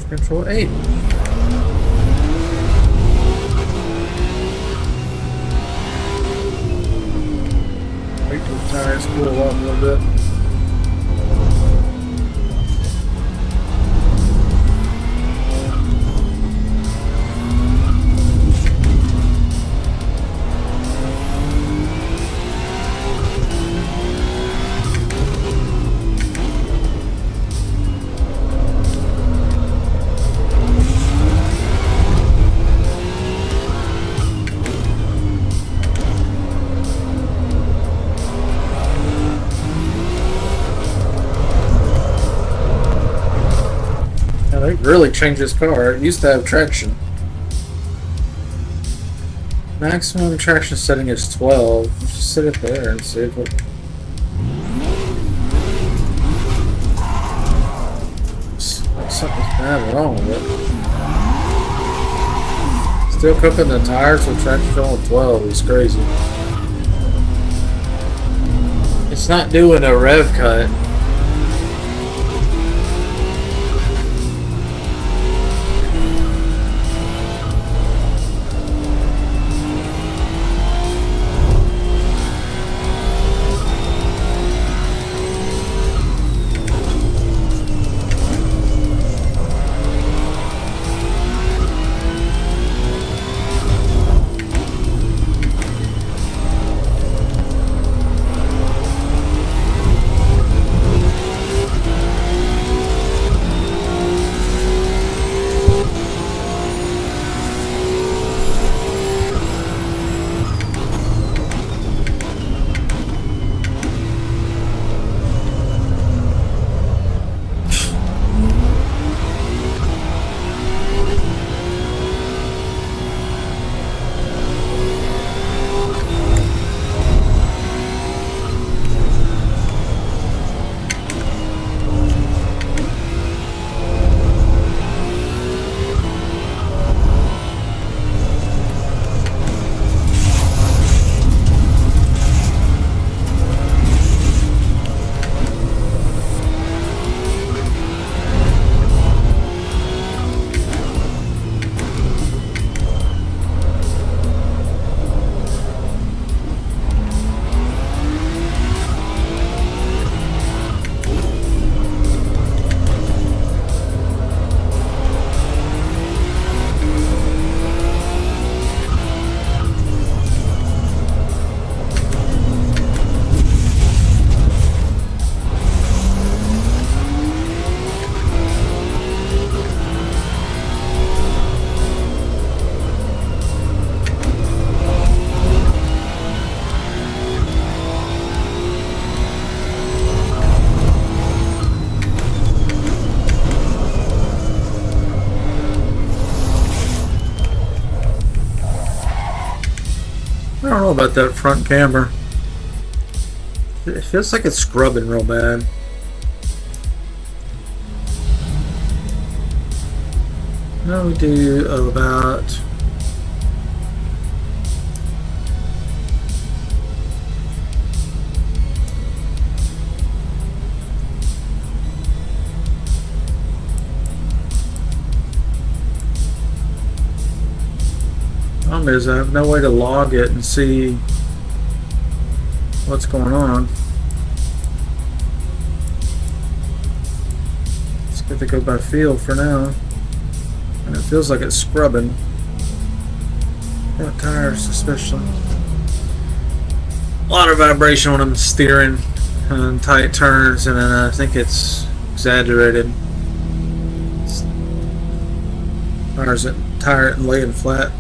Control 8. Wait till the tires cool off a little bit. really changed this car. It used to have traction. Maximum traction setting is 12. Let's just set it there and see if it... Something's bad wrong with it. Still cooking the tires with traction on 12 is crazy. It's not doing a rev cut. I don't know about that front camera. It feels like it's scrubbing real bad. Now we do about... Problem is I have no way to log it and see what's going on. It's good to go by feel for now. And it feels like it's scrubbing. Front tires especially. A lot of vibration on them steering and tight turns, and then I think it's exaggerated. Tire laying flat.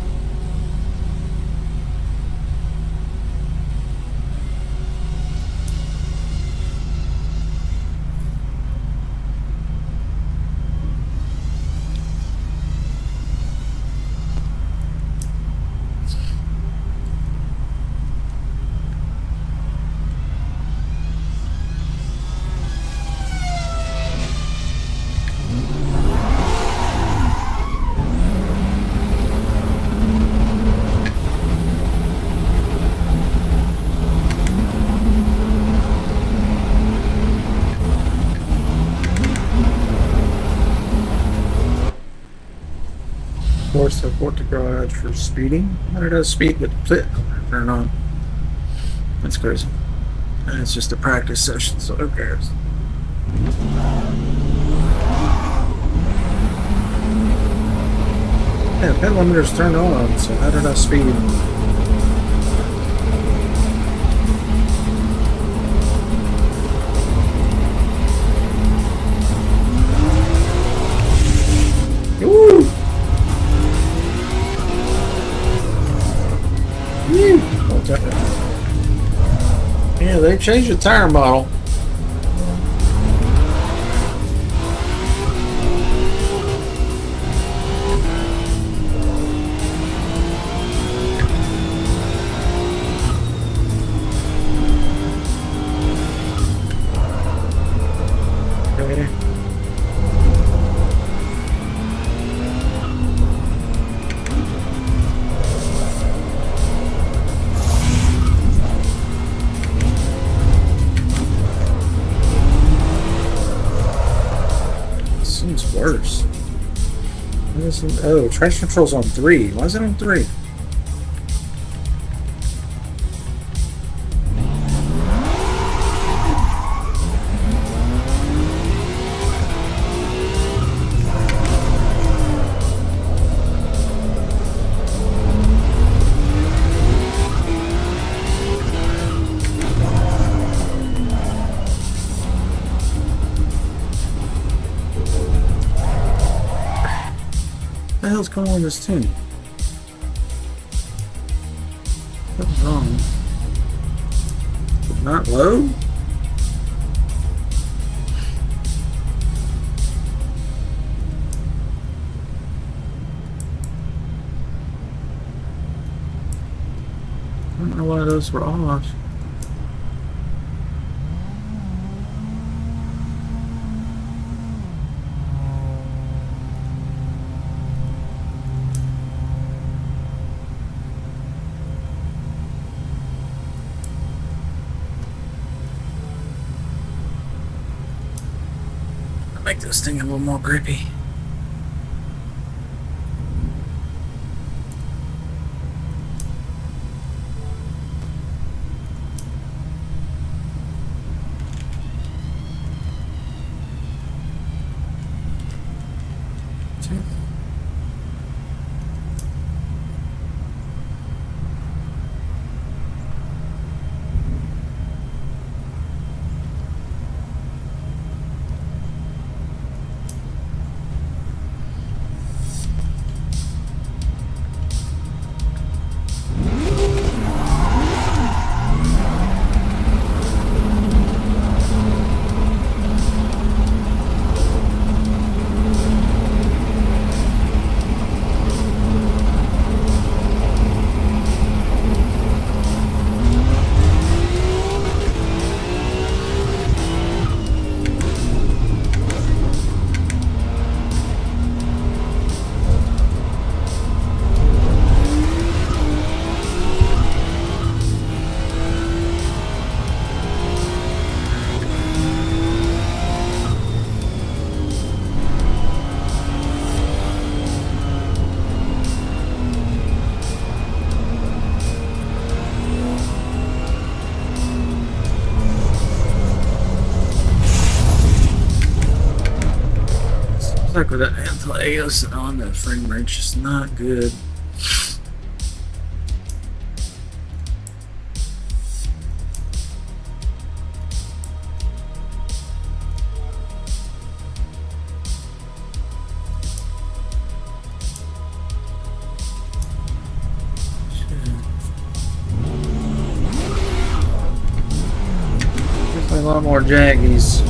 Corsa the garage for speeding. How did I speed with the turn on? That's crazy. And it's just a practice session, so who cares? Yeah, pit limiter's turned on, so how did I speed? Woo! Yeah, they changed the tire model. Oh, traction control's on 3. Why is it on 3? What the hell's going on with this tune? What's wrong? Not low? I don't know why those were off. Make this thing a little more grippy. Like with that anti-aliasing on, the frame rate's just not good. Definitely a lot more jaggies.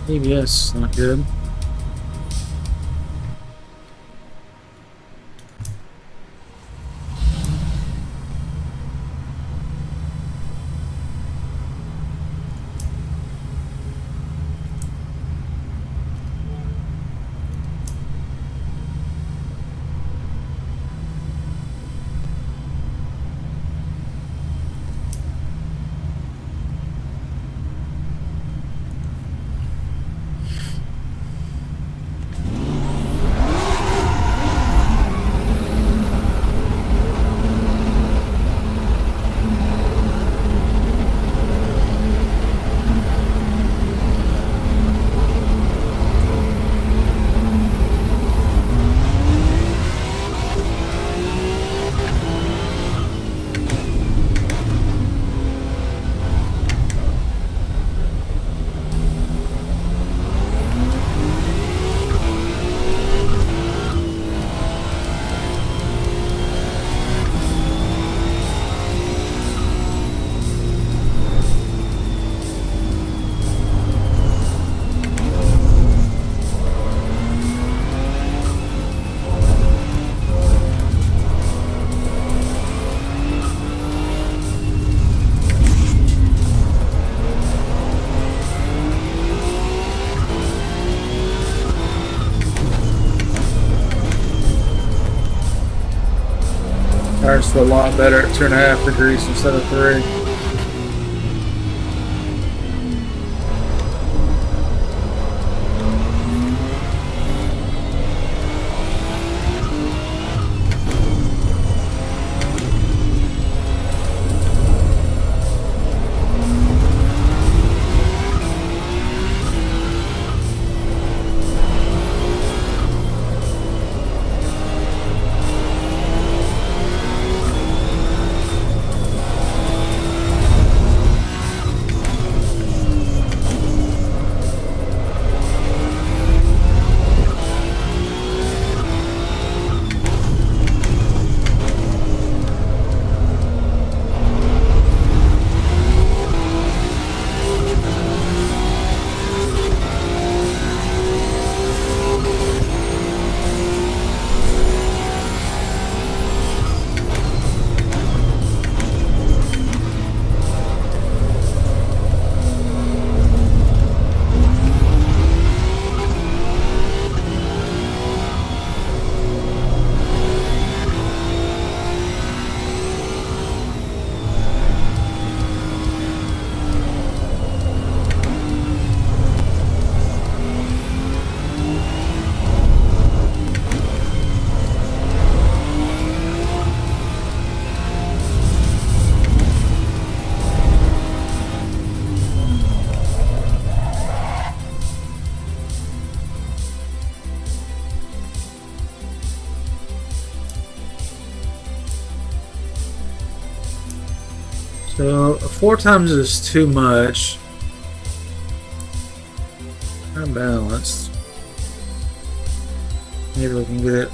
ABS, not good. tires feel a lot better at 2.5 degrees instead of 3. So 4 times is too much. Unbalanced. Maybe we can get it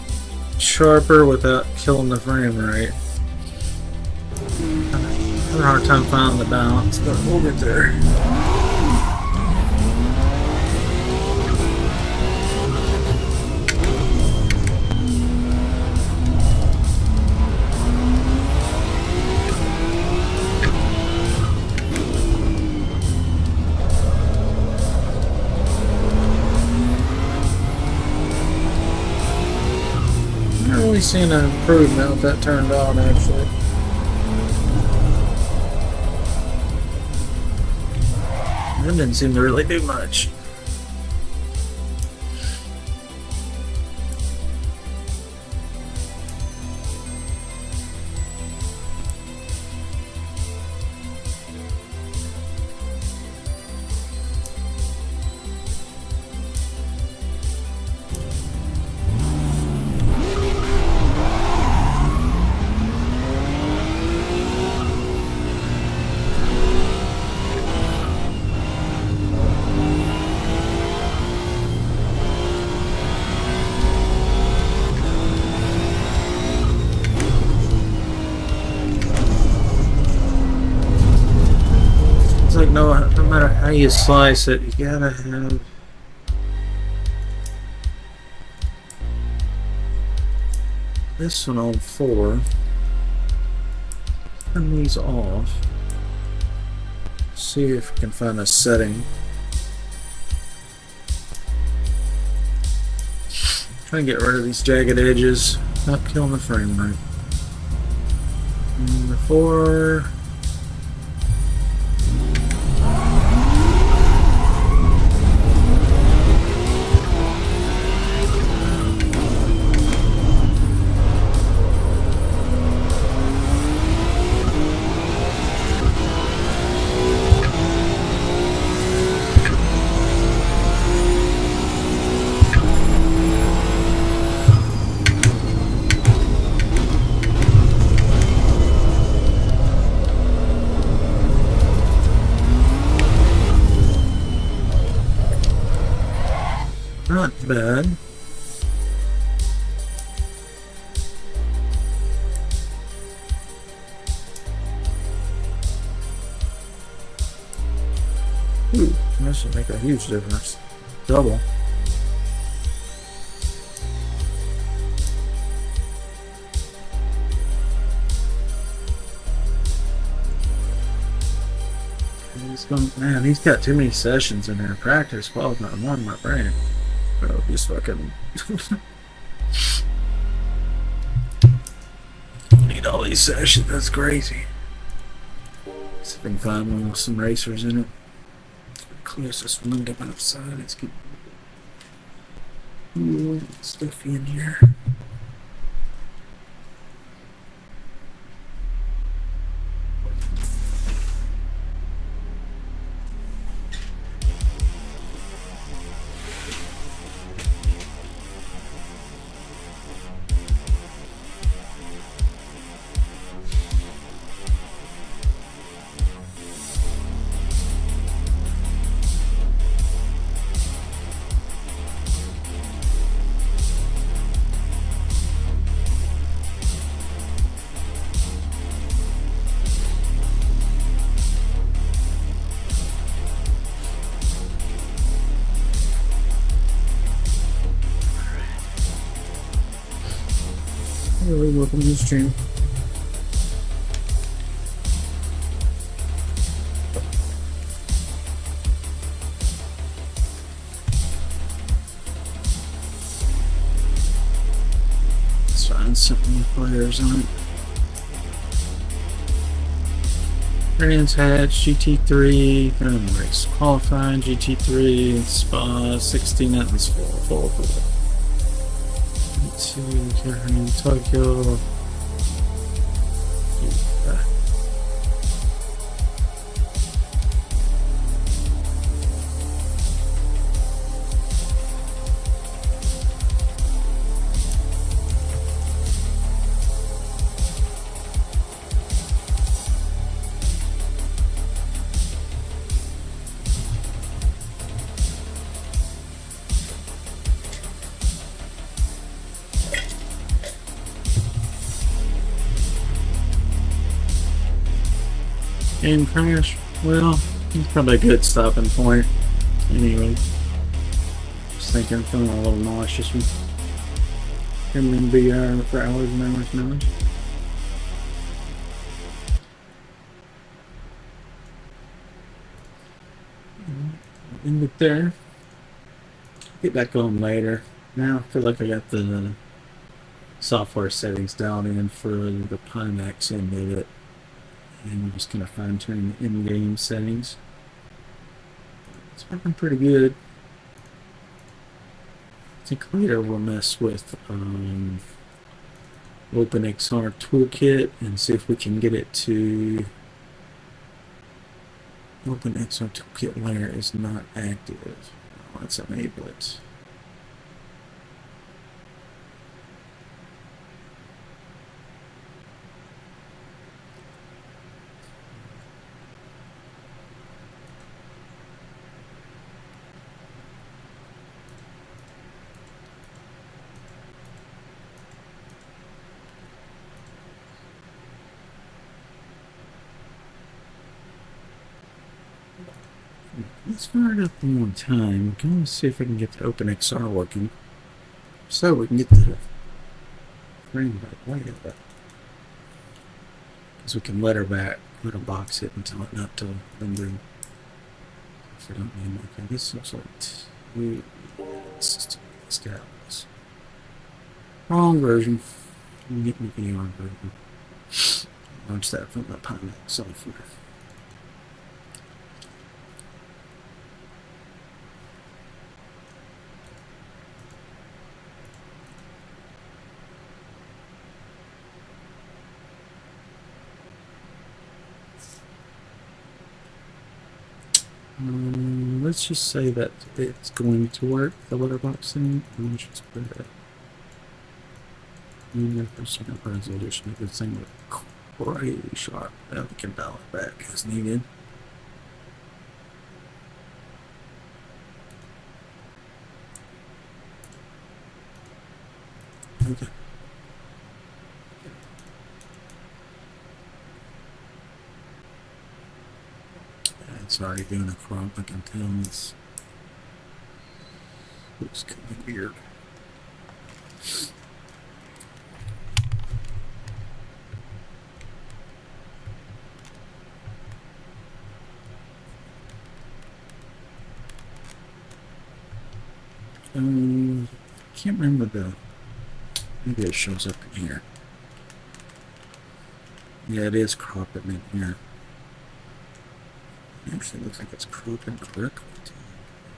sharper without killing the frame rate. Having a hard time finding the balance, but we'll get there. Seen an improvement with that turned on, actually. That didn't seem to really do much. No matter how you slice it, you gotta have this one on 4. Turn these off. See if we can find a setting. Try and get rid of these jagged edges, not killing the frame rate. And the 4. Not bad. Ooh, that should make a huge difference. Double. Man, he's got too many sessions in there. Practice, well, not one in my brain. Bro, just fucking. need all these sessions. That's crazy. See if I can find one with some racers in it. Clears this window outside. It's good. Ooh, stuffy in here. Really welcome to the stream. Let's find some players on it. Brands Hatch, GT3, race qualifying, GT3, Spa, 16, nothing's full. Tokyo. Game crash? Well, it's probably a good stopping point. Anyway, just thinking I'm feeling a little nauseous from him in VR for hours and hours and hours. End it there. Get back on later. Now I feel like I got the software settings dialed in for the Pimax end of it. And I'm just going to fine tune the in-game settings. It's working pretty good. I think later we'll mess with OpenXR Toolkit and see if we can get it to OpenXR Toolkit layer is not active. Let's enable it. Let's fire it up one more time. Go and see if I can get the OpenXR working. So we can get the frame rate way up. Because we can let her box it and tell it not to render. If I don't mean okay, this looks like system established. Wrong version. I'm getting the VR version. Launch that from the Pimax software. Let's just say that it's going to work, the letterbox thing. Let just put it at 100% resolution. This thing look crazy sharp. Now we can dial it back as needed. Okay. It's already doing a crop, I can tell. This looks kind of weird. Can't remember maybe it shows up in here. Yeah, it is cropping in here. Actually, looks like it's cropping correctly.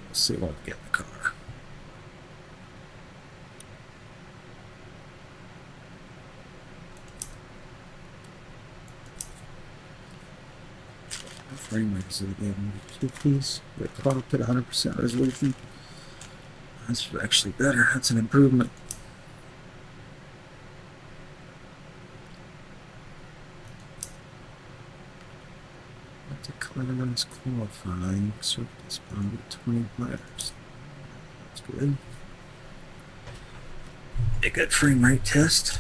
Let's see what we get in the car. Frame rate is again 2 piece, but cropped at 100% resolution. That's actually better. That's an improvement. Declares qualifying. Circuit bound at 20 letters. That's good. A good frame rate test.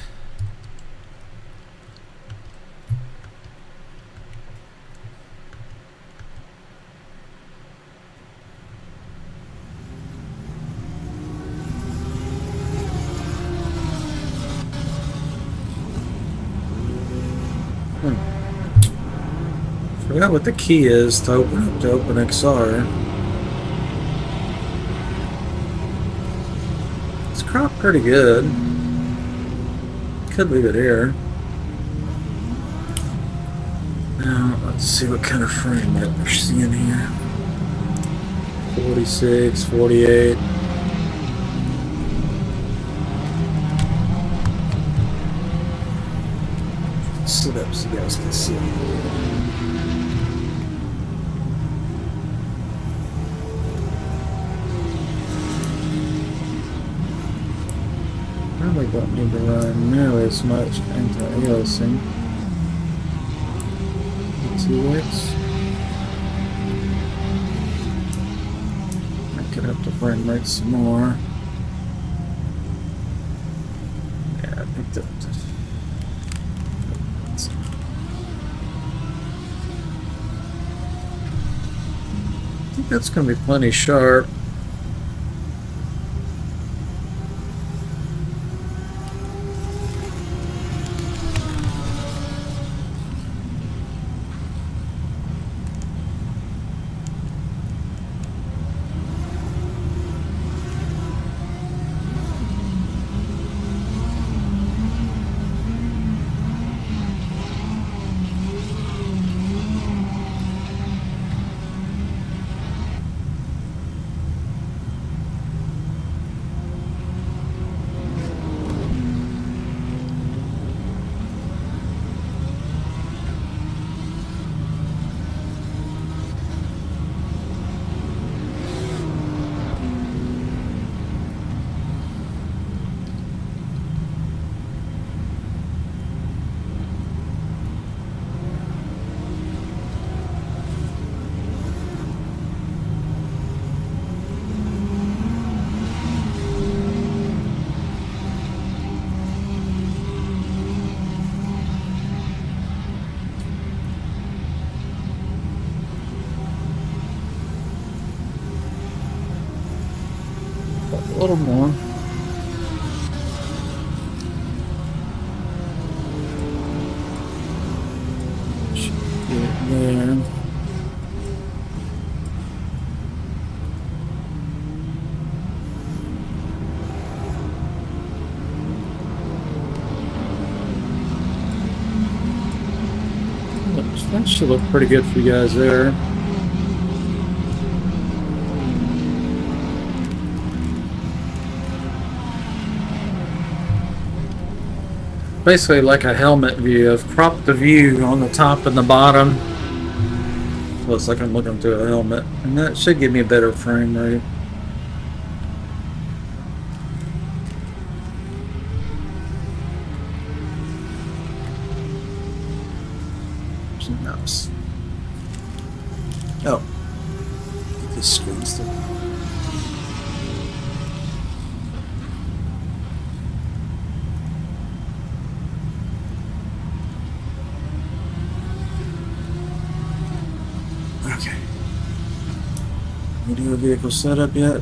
Forgot what the key is to open XR. It's cropped pretty good. Could leave it here. Now let's see what kind of frame rate we're seeing here. 46, 48. Sit up so you guys can see. Probably don't need to run nearly as much anti-aliasing. 2x. Make it up to frame rate some more. Yeah, I think that. I think that's going to be plenty sharp. A little more. Should get it there. That should look pretty good for you guys there. Basically like a helmet view. I've cropped the view on the top and the bottom. So it's like I'm looking through a helmet. And that should give me a better frame rate. There's a mouse. Oh. This screen's still. Okay. We do a vehicle setup yet?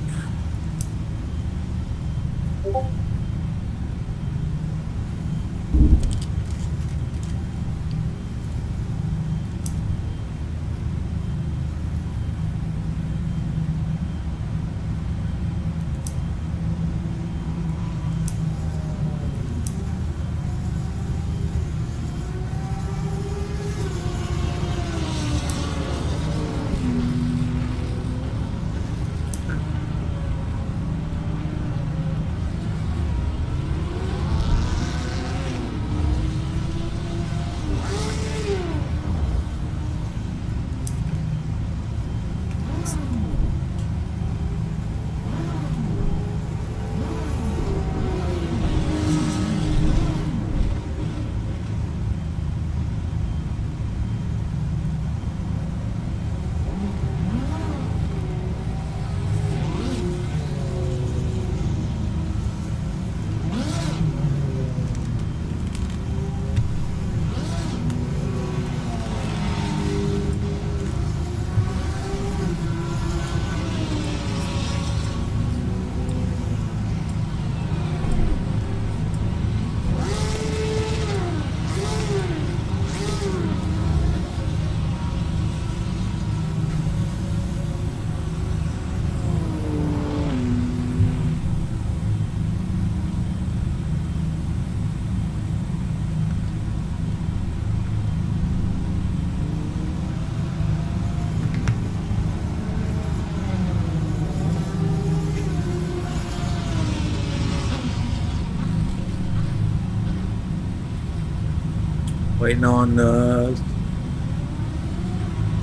Waiting on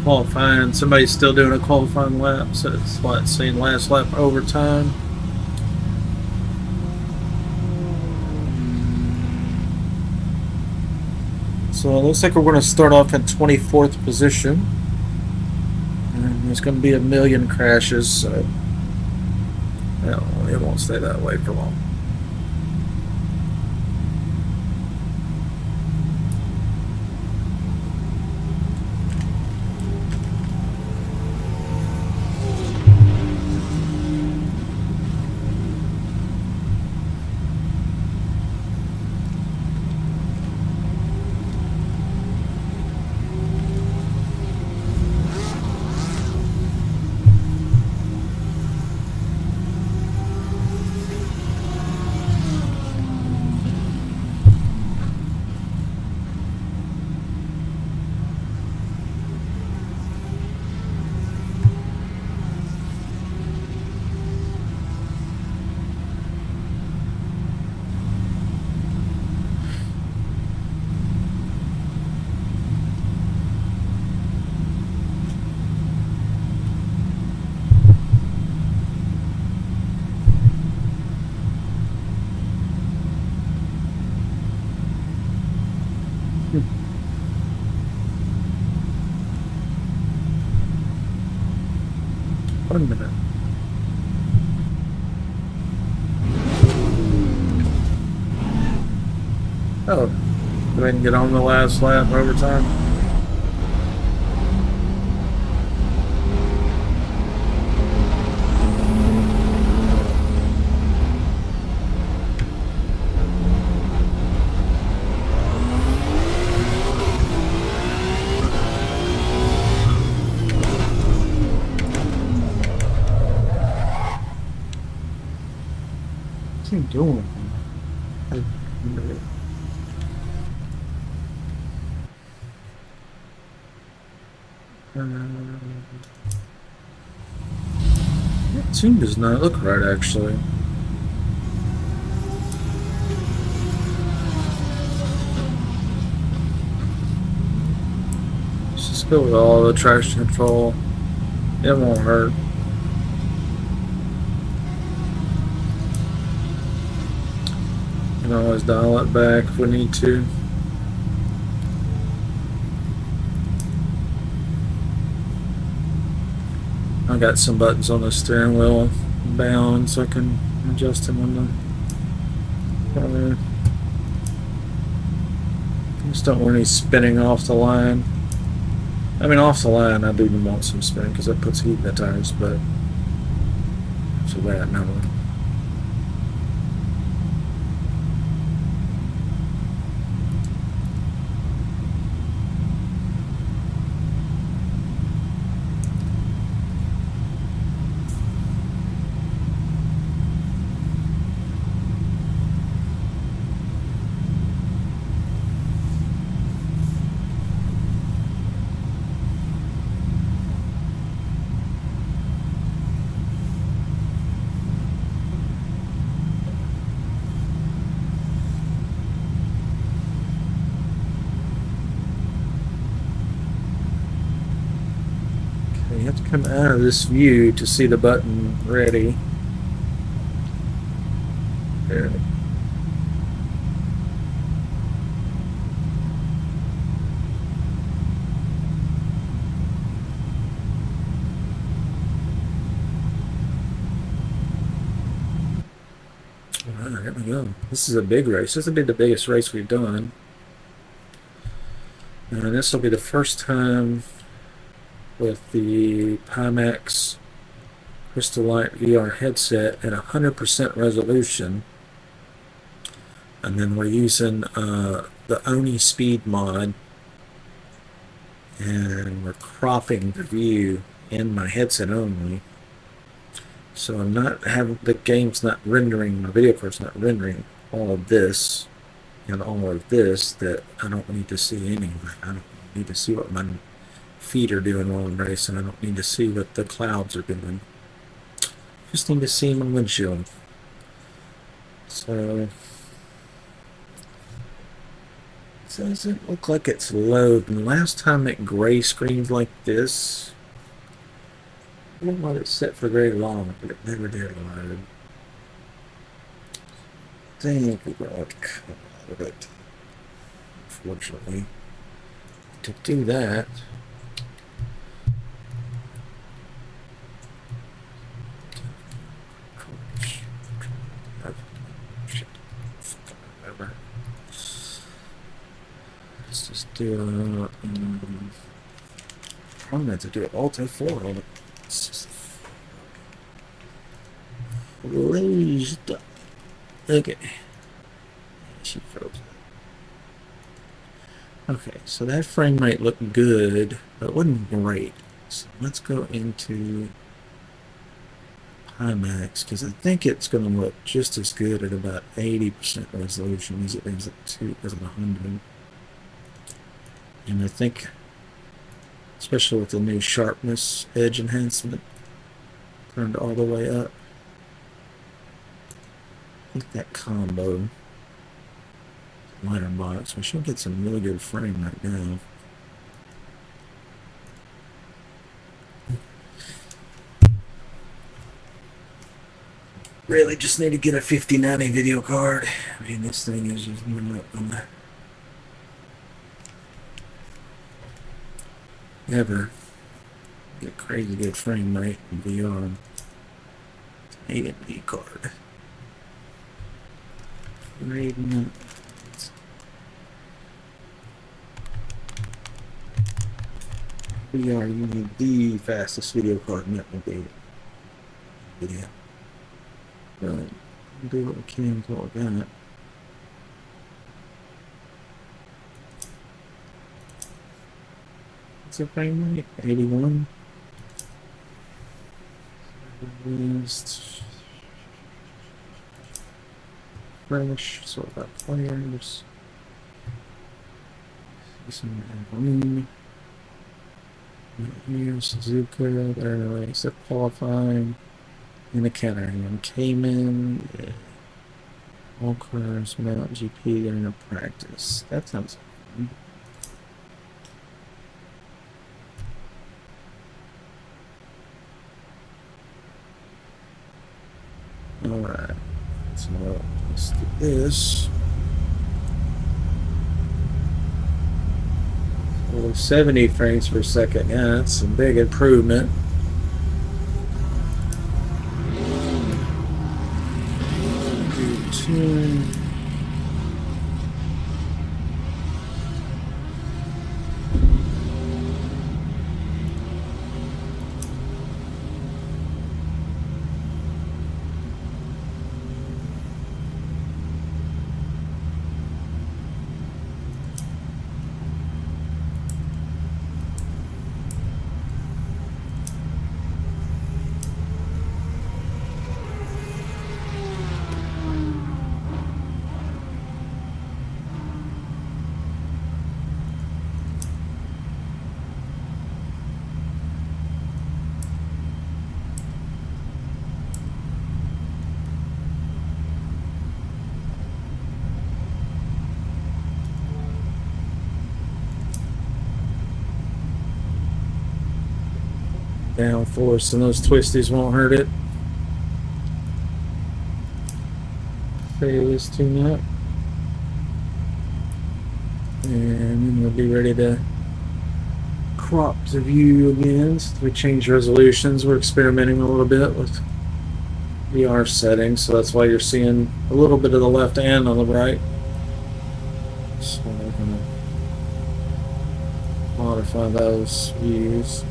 qualifying. Somebody's still doing a qualifying lap, so it's why it's saying last lap overtime. So it looks like we're going to start off in 24th position. And there's going to be a million crashes, so it won't stay that way for long. One minute. Oh, go ahead and get on the last lap overtime. What's he doing? That team does not look right, actually. Let's just go with all the traction control. It won't hurt. You can always dial it back if we need to. I got some buttons on the steering wheel bound so I can adjust them on the just don't want any spinning off the line. I mean, off the line I do want some spinning because it puts heat in the tires, but for that, no. You have to come out of this view to see the button ready. There. Alright, here we go. This is a big race. This will be the biggest race we've done. And this will be the first time with the Pimax Crystal Light VR headset at 100% resolution, and then we're using the Oni Speed mod, and we're cropping the view in my headset only, so I'm not having the game's not rendering, my video card's not rendering all of this and all of this that I don't need to see anyway. I don't need to see what my feet are doing while I'm racing. I don't need to see what the clouds are doing. Just need to see my windshield. So Doesn't look like it's loading. Last time it gray screened like this, I don't let it sit for very long, but it never did load. I think we got to come out of it. Unfortunately, to do that, let's just do I'm meant to do it Alt F4 on it. It's just closed. Okay. She froze. Okay, so that frame rate looked good, but it wasn't great. So let's go into IMAX, because I think it's going to look just as good at about 80% resolution as it is at 100. And I think, especially with the new sharpness edge enhancement turned all the way up, I think that combo lighter box, we should get some really good frame right now. Really just need to get a 5090 video card. I mean, this thing is just not gonna ever get crazy good frame rate in VR. AMD card. Raiden. VR, you need the fastest video card in that video. Right. Do what we can to what we got. What's the frame rate? 81. Fresh, sort about players. See some room. Here, Suzuka, there, except qualifying. In the counter again. Cayman, yeah. All cars without GP, they're in a practice. That sounds fun. Alright, so let's do this. So 70 frames per second, yeah, that's a big improvement. Downforce and those twisties won't hurt it. This tune up. And then we'll be ready to crop to view again. So we change resolutions. We're experimenting a little bit with VR settings, so that's why you're seeing a little bit of the left and on the right. So we're going to modify those views.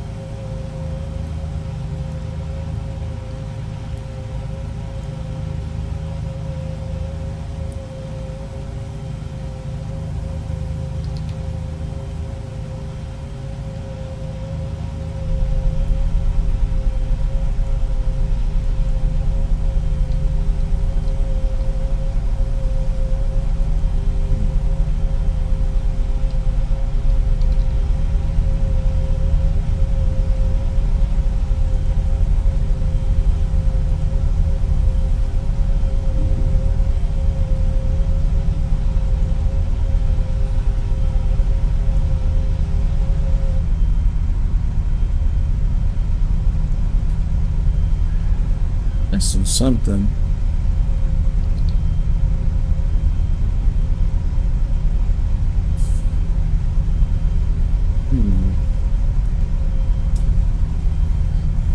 Missing something.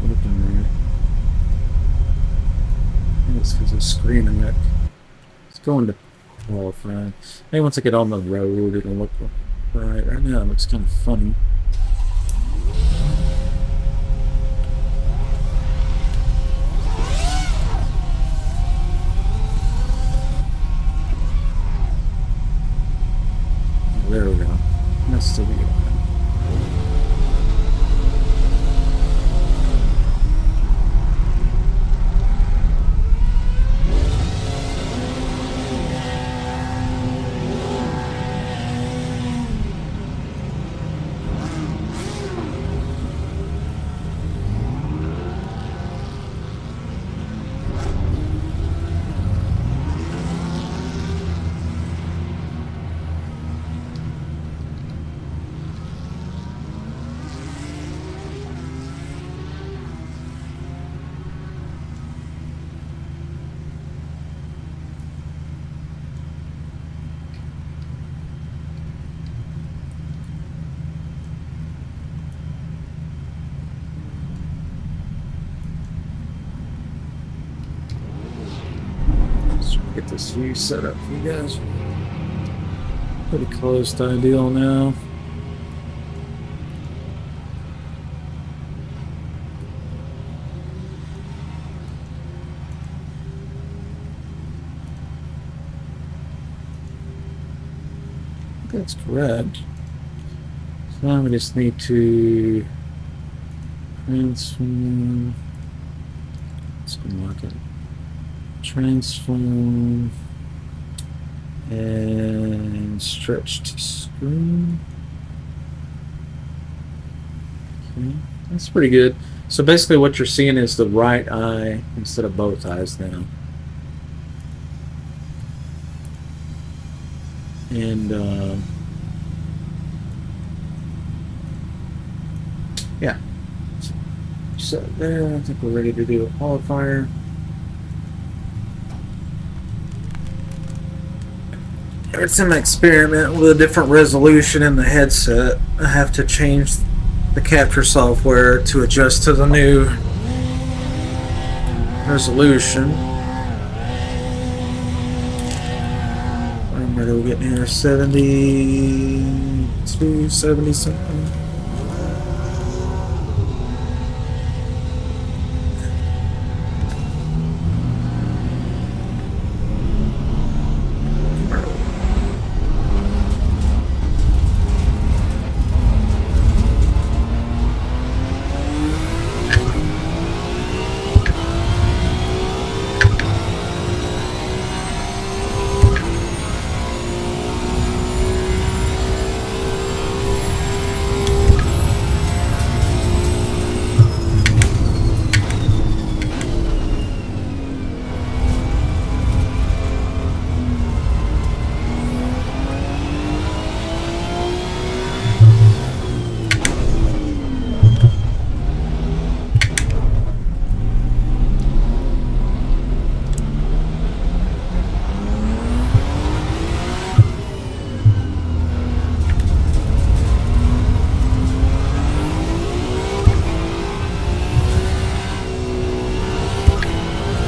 Looking right. It's because of screening it. It's going to qualify. Maybe once I get on the road, it'll look right. Right now, it looks kind of funny. There we go. That's still be on. Get this view set up for you guys. Pretty close to ideal now. I think that's correct. So now we just need to transform. Let's unlock it. Transform and stretch to screen. Okay, that's pretty good. So basically what you're seeing is the right eye instead of both eyes now. And yeah. So there, I think we're ready to do a qualifier. Every time I experiment with a different resolution in the headset, I have to change the capture software to adjust to the new resolution. What are we getting here? 72, 70 something?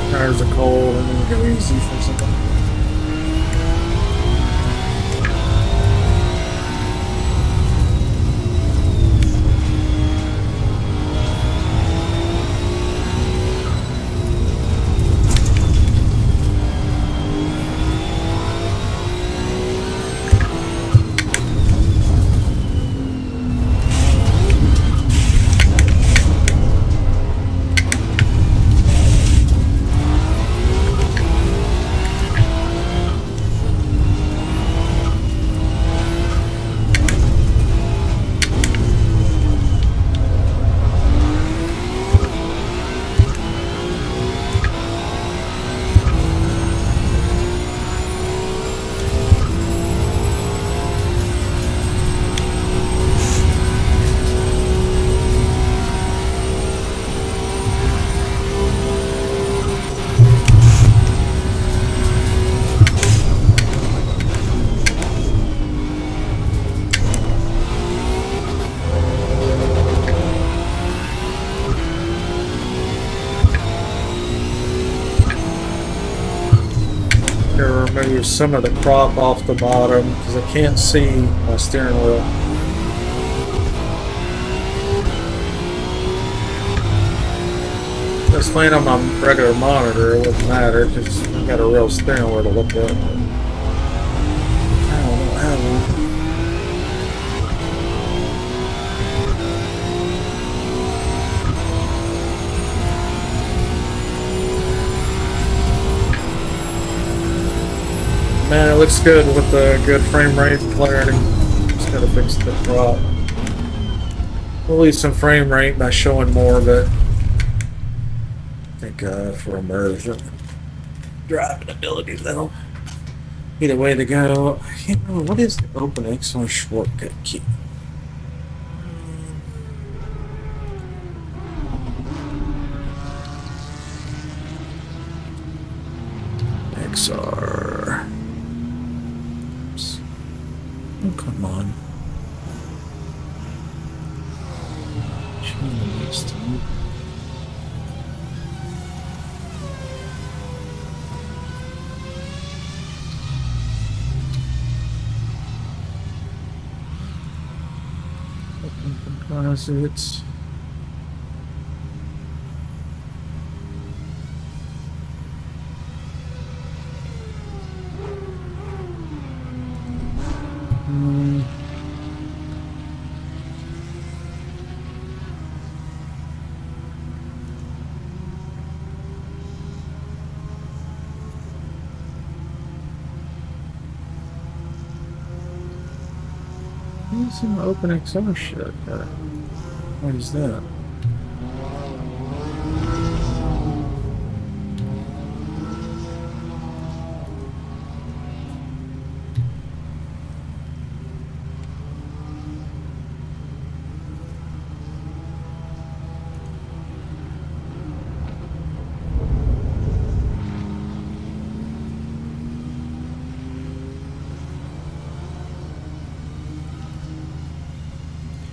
Tires are cold and then go easy for something. to remove some of the crop off the bottom because I can't see my steering wheel. If I was playing on my regular monitor, it wouldn't matter because I've got a real steering wheel to look at. I don't have one. Man, it looks good with the good frame rate and clarity. Just gotta fix the crop. We'll lose some frame rate by showing more, but I think for immersion, driving ability though, be the way to go. I can't remember what is the OpenX on shortcut key. XR. Oh, come on. Jeez. Open composites. Some open XR shit. What is that?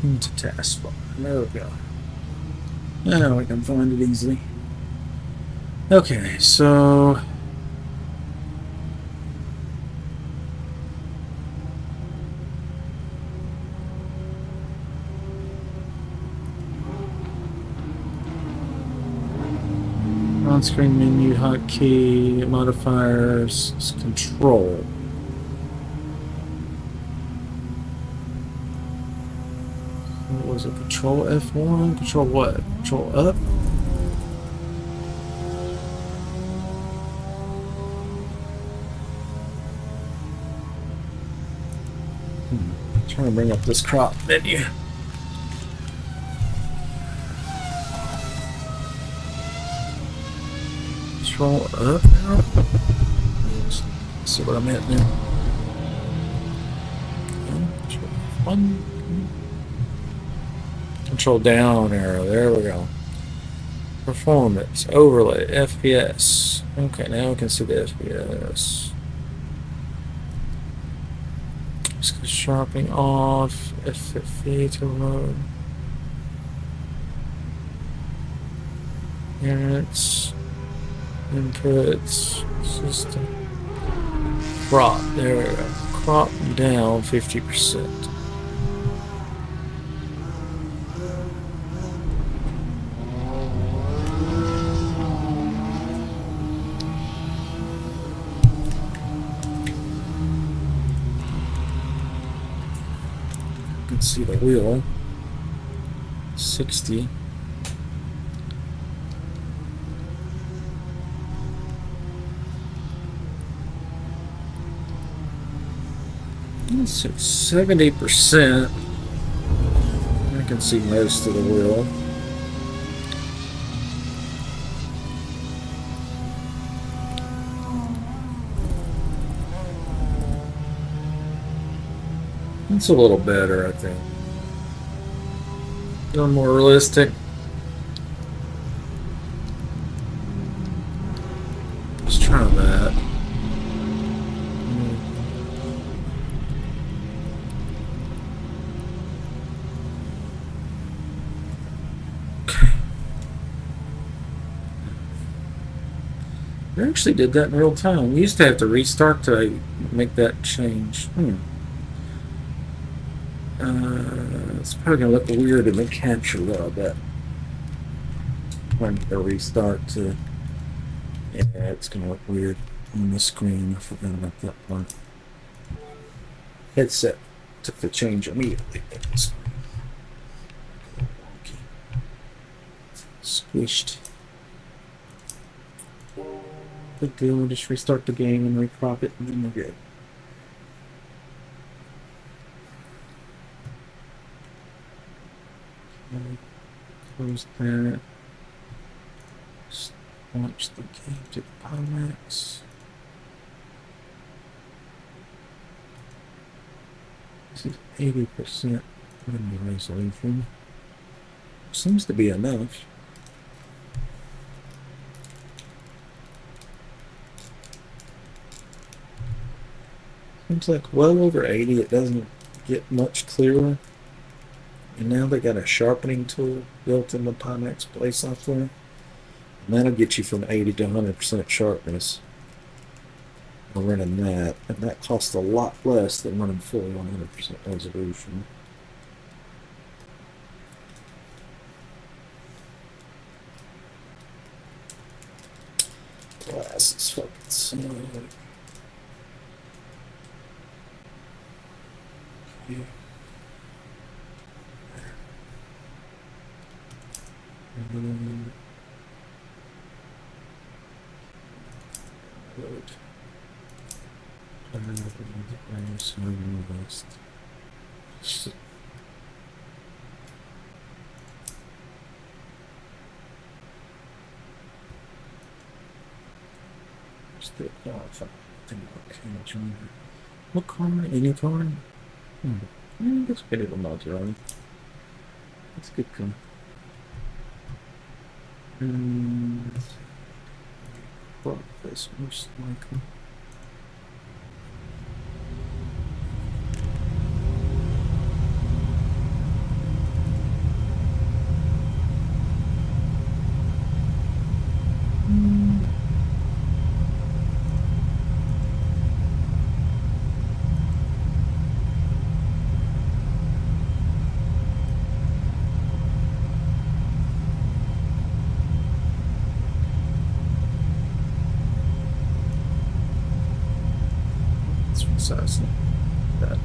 Into taskbar. There we go. Now we can find it easily. Okay, so on-screen menu, hotkey, modifiers, control. What was it? Control F1? Control what? Control up? Trying to bring up this crop menu. Control up now? Let's see what I meant there. Control F1. Control down arrow, there we go. Performance, overlay, FPS. Okay, now we can see the FPS. Sharpening off, F50 to load. Units, inputs, system. Crop, there we go. Crop down 50%. See the wheel 60. It's 70%. I can see most of the wheel. It's a little better, I think. A little more realistic. Let's try that. Okay. I actually did that in real time. We used to have to restart to make that change. It's probably gonna look weird in the capture though, I bet. When I restart to, yeah, it's gonna look weird on the screen. I forgot about that part. Headset took the change immediately. Okay. Squished. Good deal. We'll just restart the game and recrop it, and then we're good. Okay. Close that. Just launch the game to Pimax. This is 80% window resolution. Seems to be enough. Seems like well over 80, it doesn't get much clearer. And now they got a sharpening tool built in the Pimax Play software. And that'll get you from 80 to 100% sharpness. We're running that, and that costs a lot less than running full 100% resolution. Glass is fucking slow. Yeah. Load. Still qualify. What car? Any car? Let's get it a Maserati. That's a good car. Well, this most likely. Size that.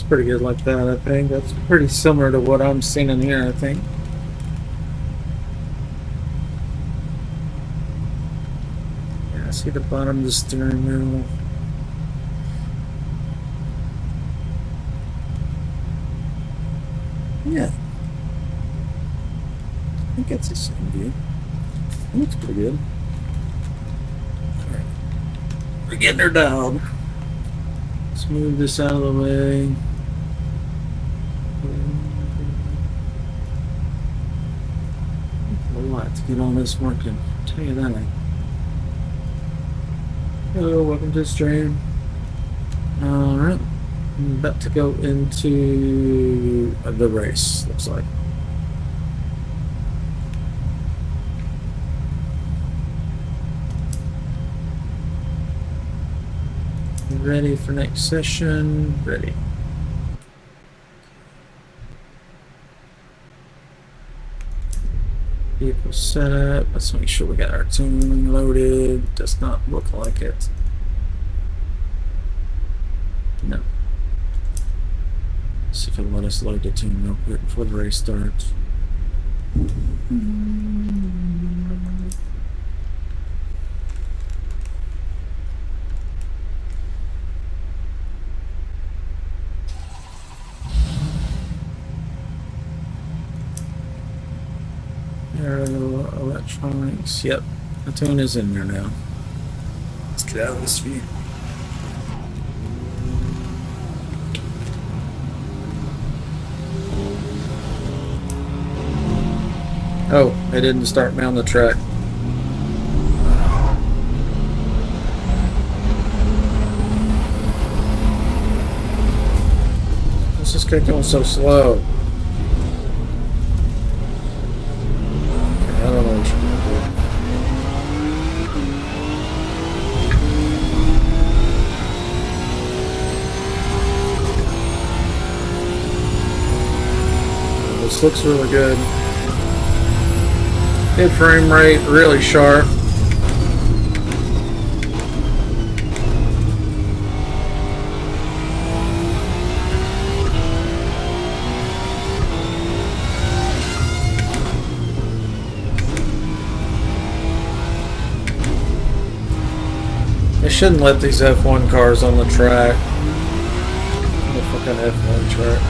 Pretty good like that, I think. That's pretty similar to what I'm seeing in here, I think. Yeah, I see the bottom of the steering wheel. Yeah. I think that's the same view. It looks pretty good. Alright. We're getting her dialed. Let's move this out of the way. Got to get all this working. I'll tell you that. Hello, welcome to the stream. Alright. I'm about to go into the race, looks like. Ready for next session. Ready. Vehicle setup. Let's make sure we got our tune loaded. Does not look like it. No. Let's see if it'll let us load the tune real quick before the race starts. Electronics. Yep, the tune is in there now. Let's get out of this view. Oh, they didn't start me on the track. Let's just get going so slow. I don't know what you're gonna do. This looks really good. Good frame rate, really sharp. They shouldn't let these F1 cars on the track. The fucking F1 track.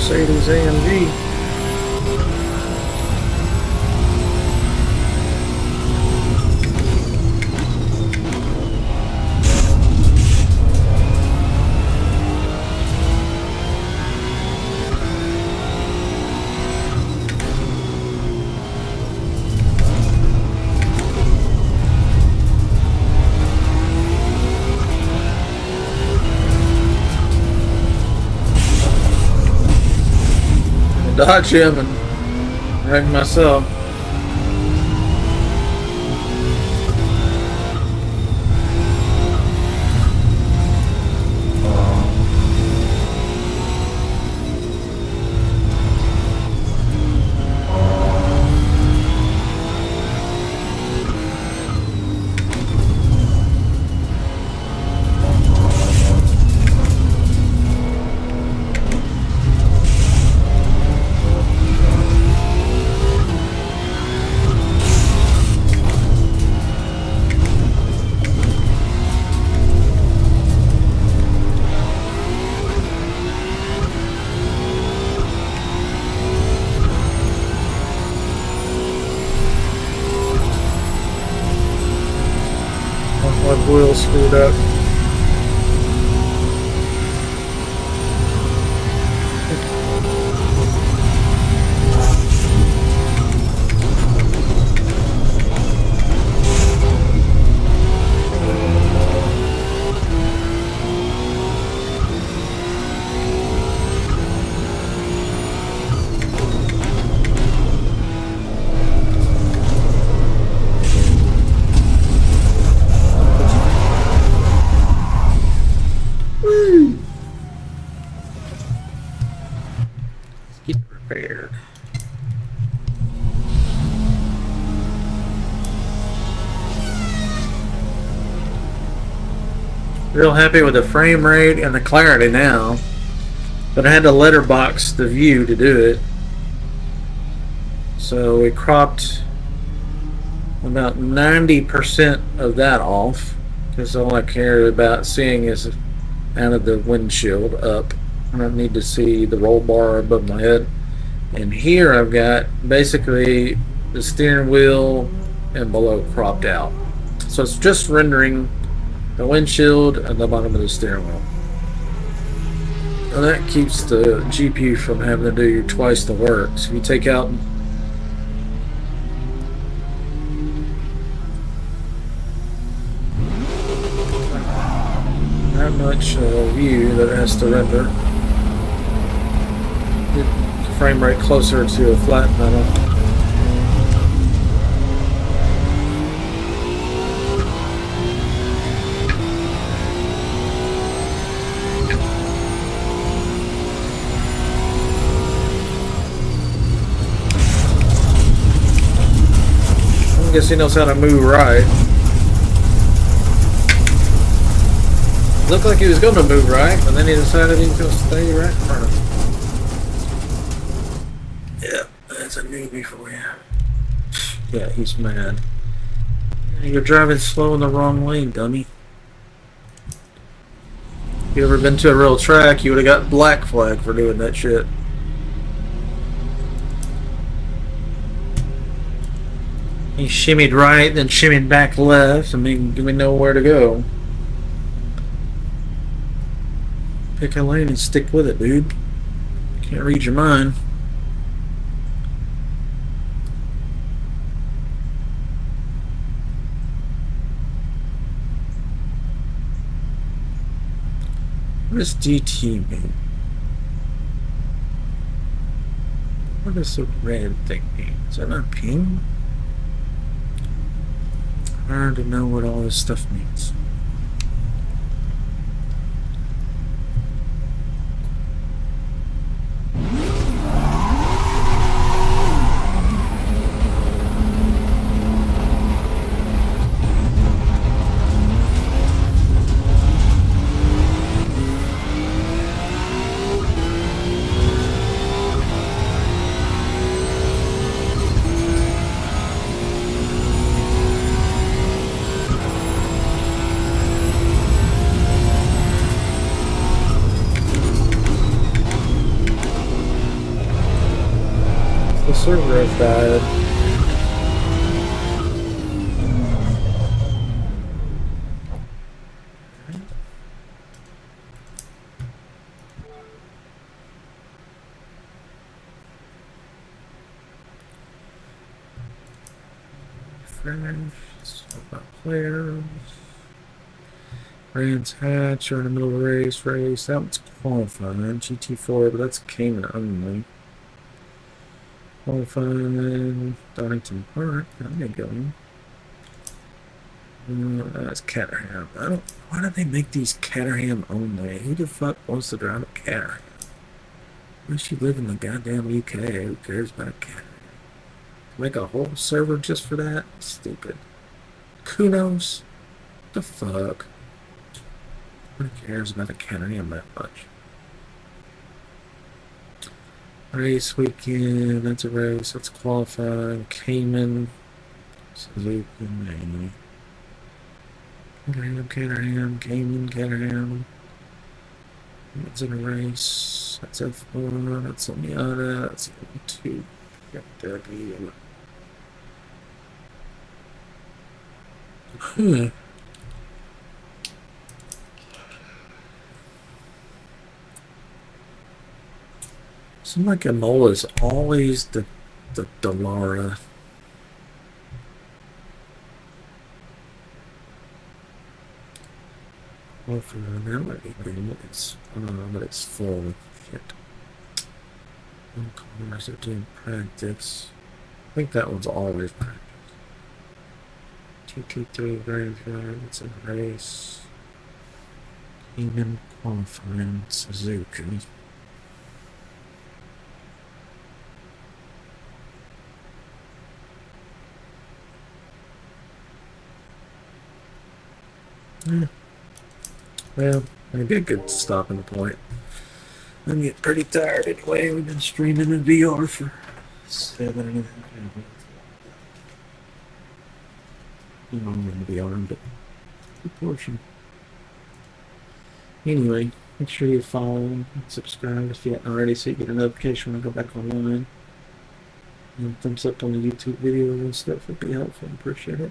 Mercedes AMD. Dodge him and wreck myself. screwed up. Get repaired. Real happy with the frame rate and the clarity now, but I had to letterbox the view to do it. So we cropped about 90% of that off, because all I care about seeing is out of the windshield up. I don't need to see the roll bar above my head. And here I've got basically the steering wheel and below cropped out. So it's just rendering the windshield and the bottom of the steering wheel. And that keeps the GPU from having to do twice the work. So if you take out that much view that it has to render, get the frame rate closer to a flat panel. I guess he knows how to move right. Looked like he was going to move right, but then he decided he was going to stay right in front of him. Yeah, that's a newbie for you. Yeah, he's mad. You're driving slow in the wrong lane, dummy. If you ever been to a real track, you would have got black flag for doing that shit. He shimmied right, then shimmied back left. I mean, do we know where to go? Pick a lane and stick with it, dude. Can't read your mind. What does DT mean? What does the red thing mean? Is that not ping? Hard to know what all this stuff means. The server has died. French, about players. Brands Hatch are in the middle of the race. That one's qualifying. GT4, but that's Cayman only. Qualifying. Donington Park. I'm going. That's Caterham. I don't. Why do they make these Caterham only? Who the fuck wants to drive a Caterham? Wish you live in the goddamn UK. Who cares about a Caterham? Make a whole server just for that? Stupid. Kunos? What the fuck? Who cares about a Caterham that much? Race weekend, that's a race, that's qualifying. Cayman, Suzuki, Maine. Caterham, Cayman, Caterham. That's in a race, that's F1, that's a Miata, that's F2. W. Seems like Enola is always the Delara. Well, for that might be green. It's but it's full. Shit. Commerce are doing practice. I think that one's always practice. TT3 graveyard. It's a race. Kingdom qualifying Suzuki. Yeah. Well, maybe a good stopping point. I'm getting pretty tired anyway. We've been streaming in VR for 7.5 hours. You know, I'm in VR, but good portion. Anyway, make sure you follow and subscribe if you haven't already so you get a notification when I go back online. And thumbs up on the YouTube video and stuff would be helpful. Appreciate it.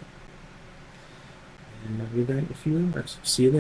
And I'll be back in a few hours. See you then.